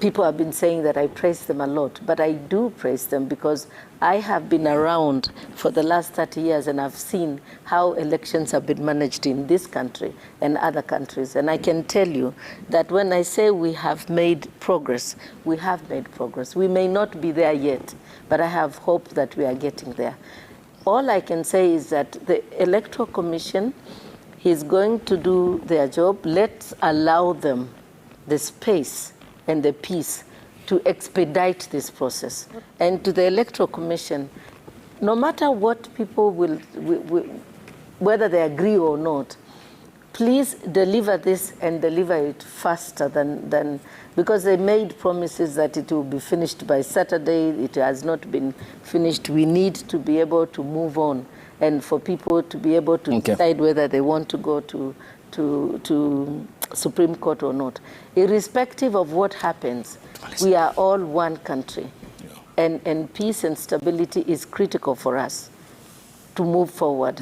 people have been saying that I praise them a lot, but I do praise them because I have been around for the last 30 years and I've seen how elections have been managed in this country and other countries. And I can tell you that when I say we have made progress, we have made progress. We may not be there yet, but I have hope that we are getting there. All I can say is that the Electoral Commission is going to do their job. Let's allow them the space and the peace to expedite this process. And to the Electoral Commission, no matter what people will whether they agree or not, please deliver this and deliver it faster than because they made promises that it will be finished by Saturday. It has not been finished. We need to be able to move on and for people to be able to decide whether they want to go to Supreme Court or not. Irrespective of what happens, we are all one country. And peace and stability is critical for us to move forward.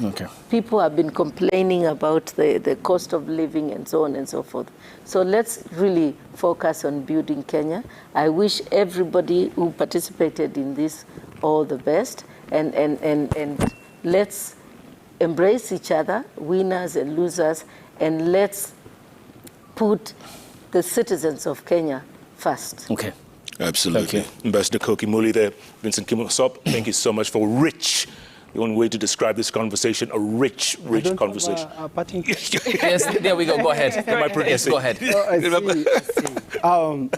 People have been complaining about the cost of living and so on and so forth. So let's really focus on building Kenya. I wish everybody who participated in this all the best, and let's embrace each other, winners and losers, and let's put the citizens of Kenya first. Absolutely. Ambassador Koki Muli there, Vincent Kimosop, thank you so much for the only way to describe this conversation, a rich conversation. Yes, there we go. Go ahead. Am I producing? Yes, go ahead.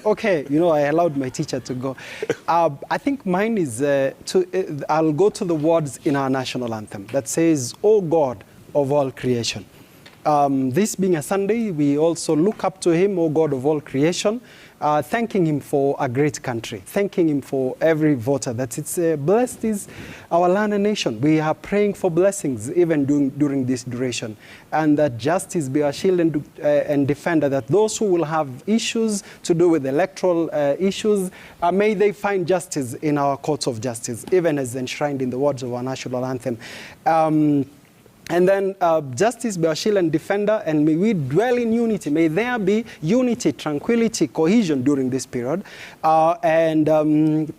Okay, I allowed my teacher to go. I think mine is I'll go to the words in our national anthem that says, "O God of all creation." This being a Sunday, we also look up to him, O God of all creation, thanking him for a great country, thanking him for every voter, that it's blessed is our land and nation. We are praying for blessings even during this duration, and that justice be our shield and defender, that those who will have issues to do with electoral issues, may they find justice in our courts of justice, even as enshrined in the words of our national anthem. And then justice be our shield and defender, and may we dwell in unity. May there be unity, tranquility, cohesion during this period, and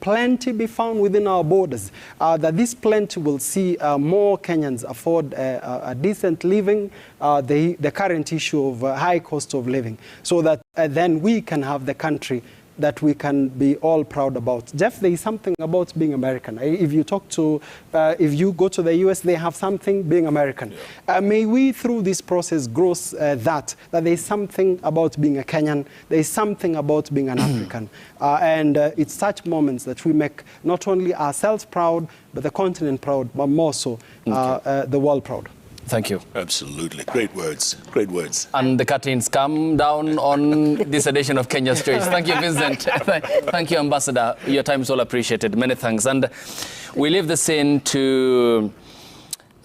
plenty be found within our borders. That this plenty will see more Kenyans afford a decent living, the current issue of high cost of living, so that then we can have the country that we can be all proud about. Jeff, there is something about being American. If you talk to, if you go to the US, they have something being American. May we, through this process, grow that there is something about being a Kenyan, there is something about being an African. And it's such moments that we make not only ourselves proud, but the continent proud, but more so the world proud. Thank you. Absolutely. Great words. Great words. And the curtains come down on this edition of Kenya's Choice. Thank you, Vincent. Thank you, Ambassador. Your time is all appreciated. Many thanks. And we leave the scene to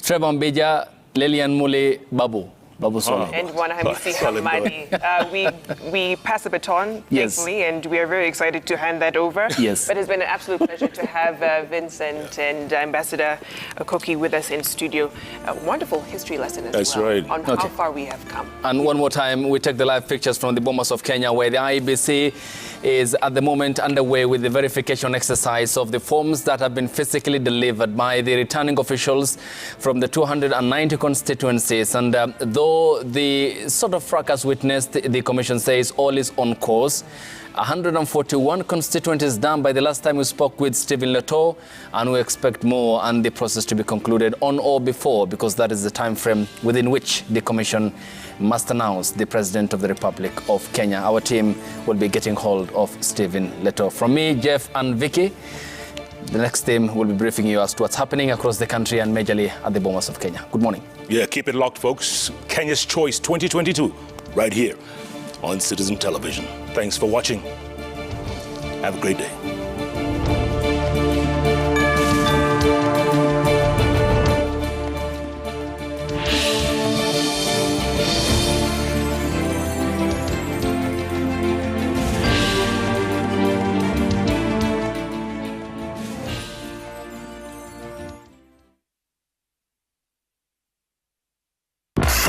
Trevor Mbija, Lilian Mule, Babu Solo. And Bwana Hamisi Hamadi. We pass the baton, thankfully, and we are very excited to hand that over. Yes. But it's been an absolute pleasure to have Vincent and Ambassador Koki with us in studio. A wonderful history lesson as well on how far we have come. And one more time, we take the live pictures from the Bomas of Kenya, where the IEBC is at the moment underway with the verification exercise of the forms that have been physically delivered by the returning officials from the 290 constituencies. And though the sort of fracas witnessed, the commission says all is on course. 141 constituencies done by the last time we spoke with Stephen Leto, and we expect more and the process to be concluded on or before, because that is the time frame within which the commission must announce the President of the Republic of Kenya. Our team will be getting hold of Stephen Leto. From me, Jeff and Vicky, the next team will be briefing you as to what's happening across the country and majorly at the Bomas of Kenya. Good morning. Yeah, keep it locked, folks. Kenya's Choice 2022, right here on Citizen Television. Thanks for watching. Have a great day.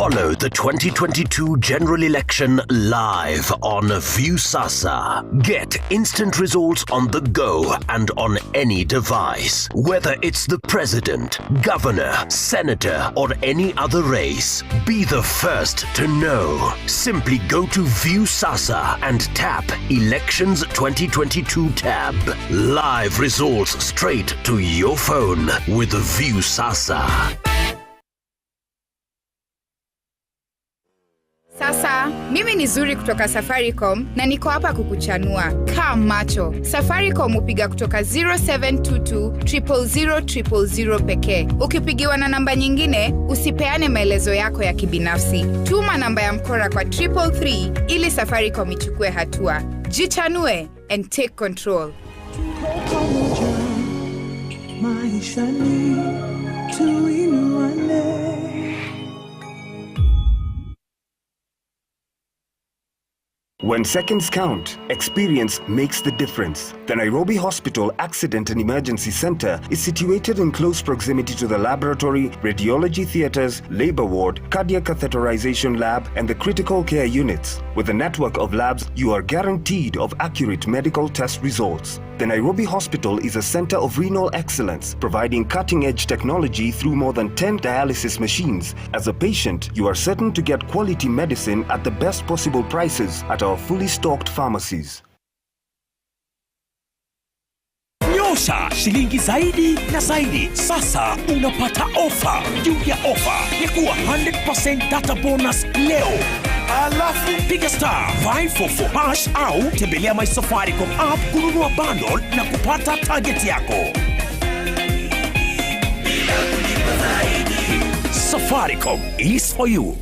Follow the 2022 general election live on Viusasa. Get instant results on the go and on any device. Whether it's the president, governor, senator, or any other race, be the first to know. Simply go to Viusasa and tap Elections 2022 tab. Live results straight to your phone with Viusasa. Sasa, mimi ni Zuri kutoka Safaricom na niko hapa kukuchanua. Kaa macho. Safaricom upiga kutoka 0722 000 pekee. Ukipigiwa na namba nyingine, usipeane maelezo yako ya kibinafsi. Tuma namba ya mkora kwa 333 ili Safaricom ichukue hatua. Jichanue and take control. When seconds count, experience makes the difference. The Nairobi Hospital Accident and Emergency Center is situated in close proximity to the laboratory, radiology theaters, labor ward, cardiac catheterization lab, and the critical care units. With a network of labs, you are guaranteed of accurate medical test results. The Nairobi Hospital is a center of renal excellence, providing cutting-edge technology through more than 10 dialysis machines. As a patient, you are certain to get quality medicine at the best possible prices at our fully stocked pharmacies. Nyosha shilingi zaidi na zaidi. Sasa unapata ofa juu ya ofa ya kuwa 100% data bonus leo. Alafu piga star 544# au tembelea my Safaricom app kununua bundle na kupata target yako. Safaricom is for you.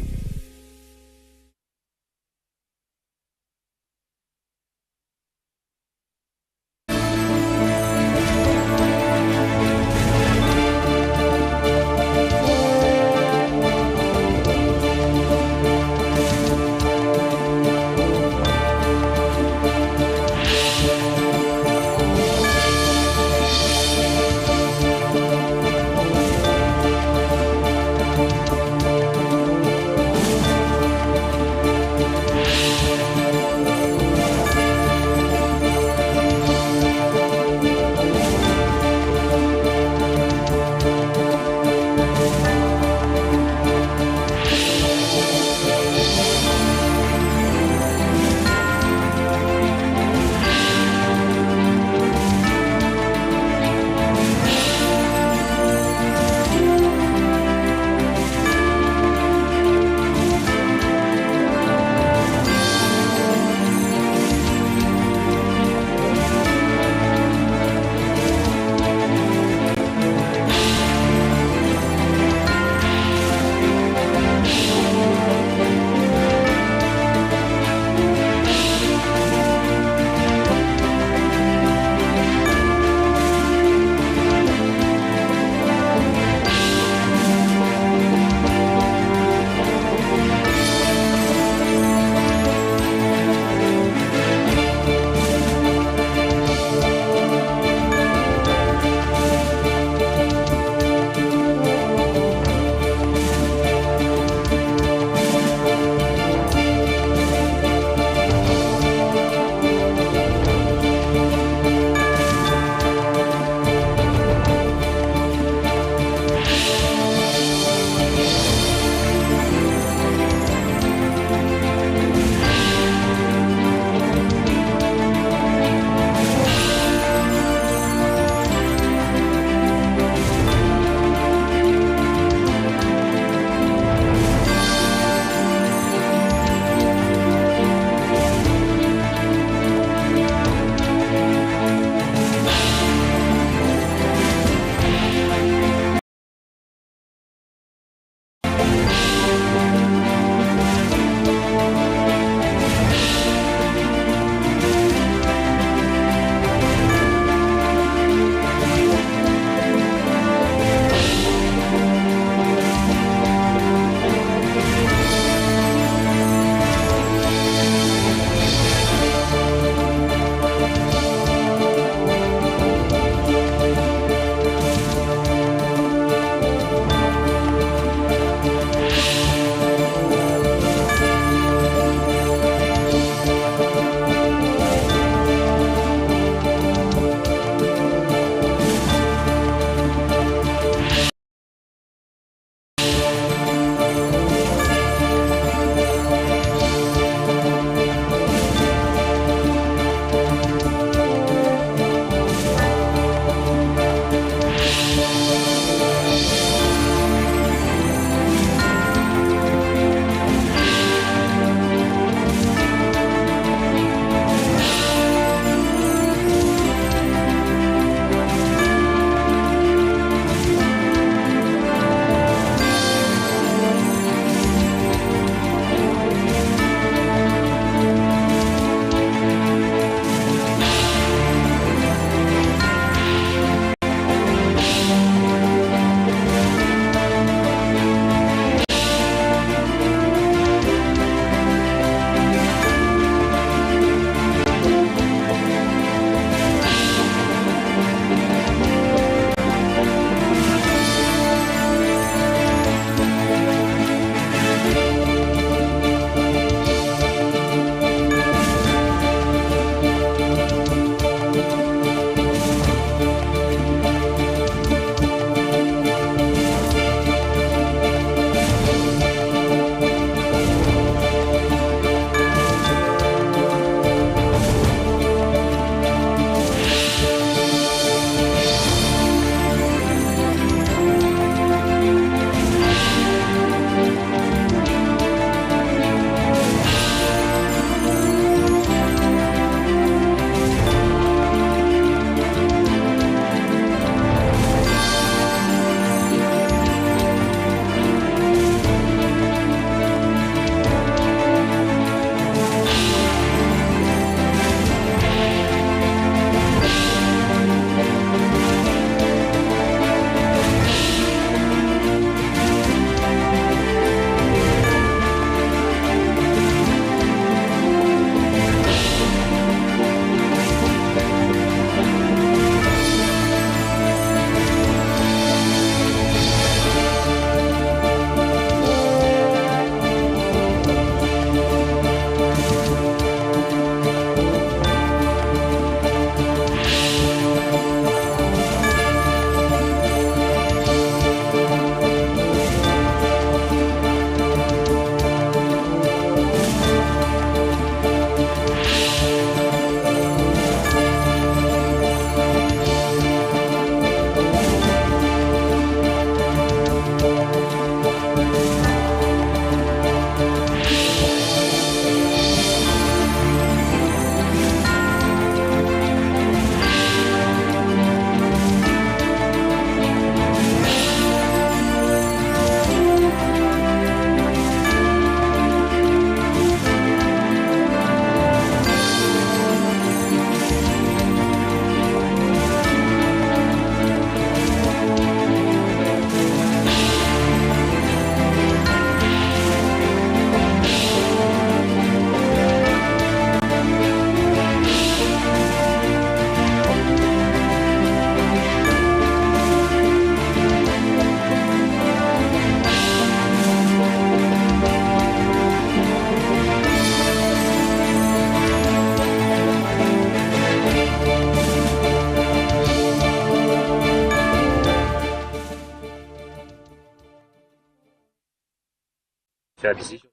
fair decision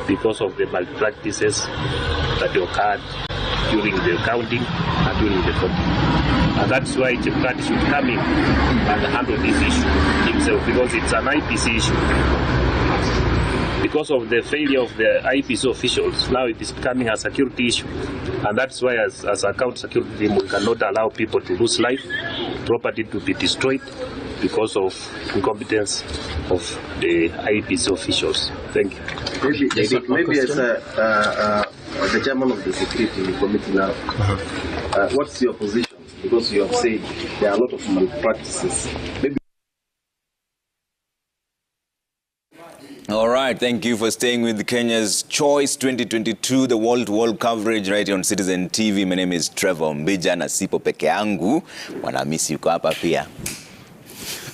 because of the malpractices that occurred during the counting and during the voting. And that's why Chepkati should come in and handle this issue himself, because it's an IEBC issue. Because of the failure of the IEBC officials, now it is becoming a security issue. And that's why as a county security team, we cannot allow people to lose life, property to be destroyed because of incompetence of the IEBC officials. Thank you. Maybe as the chairman of the security committee now, what's your position? Because you have said there are a lot of malpractices. Maybe. All right, thank you for staying with Kenya's Choice 2022, the world coverage right here on CitizenTV. My name is Trevor Mbija na sipo peke yangu. Mwanamisi yuko hapa pia.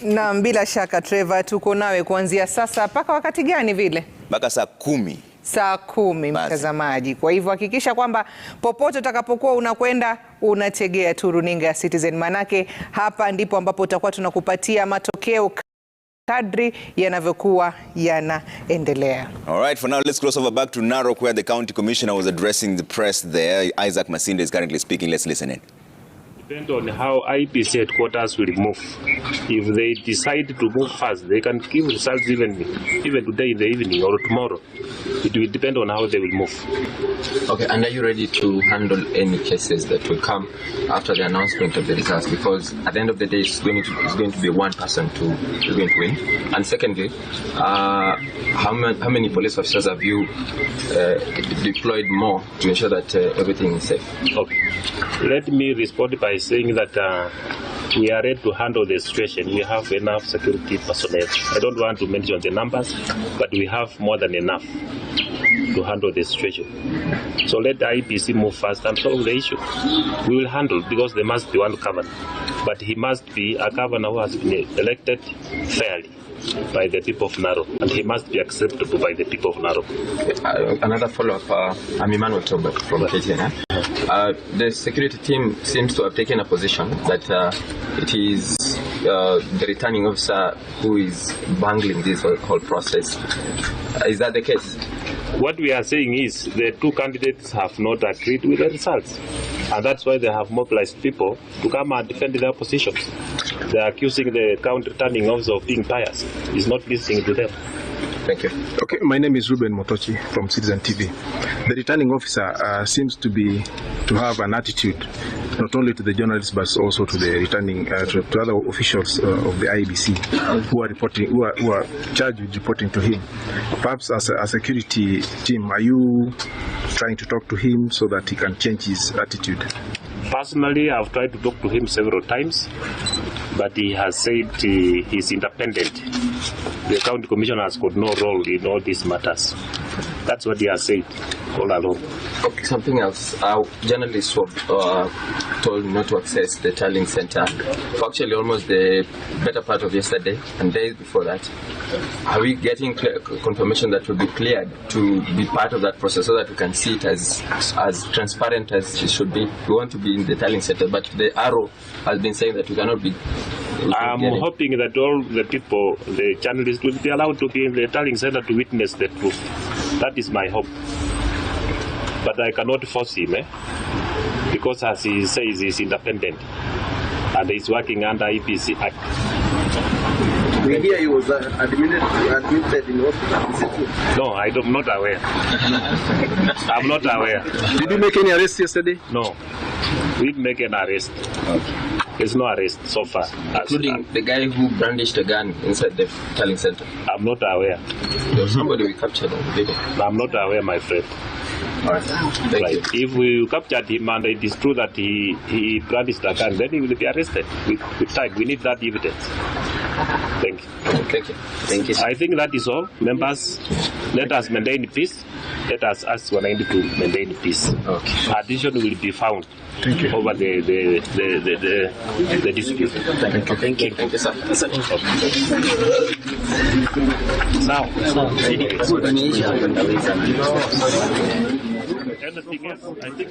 Na bila shaka Trevor, tuko nawe kuanzia sasa mpaka wakati gani vile? Mpaka saa 10. Saa 10 mtazamaji. Kwa hivyo hakikisha kwamba popote utakapokuwa unakwenda unategea tu runinga ya Citizen, manake hapa ndipo ambapo utakuwa tunakupatia matokeo kadri yanavyokuwa yanaendelea. All right, for now let's cross over back to Narok, where the county commissioner was addressing the press there. Isaac Masinde is currently speaking. Let's listen in. Depend on how IEBC headquarters will move. If they decide to move fast, they can give results even today in the evening or tomorrow. It will depend on how they will move. Okay, and are you ready to handle any cases that will come after the announcement of the results? Because at the end of the day, it's going to be one person who's going to win. And secondly, how many police officers have you deployed more to ensure that everything is safe? Okay, let me respond by saying that we are ready to handle the situation. We have enough security personnel. I don't want to mention the numbers, but we have more than enough to handle the situation. So let the IEBC move fast and solve the issue. We will handle, because there must be one governor. But he must be a governor who has been elected fairly by the people of Narok, and he must be acceptable by the people of Narok. Another follow-up, I'm Emmanuel Tobert from Hygiene. The security team seems to have taken a position that it is the returning officer who is bungling this whole process. Is that the case? What we are saying is the two candidates have not agreed with the results, and that's why they have mobilized people to come and defend their positions. They are accusing the county returning officer of being biased. He's not listening to them. Thank you. Okay, my name is Ruben Motochi from CitizenTV. The returning officer seems to have an attitude not only to the journalists but also to the returning to other officials of the IEBC who are charged with reporting to him. Perhaps as a security team, are you trying to talk to him so that he can change his attitude? Personally, I've tried to talk to him several times, but he has said he's independent. The county commissioner has got no role in all these matters. That's what he has said all along. Okay, something else. Journalists were told not to access the tallying center for actually almost the better part of yesterday and days before that. Are we getting confirmation that will be cleared to be part of that process so that we can see it as transparent as it should be? We want to be in the tallying center, but the arrow has been saying that we cannot be. I'm hoping that all the people, the journalists, will be allowed to be in the tallying center to witness the truth. That is my hope. But I cannot force him, because as he says, he's independent and he's working under IEBC Act. We hear he was admitted in hospital. Is it true? No, I'm not aware. I'm not aware. Did you make any arrests yesterday? No, we didn't make an arrest. There's no arrest so far. Including the guy who brandished a gun inside the tallying center? I'm not aware. There was somebody we captured on video. I'm not aware, my friend. All right. Thank you. If we captured him and it is true that he brandished a gun, then he will be arrested with time. We need that evidence. Thank you. Thank you. Thank you. I think that is all. Members, let us maintain peace. Let us ask Wananchi to maintain peace. Okay. Addition will be found over the dispute. Thank you. Thank you. Thank you, sir. Now, anything else? I think.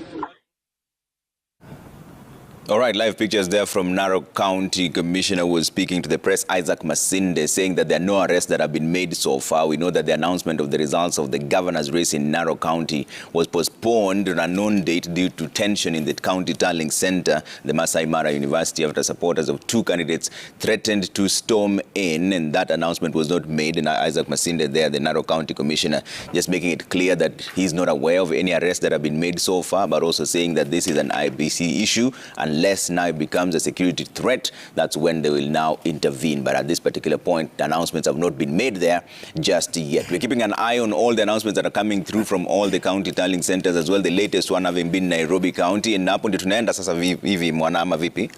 All right, live pictures there from Narok County Commissioner was speaking to the press, Isaac Masinde, saying that there are no arrests that have been made so far. We know that the announcement of the results of the governor's race in Narok County was postponed on a known date due to tension in the county tallying center, the Masai Mara University, after supporters of two candidates threatened to storm in, and that announcement was not made. And Isaac Masinde there, the Narok County Commissioner, just making it clear that he's not aware of any arrests that have been made so far, but also saying that this is an IEBC issue, unless now it becomes a security threat, that's when they will now intervene. But at this particular point, the announcements have not been made there just yet. We're keeping an eye on all the announcements that are coming through from all the county tallying centers as well, the latest one having been Nairobi County. And hapo ndio tunaenda sasa hivi mwanama vipi?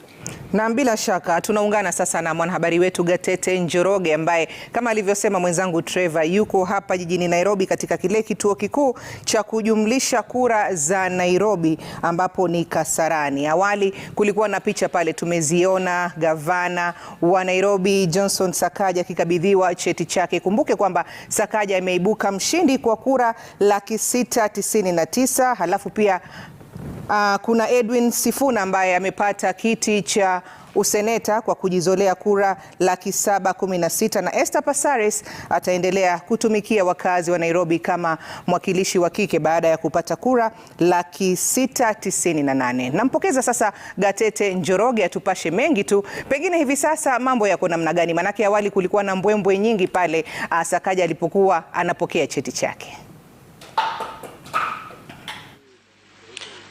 Na bila shaka tunaungana sasa na mwanahabari wetu Gatete Njoroge ambaye kama alivyosema mwenzangu Trevor yuko hapa jijini Nairobi katika kile kituo kikuu cha kujumlisha kura za Nairobi ambapo ni Kasarani. Awali kulikuwa na picha pale tumeziona gavana wa Nairobi Johnson Sakaja akikabidhiwa cheti chake. Kumbuke kwamba Sakaja ameibuka mshindi kwa kura 699, halafu pia kuna Edwin Sifuna ambaye amepata kiti cha useneta kwa kujizolea kura 716, na Esther Passaris ataendelea kutumikia wakazi wa Nairobi kama mwakilishi wa kike baada ya kupata kura 698. Nampokeza sasa Gatete Njoroge atupashe mengi tu. Pengine hivi sasa mambo yako namna gani? Manake awali kulikuwa na mbwembwe nyingi pale Sakaja alipokuwa anapokea cheti chake.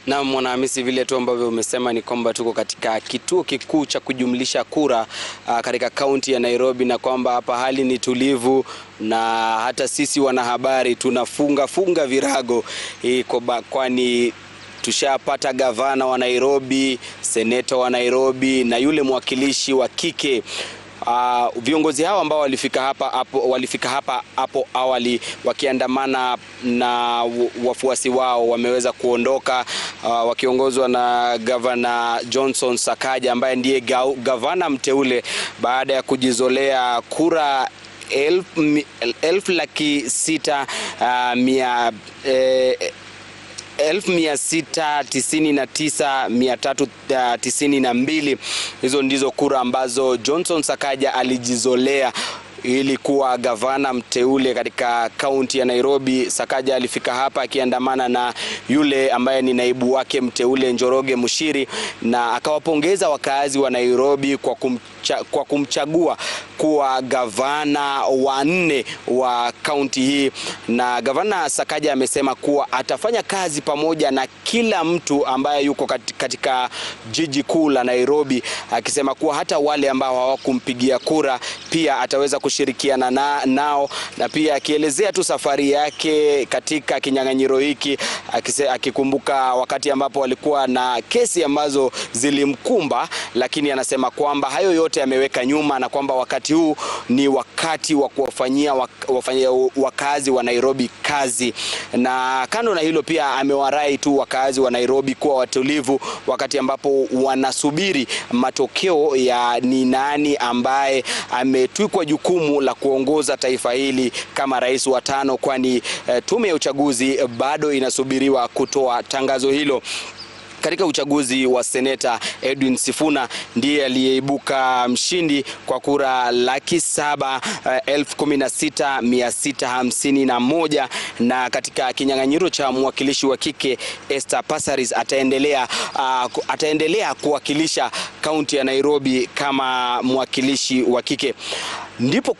Na Mwanahamisi, vile tu ambavyo umesema ni kwamba tuko katika kituo kikuu cha kujumlisha kura katika kaunti ya Nairobi, na kwamba hapa hali ni tulivu, na hata sisi wanahabari tunafunga virago kwani tushapata gavana wa Nairobi, seneta wa Nairobi na yule mwakilishi wa kike. Viongozi hao ambao walifika hapa hapo awali wakiandamana na wafuasi wao wameweza kuondoka, wakiongozwa na gavana Johnson Sakaja ambaye ndiye gavana mteule baada ya kujizolea kura 1,699,392. Hizo ndizo kura ambazo Johnson Sakaja alijizolea ili kuwa gavana mteule katika kaunti ya Nairobi. Sakaja alifika hapa akiandamana na yule ambaye ni naibu wake mteule Njoroge Mushiri, na akawapongeza wakazi wa Nairobi kwa kumchagua kuwa gavana wa 4 wa kaunti hii. Na gavana Sakaja amesema kuwa atafanya kazi pamoja na kila mtu ambaye yuko katika jiji kuu la Nairobi, akisema kuwa hata wale ambao hawakumpigia kura pia ataweza kushirikiana nao, na pia akielezea tu safari yake katika kinyang'anyiro hiki, akikumbuka wakati ambapo walikuwa na kesi ambazo zilimkumba, lakini anasema kwamba hayo yote ameweka nyuma na kwamba wakati huu ni wakati wa kuwafanyia wakazi wa Nairobi kazi. Na kando na hilo pia amewarai tu wakazi wa Nairobi kuwa watulivu wakati ambapo wanasubiri matokeo ya ni nani ambaye ametwikwa jukumu la kuongoza taifa hili kama rais wa 5, kwani tume ya uchaguzi bado inasubiriwa kutoa tangazo hilo. Katika uchaguzi wa seneta, Edwin Sifuna ndiye aliyeibuka mshindi kwa kura 716,651, na katika kinyang'anyiro cha mwakilishi wa kike Esther Passaris ataendelea kuwakilisha kaunti ya Nairobi kama mwakilishi wa kike. Ndipo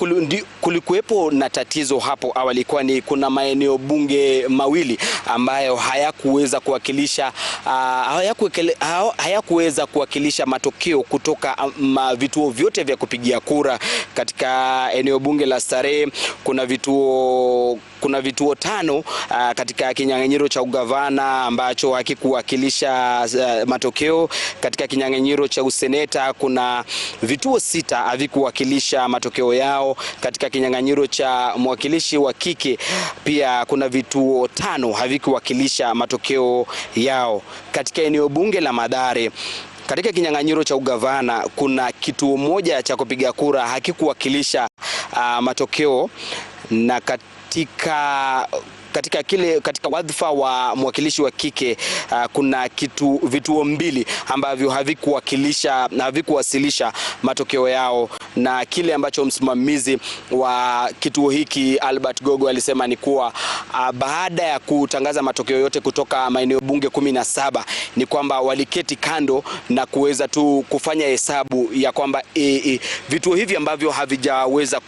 kulikuwepo na tatizo hapo awali, kwani kuna maeneo bunge mawili ambayo hayakuweza kuwakilisha matokeo kutoka vituo vyote vya kupigia kura. Katika eneo bunge la Starehe kuna vituo 5 katika kinyang'anyiro cha ugavana ambacho hakikuwakilisha matokeo. Katika kinyang'anyiro cha useneta kuna vituo 6 havikuwakilisha matokeo yao. Katika kinyang'anyiro cha mwakilishi wa kike pia kuna vituo 5 havikuwakilisha matokeo yao. Katika eneo bunge la Mathare, katika kinyang'anyiro cha ugavana kuna kituo moja cha kupiga kura hakikuwakilisha matokeo, na katika katika wadhifa wa mwakilishi wa kike kuna vituo mbili ambavyo havikuwasilisha matokeo yao, na kile ambacho msimamizi wa kituo hiki Albert Gogo alisema ni kuwa baada ya kutangaza matokeo yote kutoka maeneo bunge 17 ni kwamba waliketi kando na kuweza tu kufanya hesabu ya kwamba vituo hivi ambavyo havijaweza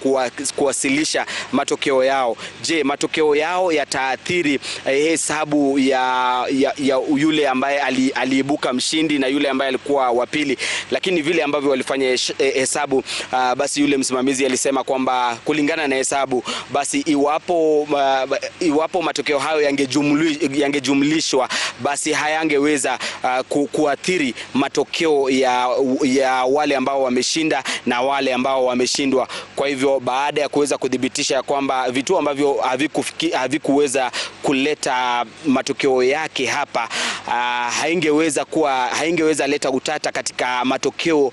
kuwasilisha matokeo yao, je, matokeo yao yataathiri hesabu ya yule ambaye aliibuka mshindi na yule ambaye alikuwa wa pili. Lakini vile ambavyo walifanya hesabu, basi yule msimamizi alisema kwamba kulingana na hesabu, basi iwapo matokeo hayo yangejumlishwa, basi hayangeweza kuathiri matokeo ya wale ambao wameshinda na wale ambao wameshindwa. Kwa hivyo baada ya kuweza kudhibitisha kwamba vituo ambavyo havikuweza kuleta matokeo yake hapa haingeweza leta utata katika matokeo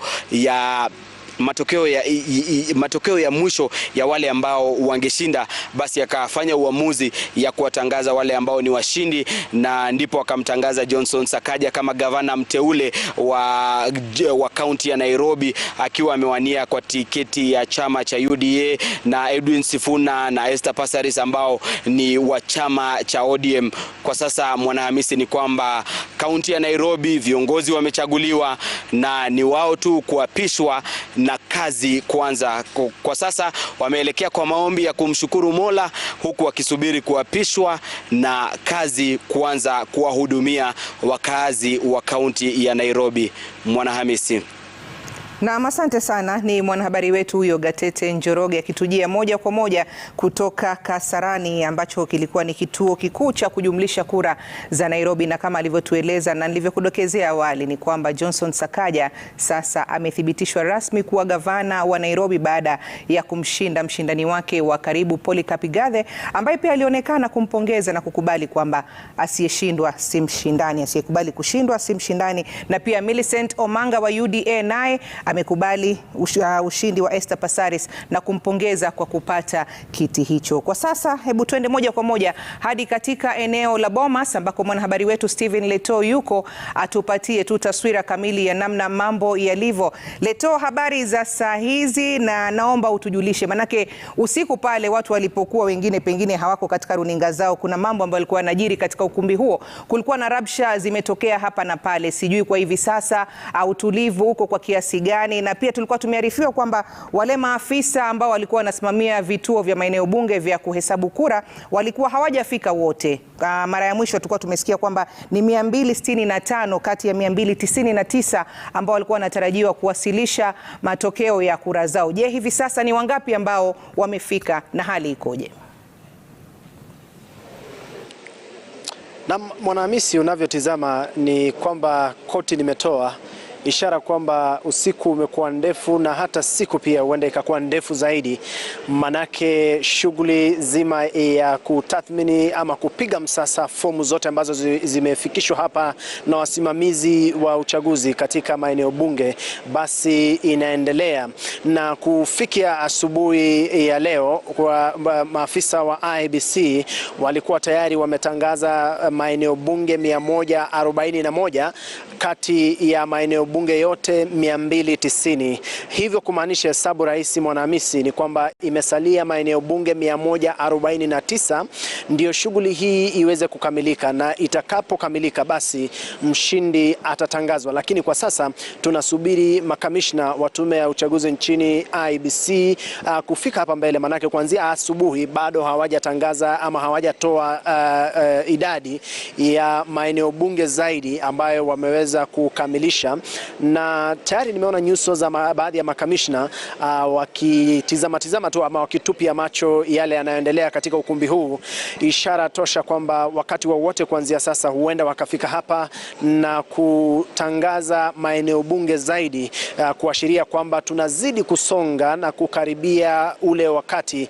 ya mwisho ya wale ambao wangeshinda, basi akafanya uamuzi ya kuwatangaza wale ambao ni washindi, na ndipo akamtangaza Johnson Sakaja kama gavana mteule wa kaunti ya Nairobi, akiwa amewania kwa tiketi ya chama cha UDA na Edwin Sifuna na Esther Passaris ambao ni wa chama cha ODM. Kwa sasa Mwanahamisi ni kwamba kaunti ya Nairobi viongozi wamechaguliwa na ni wao tu kuapishwa na kazi kuanza. Kwa sasa wameelekea kwa maombi ya kumshukuru Mola, huku wakisubiri kuapishwa na kazi kuanza kuwahudumia wakazi wa kaunti ya Nairobi. Mwanahamisi. Na asante sana, ni mwanahabari wetu huyo Gatete Njoroge akitujia moja kwa moja kutoka Kasarani, ambacho kilikuwa ni kituo kikuu cha kujumlisha kura za Nairobi. Na kama alivyotueleza na nilivyokudokezea awali ni kwamba Johnson Sakaja sasa amethibitishwa rasmi kuwa gavana wa Nairobi baada ya kumshinda mshindani wake wa karibu Polycarp Igathe, ambaye pia alionekana kumpongeza na kukubali kwamba asiyeshindwa si mshindani, asiyekubali kushindwa si mshindani. Na pia Millicent Omanga wa UDA naye amekubali ushindi wa Esther Passaris na kumpongeza kwa kupata kiti hicho. Kwa sasa hebu tuende moja kwa moja hadi katika eneo la Bomas ambako mwanahabari wetu Stephen Leto yuko atupatie tu taswira kamili ya namna mambo yalivyo. Leto, habari za saa hizi, na naomba utujulishe, manake usiku pale watu walipokuwa wengine pengine hawako katika runinga zao, kuna mambo ambayo yalikuwa yanajiri katika ukumbi huo. Kulikuwa na rabsha zimetokea hapa na pale, sijui kwa hivi sasa utulivu huko kwa kiasi gani. Na pia tulikuwa tumearifiwa kwamba wale maafisa ambao walikuwa wanasimamia vituo vya maeneo bunge vya kuhesabu kura walikuwa hawajafika wote. Mara ya mwisho tulikuwa tumesikia kwamba ni 265 kati ya 299 ambao walikuwa wanatarajiwa kuwasilisha matokeo ya kura zao. Je, hivi sasa ni wangapi ambao wamefika na hali ikoje? Na Mwanahamisi, unavyotizama ni kwamba koti limetoa ishara kwamba usiku umekuwa ndefu na hata siku pia huenda ikakuwa ndefu zaidi, manake shughuli zima ya kutathmini ama kupiga msasa fomu zote ambazo zimefikishwa hapa na wasimamizi wa uchaguzi katika maeneo bunge basi inaendelea. Na kufikia asubuhi ya leo, kwa maafisa wa IEBC walikuwa tayari wametangaza maeneo bunge 141 kati ya maeneo bunge yote 290. Hivyo kumaanisha hesabu rahisi, Mwanahamisi, ni kwamba imesalia maeneo bunge 149 ndio shughuli hii iweze kukamilika, na itakapokamilika basi mshindi atatangazwa. Lakini kwa sasa tunasubiri makamishna wa tume ya uchaguzi nchini IEBC kufika hapa mbele, manake kuanzia asubuhi bado hawajatangaza ama hawajatoa idadi ya maeneo bunge zaidi ambayo wameweza kukamilisha. Na tayari nimeona nyuso za baadhi ya makamishna wakitizama tu ama wakitupia macho yale yanayoendelea katika ukumbi huu, ishara tosha kwamba wakati wowote kuanzia sasa huenda wakafika hapa na kutangaza maeneo bunge zaidi, kuashiria kwamba tunazidi kusonga na kukaribia ule wakati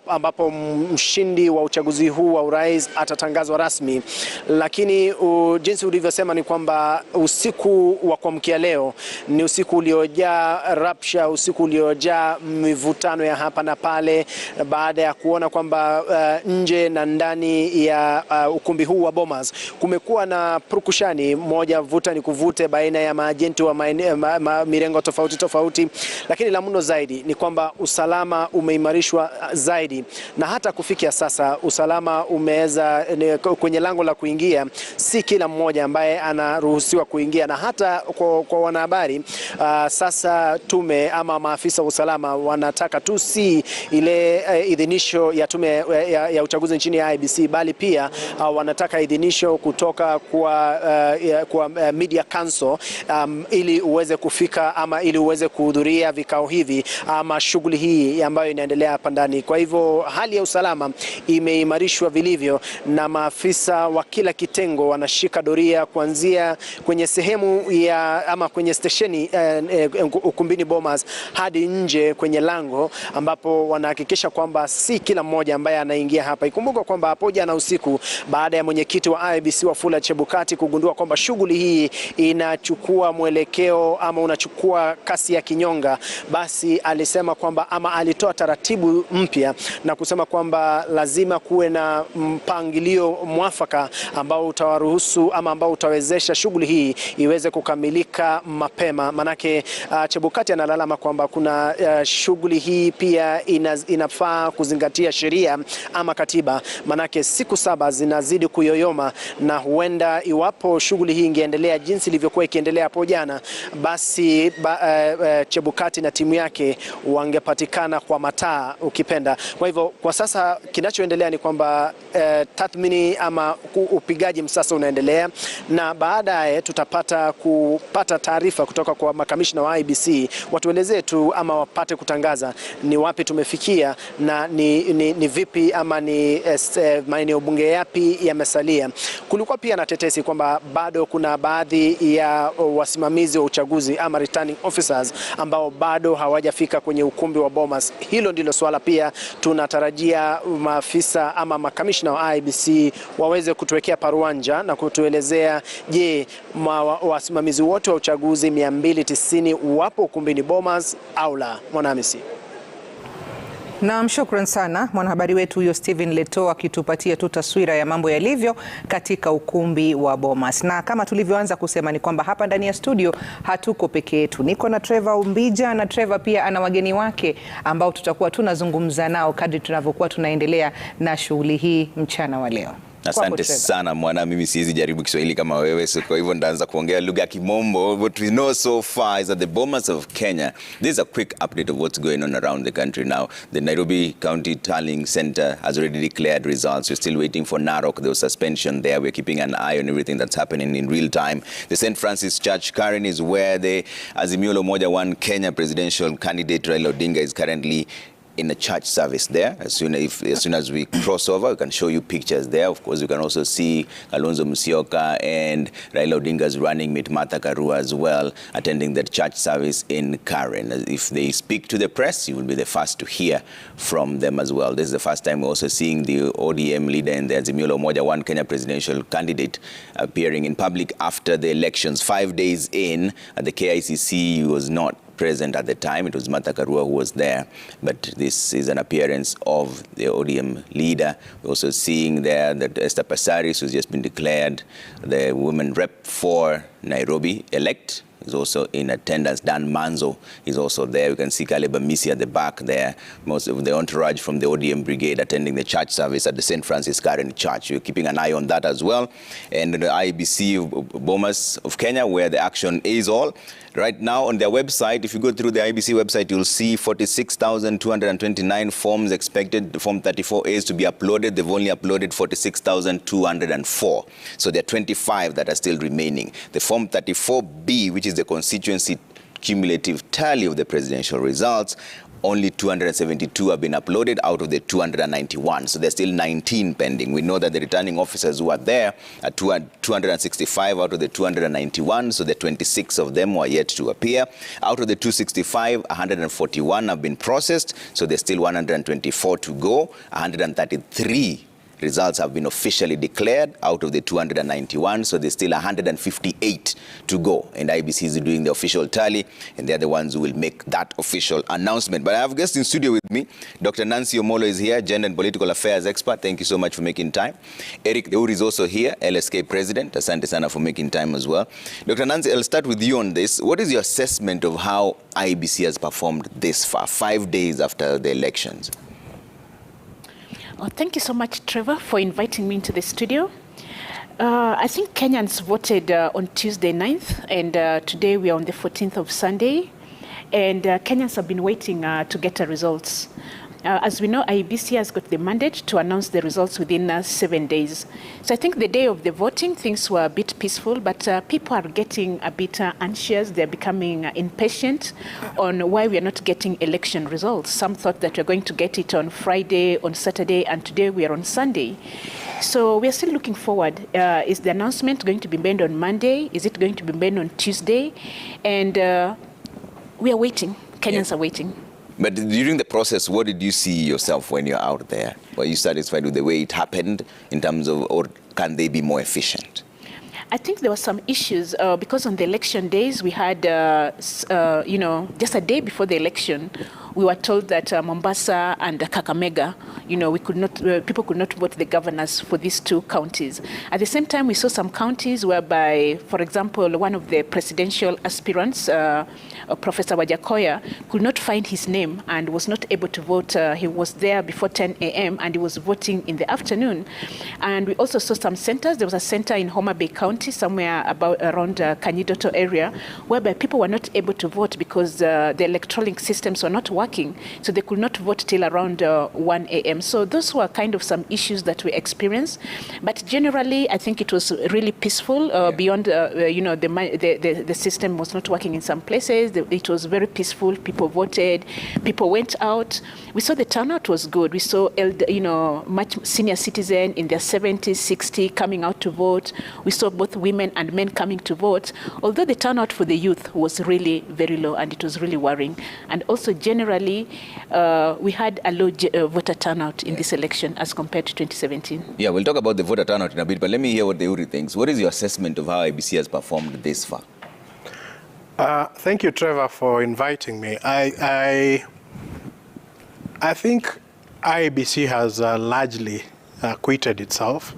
ambapo mshindi wa uchaguzi huu wa urais atatangazwa rasmi. Lakini jinsi ulivyosema ni kwamba usiku wa kuamkia leo ni usiku uliojaa rapsha, usiku uliojaa mivutano ya hapa na pale, baada ya kuona kwamba nje na ndani ya ukumbi huu wa Bomas kumekuwa na purukushani moja, vuta ni kuvute baina ya maajenti wa mirengo tofauti, lakini la mno zaidi ni kwamba usalama umeimarishwa zaidi, na hata kufikia sasa usalama umeweza kwenye lango la kuingia, si kila mmoja ambaye anaruhusiwa kuingia, na hata kwa wanahabari sasa tume ama maafisa wa usalama wanataka tu si ile idhinisho ya tume ya uchaguzi nchini ya IEBC, bali pia wanataka idhinisho kutoka kwa Media Council ili uweze kufika ama ili uweze kuhudhuria vikao hivi ama shughuli hii ambayo inaendelea hapa ndani. Kwa hivyo hali ya usalama imeimarishwa vilivyo, na maafisa wa kila kitengo wanashika doria kuanzia kwenye sehemu ya ama kwenye stesheni ukumbini Bomas hadi nje kwenye lango, ambapo wanahakikisha kwamba si kila mmoja ambaye anaingia hapa. Ikumbuka kwamba hapo jana usiku, baada ya mwenyekiti wa IEBC Wafula Chebukati kugundua kwamba shughuli hii inachukua mwelekeo ama unachukua kasi ya kinyonga, basi alisema kwamba ama alitoa taratibu mpya na kusema kwamba lazima kuwe na mpangilio mwafaka ambao utawaruhusu ama ambao utawezesha shughuli hii iweze kukamilika mapema. Manake Chebukati analalama kwamba kuna shughuli hii pia inafaa kuzingatia sheria ama katiba, manake siku 7 zinazidi kuyoyoma, na huenda iwapo shughuli hii ingeendelea jinsi ilivyokuwa ikiendelea hapo jana, basi Chebukati na timu yake wangepatikana kwa mataa ukipenda. Kwa hivyo kwa sasa kinachoendelea ni kwamba tathmini ama upigaji msasa unaendelea, na baadaye tutapata kupata taarifa kutoka kwa makamishna wa IEBC watuelezee tu ama wapate kutangaza ni wapi tumefikia na ni vipi ama ni maeneo bunge yapi yamesalia. Kulikuwa pia na tetesi kwamba bado kuna baadhi ya wasimamizi wa uchaguzi ama returning officers ambao bado hawajafika kwenye ukumbi wa Bomas. Hilo ndilo swala pia tunatarajia maafisa ama makamishna wa IEBC waweze kutuwekea paruanja na kutuelezea, je, wasimamizi wote wa uchaguzi 290 wapo ukumbini Bomas au la. Mwanamisi. Na shukran sana mwanahabari wetu huyo Steven Leto akitupatia tu taswira ya mambo yalivyo katika ukumbi wa Bomas. Na kama tulivyoanza kusema ni kwamba hapa ndani ya studio hatuko peke yetu. Niko na Trevor Mbija, na Trevor pia ana wageni wake ambao tutakuwa tunazungumza nao kadri tunavyokuwa tunaendelea na shughuli hii mchana wa leo. Asante sana mwana, mimi siwezi jaribu Kiswahili kama wewe, so kwa hivyo ndaanza kuongea lugha ya Kimombo. What we know so far is that the Bomas of Kenya, this is a quick update of what's going on around the country now. The Nairobi County Tallying Center has already declared results. We're still waiting for Narok. There was suspension there. We're keeping an eye on everything that's happening in real time. The St. Francis Church, Karen, is where the Azimio la Umoja One Kenya presidential candidate Raila Odinga is currently in a church service there. As soon as we cross over, we can show you pictures there. Of course, you can also see Kalonzo Musyoka and Raila Odinga's running mate Martha Karua as well, attending the church service in Karen. If they speak to the press, you will be the first to hear from them as well. This is the first time we're also seeing the ODM leader and the Azimio la Umoja One Kenya presidential candidate appearing in public after the elections. 5 days in, at the KICC was not present at the time. It was Martha Karua who was there, but this is an appearance of the ODM leader. We're also seeing there that Esther Passaris, who's just been declared the women rep for Nairobi elect, is also in attendance. Dan Manzo is also there. You can see Caleb Amisi at the back there. Most of the entourage from the ODM brigade attending the church service at the St. Francis Karen Church. We're keeping an eye on that as well. And the IEBC Bomas of Kenya, where the action is all. Right now on their website, if you go through the IEBC website, you'll see 46,229 forms expected. Form 34A is to be uploaded. They've only uploaded 46,204. So there are 25 that are still remaining. The Form 34B, which is the constituency cumulative tally of the presidential results, only 272 have been uploaded out of the 291. So there's still 19 pending. We know that the returning officers who are there are 265 out of the 291. So the 26 of them were yet to appear. Out of the 265, 141 have been processed. So there's still 124 to go. 133 results have been officially declared out of the 291, so there's still 158 to go. And IEBC is doing the official tally, and they're the ones who will make that official announcement. But I have a guest in studio with me. Dr. Nancy Omolo is here, gender and political affairs expert. Thank you so much for making time. Eric Deuri is also here, LSK president. Asante sana for making time as well. Dr. Nancy, I'll start with you on this. What is your assessment of how IEBC has performed this far, 5 days after the elections? Oh, thank you so much, Trevor, for inviting me into the studio. I think Kenyans voted on Tuesday 9th, and today we are on the 14th of Sunday, and Kenyans have been waiting to get the results. As we know, IEBC has got the mandate to announce the results within 7 days. So I think the day of the voting, things were a bit peaceful, but people are getting a bit anxious. They're becoming impatient on why we are not getting election results. Some thought that we're going to get it on Friday, on Saturday, and today we are on Sunday. So we are still looking forward. Is the announcement going to be made on Monday? Is it going to be made on Tuesday? And we are waiting. Kenyans are waiting. But during the process, what did you see yourself when you're out there? Were you satisfied with the way it happened in terms of, or can they be more efficient? I think there were some issues because on the election days we had, just a day before the election, we were told that Mombasa and Kakamega, we could not, people could not vote the governors for these two counties. At the same time, we saw some counties whereby, for example, one of the presidential aspirants, Professor Wajakoya, could not find his name and was not able to vote. He was there before 10 a.m. and he was voting in the afternoon. And we also saw some centers. There was a center in Homa Bay County, somewhere around Kanyidoto area, whereby people were not able to vote because the electronic systems were not working, so they could not vote till around 1 a.m. So those were kind of some issues that we experienced. But generally, I think it was really peaceful. Beyond, the system was not working in some places. It was very peaceful. People voted. People went out. We saw the turnout was good. We saw, much senior citizen in their 70s, 60 coming out to vote. We saw both women and men coming to vote. Although the turnout for the youth was really very low, and it was really worrying. And also generally, we had a low voter turnout in this election as compared to 2017. Yeah, we'll talk about the voter turnout in a bit, but let me hear what Deuri thinks. What is your assessment of how IEBC has performed this far? Thank you, Trevor, for inviting me. I think IEBC has largely acquitted itself.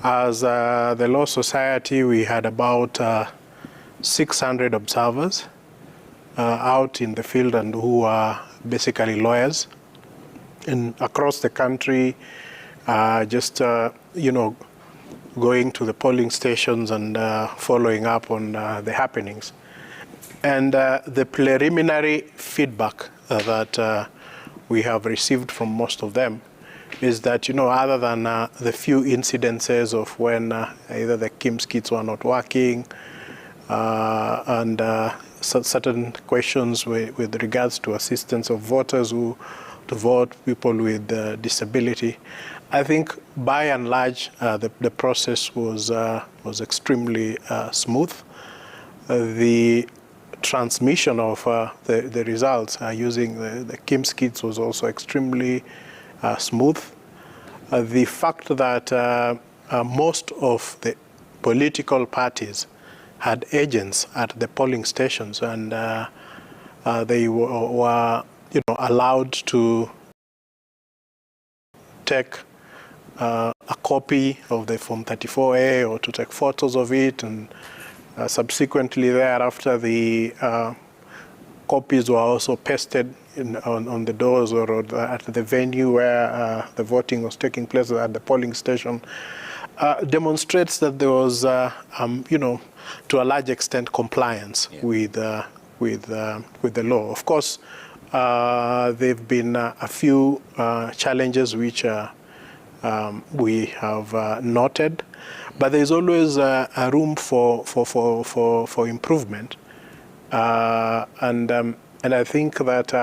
As the Law Society, we had about 600 observers out in the field and who are basically lawyers. And across the country, going to the polling stations and following up on the happenings. And the preliminary feedback that we have received from most of them is that, other than the few incidences of when either the KIMS kits were not working and certain questions with regards to assistance of voters to vote, people with disability, I think by and large the process was extremely smooth. The transmission of the results using the KIMS kits was also extremely smooth. The fact that most of the political parties had agents at the polling stations, and they were allowed to take a copy of the Form 34A or to take photos of it, and subsequently thereafter the copies were also pasted on the doors or at the venue where the voting was taking place at the polling station, demonstrates that there was, to a large extent, compliance with the law. Of course, there have been a few challenges which we have noted, but there's always a room for improvement, and I think that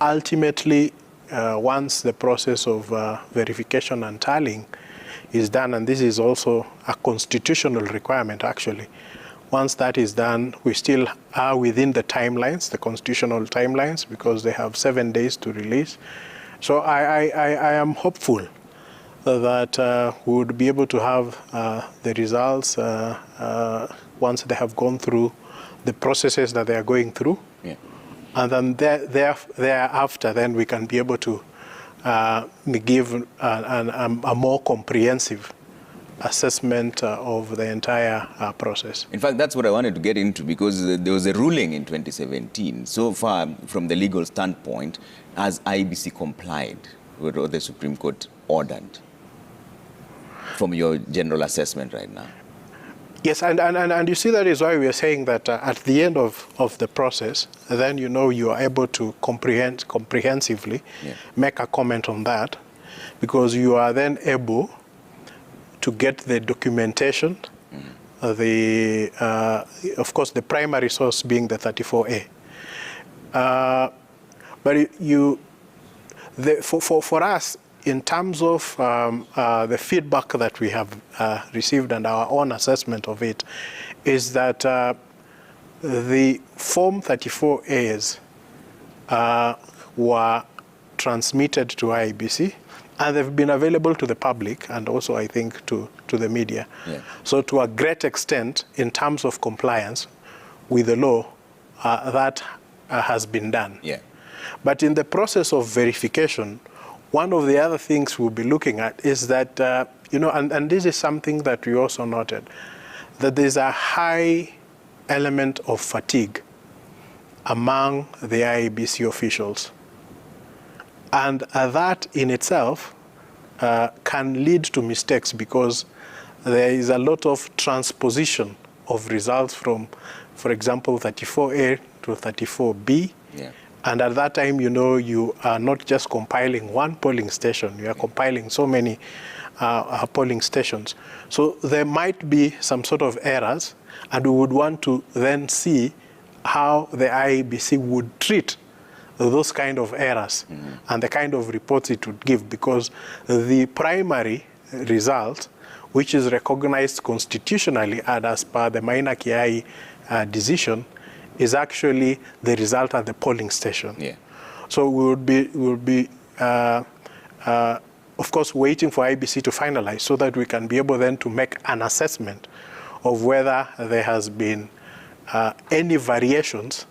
ultimately, once the process of verification and tallying is done, and this is also a constitutional requirement actually, once that is done, we still are within the timelines, the constitutional timelines, because they have 7 days to release. So I am hopeful that we would be able to have the results once they have gone through the processes that they are going through. Yeah. And then thereafter, then we can be able to give a more comprehensive assessment of the entire process. In fact, that's what I wanted to get into, because there was a ruling in 2017. So far, from the legal standpoint, has IEBC complied with what the Supreme Court ordered, from your general assessment right now? Yes, and you see, that is why we are saying that at the end of the process, then you are able to comprehensively make a comment on that, because you are then able to get the documentation, of course, the primary source being the 34A. But for us, in terms of the feedback that we have received and our own assessment of it, is that the Form 34As were transmitted to IEBC, and they've been available to the public and also, I think, to the media. Yeah. So to a great extent, in terms of compliance with the law, that has been done. Yeah. But in the process of verification, one of the other things we'll be looking at is that, and this is something that we also noted, that there's a high element of fatigue among the IEBC officials. And that in itself can lead to mistakes, because there is a lot of transposition of results from, for example, 34A to 34B. Yeah. And at that time, you are not just compiling one polling station, you are compiling so many polling stations. So there might be some sort of errors, and we would want to then see how the IEBC would treat those kind of errors and the kind of reports it would give, because the primary result, which is recognized constitutionally and as per the Maina Kiai decision, is actually the result at the polling station. Yeah. So we would be of course, waiting for IEBC to finalize, so that we can be able then to make an assessment of whether there has been any variations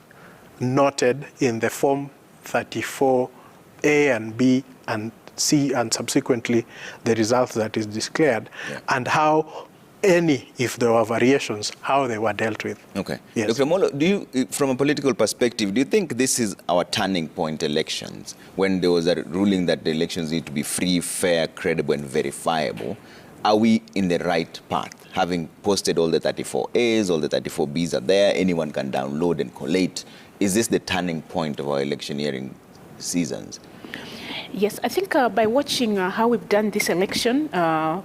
noted in the Form 34A and B and C, and subsequently the results that is declared, and how if there were variations, how they were dealt with. Okay. Yes. Dr. Molo, from a political perspective, do you think this is our turning point elections, when there was a ruling that the elections need to be free, fair, credible, and verifiable? Are we in the right path? Having posted all the 34As, all the 34Bs are there, anyone can download and collate. Is this the turning point of our electioneering seasons? Yes, I think by watching how we've done this election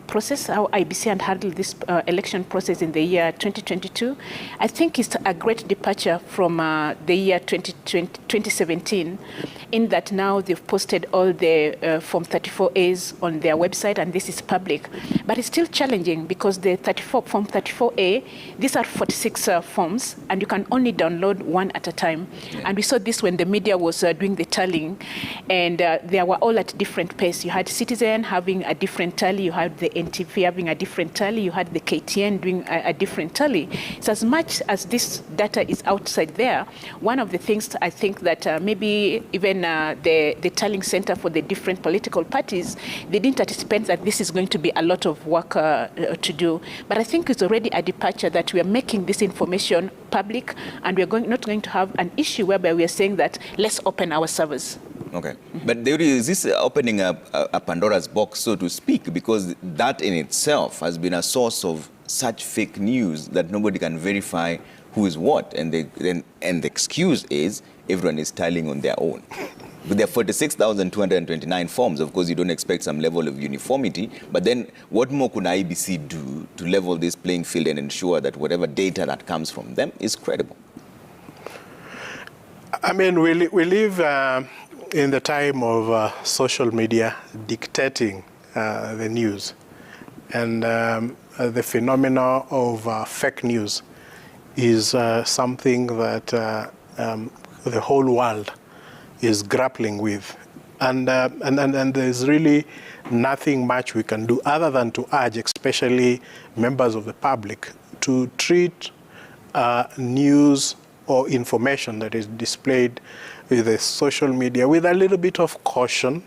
process, how IEBC handled this election process in the year 2022, I think it's a great departure from the year 2017, in that now they've posted all the Form 34As on their website, and this is public. But it's still challenging, because the Form 34A, these are 46 forms, and you can only download one at a time. Yeah. And we saw this when the media was doing the tallying, and there were all at different pace. You had Citizen having a different tally, you had the NTV having a different tally, you had the KTN doing a different tally. So as much as this data is outside there, one of the things I think that maybe even the tallying center for the different political parties, they didn't anticipate that this is going to be a lot of work to do. But I think it's already a departure, that we are making this information public, and we're not going to have an issue whereby we are saying that let's open our servers. Okay. But there is this opening up a Pandora's box, so to speak, because that in itself has been a source of such fake news that nobody can verify who is what. And the excuse is everyone is tallying on their own. But there are 46,229 forms. Of course, you don't expect some level of uniformity. But then what more could IEBC do to level this playing field and ensure that whatever data that comes from them is credible? I mean, we live in the time of social media dictating the news. And the phenomena of fake news is something that the whole world is grappling with. And there's really nothing much we can do other than to urge, especially members of the public, to treat news or information that is displayed with the social media with a little bit of caution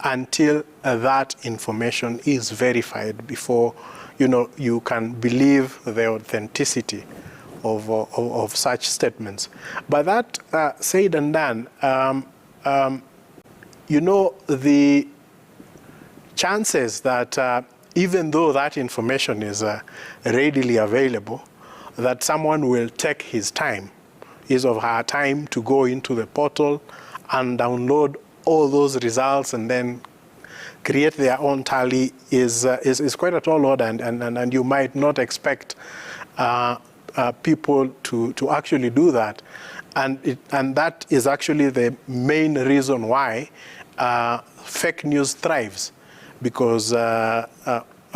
until that information is verified before you can believe the authenticity of such statements. But that said and done, the chances that even though that information is readily available, that someone will take his or her time to go into the portal and download all those results and then create their own tally is quite a tall order, and you might not expect people to actually do that. And that is actually the main reason why fake news thrives, because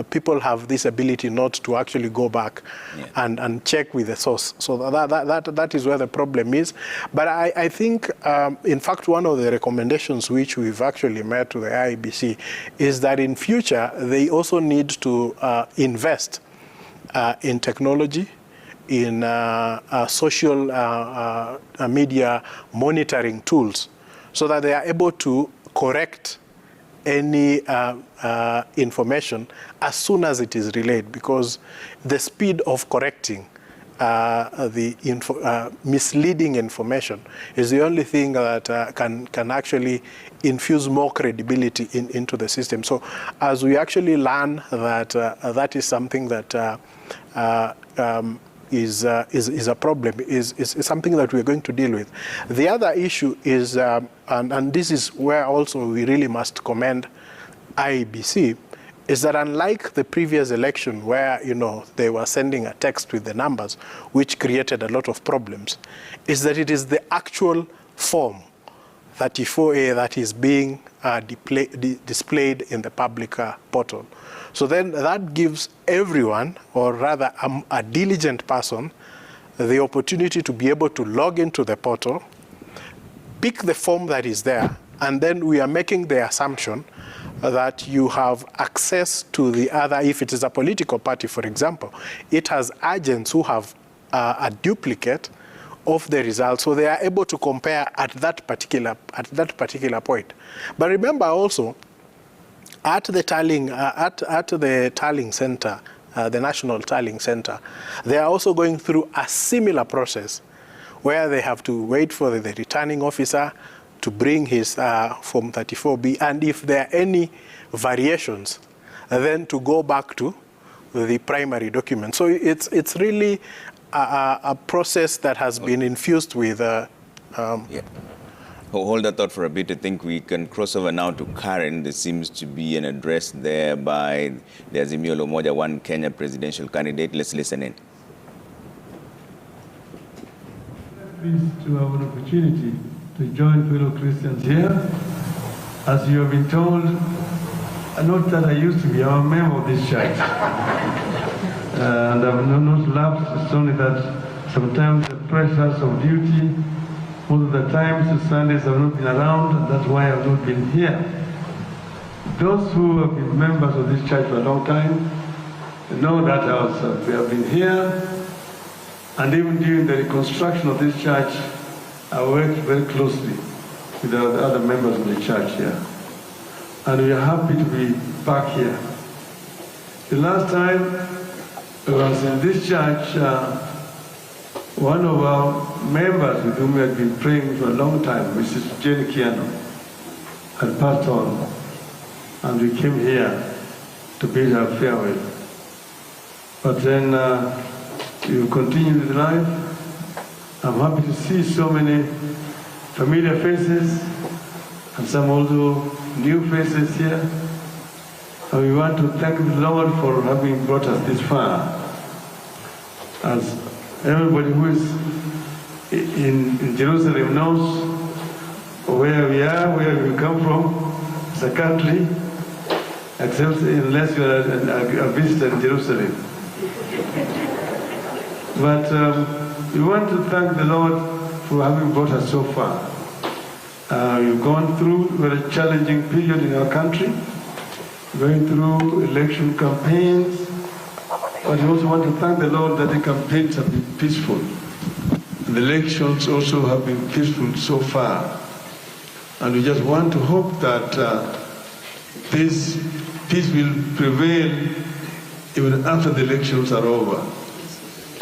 people have this ability not to actually go back and check with the source. So that is where the problem is. But I think, in fact, one of the recommendations which we've actually made to the IEBC is that in future, they also need to invest in technology, in social media monitoring tools, so that they are able to correct any information as soon as it is relayed, because the speed of correcting the misleading information is the only thing that can actually infuse more credibility into the system. So as we actually learn that that is something that is a problem, is something that we're going to deal with. The other issue is, and this is where also we really must commend IEBC, is that unlike the previous election where they were sending a text with the numbers, which created a lot of problems, is that it is the actual form 34A that is being displayed in the public portal. So then that gives everyone, or rather a diligent person, the opportunity to be able to log into the portal, pick the form that is there, and then we are making the assumption that you have access to the other. If it is a political party, for example, it has agents who have a duplicate of the results, so they are able to compare at that particular point. But remember also, at the tallying center, the National Tallying Center, they are also going through a similar process where they have to wait for the returning officer to bring his Form 34B, and if there are any variations, then to go back to the primary document. So it's really a process that has been infused with. Hold that thought for a bit. I think we can cross over now to Karen. There seems to be an address there by the Azimio la Umoja One Kenya presidential candidate. Let's listen in. Pleased to have an opportunity to join fellow Christians here. As you have been told, not that I used to be a member of this church. And I've not lapsed. It's only that sometimes the pressures of duty, most of the times the Sundays have not been around, and that's why I've not been here. Those who have been members of this church for a long time know that we have been here, and even during the reconstruction of this church, I worked very closely with the other members of the church here. And we are happy to be back here. The last time I was in this church, one of our members with whom we had been praying for a long time, Mrs. Jane Kiano, had passed on, and we came here to bid her farewell. But then we continued with life. I'm happy to see so many familiar faces and some also new faces here. And we want to thank the Lord for having brought us this far. As everybody who is in Jerusalem knows where we are, where we come from as a country, except unless you are a visitor in Jerusalem. But we want to thank the Lord for having brought us so far. We've gone through a very challenging period in our country, going through election campaigns, but we also want to thank the Lord that the campaigns have been peaceful. The elections also have been peaceful so far. And we just want to hope that this peace will prevail even after the elections are over.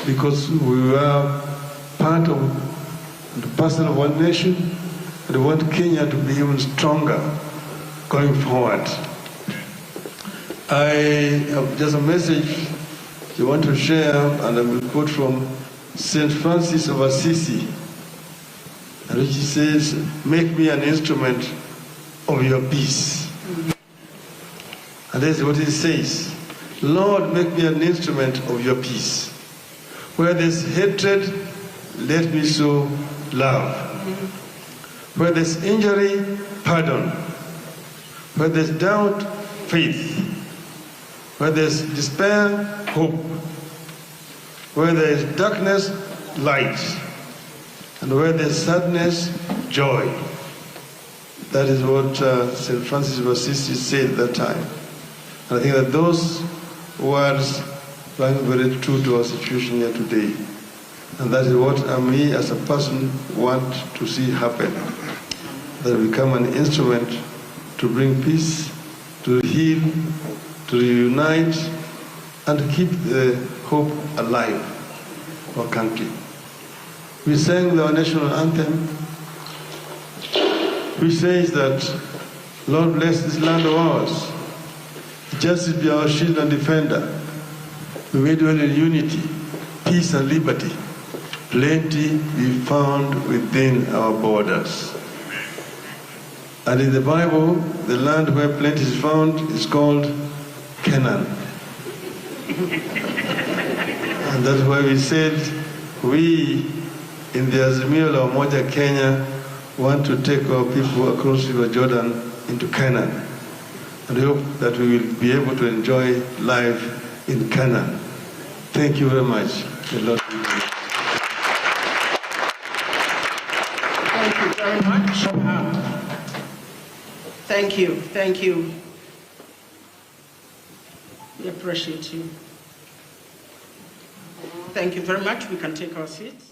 Because we are part of the person of one nation, and we want Kenya to be even stronger going forward. I have just a message I want to share, and I will quote from St. Francis of Assisi, which he says, "Make me an instrument of your peace." And that's what he says. Lord, make me an instrument of your peace. Where there's hatred, let me sow love. Where there's injury, pardon. Where there's doubt, faith. Where there's despair, hope. Where there is darkness, light. And where there's sadness, joy. That is what St. Francis of Assisi said at that time. And I think that those words are very true to our situation here today. And that is what me as a person want to see happen. That we become an instrument to bring peace, to heal, to reunite, and to keep the hope alive for our country. We sang our national anthem, which says that, Lord bless this land of ours. Justice be our shield and defender. We may dwell in unity, peace and liberty. Plenty be found within our borders. And in the Bible, the land where plenty is found is called Canaan. And that's why we said, we in the Azimio la Umoja Kenya want to take our people across River Jordan into Canaan. And we hope that we will be able to enjoy life in Canaan. Thank you very much. The Lord be with you. Thank you very much. Thank you. Thank you. We appreciate you. Thank you very much. We can take our seats.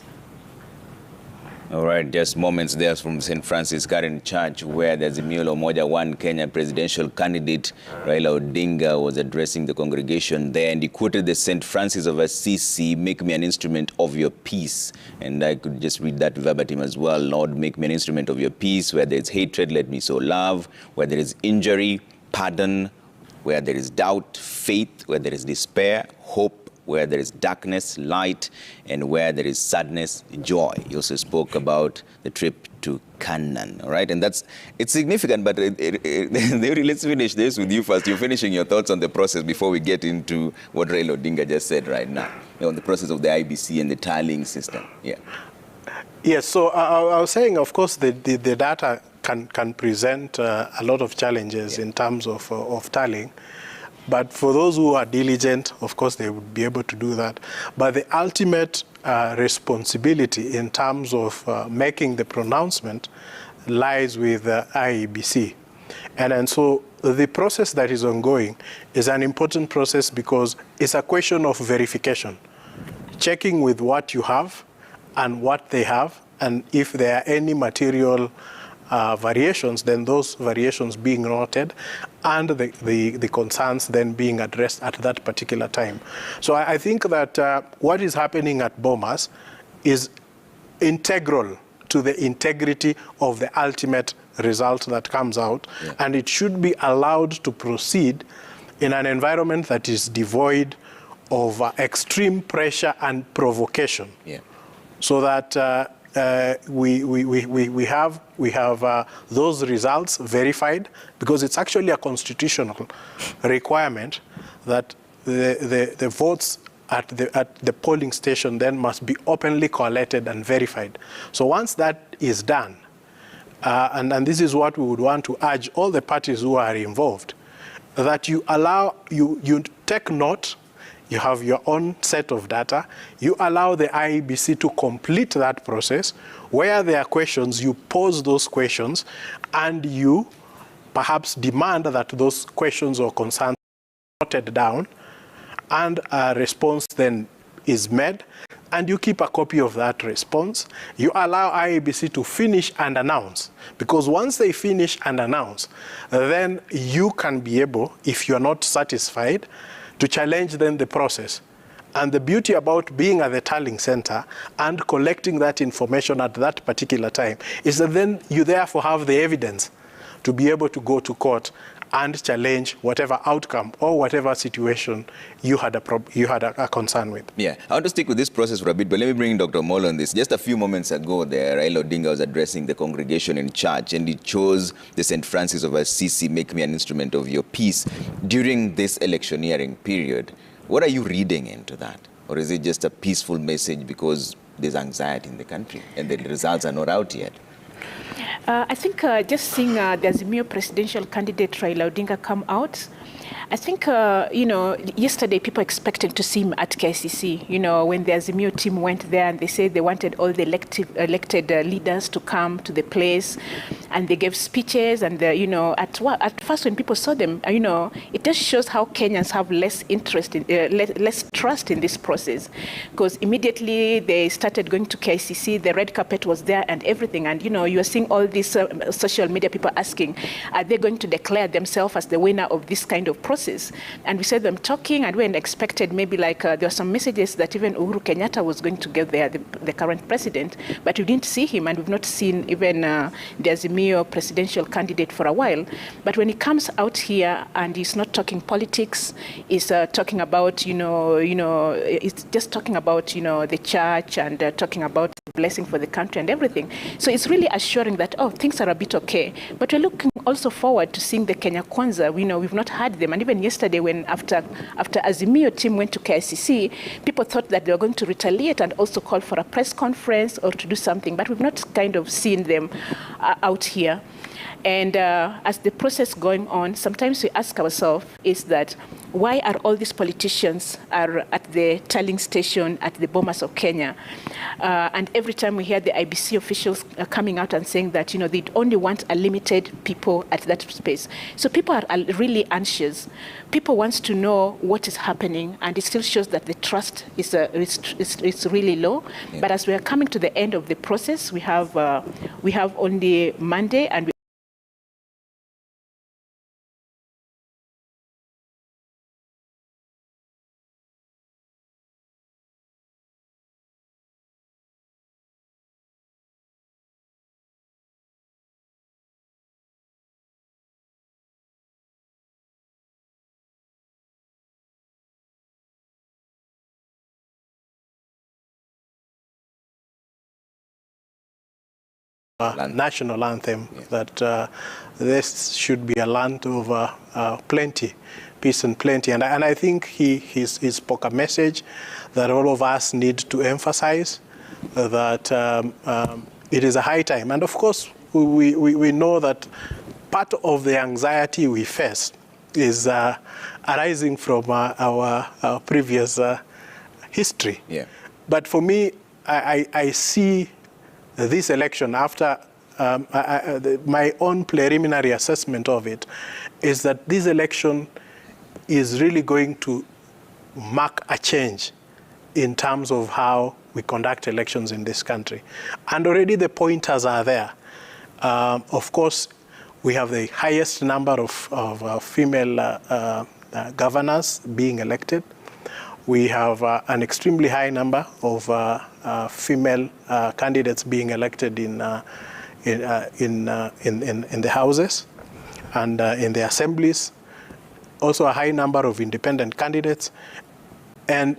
All right, just moments there from St. Francis Karen Church, where the Azimio la Umoja One Kenya presidential candidate Raila Odinga was addressing the congregation there, and he quoted the St. Francis of Assisi, "Make me an instrument of your peace." And I could just read that verbatim as well. Lord, make me an instrument of your peace. Where there is hatred, let me sow love. Where there is injury, pardon. Where there is doubt, faith. Where there is despair, hope. Where there is darkness, light, and where there is sadness, joy. He also spoke about the trip to Canaan, all right? And it's significant, but let's finish this with you first. You're finishing your thoughts on the process before we get into what Raila Odinga just said right now, on the process of the IEBC and the tallying system. Yeah. Yes, so I was saying, of course, the data can present a lot of challenges in terms of tallying. But for those who are diligent, of course, they would be able to do that. But the ultimate responsibility in terms of making the pronouncement lies with IEBC. And so the process that is ongoing is an important process because it's a question of verification, checking with what you have and what they have, and if there are any material variations, then those variations being noted and the concerns then being addressed at that particular time. So I think that what is happening at Bomas is integral to the integrity of the ultimate result that comes out, and it should be allowed to proceed in an environment that is devoid of extreme pressure and provocation, so that we have those results verified, because it's actually a constitutional requirement that the votes at the polling station then must be openly collected and verified. So once that is done, and this is what we would want to urge all the parties who are involved, that you take note, You have your own set of data. You allow the IEBC to complete that process. Where there are questions, you pose those questions, and you perhaps demand that those questions or concerns are noted down, and a response then is made, and you keep a copy of that response. You allow IEBC to finish and announce, because once they finish and announce, then you can be able, if you're not satisfied, to challenge then the process. And the beauty about being at the tallying center and collecting that information at that particular time is that then you therefore have the evidence to be able to go to court and challenge whatever outcome or whatever situation you had a concern with. Yeah, I want to stick with this process for a bit, but let me bring Dr. Molo on this. Just a few moments ago there, Raila Odinga was addressing the congregation in church, and he chose the St. Francis of Assisi, make me an instrument of your peace, during this electioneering period. What are you reading into that? Or is it just a peaceful message because there's anxiety in the country and the results are not out yet? I think just seeing the Azimio presidential candidate Raila Odinga come out, I think, yesterday people expected to see him at KICC, when the Azimio team went there and they said they wanted all the elected leaders to come to the place, and they gave speeches, and, at first when people saw them, it just shows how Kenyans have less interest in, less trust in this process, because immediately they started going to KICC, the red carpet was there and everything, and, you are seeing all these social media people asking, are they going to declare themselves as the winner of this kind of process? And we said them talking, and we expected maybe there were some messages that even Uhuru Kenyatta was going to get there, the current president, but we didn't see him, and we've not seen even the Azimio presidential candidate for a while. But when he comes out here and he's not talking politics, he's talking about, it's just talking about, the church, and talking about blessing for the country and everything. So it's really assuring that, things are a bit okay. But we're looking also forward to seeing the Kenya Kwanza. We've not had them. And even yesterday, when after Azimio team went to KICC, people thought that they were going to retaliate and also call for a press conference or to do something. But we've not kind of seen them out here. And as the process going on, sometimes we ask ourselves is that why are all these politicians are at the tallying station at the Bomas of Kenya? And every time we hear the IEBC officials coming out and saying that, they only want a limited people at that space. So people are really anxious. People want to know what is happening, and it still shows that the trust is really low. Yeah. But as we are coming to the end of the process, we have only Monday, and national anthem, that this should be a land of plenty, peace and plenty. And I think he spoke a message that all of us need to emphasize, that it is a high time. And of course, we know that part of the anxiety we face is arising from our previous history. Yeah. But for me, I see this election, after my own preliminary assessment of it, is that this election is really going to mark a change in terms of how we conduct elections in this country. And already the pointers are there. Of course, we have the highest number of female governors being elected. We have an extremely high number of female candidates being elected in the houses and in the assemblies. Also a high number of independent candidates, and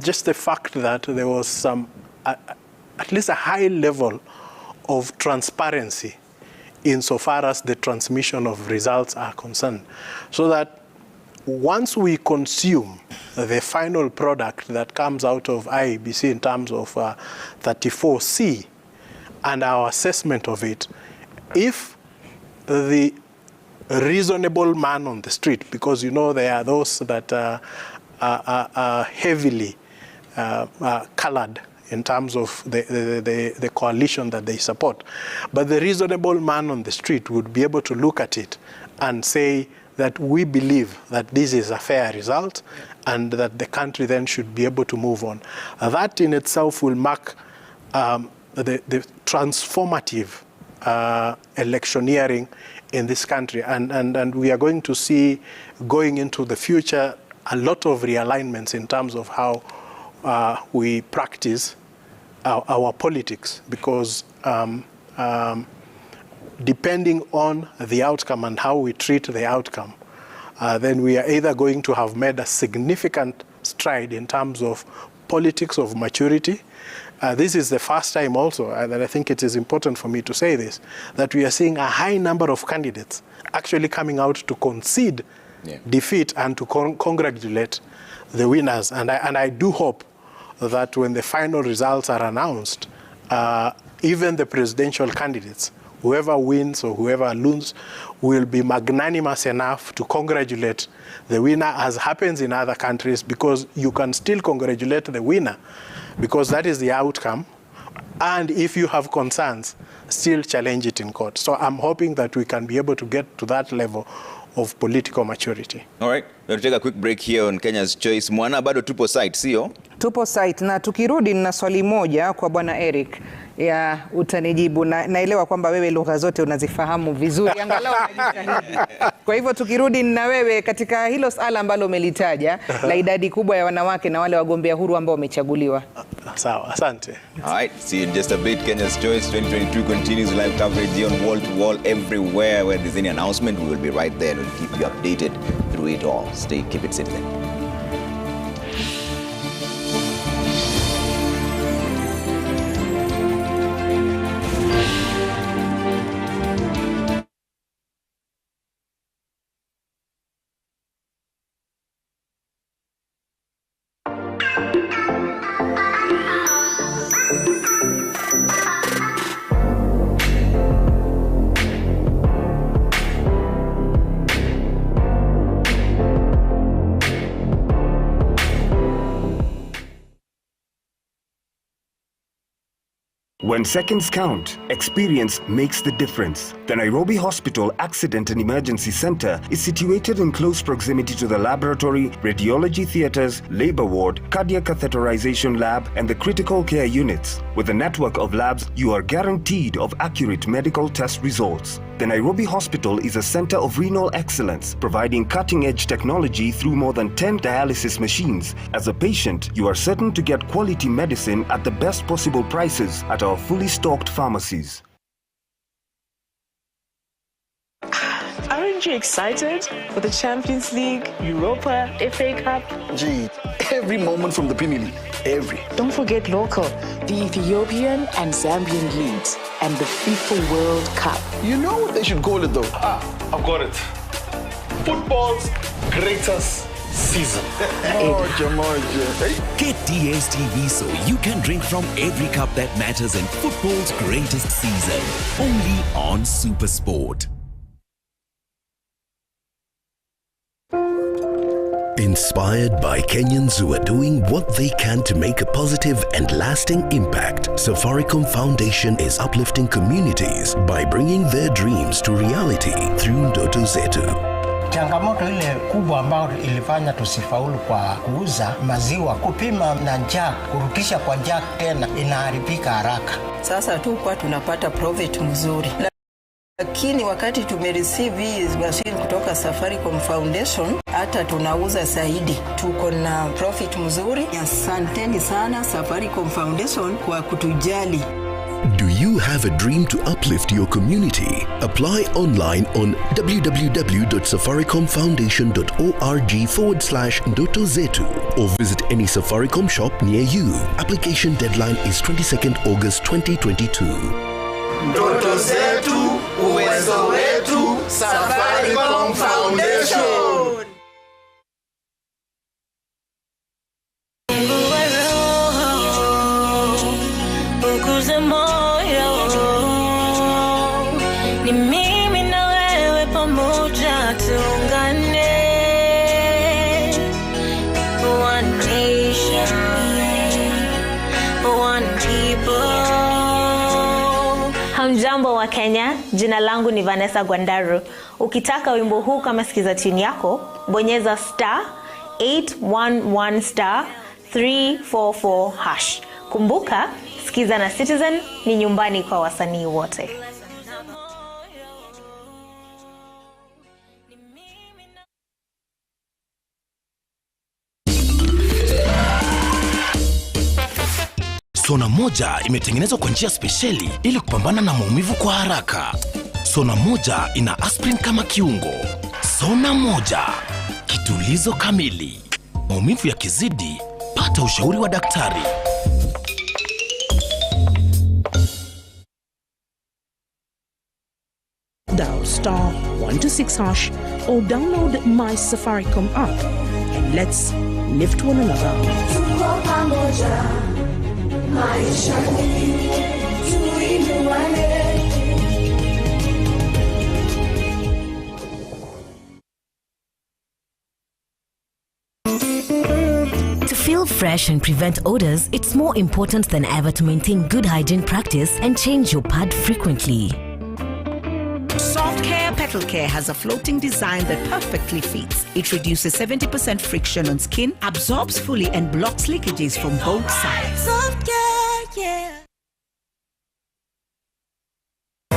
just the fact that there was some at least a high level of transparency insofar as the transmission of results are concerned, so that once we consume the final product that comes out of IEBC in terms of 34C and our assessment of it, if the reasonable man on the street, because there are those that heavily colored in terms of the coalition that they support. But the reasonable man on the street would be able to look at it and say that we believe that this is a fair result and that the country then should be able to move on. That in itself will mark the transformative electioneering in this country. And we are going to see, going into the future, a lot of realignments in terms of how we practice our politics, because depending on the outcome and how we treat the outcome, then we are either going to have made a significant stride in terms of politics of maturity. This is the first time also, and I think it is important for me to say this, that we are seeing a high number of candidates actually coming out to concede defeat and to congratulate the winners. And I do hope that when the final results are announced, even the presidential candidates, whoever wins or whoever loses, will be magnanimous enough to congratulate the winner, as happens in other countries, because you can still congratulate the winner, because that is the outcome. And if you have concerns, still challenge it in court. So I'm hoping that we can be able to get to that level of political maturity. All right, we'll take a quick break here on Kenya's Choice. Mwana, bado tupo site, sio? Tupo site, na tukirudi na swali moja kwa Bwana Eric ya utanijibu, na naelewa kwamba wewe lugha zote unazifahamu vizuri, angalau unajitahidi. Kwa hivyo tukirudi na wewe katika hilo swala ambalo umelitaja la idadi kubwa ya wanawake na wale wagombea huru ambao wamechaguliwa. Sawa, asante. All right, see you in just a bit. Kenya's Choice 2022 continues live coverage here on wall to wall everywhere. Where there's any announcement, we will be right there. We'll keep you updated through it all. Keep it Citizen. When seconds count, experience makes the difference. The Nairobi Hospital Accident and Emergency Center is situated in close proximity to the laboratory, radiology theaters, labor ward, cardiac catheterization lab, and the critical care units. With a network of labs, you are guaranteed of accurate medical test results. The Nairobi Hospital is a center of renal excellence, providing cutting-edge technology through more than 10 dialysis machines. As a patient, you are certain to get quality medicine at the best possible prices at our fully stocked pharmacies. Aren't you excited for the Champions League, Europa, FA Cup? Gee, every moment from the Premier League, every. Don't forget local, the Ethiopian and Zambian leagues, and the FIFA World Cup. You know what they should call it though? I've got it. Football's greatest season. Get DSTV so you can drink from every cup that matters in football's greatest season. Only on SuperSport. Inspired by Kenyans who are doing what they can to make a positive and lasting impact, Safaricom Foundation is uplifting communities by bringing their dreams to reality through Ndoto Zetu. Changamoto ile kubwa ambayo ilifanya tusifaulu kwa kuuza maziwa, kupima na jack, kurudisha kwa jack tena inaharibika haraka. Sasa tu kwa tunapata profit mzuri. Lakini wakati tumereceive hizi machine kutoka Safaricom Foundation, hata tunauza zaidi. Tuko na profit mzuri. Asanteni sana Safaricom Foundation kwa kutujali. Do you have a dream to uplift your community? Apply online on www.safaricomfoundation.org/Ndoto Zetu or visit any Safaricom shop near you. Application deadline is 22nd August 2022. Ndoto zetu, uwezo wetu, Safaricom Foundation. Ni mimi na wewe pamoja tuungane. wa Kenya, jina langu ni Vanessa Gwandaru. Ukitaka wimbo huu kama sikiza tune yako, bonyeza *811*344#. Kumbuka, sikiza na Citizen ni nyumbani kwa wasanii wote. Sona moja imetengenezwa kwa njia spesheli ili kupambana na maumivu kwa haraka. Sona moja ina aspirin kama kiungo. Sona moja, kitulizo kamili. Maumivu yakizidi, pata ushauri wa daktari. Dial *126# or download my Safaricom app and let's lift one another. To feel fresh and prevent odors, it's more important than ever to maintain good hygiene practice and change your pad frequently. Soft Care Petal Care has a floating design that perfectly fits. It reduces 70% friction on skin, absorbs fully and blocks leakages from both sides. Soft Care, yeah.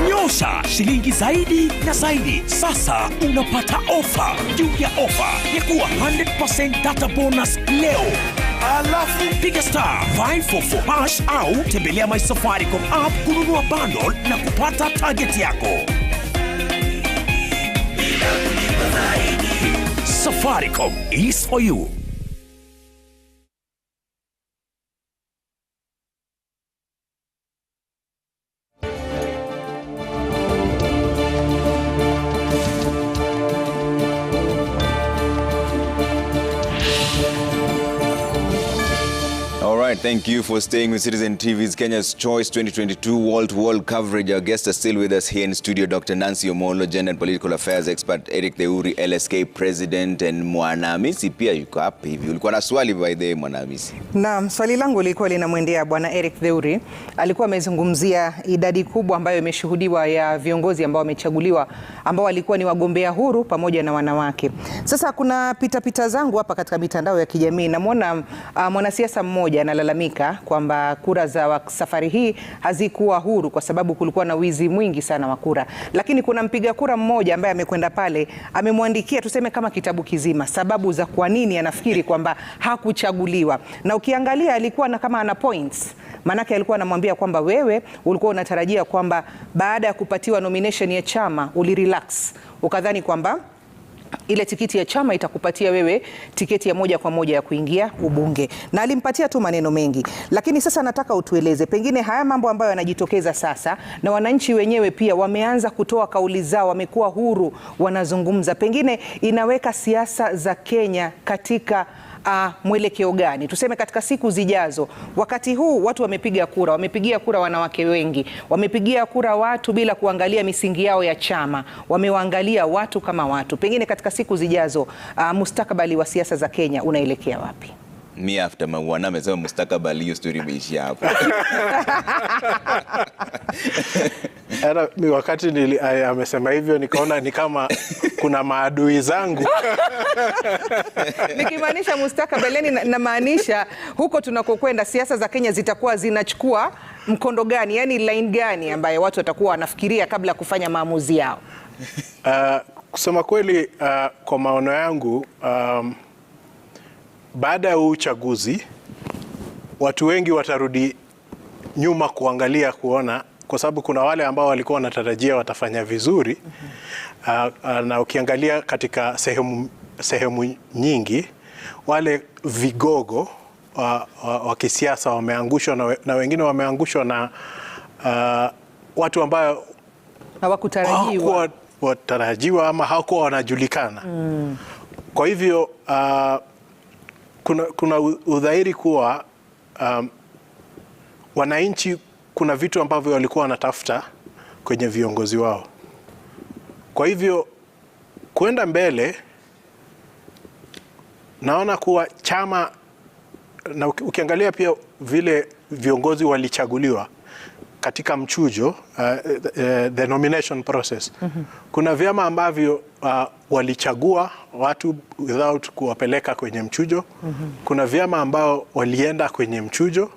Nyosha shilingi zaidi na zaidi. Sasa unapata ofa juu ya ofa ya kuwa 100% data bonus leo. Alafu piga *544# au tembelea my Safaricom app kununua bundle na kupata target yako. Safaricom is for you. Thank you for staying with Citizen TV's Kenya's Choice 2022 wall-to-wall coverage. Our guests are still with us here in studio. Dr. Nancy Omolo, Gender and Political Affairs Expert, Eric Theuri, LSK President, and Mwanamisi pia yuko hapa hivi. Ulikuwa na swali by the Mwanamisi? Naam, swali langu lilikuwa linamwendea Bwana Eric Theuri. Alikuwa amezungumzia idadi kubwa ambayo imeshuhudiwa ya viongozi ambao wamechaguliwa ambao walikuwa ni wagombea huru pamoja na wanawake. Sasa kuna pita zangu hapa katika mitandao ya kijamii. Namuona mwanasiasa mmoja analalamika kwamba kura za safari hii hazikuwa huru kwa sababu kulikuwa na wizi mwingi sana wa kura. Lakini kuna mpiga kura mmoja ambaye amekwenda pale, amemwandikia tuseme kama kitabu kizima sababu za kwa nini anafikiri kwamba hakuchaguliwa. Na ukiangalia alikuwa na kama ana points. Manake alikuwa anamwambia kwamba wewe ulikuwa unatarajia kwamba baada ya kupatiwa nomination ya chama ulirelax. Ukadhani kwamba ile tiketi ya chama itakupatia wewe tiketi ya moja kwa moja ya kuingia ubunge. Na alimpatia tu maneno mengi. Lakini sasa nataka utueleze pengine haya mambo ambayo yanajitokeza sasa na wananchi wenyewe pia wameanza kutoa kauli zao, wamekuwa huru, wanazungumza. Pengine inaweka siasa za Kenya katika mwelekeo gani? Tuseme katika siku zijazo, wakati huu watu wamepiga kura, wamepigia kura wanawake wengi, wamepigia kura watu bila kuangalia misingi yao ya chama, wamewaangalia watu kama watu. Pengine katika siku zijazo, mustakabali wa siasa za Kenya unaelekea wapi? Mi after Mwana amesema mustakabali, hiyo story imeishia hapo. Wakati amesema hivyo nikaona ni kama kuna maadui zangu. Nikimaanisha mustakabali na maanisha huko tunakokwenda siasa za Kenya zitakuwa zinachukua mkondo gani? Yani line gani ambayo watu watakuwa wanafikiria kabla kufanya maamuzi yao? Kusema kweli, kwa maono yangu, baada ya uchaguzi watu wengi watarudi nyuma kuangalia kuona, kwa sababu kuna wale ambao walikuwa wanatarajia watafanya vizuri. Na ukiangalia katika sehemu nyingi wale vigogo wa kisiasa wameangushwa na wengine wameangushwa na watu ambao hawakutarajiwa ama hawakuwa wanajulikana. Kwa hivyo kuna udhahiri kuwa wananchi kuna vitu ambavyo walikuwa wanatafuta kwenye viongozi wao. Kwa hivyo kwenda mbele, naona kuwa chama, na ukiangalia pia vile viongozi walichaguliwa, katika mchujo the nomination process. Kuna vyama ambavyo walichagua watu without kuwapeleka kwenye mchujo. Kuna vyama ambao walienda kwenye mchujo,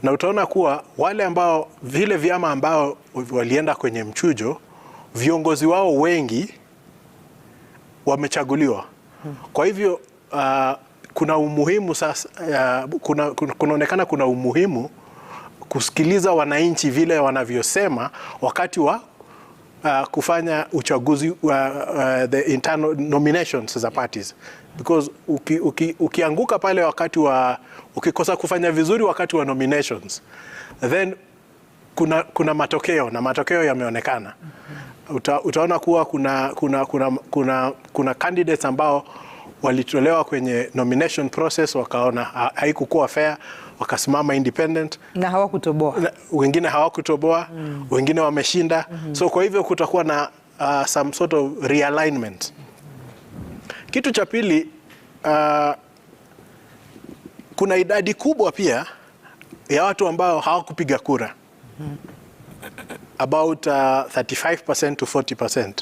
na utaona kuwa wale ambao vile vyama ambao walienda kwenye mchujo, viongozi wao wengi wamechaguliwa. Kwa hivyo kuna umuhimu sasa, kunaonekana kuna umuhimu kusikiliza wananchi vile wanavyosema wakati wa kufanya uchaguzi the internal nominations za parties, because ukianguka pale wakati wa ukikosa kufanya vizuri wakati wa nominations, then kuna matokeo, na matokeo yameonekana. Utaona kuwa kuna candidates ambao walitolewa kwenye nomination process, wakaona haikukuwa fair, wakasimama independent na hawakutoboa. Wengine hawakutoboa, wengine wameshinda. So kwa hivyo kutakuwa na some sort of realignment. Kitu cha pili, kuna idadi kubwa pia ya watu ambao hawakupiga kura. About 35% to 40%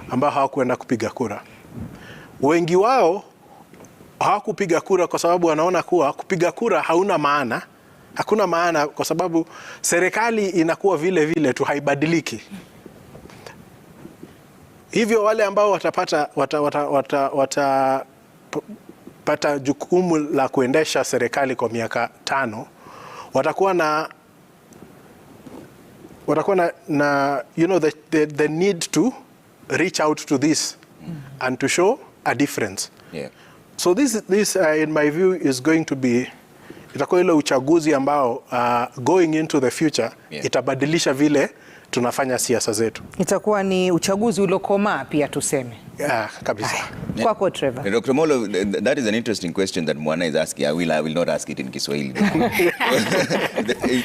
ambao hawakuenda kupiga kura. Wengi wao hawakupiga kura kwa sababu wanaona kuwa kupiga kura hakuna maana, kwa sababu serikali inakuwa vile vile tu, haibadiliki. Hivyo wale ambao watapata jukumu la kuendesha serikali kwa miaka 5 watakuwa na you know, the need to reach out to this and to show a difference. Yeah. So this in my view is going to be, itakuwa ile uchaguzi ambao going into the future, itabadilisha vile tunafanya siasa zetu. Itakuwa ni uchaguzi uliokomaa pia tuseme. Kabisa. Kwako Trevor. Dr. Molo, that is an interesting question that Mwana is asking. I will not ask it in Kiswahili.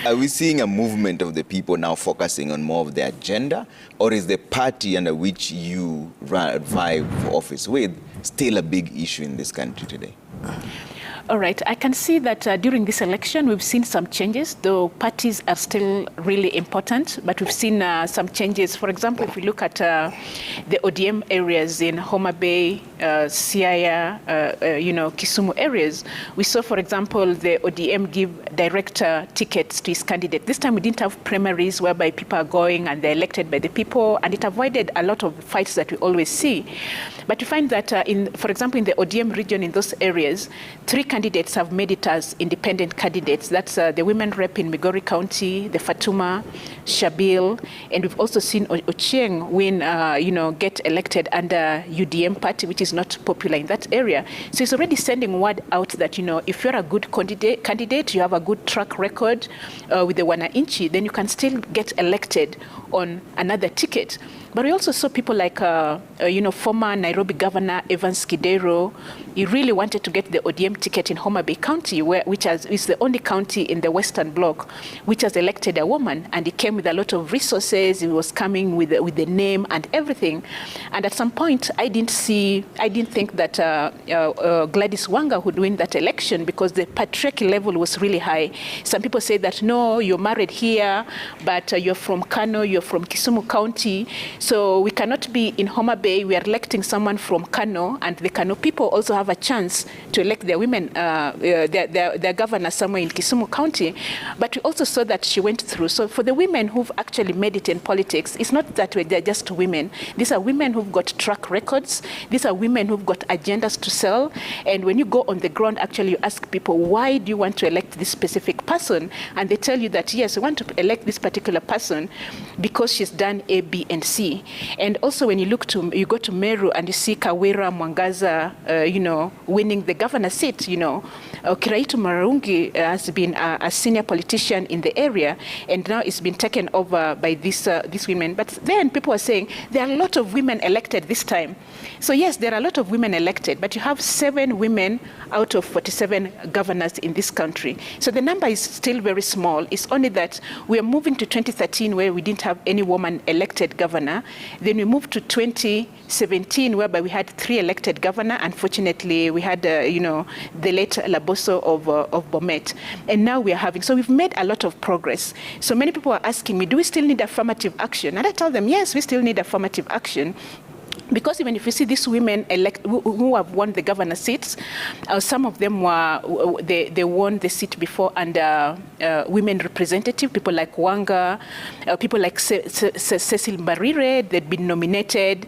Are we seeing a movement of the people now focusing on more of the agenda, or is the party under which you vie for office with still a big issue in this country today? All right, I can see that during this election we've seen some changes, though parties are still really important, but we've seen some changes. For example, if we look at the ODM areas in Homa Bay, Siaya, Kisumu areas, we saw, for example, the ODM give direct tickets to his candidate. This time we didn't have primaries whereby people are going and they're elected by the people, and it avoided a lot of fights that we always see. But you find that, for example, in the ODM region in those areas, 3 candidates have made it as independent candidates. That's the women rep in Migori County, the Fatuma, Shabil, and we've also seen Ochieng win, get elected under UDM party, which is not popular in that area. So it's already sending word out that, if you're a good candidate, you have a good track record with the Wananchi, then you can still get elected on another ticket. But we also saw people like, former Nairobi Governor Evans Kidero. He really wanted to get the ODM ticket in Homa Bay County, which is the only county in the Western Bloc which has elected a woman, and he came with a lot of resources. He was coming with the name and everything. And at some point, I didn't think that Gladys Wanga would win that election because the patriarchy level was really high. Some people say that, no, you're married here, but you're from Kano, you're from Kisumu County. So we cannot be in Homa Bay. We are electing someone from Kano, and the Kano people also have a chance to elect their women, their governor somewhere in Kisumu County. But we also saw that she went through. So for the women who've actually made it in politics, it's not that way, they're just women. These are women who've got track records. These are women who've got agendas to sell. And when you go on the ground, actually you ask people, why do you want to elect this specific person? And they tell you that, yes, we want to elect this particular person because she's done A, B, and C. And also when you go to Meru and you see Kawira Mwangaza, winning the governor seat, Kiraitu Marungi has been a senior politician in the area, and now it's been taken over by these women. But then people are saying there are a lot of women elected this time. So yes, there are a lot of women elected, but you have 7 women out of 47 governors in this country. So the number is still very small. It's only that we are moving to 2013 where we didn't have any woman elected governor. Then we moved to 2017, whereby we had 3 elected governors. Unfortunately, we had, the late Laboso of Bomet. And now we are having, so we've made a lot of progress. So many people are asking me, do we still need affirmative action? And I tell them, yes, we still need affirmative action. Because even if you see these women who have won the governor seats, some of them they won the seat before under women representative, people like Wanga, people like Cecil Mbarire, they'd been nominated,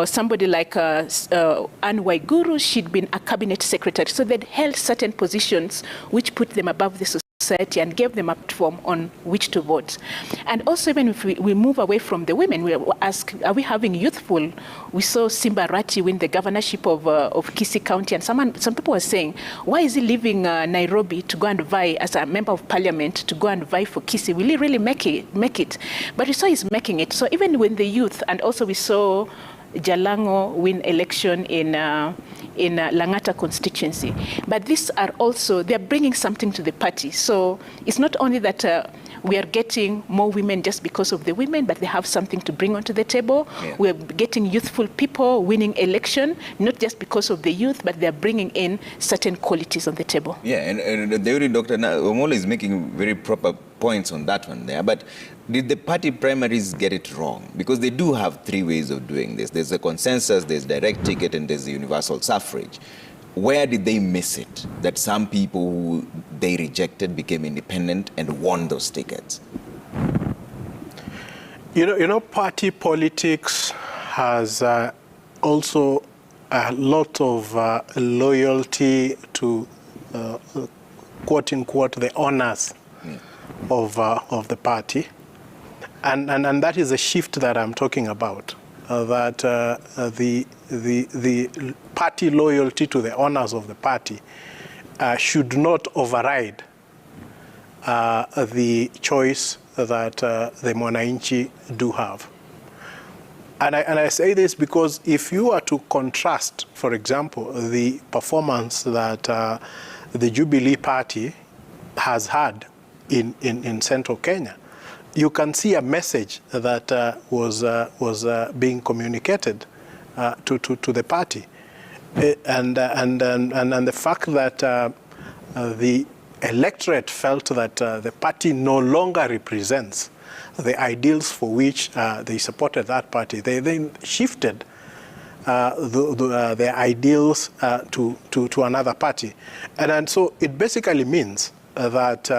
somebody like Anne Waiguru, she'd been a cabinet secretary. So they'd held certain positions which put them above the society and gave them a platform on which to vote. And also, even if we move away from the women, we ask, are we having youthful? We saw Simba Arati win the governorship of Kisii County, and some people were saying, why is he leaving Nairobi to go and vie as a member of parliament to go and vie for Kisii? Will he really make it? But we saw he's making it. So even when the youth, and also we saw Jalango win election in Langata constituency. But these are also, they're bringing something to the party. So it's not only that we are getting more women just because of the women, but they have something to bring onto the table. Yeah. We're getting youthful people winning election, not just because of the youth, but they're bringing in certain qualities on the table. Yeah, and the Dr. Omolo is making very proper points on that one there. But did the party primaries get it wrong? Because they do have 3 ways of doing this. There's a consensus, there's direct ticket, and there's the universal suffrage. Where did they miss it? That some people who they rejected became independent and won those tickets? You know, party politics has also a lot of loyalty to, quote unquote, the honors of the party. And that is a shift that I'm talking about. That the party loyalty to the honors of the party should not override the choice that the Mwananchi do have. And I say this because if you are to contrast, for example, the performance that the Jubilee Party has had in central Kenya, you can see a message that was being communicated to the party, and the fact that the electorate felt that the party no longer represents the ideals for which they supported that party. They then shifted their ideals to another party, and so it basically means that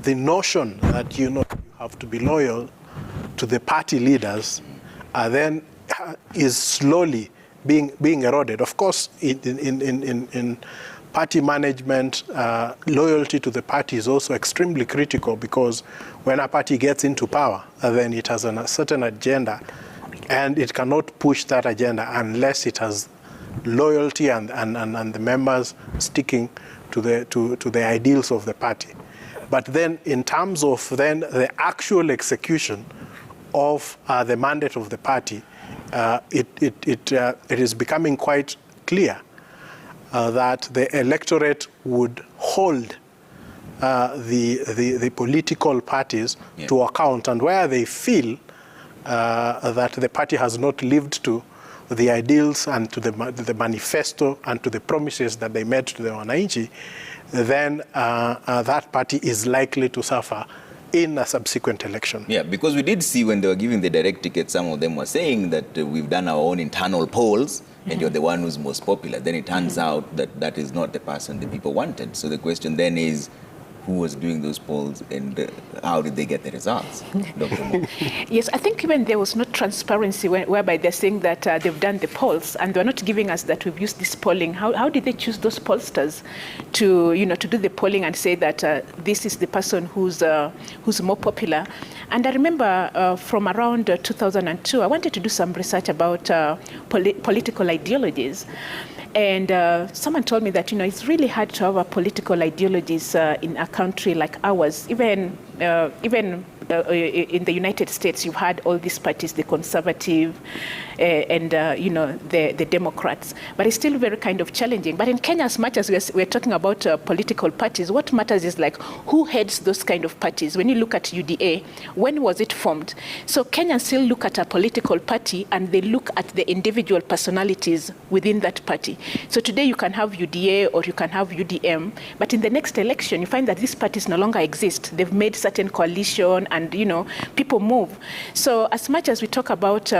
the notion that you have to be loyal to the party leaders then is slowly being eroded. Of course, in party management, loyalty to the party is also extremely critical, because when a party gets into power, then it has a certain agenda, and it cannot push that agenda unless it has loyalty and the members sticking to the ideals of the party. But then in terms of then the actual execution of the mandate of the party, it is becoming quite clear that the electorate would hold the political parties to account, and where they feel that the party has not lived to the ideals and to the manifesto and to the promises that they made to the Wananchi, then that party is likely to suffer in a subsequent election. Yeah, because we did see when they were giving the direct ticket, some of them were saying that we've done our own internal polls and you're the one who's most popular. Then it turns out that that is not the person the people wanted. So the question then is, who was doing those polls and how did they get the results? Dr. Mo? Yes, I think even there was no transparency whereby they're saying that they've done the polls and they're not giving us that we've used this polling. How did they choose those pollsters to do the polling and say that this is the person who's more popular? And I remember from around 2002, I wanted to do some research about political ideologies. And someone told me that, it's really hard to have political ideologies in a country like ours. Even even in the United States, you've had all these parties, the conservative and the Democrats, but it's still very kind of challenging. But in Kenya, as much as we're talking about political parties, what matters is like who heads those kind of parties. When you look at UDA, when was it formed? So Kenyans still look at a political party and they look at the individual personalities within that party. So today you can have UDA or you can have UDM, but in the next election you find that these parties no longer exist. They've made certain coalition and people move. So as much as we talk about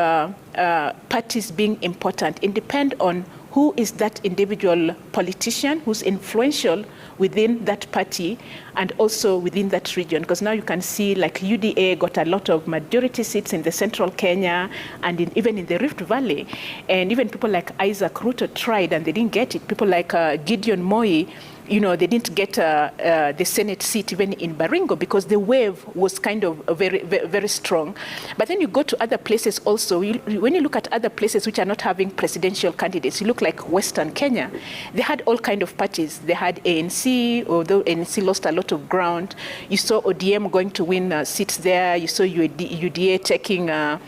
parties being important, it depends on who is that individual politician who's influential within that party and also within that region. Because now you can see like UDA got a lot of majority seats in the central Kenya and even in the Rift Valley. And even people like Isaac Ruto tried and they didn't get it. People like Gideon Moi, they didn't get the Senate seat even in Baringo because the wave was kind of very, very, very strong. But then you go to other places also. When you look at other places which are not having presidential candidates, you look like Western Kenya. They had all kind of parties. They had ANC, although ANC lost a lot of ground. You saw ODM going to win seats there. You saw UDA taking the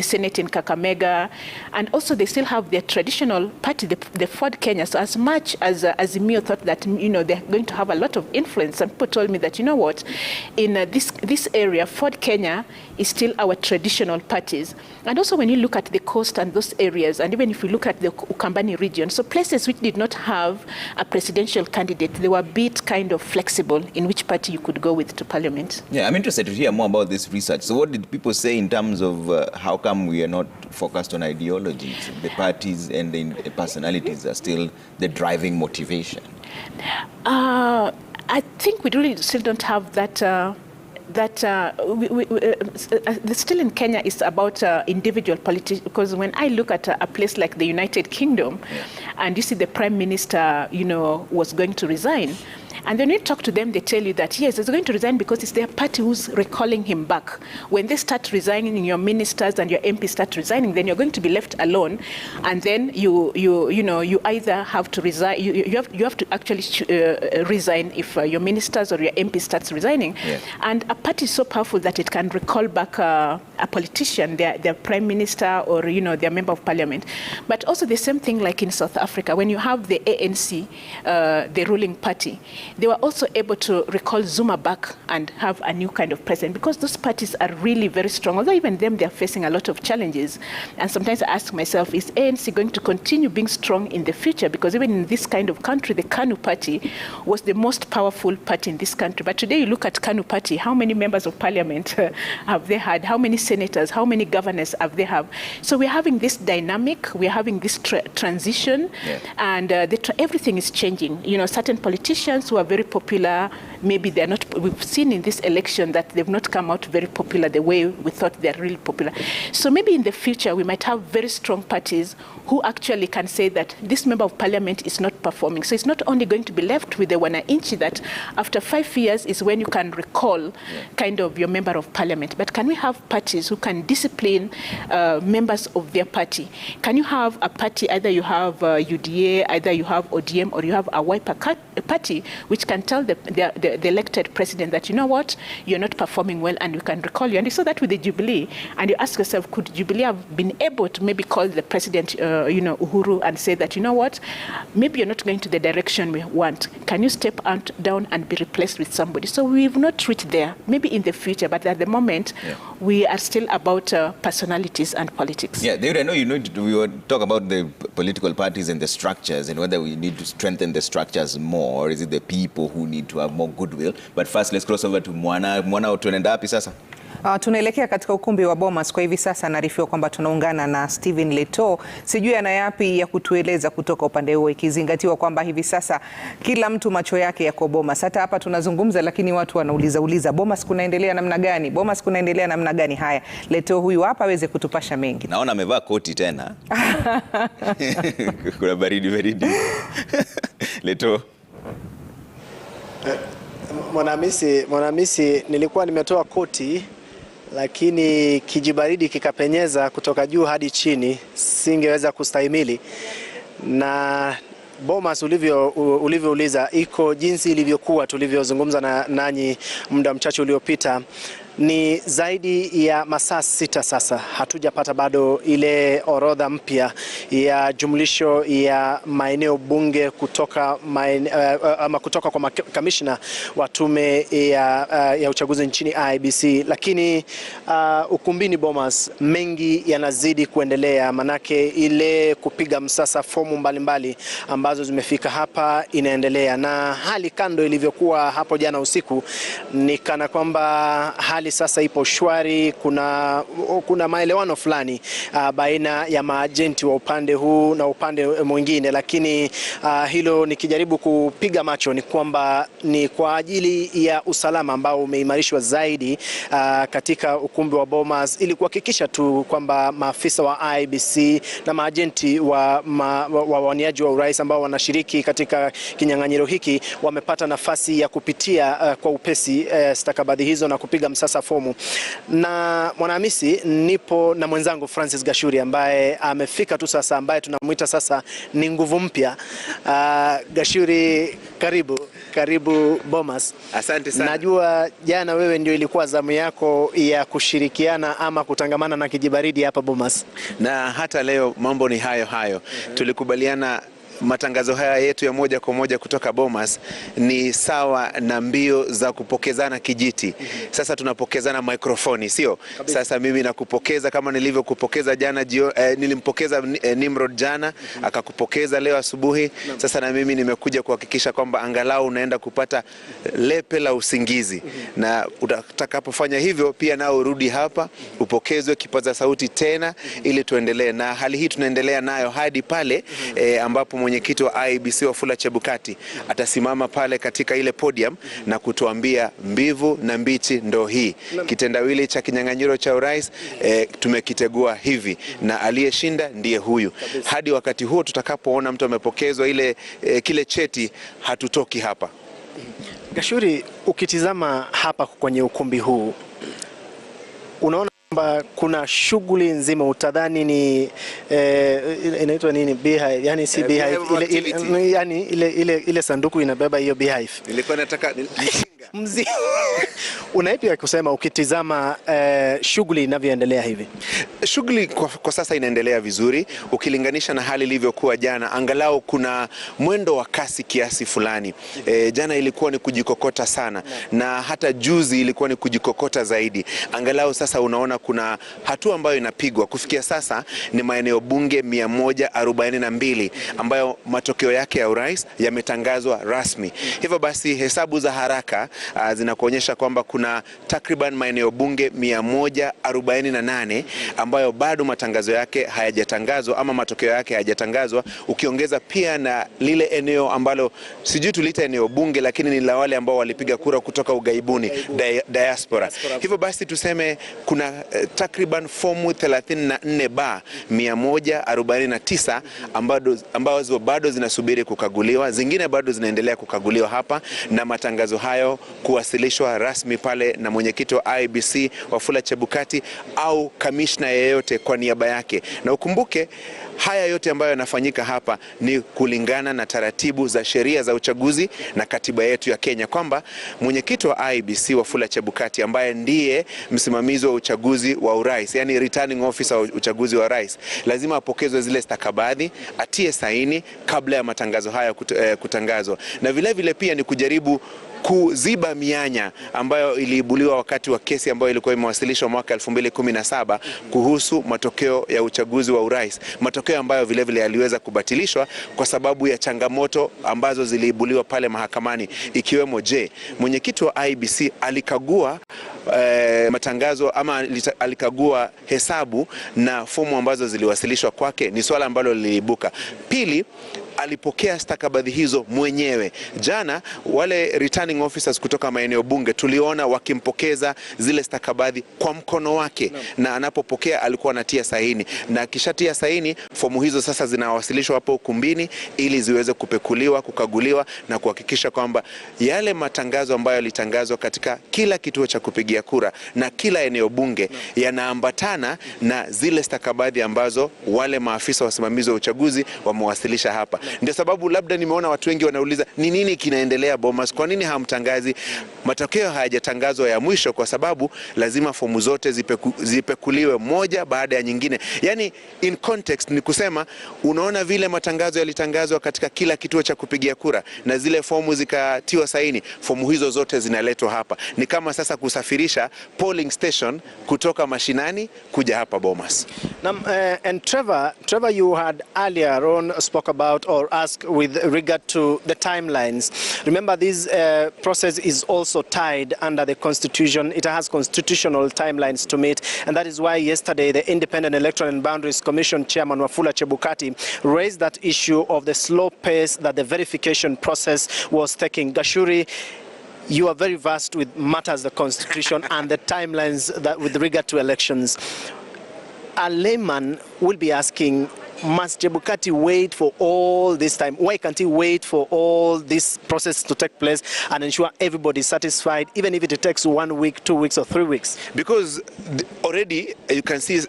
Senate in Kakamega. And also they still have their traditional party, the Ford Kenya. So as much as Azimio thought that they're going to have a lot of influence, some people told me that in this area, Ford Kenya is still our traditional parties. And also when you look at the coast and those areas, and even if you look at the Ukambani region, so places which did not have a presidential candidate, they were a bit kind of flexible in which party you could go with to parliament. Yeah, I'm interested to hear more about this research. So what did people say in terms of how come we are not focused on ideologies? The parties and the personalities are still the driving motivation. I think we really still don't have that. Still in Kenya is about individual politics, because when I look at a place like the United Kingdom, and you see the Prime Minister, was going to resign. And then when you talk to them, they tell you that, yes, he's going to resign because it's their party who's recalling him back. When they start resigning, your ministers and your MPs start resigning, then you're going to be left alone. And then you either have to resign, you have to actually resign if your ministers or your MP starts resigning. Yeah. And a party is so powerful that it can recall back a politician, their prime minister or, their member of parliament. But also the same thing like in South Africa, when you have the ANC, the ruling party, they were also able to recall Zuma back and have a new kind of president, because those parties are really very strong. Although even them, they're facing a lot of challenges. And sometimes I ask myself, is ANC going to continue being strong in the future? Because even in this kind of country, the KANU party was the most powerful party in this country. But today you look at KANU party, how many members of parliament have they had? How many senators? How many governors have they have? So we're having this dynamic, we're having this transition, and everything is changing. Certain politicians who are very popular, maybe they're not, we've seen in this election that they've not come out very popular the way we thought they're really popular. So maybe in the future we might have very strong parties who actually can say that this member of parliament is not performing. So it's not only going to be left with the wananchi that after 5 years is when you can recall kind of your member of parliament. But can we have parties who can discipline members of their party? Can you have a party, either you have UDA, either you have ODM, or you have a Wiper party, which can tell the elected president that, what, you're not performing well and we can recall you. And you saw that with the Jubilee. And you ask yourself, could Jubilee have been able to maybe call the president, Uhuru, and say that, what, maybe you're not going to the direction we want. Can you step down and be replaced with somebody? So we've not reached there, maybe in the future, but at the moment, we are still about personalities and politics. Yeah, David, I know we were talk about the political parties and the structures and whether we need to strengthen the structures more, or is it the people who need to have more goodwill? But first, let's cross over to Mwana. Tunaenda wapi sasa? Tunaelekea katika ukumbi wa Bomas kwa hivi sasa. Naarifiwa kwamba tunaungana na Stephen Leto. Sijui ana yapi ya kutueleza kutoka upande huo, ikizingatiwa kwamba hivi sasa kila mtu macho yake yako Bomas. Hata hapa tunazungumza, lakini watu wanauliza Bomas kunaendelea namna gani? Bomas kunaendelea namna gani? Haya, Leto huyu hapa aweze kutupasha mengi. Naona amevaa koti tena. Kuna baridi. Leto. Mwanamisi, nilikuwa nimetoa koti, lakini kijibaridi kikapenyeza kutoka juu hadi chini, singeweza kustahimili. Na Bomas ulivyouliza iko jinsi ilivyokuwa tulivyozungumza nanyi muda mchache uliopita. Ni zaidi ya masaa 6 sasa hatujapata bado ile orodha mpya ya jumlisho ya maeneo bunge kutoka kutoka kwa kamishna wa tume ya uchaguzi nchini IEBC, lakini ukumbini Bomas mengi yanazidi kuendelea, manake ile kupiga msasa fomu mbalimbali ambazo zimefika hapa inaendelea, na hali kando ilivyokuwa hapo jana usiku ni kana kwamba hali sasa ipo shwari. Kuna maelewano fulani baina ya maajenti wa upande huu na upande mwingine, lakini hilo nikijaribu kupiga macho ni kwamba ni kwa ajili ya usalama ambao umeimarishwa zaidi katika ukumbi wa Bomas, ili kuhakikisha tu kwamba maafisa wa IEBC na maajenti wa waniaji wa urais ambao wanashiriki katika kinyang'anyiro hiki wamepata nafasi ya kupitia kwa upesi stakabadhi hizo na kupiga msasa fomu. Na Mwanahamisi, nipo na mwenzangu Francis Gashuri ambaye amefika tu sasa, ambaye tunamuita sasa ni nguvu mpya. Gashuri, karibu Bomas. Asante sana. Najua jana wewe ndio ilikuwa zamu yako ya kushirikiana ama kutangamana na kijibaridi hapa Bomas, na hata leo mambo ni hayo. Tulikubaliana matangazo haya yetu ya moja kwa moja kutoka Bomas ni sawa na mbio za kupokezana kijiti. Sasa tunapokezana mikrofoni, sio? Sasa mimi nakupokeza kama nilivyokupokeza jana nilimpokeza Nimrod jana, akakupokeza leo asubuhi. Sasa na mimi nimekuja kuhakikisha kwamba angalau unaenda kupata lepe la usingizi. Na utakapofanya hivyo pia nao urudi hapa upokezwe kipaza sauti tena ili tuendelee. Na hali hii tunaendelea nayo hadi pale ambapo mwenyekiti wa IEBC Wafula Chebukati atasimama pale katika ile podium na kutuambia mbivu na mbichi ndo hii. Kitendawili cha kinyang'anyiro cha urais tumekitegua hivi, na aliyeshinda ndiye huyu. Hadi wakati huo tutakapoona mtu amepokezwa kile cheti, hatutoki hapa. Gashuri, ukitizama hapa kwenye ukumbi huu unaona kuna shughuli nzima, utadhani ni inaitwa nini, beehive, yani si beehive, ile sanduku inabeba hiyo beehive. Nilikuwa nataka mzinga. Unaipi ya kusema ukitizama shughuli inavyoendelea hivi? Shughuli kwa sasa inaendelea vizuri ukilinganisha na hali ilivyokuwa jana. Angalau kuna mwendo wa kasi kiasi fulani. Jana ilikuwa ni kujikokota sana, na hata juzi ilikuwa ni kujikokota zaidi. Angalau sasa unaona kuna hatua ambayo inapigwa. Kufikia sasa ni maeneo bunge 142 ambayo matokeo yake ya urais yametangazwa rasmi. Hivyo basi hesabu za haraka zinakuonyesha kwamba kuna takriban maeneo bunge 148 ambayo bado matangazo yake hayajatangazwa ama matokeo yake hayajatangazwa, ukiongeza pia na lile eneo ambalo sijui tulita eneo bunge, lakini ni la wale ambao walipiga kura kutoka ugaibuni, diaspora. Hivyo basi tuseme kuna takriban fomu 34 149 ambazo bado zinasubiri kukaguliwa, zingine bado zinaendelea kukaguliwa hapa, na matangazo hayo kuwasilishwa rasmi pale na mwenyekiti wa IEBC Wafula Chebukati au kamishna yeyote kwa niaba yake. Na ukumbuke haya yote ambayo yanafanyika hapa ni kulingana na taratibu za sheria za uchaguzi na katiba yetu ya Kenya, kwamba mwenyekiti wa IEBC Wafula Chebukati ambaye ndiye msimamizi wa uchaguzi wa urais, yani returning officer wa uchaguzi wa rais, lazima apokezwe zile stakabadhi, atie saini kabla ya matangazo haya kutangazwa. Na vile vile pia ni kujaribu kuziba mianya ambayo iliibuliwa wakati wa kesi ambayo ilikuwa imewasilishwa mwaka 2017 kuhusu matokeo ya uchaguzi wa urais, matokeo ambayo vile vile yaliweza kubatilishwa kwa sababu ya changamoto ambazo ziliibuliwa pale mahakamani, ikiwemo mwenyekiti wa IEBC alikagua matangazo ama alikagua hesabu na fomu ambazo ziliwasilishwa kwake, ni swala ambalo liliibuka. Pili, alipokea stakabadhi hizo mwenyewe. Jana wale returning officers kutoka maeneo bunge tuliona wakimpokeza zile stakabadhi kwa mkono wake, na anapopokea alikuwa anatia saini, na kishatia saini fomu hizo sasa zinawasilishwa hapo ukumbini ili ziweze kupekuliwa, kukaguliwa na kuhakikisha kwamba yale matangazo ambayo yalitangazwa katika kila kituo cha kupigia kura na kila eneo bunge yanaambatana na zile stakabadhi ambazo wale maafisa wasimamizi wa uchaguzi wamewasilisha hapa. Ndio sababu labda nimeona watu wengi wanauliza ni nini kinaendelea Bomas, kwa nini hamtangazi? Matokeo hayajatangazwa ya mwisho kwa sababu lazima fomu zote zipekuliwe moja baada ya nyingine. Yani in context ni kusema, unaona vile matangazo yalitangazwa katika kila kituo cha kupigia kura na zile fomu zikatiwa saini, fomu hizo zote zinaletwa hapa. Ni kama sasa kusafirisha polling station kutoka mashinani kuja hapa Bomas. And Trevor, you had earlier on spoke about or asked with regard to the timelines. Remember, this process is also tied under the Constitution. It has constitutional timelines to meet, and that is why yesterday the Independent Electoral and Boundaries Commission Chairman Wafula Chebukati raised that issue of the slow pace that the verification process was taking. Gashuri, you are very versed with matters the Constitution and the timelines that with regard to elections. A layman will be asking, must Chebukati wait for all this time? Why can't he wait for all this process to take place and ensure everybody is satisfied, even if it takes 1 week, 2 weeks, or 3 weeks? Because already you can see,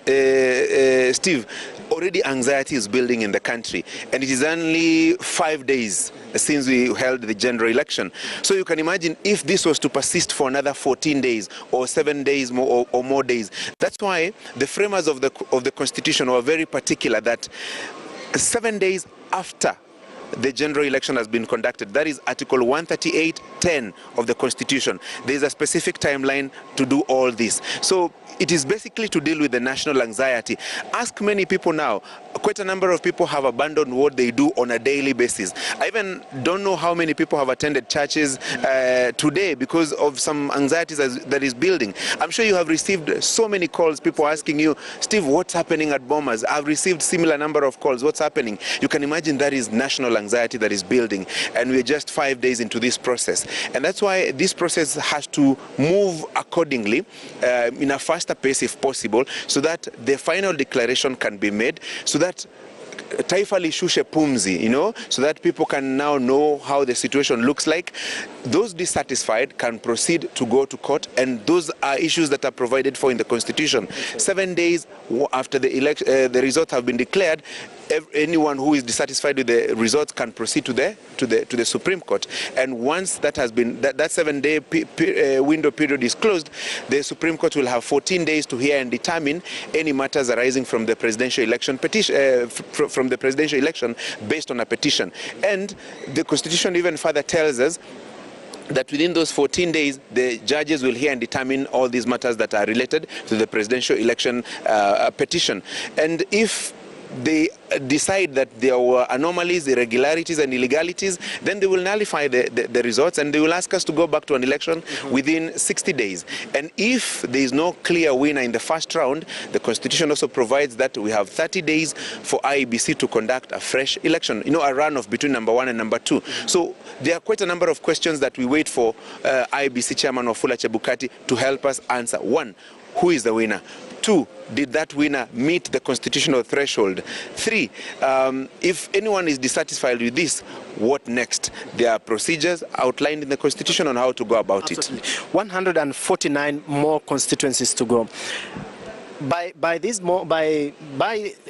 Steve, already anxiety is building in the country, and it is only 5 days since we held the general election. So you can imagine if this was to persist for another 14 days or 7 days more or more days. That's why the framers of the Constitution were very particular that 7 days after the general election has been conducted, that is Article 138(10) of the Constitution, there is a specific timeline to do all this. So it is basically to deal with the national anxiety. Ask many people now. Quite a number of people have abandoned what they do on a daily basis. I even don't know how many people have attended churches today because of some anxieties that is building. I'm sure you have received so many calls, people asking you, Steve, what's happening at Bomas? I've received similar number of calls. What's happening? You can imagine that is national anxiety that is building, and we're just 5 days into this process. And that's why this process has to move accordingly in a faster pace if possible, so that the final declaration can be made, so that taifa lishushe pumzi, you know, so that people can now know how the situation looks like. Those dissatisfied can proceed to go to court, and those are issues that are provided for in the Constitution. 7 days after the election, the results have been declared, anyone who is dissatisfied with the results can proceed to the Supreme Court. And once that has been that 7 day window period is closed, the Supreme Court will have 14 days to hear and determine any matters arising from the presidential election petition, from the presidential election based on a petition. And the Constitution even further tells us that within those 14 days, the judges will hear and determine all these matters that are related to the presidential election petition. And if they decide that there were anomalies, irregularities and illegalities, then they will nullify the results, and they will ask us to go back to an election within 60 days. And if there is no clear winner in the first round, the Constitution also provides that we have 30 days for IEBC to conduct a fresh election, you know, a runoff between number 1 and number 2. So there are quite a number of questions that we wait for IEBC Chairman Wafula Chebukati to help us answer. 1, who is the winner? 2, did that winner meet the constitutional threshold? 3, if anyone is dissatisfied with this, what next? There are procedures outlined in the Constitution on how to go about it. 149 more constituencies to go. By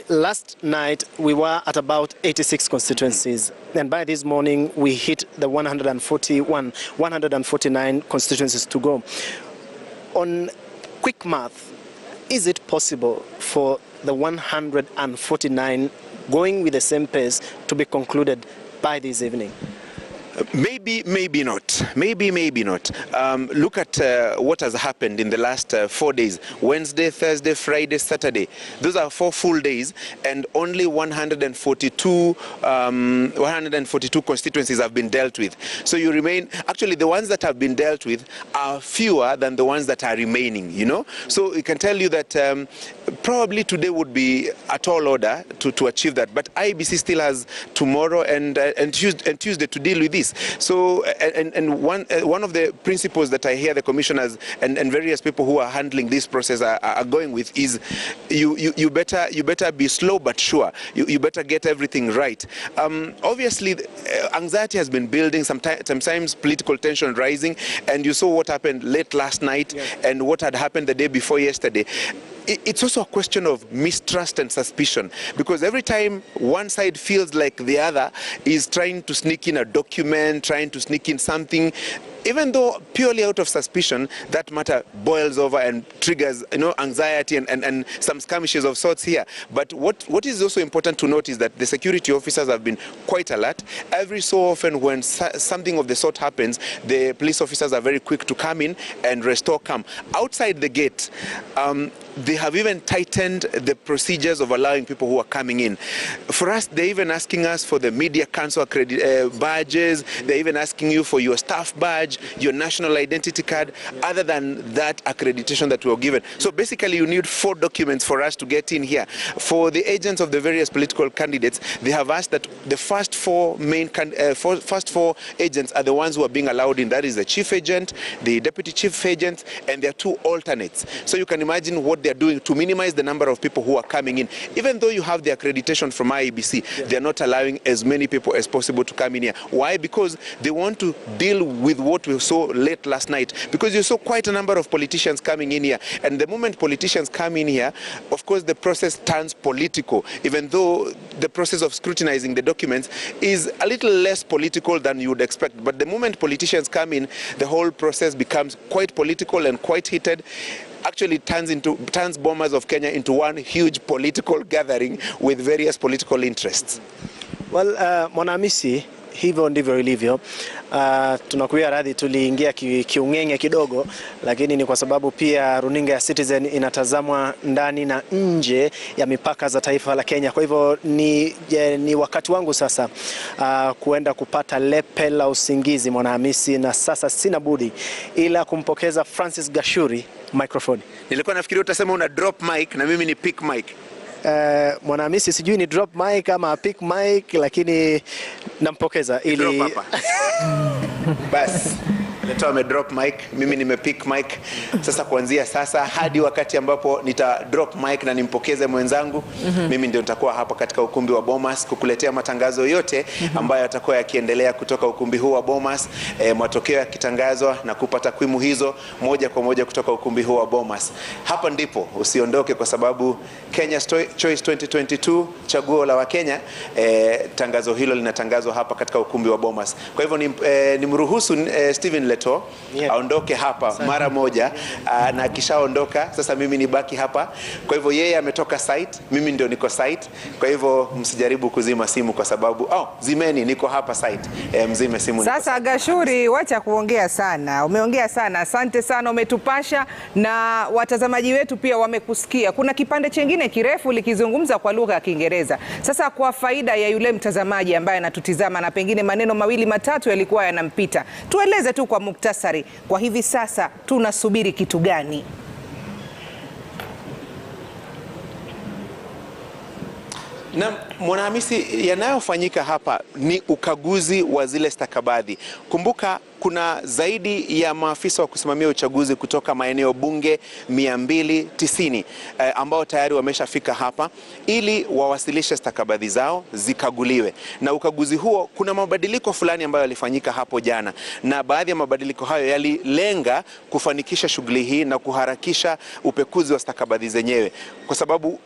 last night we were at about 86 constituencies, and by this morning we hit the 149 constituencies to go. On quick math, is it possible for the 149 going with the same pace to be concluded by this evening? Maybe, maybe not. Maybe, maybe not. Look at what has happened in the last 4 days. Wednesday, Thursday, Friday, Saturday. Those are 4 full days, and only 142 constituencies have been dealt with. So you remain, actually the ones that have been dealt with are fewer than the ones that are remaining, you know. So we can tell you that probably today would be a tall order to achieve that. But IEBC still has tomorrow and Tuesday to deal with this. So, one of the principles that I hear the commissioners and various people who are handling this process are going with is you better be slow but sure. You better get everything right. Obviously, anxiety has been building, sometimes political tension rising, and you saw what happened late last night and what had happened the day before yesterday. it's also a question of mistrust and suspicion, because every time one side feels like the other is trying to sneak in a document, trying to sneak in something, even though purely out of suspicion, that matter boils over and triggers, anxiety and some skirmishes of sorts here. But what is also important to note is that the security officers have been quite alert. Every so often when something of the sort happens, the police officers are very quick to come in and restore calm. Outside the gate, they have even tightened the procedures of allowing people who are coming in. For us, they're even asking us for the media council badges. They're even asking you for your staff badge, your national identity card, other than that accreditation that we were given. So basically, you need 4 documents for us to get in here. For the agents of the various political candidates, they have asked that the first 4 agents are the ones who are being allowed in. That is the chief agent, the deputy chief agent, and their 2 alternates. So you can imagine what they're doing to minimize the number of people who are coming in. Even though you have the accreditation from IEBC, they're not allowing as many people as possible to come in here. Why? Because they want to deal with what we saw late last night. Because you saw quite a number of politicians coming in here. And the moment politicians come in here, of course, the process turns political, even though the process of scrutinizing the documents is a little less political than you would expect. But the moment politicians come in, the whole process becomes quite political and quite heated. Actually turns Bomas of Kenya into one huge political gathering with various political interests. Well, Mwanamisi, hivyo ndivyo ilivyo. Tunakuya radhi tuliingia kiungenge kidogo, lakini ni kwa sababu pia runinga ya Citizen inatazamwa ndani na nje ya mipaka za taifa la Kenya. Kwa hivyo ni wakati wangu sasa kuenda kupata lepe la usingizi, Mwanahamisi, na sasa sina budi ila kumpokeza Francis Gashuri microphone. Nilikuwa nafikiri utasema una drop mic na mimi ni pick mic. Mwanahamisi sijui ni drop mic ama pick mic, lakini nampokeza ili drop hapa. Bas. Leto ame drop mic, mimi nime pick mic. Sasa kuanzia sasa hadi wakati ambapo nita drop mic na nimpokeze mwenzangu, mimi ndio nitakuwa hapa katika ukumbi wa Bomas kukuletea matangazo yote ambayo yatakuwa yakiendelea kutoka ukumbi huu wa Bomas, matokeo yakitangazwa na kupata takwimu hizo moja kwa moja kutoka ukumbi huu wa Bomas. Hapa ndipo usiondoke, kwa sababu Kenya Choice 2022, chaguo la Wakenya, tangazo hilo linatangazwa hapa katika ukumbi wa Bomas. Kwa hivyo nimruhusu Steven Leto aondoke hapa mara moja, na akishaondoka sasa mimi nibaki hapa. Kwa hivyo yeye ametoka site, mimi ndio niko site. Kwa hivyo msijaribu kuzima simu kwa sababu zimeni, niko hapa site. Mzime simu. Sasa Gashuri, wacha kuongea sana. Umeongea sana. Asante sana, umetupasha na watazamaji wetu pia wamekusikia. Kuna kipande chengine kirefu likizungumza kwa lugha ya Kiingereza. Sasa kwa faida ya yule mtazamaji ambaye anatutizama na pengine maneno mawili matatu yalikuwa yanampita, tueleze tu kwa muktasari, kwa hivi sasa tunasubiri kitu gani? Na Mwanahamisi, yanayofanyika hapa ni ukaguzi wa zile stakabadhi. Kumbuka kuna zaidi ya maafisa wa kusimamia uchaguzi kutoka maeneo bunge 290 ambao tayari wameshafika hapa ili wawasilishe stakabadhi zao zikaguliwe. Na ukaguzi huo, kuna mabadiliko fulani ambayo yalifanyika hapo jana, na baadhi ya mabadiliko hayo yalilenga kufanikisha shughuli hii na kuharakisha upekuzi wa stakabadhi zenyewe, kwa sababu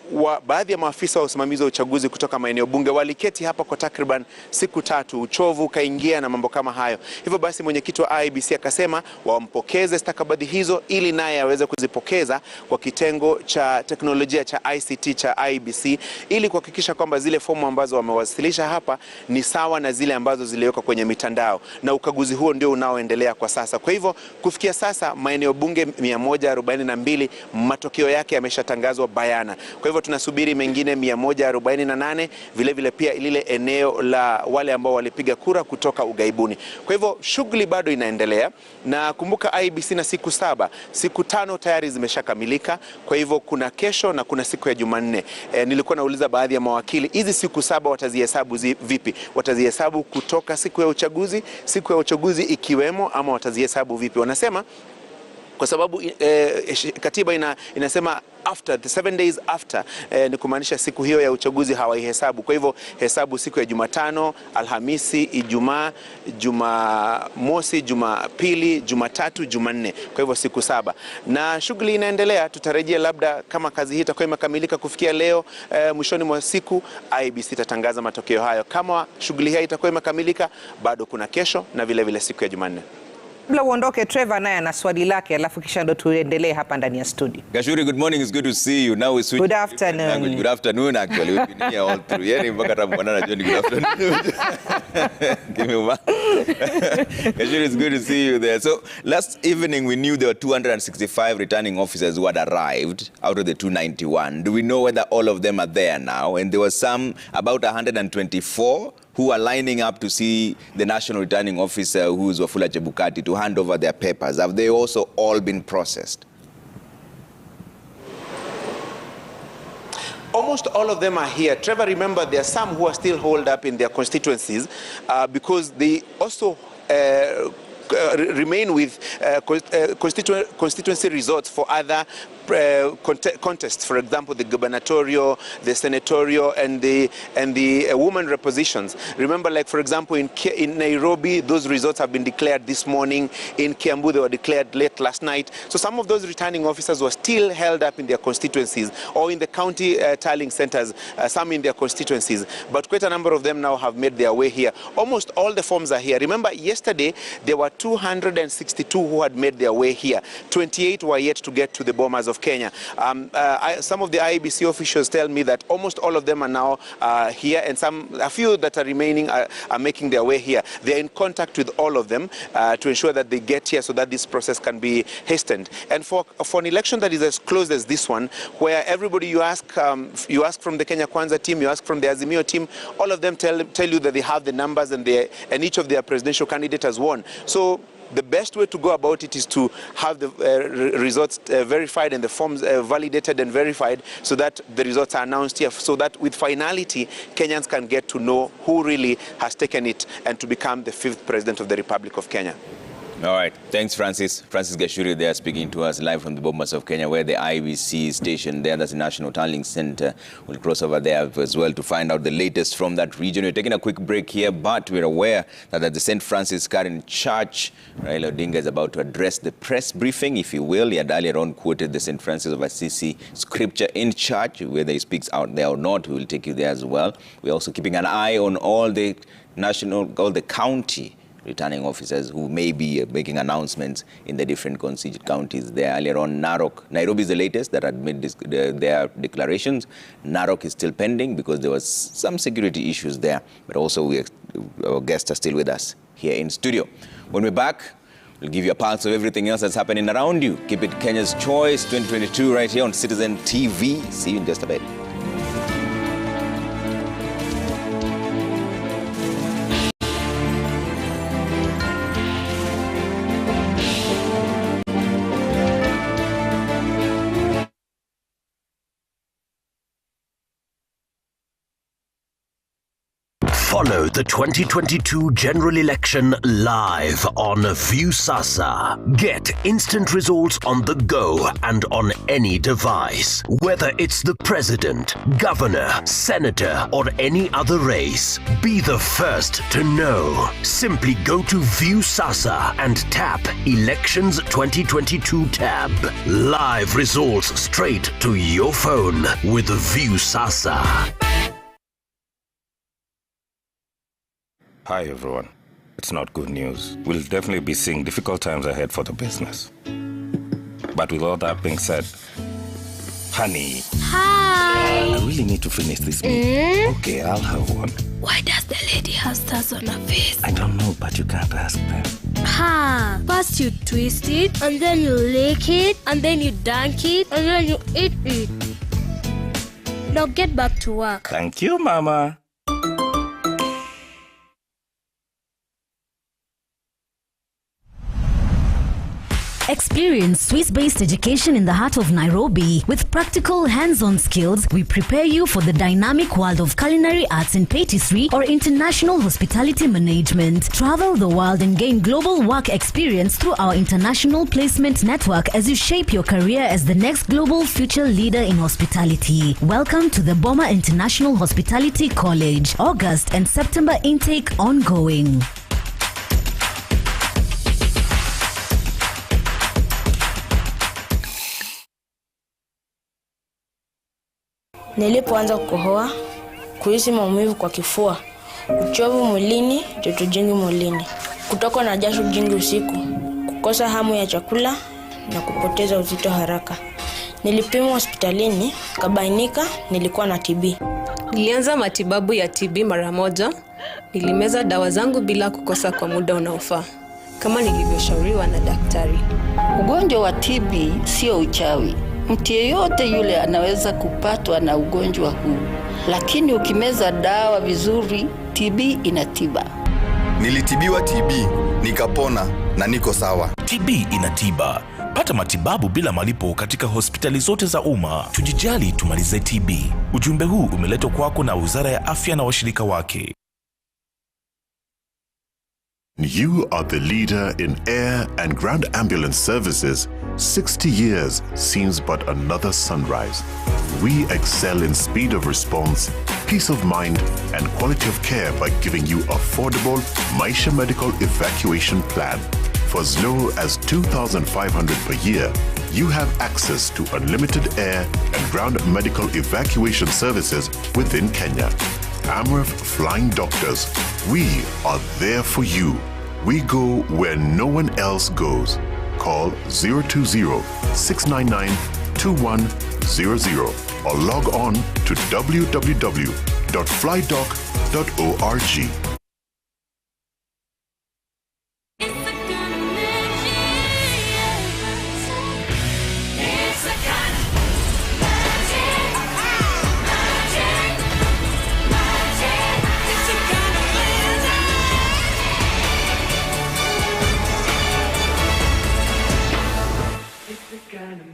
baadhi ya maafisa wa usimamizi wa uchaguzi kutoka maeneo bunge waliketi hapa kwa takriban siku 3, uchovu kaingia na mambo kama hayo. Hivyo basi mwenyekiti wa IEBC akasema wampokeze stakabadhi hizo ili naye aweze kuzipokeza kwa kitengo cha teknolojia cha ICT cha IEBC, ili kuhakikisha kwamba zile fomu ambazo wamewasilisha hapa ni sawa na zile ambazo ziliwekwa kwenye mitandao, na ukaguzi huo ndio unaoendelea kwa sasa. Kwa hivyo kufikia sasa maeneo bunge 142 matokeo yake yameshatangazwa bayana. Kwa hivyo tunasubiri mengine 148, vile vile pia lile eneo la wale ambao walipiga kura kutoka ugaibuni. Kwa hivyo shughuli bado inaendelea, na kumbuka IEBC na siku 7, siku 5 tayari zimeshakamilika. Kwa hivyo kuna kesho na kuna siku ya Jumanne. Nilikuwa nauliza baadhi ya mawakili, hizi siku 7 watazihesabu vipi? Watazihesabu kutoka siku ya uchaguzi ikiwemo, ama watazihesabu vipi? Wanasema kwa sababu katiba inasema after the 7 days after, ni kumaanisha siku hiyo ya uchaguzi hawaihesabu. Kwa hivyo hesabu siku ya Jumatano, Alhamisi, Ijumaa, Jumamosi, Jumapili, Jumatatu, Jumanne. Kwa hivyo siku 7. Na shughuli inaendelea. Tutarejea labda kama kazi hii itakuwa imekamilika kufikia leo, mwishoni mwa siku IEBC itatangaza matokeo hayo. Kama shughuli hii itakuwa imekamilika, bado kuna kesho na vile vile siku ya Jumanne. Kabla uondoke, Trevor naye ana swali lake, alafu kisha ndo tuendelee hapa ndani ya studio. Gashuri, good morning, it's good to see you. Now we switch. Good afternoon. Good afternoon actually. We've been here all through. Yani mpaka tamuanana John, good afternoon. Give me one. Gashuri, it's good to see you there. So last evening we knew there were 265 returning officers who had arrived out of the 291. Do we know whether all of them are there now? And there were some, about 124, who are lining up to see the national returning officer, who is Wafula Chebukati, to hand over their papers. Have they also all been processed? Almost all of them are here. Trevor, remember, there are some who are still holed up in their constituencies because they also remain with constituency results for other contests, for example, the gubernatorial, the senatorial, and the women repositions. Remember, like for example, in Nairobi, those results have been declared this morning. In Kiambu, they were declared late last night. So some of those returning officers were still held up in their constituencies or in the county tallying centers, some in their constituencies. But quite a number of them now have made their way here. Almost all the forms are here. Remember, yesterday there were 262 who had made their way here. 28 were yet to get to the Bomas of Kenya. Some of the IEBC officials tell me that almost all of them are now here, and a few that are remaining are making their way here. They are in contact with all of them to ensure that they get here so that this process can be hastened. And for an election that is as close as this one, where everybody you ask from the Kenya Kwanza team, you ask from the Azimio team, all of them tell you that they have the numbers and each of their presidential candidate has won. So the best way to go about it is to have the results verified and the forms validated and verified, so that the results are announced here, so that with finality, Kenyans can get to know who really has taken it and to become the 5th president of the Republic of Kenya. All right. Thanks, Francis. Francis Gashuri there speaking to us live from the Bomas of Kenya, where the IEBC is stationed there. That's the National Tallying Center. We'll cross over there as well to find out the latest from that region. We're taking a quick break here, but we're aware that at the St. Francis Karen Church, Raila Odinga is about to address the press briefing, if you will. He had earlier on quoted the St. Francis of Assisi scripture in church. Whether he speaks out there or not, we will take you there as well. We're also keeping an eye on all the county returning officers who may be making announcements in the different conceded counties there. Earlier on, Narok, Nairobi is the latest that had made their declarations. Narok is still pending because there was some security issues there. But also, our guests are still with us here in studio. When we're back, we'll give you a pulse of everything else that's happening around you. Keep it Kenya's Choice 2022 right here on Citizen TV. See you in just a bit. Follow the 2022 general election live on Viusasa. Get instant results on the go and on any device. Whether it's the president, governor, senator, or any other race, be the first to know. Simply go to Viusasa and tap Elections 2022 tab. Live results straight to your phone with Viusasa. Hi everyone. It's not good news. We'll definitely be seeing difficult times ahead for the business. But with all that being said, honey. Hi. I really need to finish this meal. Okay, I'll have one. Why does the lady have stars on her face? I don't know, but you can't ask them. First you twist it, and then you lick it, and then you dunk it, and then you eat it. Now get back to work. Thank you, Mama. Experience Swiss-based education in the heart of Nairobi. With practical hands-on skills, we prepare you for the dynamic world of culinary arts and patisserie or international hospitality management. Travel the world and gain global work experience through our international placement network as you shape your career as the next global future leader in hospitality. Welcome to the Boma International Hospitality College. August and September intake ongoing. Nilipoanza kukohoa, kuhisi maumivu kwa kifua, uchovu mwilini, joto jingi mwilini, kutokwa na jasho jingi usiku, kukosa hamu ya chakula na kupoteza uzito haraka. Nilipimwa hospitalini, kabainika nilikuwa na TB. Nilianza matibabu ya TB mara moja. Nilimeza dawa zangu bila kukosa kwa muda unaofaa, kama nilivyoshauriwa na daktari. Ugonjwa wa TB sio uchawi. Mtu yeyote yule anaweza kupatwa na ugonjwa huu, lakini ukimeza dawa vizuri, TB inatiba. Nilitibiwa TB, nikapona na niko sawa. TB inatiba. Pata matibabu bila malipo katika hospitali zote za umma. Tujijali, tumalize TB. Ujumbe huu umeletwa kwako na Wizara ya Afya na washirika wake. You are the leader in air and ground ambulance services. 60 years seems but another sunrise. We excel in speed of response, peace of mind, and quality of care by giving you affordable Maisha Medical Evacuation Plan. For as low as 2,500 per year, you have access to unlimited air and ground medical evacuation services within Kenya. Amref Flying Doctors, we are there for you. We go where no one else goes. Call 020-699-2100 or log on to www.flydoc.org.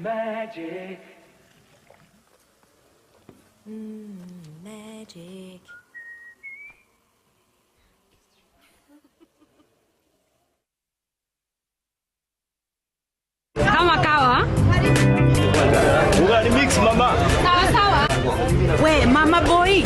Magic. Magic. Kama kawa. Ugali mix mama. Sawa sawa. We mama boy.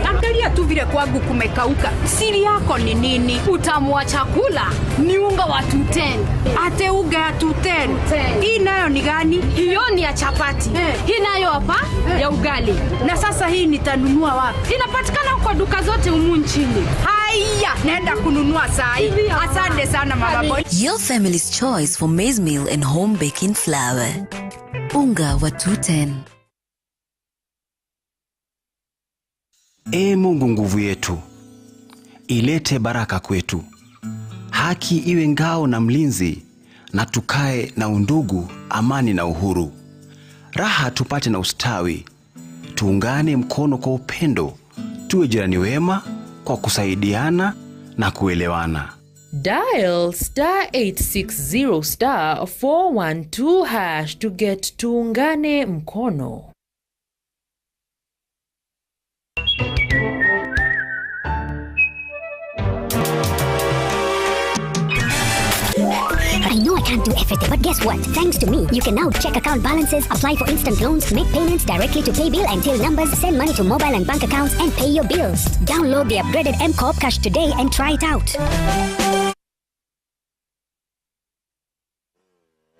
Angalia tu vile kwangu kumekauka. Siri yako ni nini? Utamu wa chakula ni unga wa 210. Ate unga ya 210. Hii nayo ni gani? Hiyo ni ya chapati. Hii nayo hapa ya ugali. Na sasa hii nitanunua wapi? Inapatikana kwa duka zote humu nchini. Haya, naenda kununua saa hii. Asante sana mama boy. Your family's choice for maize meal and home baking flour. Unga wa 210. Ee Mungu nguvu yetu, ilete baraka kwetu. Haki iwe ngao na mlinzi, na tukae na undugu, amani na uhuru. Raha tupate na ustawi, tuungane mkono kwa upendo, tuwe jirani wema kwa kusaidiana na kuelewana. Dial *860 *412# to get tuungane mkono. I know I can't do everything, but guess what? Thanks to me, you can now check account balances, apply for instant loans, make payments directly to paybill and till numbers, send money to mobile and bank accounts, and pay your bills. Download the upgraded M-Corp Cash today and try it out.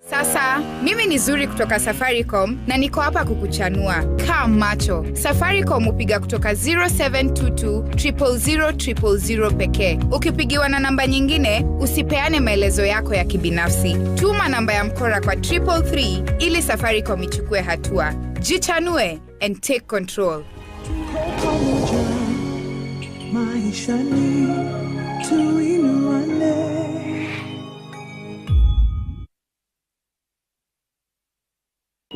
Sasa, mimi ni Zuri kutoka Safaricom na niko hapa kukuchanua. Kaa macho. Safaricom upiga kutoka 0722 000 pekee. Ukipigiwa na namba nyingine, usipeane maelezo yako ya kibinafsi. Tuma namba ya mkora kwa 333 ili Safaricom ichukue hatua. Jichanue and take control. Maishani tuinuane.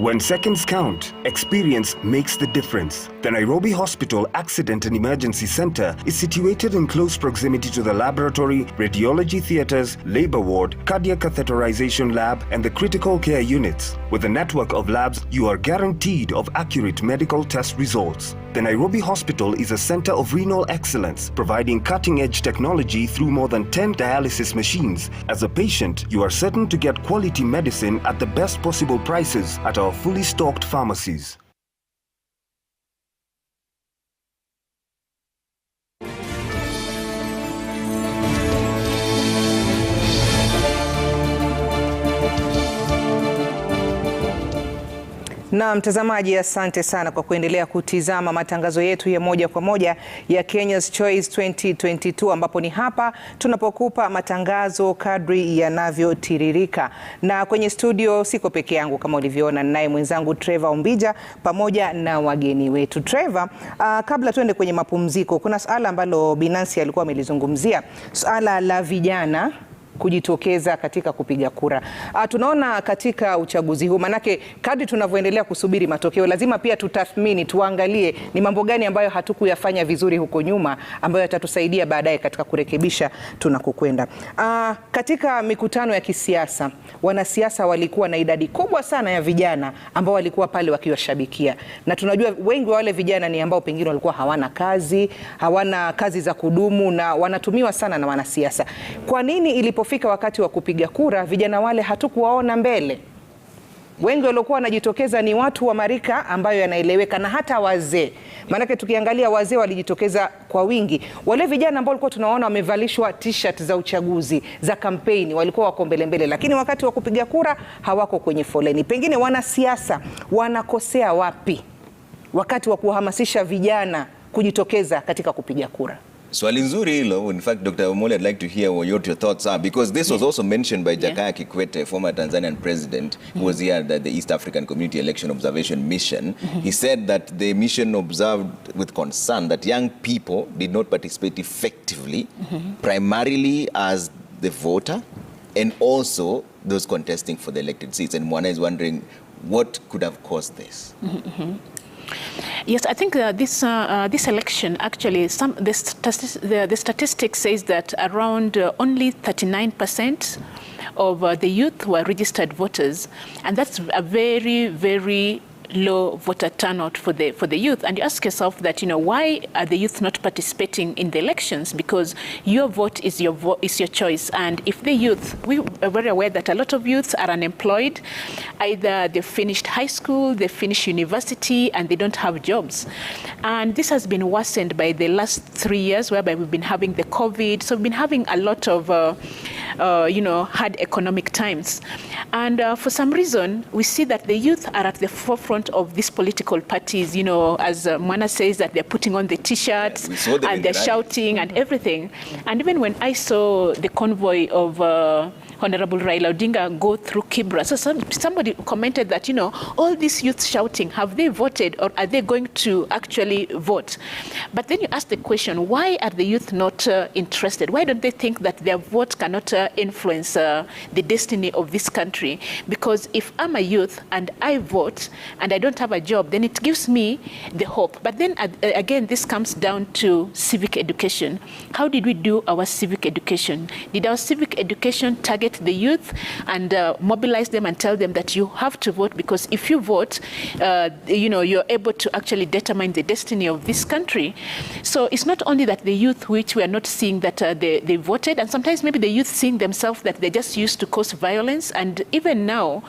When seconds count, experience makes the difference. The Nairobi Hospital Accident and Emergency Center is situated in close proximity to the laboratory, radiology theaters, labor ward, cardiac catheterization lab, and the critical care units. With a network of labs, you are guaranteed of accurate medical test results. The Nairobi Hospital is a center of renal excellence, providing cutting-edge technology through more than 10 dialysis machines. As a patient, you are certain to get quality medicine at the best possible prices at our fully stocked pharmacies. Na mtazamaji, asante sana kwa kuendelea kutizama matangazo yetu ya moja kwa moja ya Kenya's Choice 2022, ambapo ni hapa tunapokupa matangazo kadri yanavyotiririka. Na kwenye studio siko peke yangu kama ulivyoona, naye mwenzangu Trevor Ombija pamoja na wageni wetu. Trevor, kabla tuende kwenye mapumziko, kuna suala ambalo Binansi alikuwa amelizungumzia, suala la vijana kujitokeza katika kupiga kura. Tunaona katika uchaguzi huu, manake kadri tunavyoendelea kusubiri matokeo, lazima pia tutathmini, tuangalie ni mambo gani ambayo hatukuyafanya vizuri huko nyuma ambayo yatatusaidia baadaye katika kurekebisha tunakokwenda. Katika mikutano ya kisiasa, wanasiasa walikuwa na idadi kubwa sana ya vijana ambao walikuwa pale wakiwashabikia. Na tunajua wengi wa wale vijana ni ambao pengine walikuwa hawana kazi za kudumu na wanatumiwa sana na wanasiasa. Kwa nini ilipofika wakati wa kupiga kura, vijana wale hatukuwaona mbele? Wengi waliokuwa wanajitokeza ni watu wa marika ambayo yanaeleweka, na hata wazee. Maanake tukiangalia wazee walijitokeza kwa wingi. Wale vijana ambao walikuwa tunaona wamevalishwa t-shirt za uchaguzi, za kampeni, walikuwa wako mbele, lakini wakati wa kupiga kura hawako kwenye foleni. Pengine wanasiasa wanakosea wapi wakati wa kuhamasisha vijana kujitokeza katika kupiga kura? Swali nzuri hilo. In fact, Dr. Omole, I'd like to hear what your thoughts are, because this was also mentioned by Jakaya Kikwete, former Tanzanian president, who was here at the East African Community Election Observation Mission. He said that the mission observed with concern that young people did not participate effectively, primarily as the voter and also those contesting for the elected seats. And Mwana is wondering what could have caused this. Yes, I think this election, actually, the statistics says that around only 39% of the youth were registered voters, and that's a very, very low voter turnout for the youth. And you ask yourself that, why are the youth not participating in the elections? Because your vote is your choice. And if the youth, we are very aware that a lot of youths are unemployed. Either they finished high school, they finished university, and they don't have jobs. And this has been worsened by the last 3 years, whereby we've been having the COVID. So we've been having a lot of, hard economic times. And for some reason, we see that the youth are at the forefront of these political parties, as Mwana says, that they're putting on the t-shirts and they're shouting and everything. And even when I saw the convoy of Honorable Raila Odinga go through Kibra, so somebody commented that, all these youths shouting, have they voted or are they going to actually vote? But then you ask the question, why are the youth not interested? Why don't they think that their vote cannot influence the destiny of this country? Because if I'm a youth and I vote and I don't have a job, then it gives me the hope. But then again, this comes down to civic education. How did we do our civic education? Did our civic education target the youth and mobilize them and tell them that you have to vote, because if you vote, you're able to actually determine the destiny of this country? So it's not only that the youth, which we are not seeing that they voted, and sometimes maybe the youth seeing themselves that they just used to cause violence. And even now,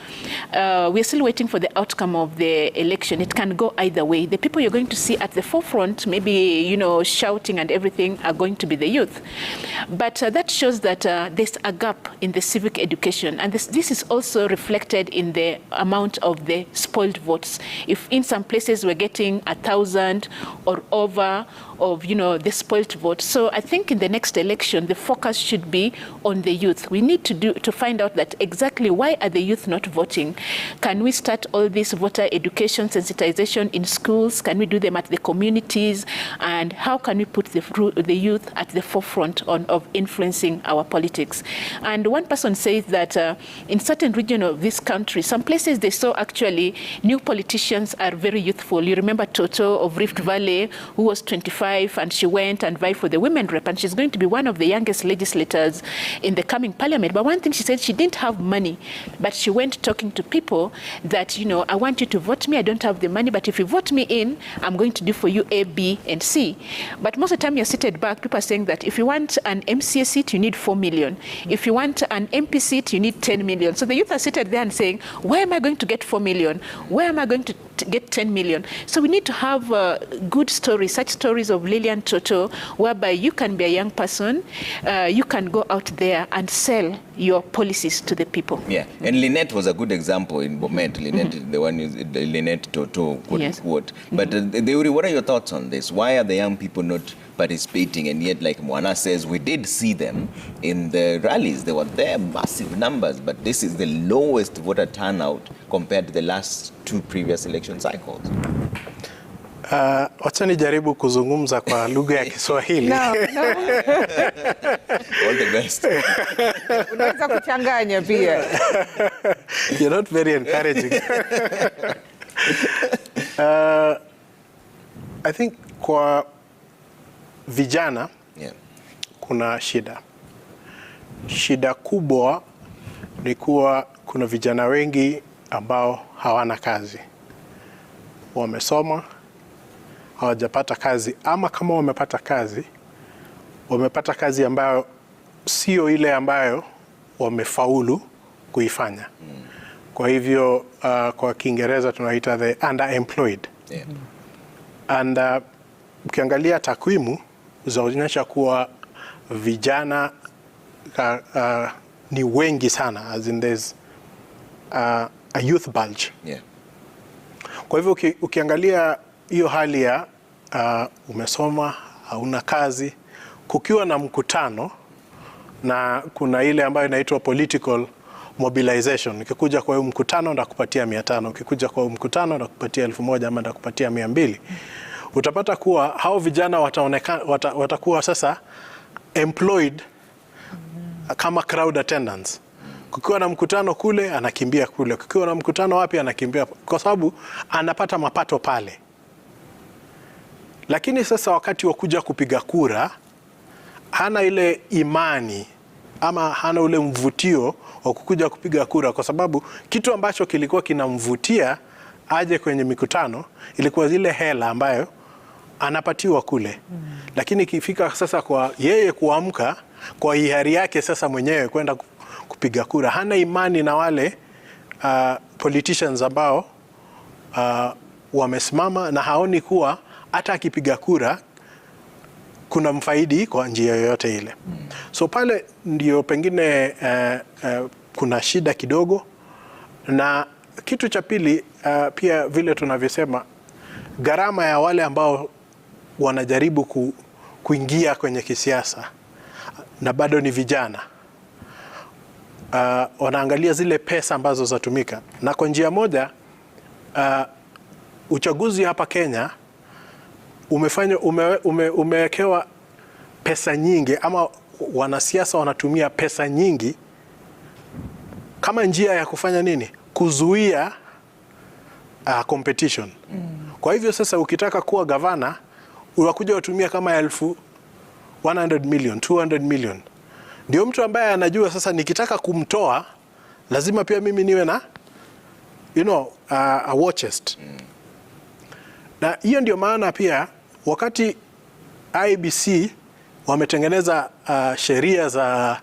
we're still waiting for the outcome of the election. It can go either way. The people you're going to see at the forefront, maybe, shouting and everything, are going to be the youth. But that shows that there's a gap in the civic education. And this is also reflected in the amount of the spoiled votes. If in some places we're getting 1,000 or over of, the spoiled vote. So I think in the next election, the focus should be on the youth. We need to find out that exactly why are the youth not voting. Can we start all this voter education, sensitization in schools? Can we do them at the communities? And how can we put the youth at the forefront of influencing our politics? And one person says that in certain regions of this country, some places they saw actually new politicians are very youthful. You remember Toto of Rift Valley, who was 25, and she went and vied for the women rep, and she's going to be one of the youngest legislators in the coming parliament. But one thing she said, she didn't have money, but she went talking to people that, you know, I want you to vote me. I don't have the money, but if you vote me in, I'm going to do for you A, B, and C. But most of the time you're seated back, people are saying that if you want an MCA seat, you need 4 million. If you want an MP seat, you need 10 million. So the youth are seated there and saying, where am I going to get 4 million? Where am I going to get 10 million? So we need to have good stories, such stories of Lilian Toto, whereby you can be a young person, you can go out there and sell your policies to the people. Yeah, and Lynette was a good example in Bomet. Lynette, the one is Lynette Toto, quote unquote. But Deuri, what are your thoughts on this? Why are the young people not participating? And yet, like Mwana says, we did see them in the rallies. They were there, massive numbers, but this is the lowest voter turnout compared to the last 2 previous election cycles. Wacha nijaribu kuzungumza kwa lugha ya Kiswahili. No. All the best. Unaweza kuchanganya pia. You're not very encouraging. I think kwa vijana kuna shida. Shida kubwa ni kuwa kuna vijana wengi ambao hawana kazi. Wamesoma, hawajapata kazi, ama kama wamepata kazi ambayo sio ile ambayo wamefaulu kuifanya. Kwa hivyo kwa Kiingereza tunaita the underemployed. And ukiangalia takwimu zaonyesha kuwa vijana ni wengi sana, as in there's a youth bulge. Kwa hivyo ukiangalia hiyo hali ya umesoma, hauna kazi, kukiwa na mkutano, na kuna ile ambayo inaitwa political mobilization. Ukikuja kwa hiyo mkutano ndakupatia 500, ukikuja kwa hiyo mkutano ndakupatia 1000 ama ndakupatia 200. Utapata kuwa hao vijana watakuwa sasa employed kama crowd attendants. Kukiwa na mkutano kule, anakimbia kule. Kukiwa na mkutano wapi, anakimbia, kwa sababu anapata mapato pale. Lakini sasa wakati wa kuja kupiga kura, hana ile imani ama hana ule mvutio wa kukuja kupiga kura, kwa sababu kitu ambacho kilikuwa kinamvutia aje kwenye mikutano ilikuwa zile hela ambayo anapatiwa kule. Lakini ikifika sasa kwa yeye kuamka kwa hiari yake sasa mwenyewe kwenda kupiga kura, hana imani na wale politicians ambao wamesimama, na haoni kuwa hata akipiga kura kuna mfaidi kwa njia yoyote ile. So pale ndio pengine kuna shida kidogo. Na kitu cha pili, pia vile tunavyosema, gharama ya wale ambao wanajaribu kuingia kwenye kisiasa na bado ni vijana, wanaangalia zile pesa ambazo zatumika. Na kwa njia moja, uchaguzi hapa Kenya umewekewa pesa nyingi, ama wanasiasa wanatumia pesa nyingi kama njia ya kufanya nini? Kuzuia competition. Kwa hivyo sasa ukitaka kuwa gavana, unakuja utumia kama 100 million, 200 million. Ndio mtu ambaye anajua sasa nikitaka kumtoa lazima pia mimi niwe na a war chest. Na hiyo ndio maana pia wakati IEBC wametengeneza sheria za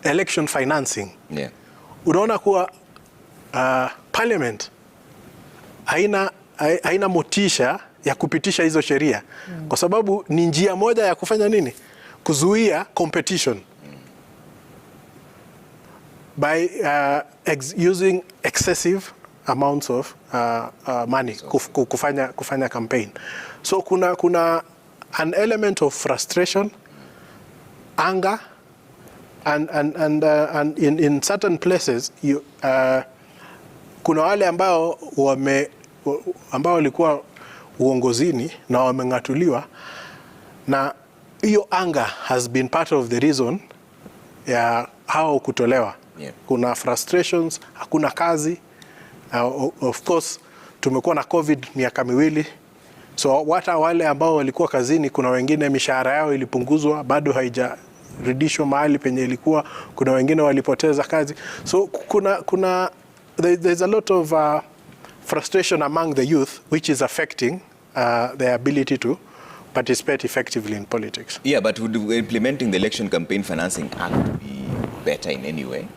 election financing, unaona kuwa parliament haina motisha ya kupitisha hizo sheria, kwa sababu ni njia moja ya kufanya nini? Kuzuia competition by using excessive amounts of money kufanya campaign. So kuna an element of frustration, anger, And in certain places kuna wale ambao walikuwa uongozini na wameng'atuliwa, na hiyo anger has been part of the reason ya hao kutolewa. Kuna frustrations, hakuna kazi. Of course tumekuwa na COVID miaka miwili, so hata wale ambao walikuwa kazini, kuna wengine mishahara yao ilipunguzwa, bado haijarudishwa mahali penye ilikuwa. Kuna wengine walipoteza kazi, so there's a lot of frustration among the youth, which is affecting their ability to participate effectively in politics. Yeah, but would implementing the Election Campaign Financing Act be better in any way?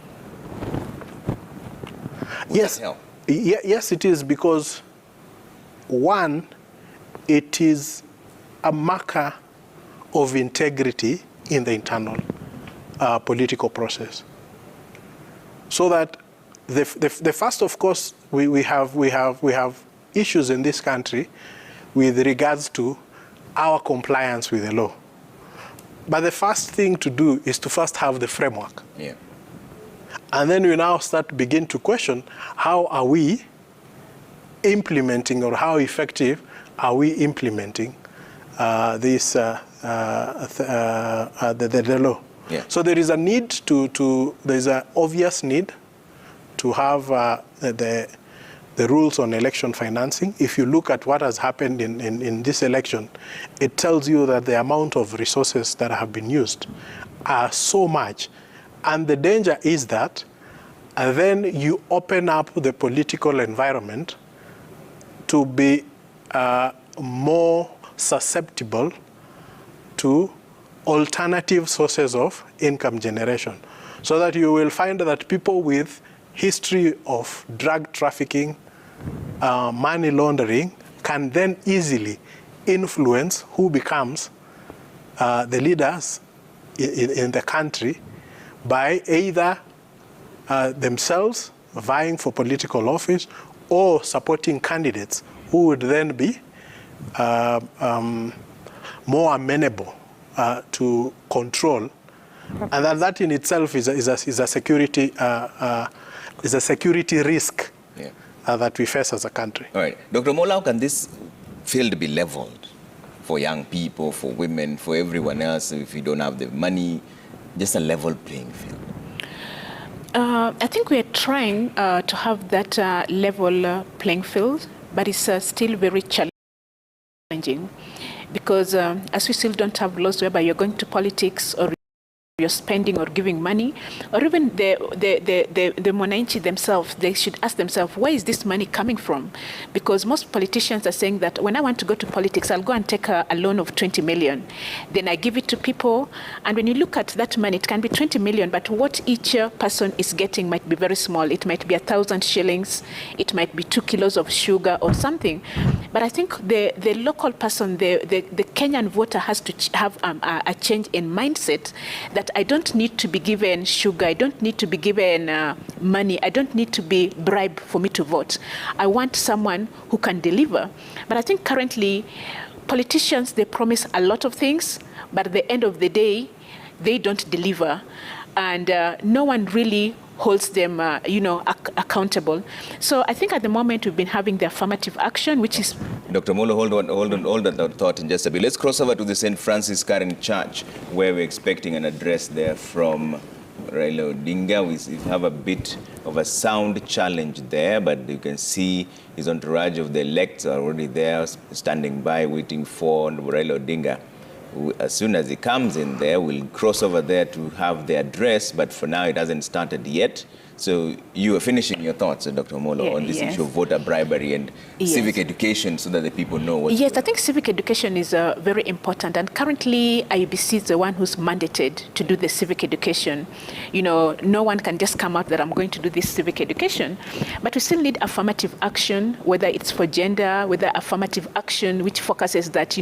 Yes, yes, it is, because one, it is a marker of integrity in the internal political process. So that the first, of course, we have issues in this country with regards to our compliance with the law. But the first thing to do is to first have the framework. Yeah. And then we now begin to question, how are we implementing, or how effective are we implementing the law? Yeah. So there is a need there's an obvious need to have the rules on election financing. If you look at what has happened in this election, it tells you that the amount of resources that have been used are so much. And the danger is that then you open up the political environment to be more susceptible to alternative sources of income generation. So that you will find that people with history of drug trafficking, money laundering, can then easily influence who becomes the leaders in the country, by either themselves vying for political office or supporting candidates who would then be more amenable to control, and that in itself is a security risk that we face as a country. All right, Dr. Mola, how can this field be leveled for young people, for women, for everyone else, if you don't have the money? Just a level playing field. I think we are trying to have that level playing field, but it's still very challenging, because as we still don't have laws whereby you're going to politics, or you're spending or giving money, or even the mwananchi themselves, they should ask themselves, where is this money coming from? Because most politicians are saying that when I want to go to politics, I'll go and take a loan of 20 million. Then I give it to people. And when you look at that money, it can be 20 million, but what each person is getting might be very small. It might be 1,000 shillings. It might be 2 kilos of sugar or something. But I think the local person, the Kenyan voter has to have a change in mindset, that I don't need to be given sugar, I don't need to be given money, I don't need to be bribed for me to vote. I want someone who can deliver. But I think currently politicians, they promise a lot of things, but at the end of the day, they don't deliver. And no one really holds them, accountable. So I think at the moment we've been having the affirmative action, which is... Dr. Molo, hold that thought in just a bit. Let's cross over to the St. Francis Karen Church, where we're expecting an address there from Raila Odinga. We have a bit of a sound challenge there, but you can see his entourage of the elects are already there, standing by, waiting for Raila Odinga. As soon as he comes in there, we'll cross over there to have the address, but for now it hasn't started yet. So you are finishing your thoughts, Dr. Molo, on this issue of voter bribery and civic education, so that the people know what's going on. I think civic education is very important, and currently IEBC is the one who's mandated to do the civic education. No one can just come out that I'm going to do this civic education, but we still need affirmative action, whether it's for gender, whether affirmative action which focuses that,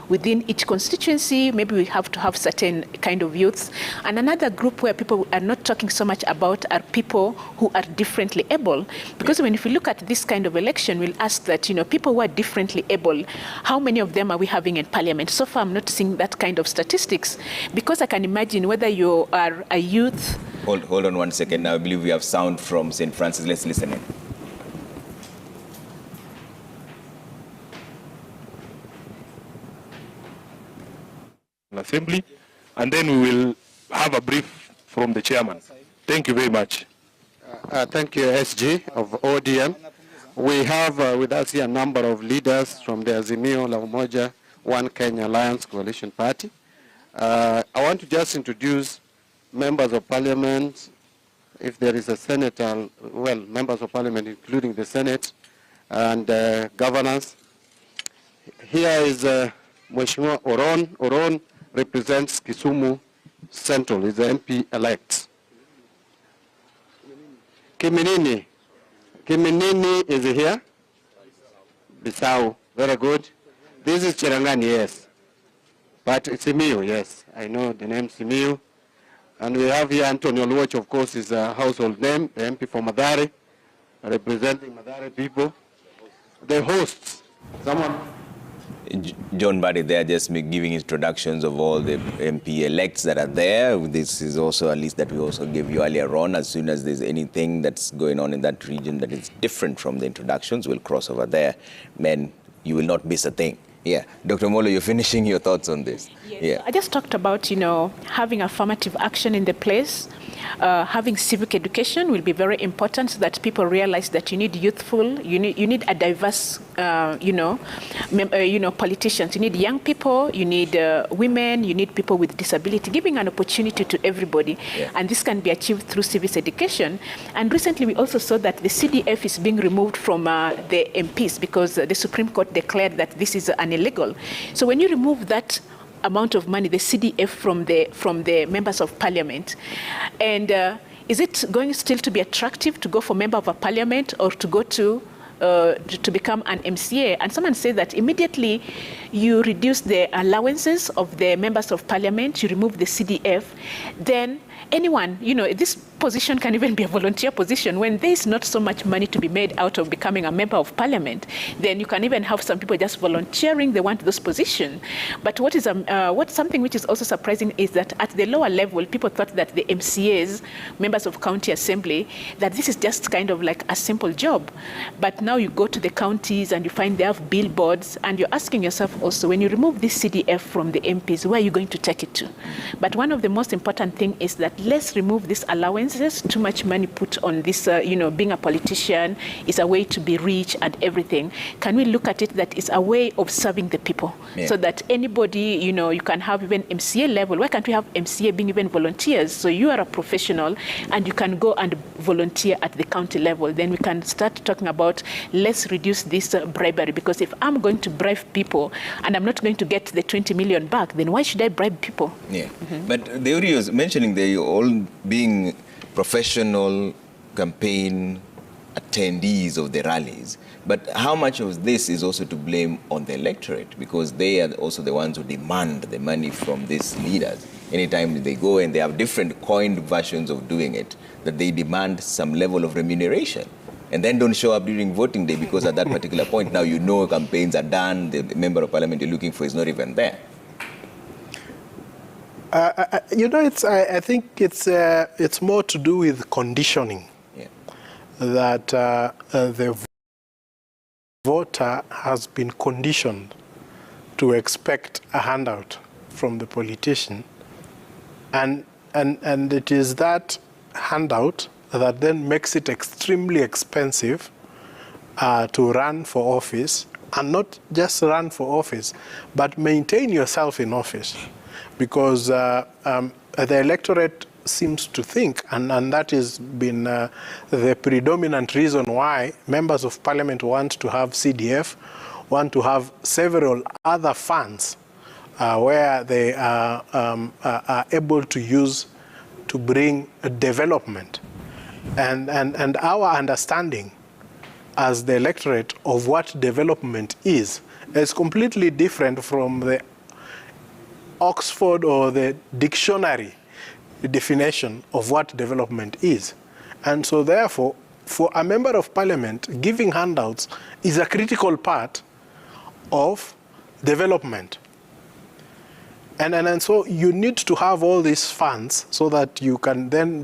within each constituency, maybe we have to have certain kind of youths. And another group where people are not talking so much about are people people who are differently able. Because if you look at this kind of election, we'll ask that, people who are differently able, how many of them are we having in parliament? So far, I'm not seeing that kind of statistics, because I can imagine whether you are a youth. Hold on 1 second. Now I believe we have sound from St. Francis. Let's listen in. Assembly, and then we will have a brief from the chairman. Thank you very much. Thank you, SG of ODM. We have with us here a number of leaders from the Azimio la Umoja One Kenya Alliance Coalition Party. I want to just introduce members of parliament, if there is a senator, well, members of parliament including the Senate and governors. Here is Mheshimiwa Oron. Oron represents Kisumu Central, is the MP-elect. Kiminini is here. Bissau, very good. This is Cherangani, yes. But Simiyu, yes, I know the name Simiyu. And we have here Antonio Luoch, of course, is a household name, the MP for Madare, representing Madare people. The hosts, someone. John Barry there just giving introductions of all the MP-elects that are there. This is also a list that we also gave you earlier on. As soon as there's anything that's going on in that region that is different from the introductions, we'll cross over there. Man, you will not miss a thing. Yeah. Dr. Molo, you're finishing your thoughts on this. Yes. Yeah. I just talked about, having affirmative action in the place. Having civic education will be very important so that people realize that you need youthful, you need a diverse, politicians. You need young people, you need women, you need people with disability, giving an opportunity to everybody. Yeah. And this can be achieved through civic education. And recently we also saw that the CDF is being removed from the MPs because the Supreme Court declared that this is an illegal. So when you remove that amount of money, the CDF from the members of parliament, and is it going still to be attractive to go for member of a parliament or to go to become an MCA? And someone said that immediately you reduce the allowances of the members of parliament, you remove the CDF, then anyone, this position can even be a volunteer position. When there is not so much money to be made out of becoming a member of parliament, then you can even have some people just volunteering, they want those positions. But what's something which is also surprising is that at the lower level, people thought that the MCAs, members of county assembly, that this is just kind of like a simple job. But now you go to the counties and you find they have billboards, and you're asking yourself also, when you remove this CDF from the MPs, where are you going to take it to? But one of the most important things is that let's remove this allowance. Too much money put on this, being a politician is a way to be rich and everything. Can we look at it that it's a way of serving the people? Yeah. So that anybody, you can have even MCA level. Why can't we have MCA being even volunteers? So you are a professional and you can go and volunteer at the county level. Then we can start talking about let's reduce this bribery, because if I'm going to bribe people and I'm not going to get the 20 million back, then why should I bribe people? Yeah. But the audio is mentioning they're all being professional campaign attendees of the rallies. But how much of this is also to blame on the electorate? Because they are also the ones who demand the money from these leaders. Anytime they go and they have different coined versions of doing it, that they demand some level of remuneration. And then don't show up during voting day because at that particular point, now campaigns are done, the member of parliament you're looking for is not even there. I think it's more to do with conditioning. Yeah. That the voter has been conditioned to expect a handout from the politician, and it is that handout that then makes it extremely expensive to run for office, and not just run for office, but maintain yourself in office. Because the electorate seems to think, and that has been the predominant reason why members of parliament want to have CDF, want to have several other funds where they are able to use to bring development. And our understanding as the electorate of what development is completely different from the Oxford or the dictionary definition of what development is. And so therefore, for a member of parliament, giving handouts is a critical part of development. And so you need to have all these funds so that you can then